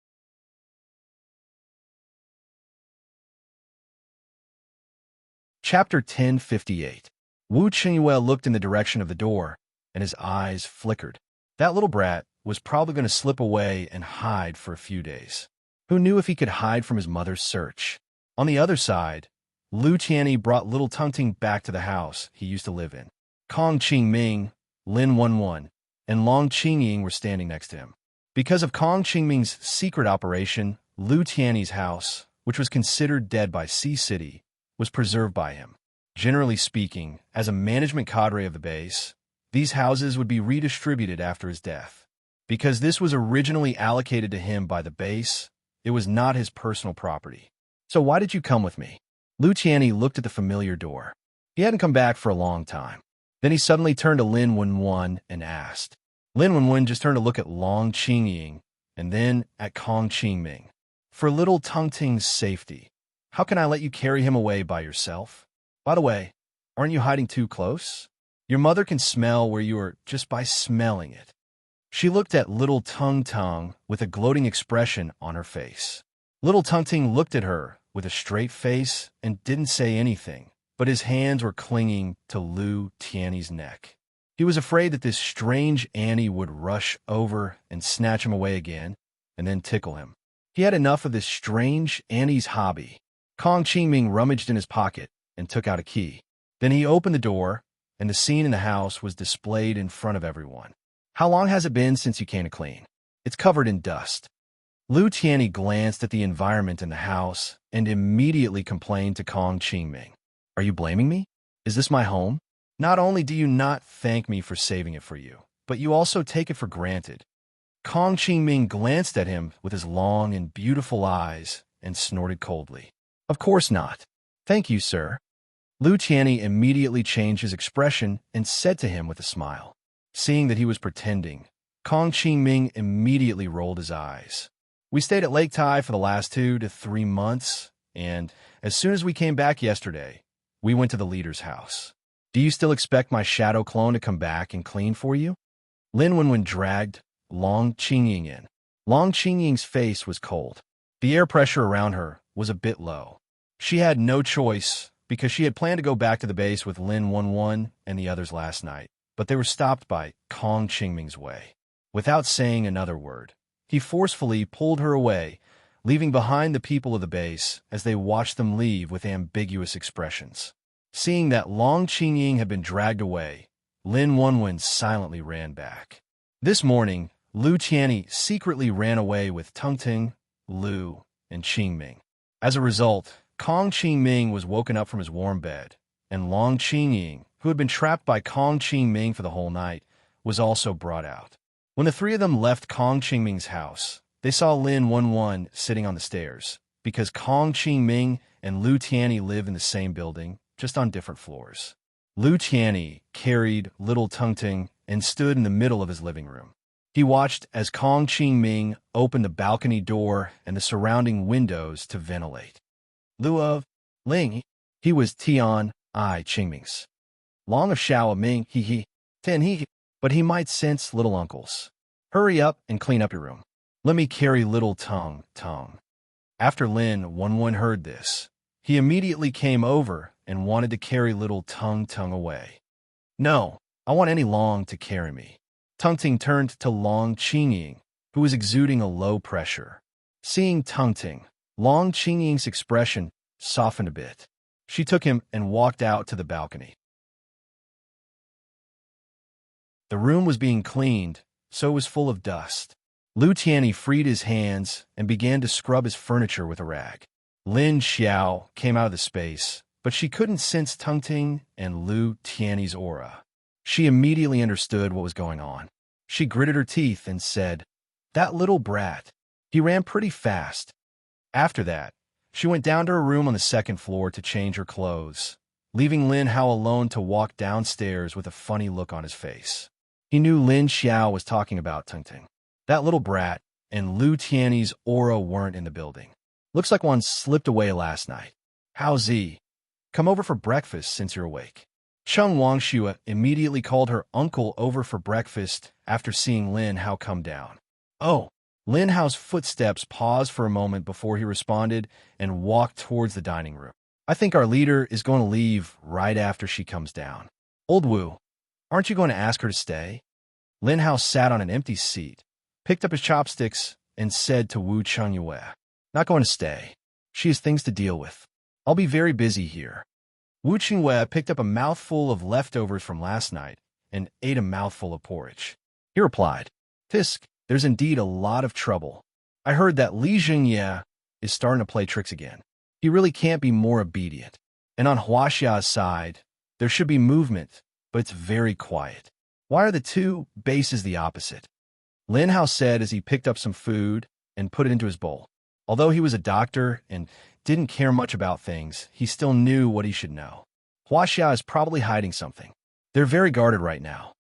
Chapter 1058. Wu Qinyue looked in the direction of the door, and his eyes flickered. That little brat was probably going to slip away and hide for a few days. Who knew if he could hide from his mother's search? On the other side, Lu Tianyi brought little Tungting back to the house he used to live in. Kong Qingming, Lin Wenwen, and Long Qingying were standing next to him. Because of Kong Qingming's secret operation, Lu Tianyi's house, which was considered dead by Sea City, was preserved by him. Generally speaking, as a management cadre of the base, these houses would be redistributed after his death. Because this was originally allocated to him by the base, it was not his personal property. "So why did you come with me?" Lu Tianyi looked at the familiar door. He hadn't come back for a long time. Then he suddenly turned to Lin Wenwen and asked. Lin Wenwen just turned to look at Long Qingying and then at Kong Qingming. "For little Tungting's safety, how can I let you carry him away by yourself? By the way, aren't you hiding too close? Your mother can smell where you are just by smelling it." She looked at little Tung Tung with a gloating expression on her face. Little Tungting looked at her with a straight face and didn't say anything, but his hands were clinging to Lu Tianyi's neck. He was afraid that this strange Annie would rush over and snatch him away again, and then tickle him. He had enough of this strange Annie's hobby. Kong Qingming rummaged in his pocket and took out a key. Then he opened the door, and the scene in the house was displayed in front of everyone. "How long has it been since you came to clean? It's covered in dust." Lu Tianyi glanced at the environment in the house and immediately complained to Kong Qingming. "Are you blaming me? Is this my home? Not only do you not thank me for saving it for you, but you also take it for granted." Kong Qingming glanced at him with his long and beautiful eyes and snorted coldly. "Of course not. Thank you, sir." Lu Tianyi immediately changed his expression and said to him with a smile. Seeing that he was pretending, Kong Qingming immediately rolled his eyes. "We stayed at Lake Tai for the last 2 to 3 months, and as soon as we came back yesterday, we went to the leader's house. Do you still expect my shadow clone to come back and clean for you?" Lin Wenwen dragged Long Qingying in. Long Qingying's face was cold. The air pressure around her was a bit low. She had no choice because she had planned to go back to the base with Lin Wenwen and the others last night, but they were stopped by Kong Qingming's way. Without saying another word, he forcefully pulled her away, leaving behind the people of the base as they watched them leave with ambiguous expressions. Seeing that Long Qingying had been dragged away, Lin Wenwen silently ran back. This morning, Lu Tianyi secretly ran away with Tungting, Lu, and Qingming. As a result, Kong Qingming was woken up from his warm bed, and Long Qingying, who had been trapped by Kong Qingming for the whole night, was also brought out. When the three of them left Kong Qingming's house, they saw Lin Wenwen sitting on the stairs, because Kong Qingming and Lu Tianyi live in the same building, just on different floors. Lu Tianyi carried little Tungting and stood in the middle of his living room. He watched as Kong Qingming opened the balcony door and the surrounding windows to ventilate. Lu of Ling, he was Tian I Qingming's. Long of Shao Ming, he, Ten he, but he might sense little uncles. "Hurry up and clean up your room. Let me carry little Tung Tung." After Lin Wenwen heard this, he immediately came over and wanted to carry little Tung Tung away. "No, I want any Long to carry me." Tungting turned to Long Qingying, who was exuding a low pressure. Seeing Tungting, Long Qingying's expression softened a bit. She took him and walked out to the balcony. The room was being cleaned, so it was full of dust. Lu Tianyi freed his hands and began to scrub his furniture with a rag. Lin Xiao came out of the space, but she couldn't sense Tungting and Lu Tianyi's aura. She immediately understood what was going on. She gritted her teeth and said, That little brat. He ran pretty fast. After that, she went down to her room on the second floor to change her clothes, leaving Lin Hao alone to walk downstairs with a funny look on his face. He knew Lin Xiao was talking about Tungting. That little brat and Lu Tianyi's aura weren't in the building. Looks like one slipped away last night. How's he? Come over for breakfast since you're awake. Cheng Wangxue immediately called her uncle over for breakfast after seeing Lin Hao come down. Oh, Lin Hao's footsteps paused for a moment before he responded and walked towards the dining room. I think our leader is going to leave right after she comes down. Old Wu, aren't you going to ask her to stay? Lin Hao sat on an empty seat, picked up his chopsticks, and said to Wu Chengyue, not going to stay. She has things to deal with. I'll be very busy here. Wu Chengyue picked up a mouthful of leftovers from last night and ate a mouthful of porridge. He replied, Tisk, there's indeed a lot of trouble. I heard that Li Jingye is starting to play tricks again. He really can't be more obedient. And on Huaxia's side, there should be movement, but it's very quiet. Why are the two bases the opposite? Lin Hao said as he picked up some food and put it into his bowl. Although he was a doctor and didn't care much about things, he still knew what he should know. Huaxia is probably hiding something. They're very guarded right now.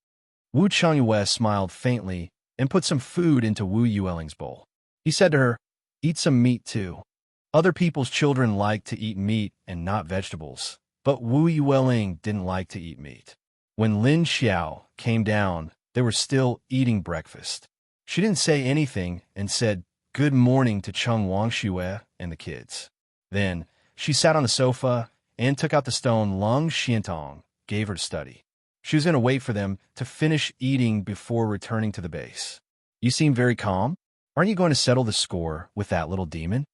Wu Chengyue smiled faintly and put some food into Wu Yueling's bowl. He said to her, eat some meat too. Other people's children like to eat meat and not vegetables, but Wu Yueling didn't like to eat meat. When Lin Xiao came down, they were still eating breakfast. She didn't say anything and said good morning to Cheng Wangxue and the kids. Then she sat on the sofa and took out the stone Lung Xiantong gave her to study. She was going to wait for them to finish eating before returning to the base. You seem very calm. Aren't you going to settle the score with that little demon?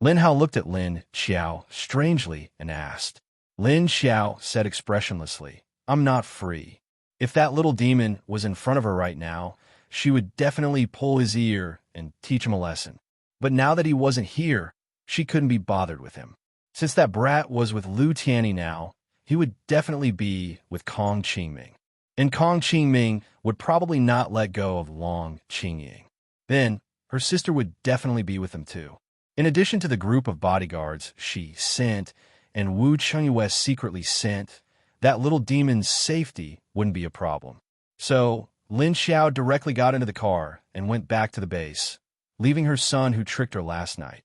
Lin Hao looked at Lin Xiao strangely and asked. Lin Xiao said expressionlessly, I'm not free. If that little demon was in front of her right now, she would definitely pull his ear and teach him a lesson. But now that he wasn't here, she couldn't be bothered with him. Since that brat was with Lu Tianyi now, he would definitely be with Kong Qingming. And Kong Qingming would probably not let go of Long Qingying. Then, her sister would definitely be with him too. In addition to the group of bodyguards she sent, and Wu Chengyue secretly sent, that little demon's safety wouldn't be a problem. So, Lin Xiao directly got into the car and went back to the base, leaving her son who tricked her last night.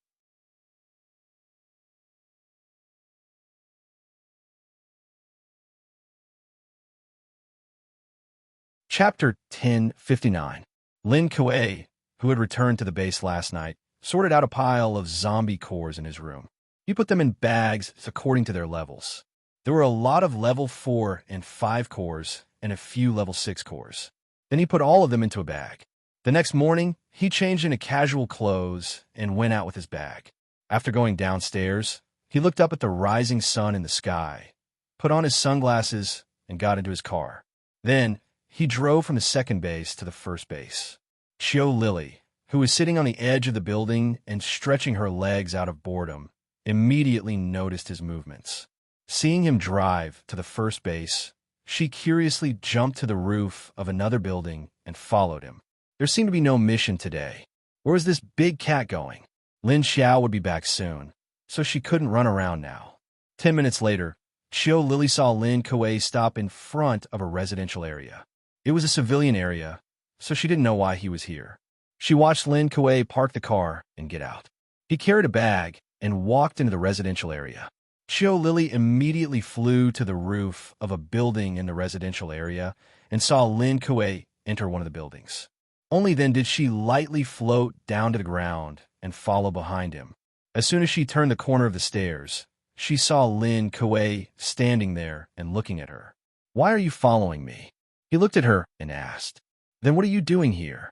Chapter 1059. Lin Kuei, who had returned to the base last night, sorted out a pile of zombie cores in his room. He put them in bags according to their levels. There were a lot of level 4 and 5 cores and a few level 6 cores. Then he put all of them into a bag. The next morning, he changed into casual clothes and went out with his bag. After going downstairs, he looked up at the rising sun in the sky, put on his sunglasses, and got into his car. Then, he drove from the second base to the first base. Qiu Lily, who was sitting on the edge of the building and stretching her legs out of boredom, immediately noticed his movements. Seeing him drive to the first base, she curiously jumped to the roof of another building and followed him. There seemed to be no mission today. Where was this big cat going? Lin Xiao would be back soon, so she couldn't run around now. 10 minutes later, Qiu Lily saw Lin Kuei stop in front of a residential area. It was a civilian area, so she didn't know why he was here. She watched Lin Kuei park the car and get out. He carried a bag and walked into the residential area. Qiu Lily immediately flew to the roof of a building in the residential area and saw Lin Kuei enter one of the buildings. Only then did she lightly float down to the ground and follow behind him. As soon as she turned the corner of the stairs, she saw Lin Kuei standing there and looking at her. Why are you following me? He looked at her and asked. Then what are you doing here?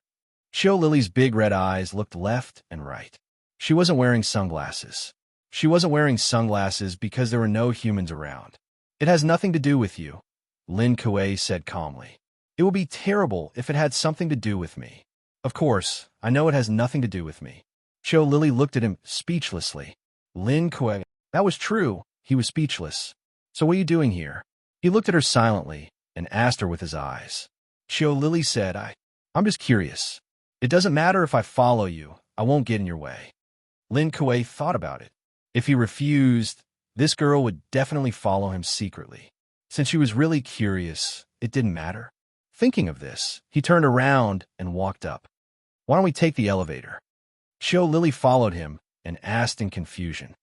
Qiu Lily's big red eyes looked left and right. She wasn't wearing sunglasses. She wasn't wearing sunglasses because there were no humans around. It has nothing to do with you, Lin Kuei said calmly. It would be terrible if it had something to do with me. Of course, I know it has nothing to do with me. Qiu Lily looked at him speechlessly. Lin Kuei, that was true. He was speechless. So what are you doing here? He looked at her silently and asked her with his eyes. Qiu Lily said, I'm just curious. It doesn't matter if I follow you. I won't get in your way. Lin Kuei thought about it. If he refused, this girl would definitely follow him secretly. Since she was really curious, it didn't matter. Thinking of this, he turned around and walked up. Why don't we take the elevator? Qiu Lily followed him and asked in confusion.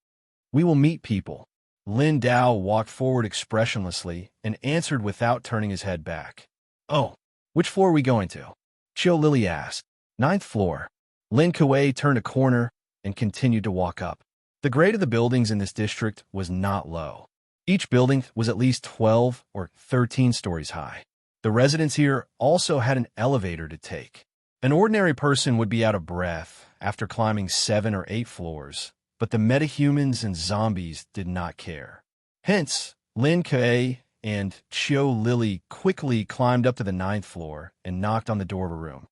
We will meet people. Lin Dao walked forward expressionlessly and answered without turning his head back. Oh, which floor are we going to? Qiu Lily asked. 9th floor. Lin Kuei turned a corner and continued to walk up. The grade of the buildings in this district was not low. Each building was at least 12 or 13 stories high. The residents here also had an elevator to take. An ordinary person would be out of breath after climbing 7 or 8 floors, but the metahumans and zombies did not care. Hence, Lin Kuei and Qiu Lily quickly climbed up to the 9th floor and knocked on the door of a room.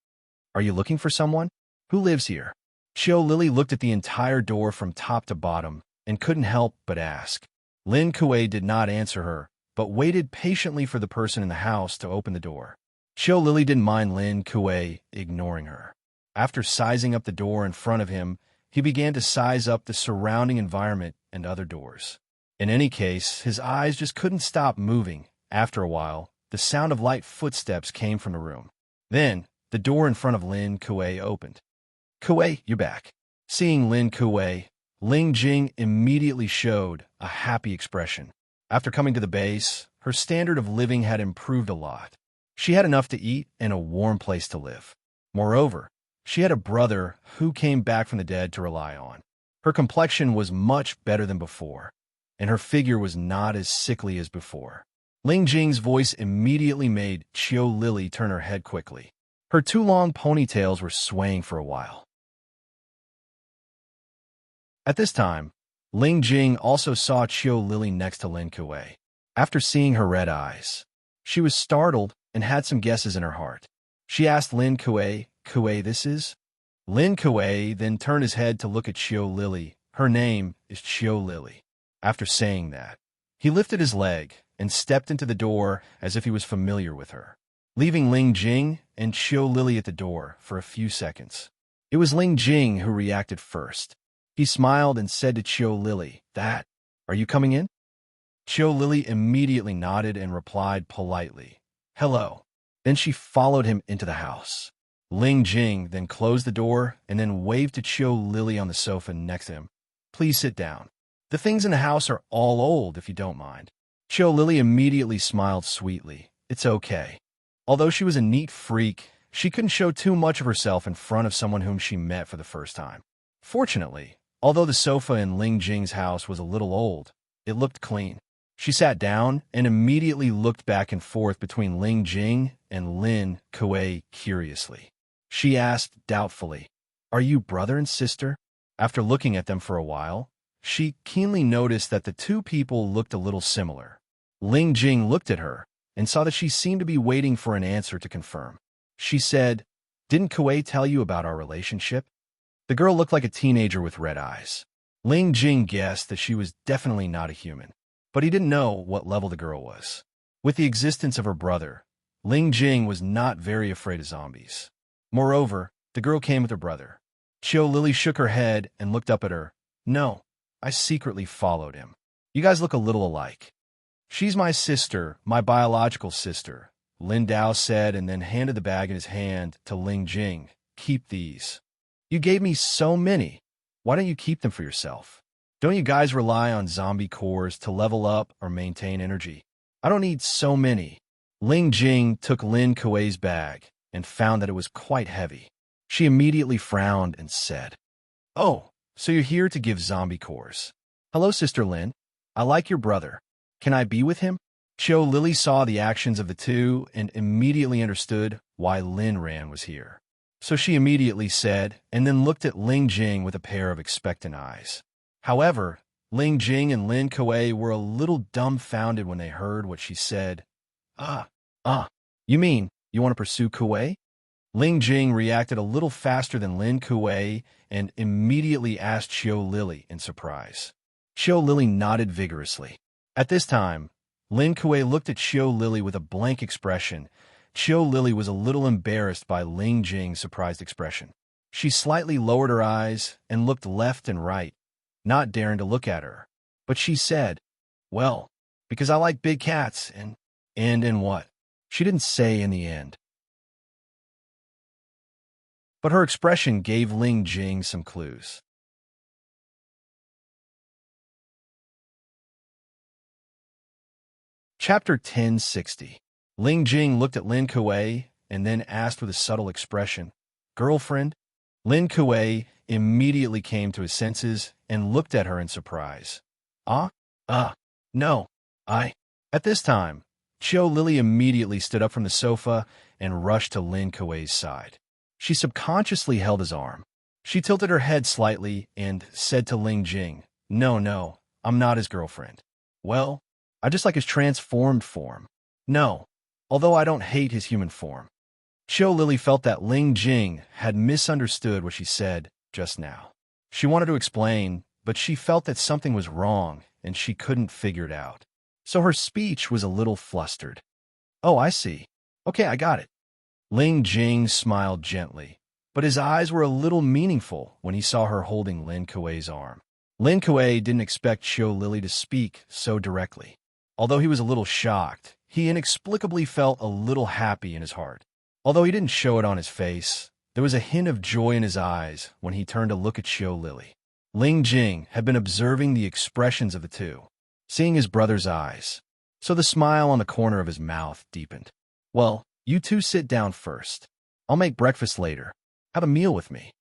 Are you looking for someone? Who lives here? Qiu Lily looked at the entire door from top to bottom and couldn't help but ask. Lin Kuei did not answer her, but waited patiently for the person in the house to open the door. Qiu Lily didn't mind Lin Kuei ignoring her. After sizing up the door in front of him, he began to size up the surrounding environment and other doors. In any case, his eyes just couldn't stop moving. After a while, the sound of light footsteps came from the room. Then, the door in front of Lin Kuei opened. Kuei, you're back. Seeing Lin Kuei, Ling Jing immediately showed a happy expression. After coming to the base, her standard of living had improved a lot. She had enough to eat and a warm place to live. Moreover, she had a brother who came back from the dead to rely on. Her complexion was much better than before, and her figure was not as sickly as before. Ling Jing's voice immediately made Qiu Lily turn her head quickly. Her 2 long ponytails were swaying for a while. At this time, Ling Jing also saw Qiu Lily next to Lin Kuei. After seeing her red eyes, she was startled and had some guesses in her heart. She asked Lin Kuei, Kuei, this is? Lin Kuei then turned his head to look at Qiu Lily. Her name is Qiu Lily. After saying that, he lifted his leg and stepped into the door as if he was familiar with her, leaving Ling Jing and Qiu Lily at the door for a few seconds. It was Ling Jing who reacted first. He smiled and said to Qiu Lily, are you coming in? Qiu Lily immediately nodded and replied politely, hello. Then she followed him into the house. Ling Jing then closed the door and then waved to Qiu Lily on the sofa next to him. Please sit down. The things in the house are all old, if you don't mind. Qiu Lily immediately smiled sweetly. It's okay. Although she was a neat freak, she couldn't show too much of herself in front of someone whom she met for the first time. Fortunately, although the sofa in Ling Jing's house was a little old, it looked clean. She sat down and immediately looked back and forth between Ling Jing and Lin Kuei curiously. She asked doubtfully, are you brother and sister? After looking at them for a while, she keenly noticed that the 2 people looked a little similar. Ling Jing looked at her and saw that she seemed to be waiting for an answer to confirm. She said, didn't Kuei tell you about our relationship? The girl looked like a teenager with red eyes. Ling Jing guessed that she was definitely not a human, but he didn't know what level the girl was. With the existence of her brother, Ling Jing was not very afraid of zombies. Moreover, the girl came with her brother. Qiu Lily shook her head and looked up at her. No, I secretly followed him. You guys look a little alike. She's my sister, my biological sister, Lin Dao said and then handed the bag in his hand to Ling Jing. Keep these. You gave me so many. Why don't you keep them for yourself? Don't you guys rely on zombie cores to level up or maintain energy? I don't need so many. Ling Jing took Lin Kuei's bag and found that it was quite heavy. She immediately frowned and said, oh, so you're here to give zombie cores. Hello, Sister Lin. I like your brother. Can I be with him? Qiu Lily saw the actions of the 2 and immediately understood why Lin Ran was here. So she immediately said, and then looked at Ling Jing with a pair of expectant eyes. However, Ling Jing and Lin Kuei were a little dumbfounded when they heard what she said. You mean you want to pursue Kuei? Ling Jing reacted a little faster than Lin Kuei and immediately asked Qiu Lily in surprise. Qiu Lily nodded vigorously. At this time, Lin Kuei looked at Qiu Lily with a blank expression, Chiu Lily was a little embarrassed by Ling Jing's surprised expression. She slightly lowered her eyes and looked left and right, not daring to look at her. But she said, "Well, because I like big cats and what?" She didn't say in the end. But her expression gave Ling Jing some clues. Chapter 1060. Ling Jing looked at Lin Kuei and then asked with a subtle expression, "Girlfriend?" Lin Kuei immediately came to his senses and looked at her in surprise. Ah? No. At this time, Chiu Lily immediately stood up from the sofa and rushed to Lin Kuei's side. She subconsciously held his arm. She tilted her head slightly and said to Ling Jing, No, I'm not his girlfriend." "Well, I just like his transformed form." "No, although I don't hate his human form." Chiu Lily felt that Ling Jing had misunderstood what she said just now. She wanted to explain, but she felt that something was wrong and she couldn't figure it out. So her speech was a little flustered. "Oh, I see. Okay, I got it." Ling Jing smiled gently, but his eyes were a little meaningful when he saw her holding Lin Kuei's arm. Lin Kuei didn't expect Chiu Lily to speak so directly. Although he was a little shocked, he inexplicably felt a little happy in his heart. Although he didn't show it on his face, there was a hint of joy in his eyes when he turned to look at Chiu Lily. Ling Jing had been observing the expressions of the two, seeing his brother's eyes, so the smile on the corner of his mouth deepened. "Well, you two sit down first. I'll make breakfast later. Have a meal with me."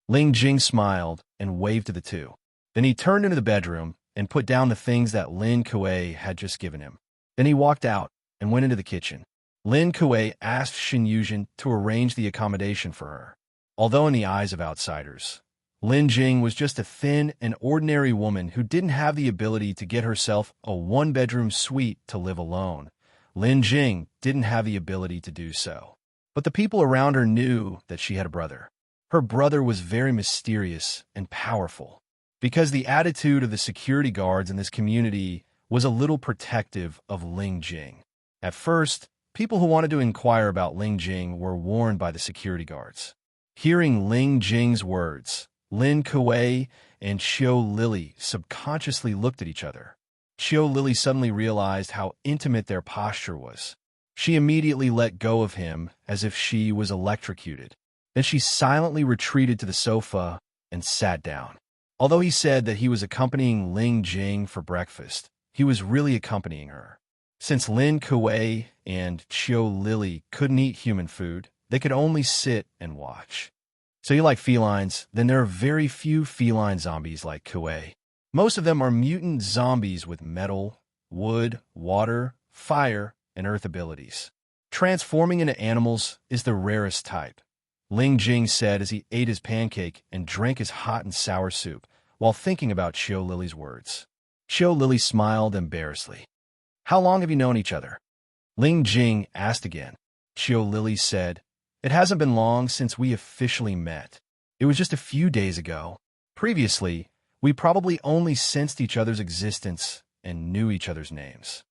Ling Jing smiled and waved to the two. Then he turned into the bedroom and put down the things that Lin Kuei had just given him. Then he walked out and went into the kitchen. Lin Kuei asked Xin Yuzhen to arrange the accommodation for her. Although in the eyes of outsiders, Lin Jing was just a thin and ordinary woman who didn't have the ability to get herself a one-bedroom suite to live alone. Lin Jing didn't have the ability to do so. But the people around her knew that she had a brother. Her brother was very mysterious and powerful, because the attitude of the security guards in this community was a little protective of Ling Jing. At first, people who wanted to inquire about Ling Jing were warned by the security guards. Hearing Ling Jing's words, Lin Kuei and Chiu Lily subconsciously looked at each other. Chiu Lily suddenly realized how intimate their posture was. She immediately let go of him as if she was electrocuted. Then she silently retreated to the sofa and sat down. Although he said that he was accompanying Ling Jing for breakfast, he was really accompanying her. Since Lin Kuei and Chiu Lily couldn't eat human food, they could only sit and watch. "So you like felines? Then there are very few feline zombies like Kuei. Most of them are mutant zombies with metal, wood, water, fire, and earth abilities. Transforming into animals is the rarest type," Ling Jing said as he ate his pancake and drank his hot and sour soup while thinking about Chiu Lily's words. Chiu Lily smiled embarrassedly. "How long have you known each other?" Ling Jing asked again. Chiu Lily said, "It hasn't been long since we officially met. It was just a few days ago. Previously, we probably only sensed each other's existence and knew each other's names."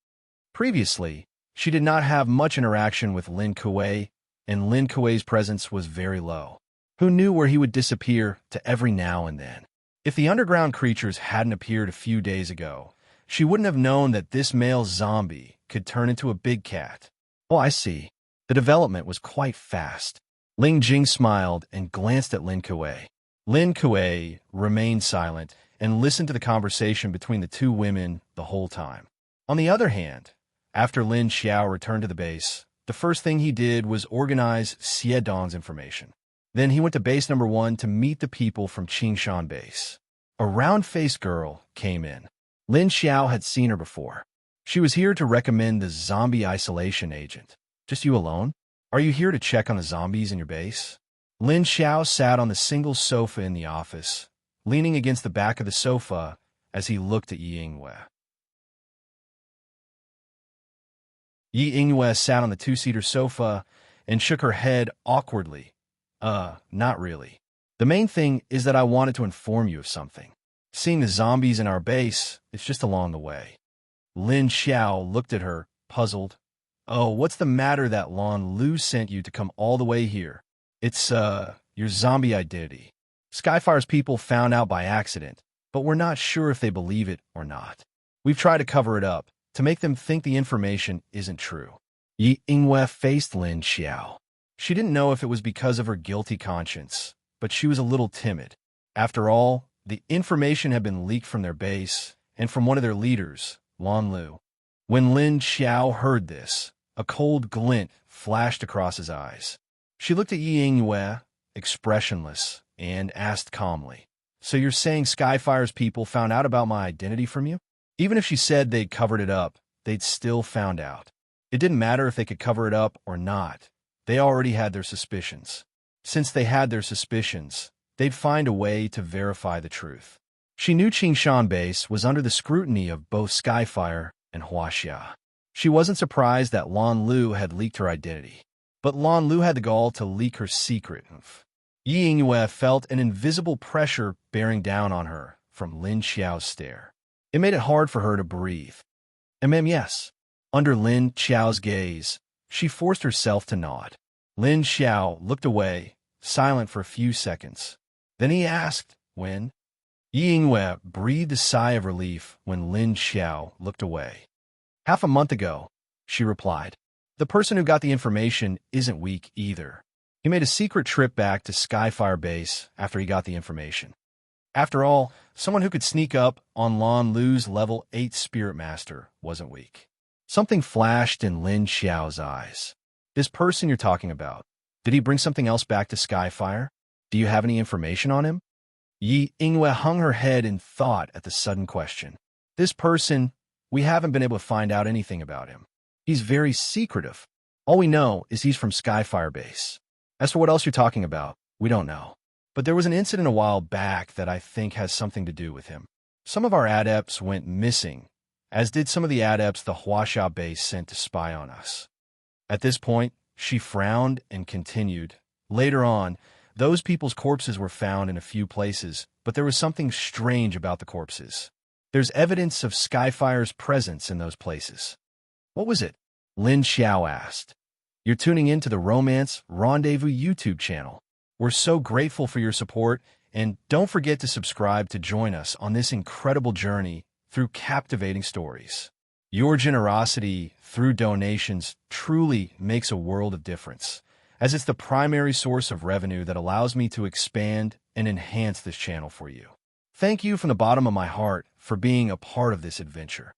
Previously, she did not have much interaction with Lin Kuei, and Lin Kuei's presence was very low. Who knew where he would disappear to every now and then? If the underground creatures hadn't appeared a few days ago, she wouldn't have known that this male zombie could turn into a big cat. "Oh, I see. The development was quite fast." Ling Jing smiled and glanced at Lin Kuei. Lin Kuei remained silent and listened to the conversation between the two women the whole time. On the other hand, after Lin Xiao returned to the base, the first thing he did was organize Xie Dong's information. Then he went to base number 1 to meet the people from Qingshan base. A round-faced girl came in. Lin Xiao had seen her before. She was here to recommend the zombie isolation agent. "Just you alone? Are you here to check on the zombies in your base?" Lin Xiao sat on the single sofa in the office, leaning against the back of the sofa as he looked at Yi Yingwei. Yi Yingwei sat on the two-seater sofa and shook her head awkwardly. Not really. The main thing is that I wanted to inform you of something. Seeing the zombies in our base is just along the way." Lin Xiao looked at her, puzzled. Oh, what's the matter that Lon Lu sent you to come all the way here? It's, your zombie identity. Skyfire's people found out by accident, but we're not sure if they believe it or not. We've tried to cover it up, to make them think the information isn't true. Yi Ingwe faced Lin Xiao. She didn't know if it was because of her guilty conscience, but she was a little timid. After all, the information had been leaked from their base and from one of their leaders, Lon Lu. When Lin Xiao heard this, a cold glint flashed across his eyes. She looked at Yi Ingwe, expressionless, and asked calmly, "So you're saying Skyfire's people found out about my identity from you?" Even if she said they'd covered it up, they'd still found out. It didn't matter if they could cover it up or not. They already had their suspicions. Since they had their suspicions, they'd find a way to verify the truth. She knew Qingshan Base was under the scrutiny of both Skyfire and Huaxia. She wasn't surprised that Lon Lu had leaked her identity. But Lon Lu had the gall to leak her secret. Yi Ingwe felt an invisible pressure bearing down on her from Lin Xiao's stare. It made it hard for her to breathe. Yes. Under Lin Xiao's gaze, she forced herself to nod. Lin Xiao looked away, silent for a few seconds. Then he asked, "When?" Yi Ingwe breathed a sigh of relief when Lin Xiao looked away. "Half a month ago," she replied. "The person who got the information isn't weak either. He made a secret trip back to Skyfire Base after he got the information. After all, someone who could sneak up on Lon Lu's level 8 Spirit Master wasn't weak." Something flashed in Lin Xiao's eyes. "This person you're talking about, did he bring something else back to Skyfire? Do you have any information on him?" Yi Ingwe hung her head in thought at the sudden question. "This person, we haven't been able to find out anything about him. He's very secretive. All we know is he's from Skyfire Base. As for what else you're talking about, we don't know. But there was an incident a while back that I think has something to do with him. Some of our adepts went missing, as did some of the adepts the Huaxia Base sent to spy on us." At this point, she frowned and continued. "Later on, those people's corpses were found in a few places, but there was something strange about the corpses. There's evidence of Skyfire's presence in those places." "What was it?" Lin Xiao asked. "You're tuning in to the Romance Rendezvous YouTube channel. We're so grateful for your support, and don't forget to subscribe to join us on this incredible journey through captivating stories. Your generosity through donations truly makes a world of difference, as it's the primary source of revenue that allows me to expand and enhance this channel for you. Thank you from the bottom of my heart for being a part of this adventure."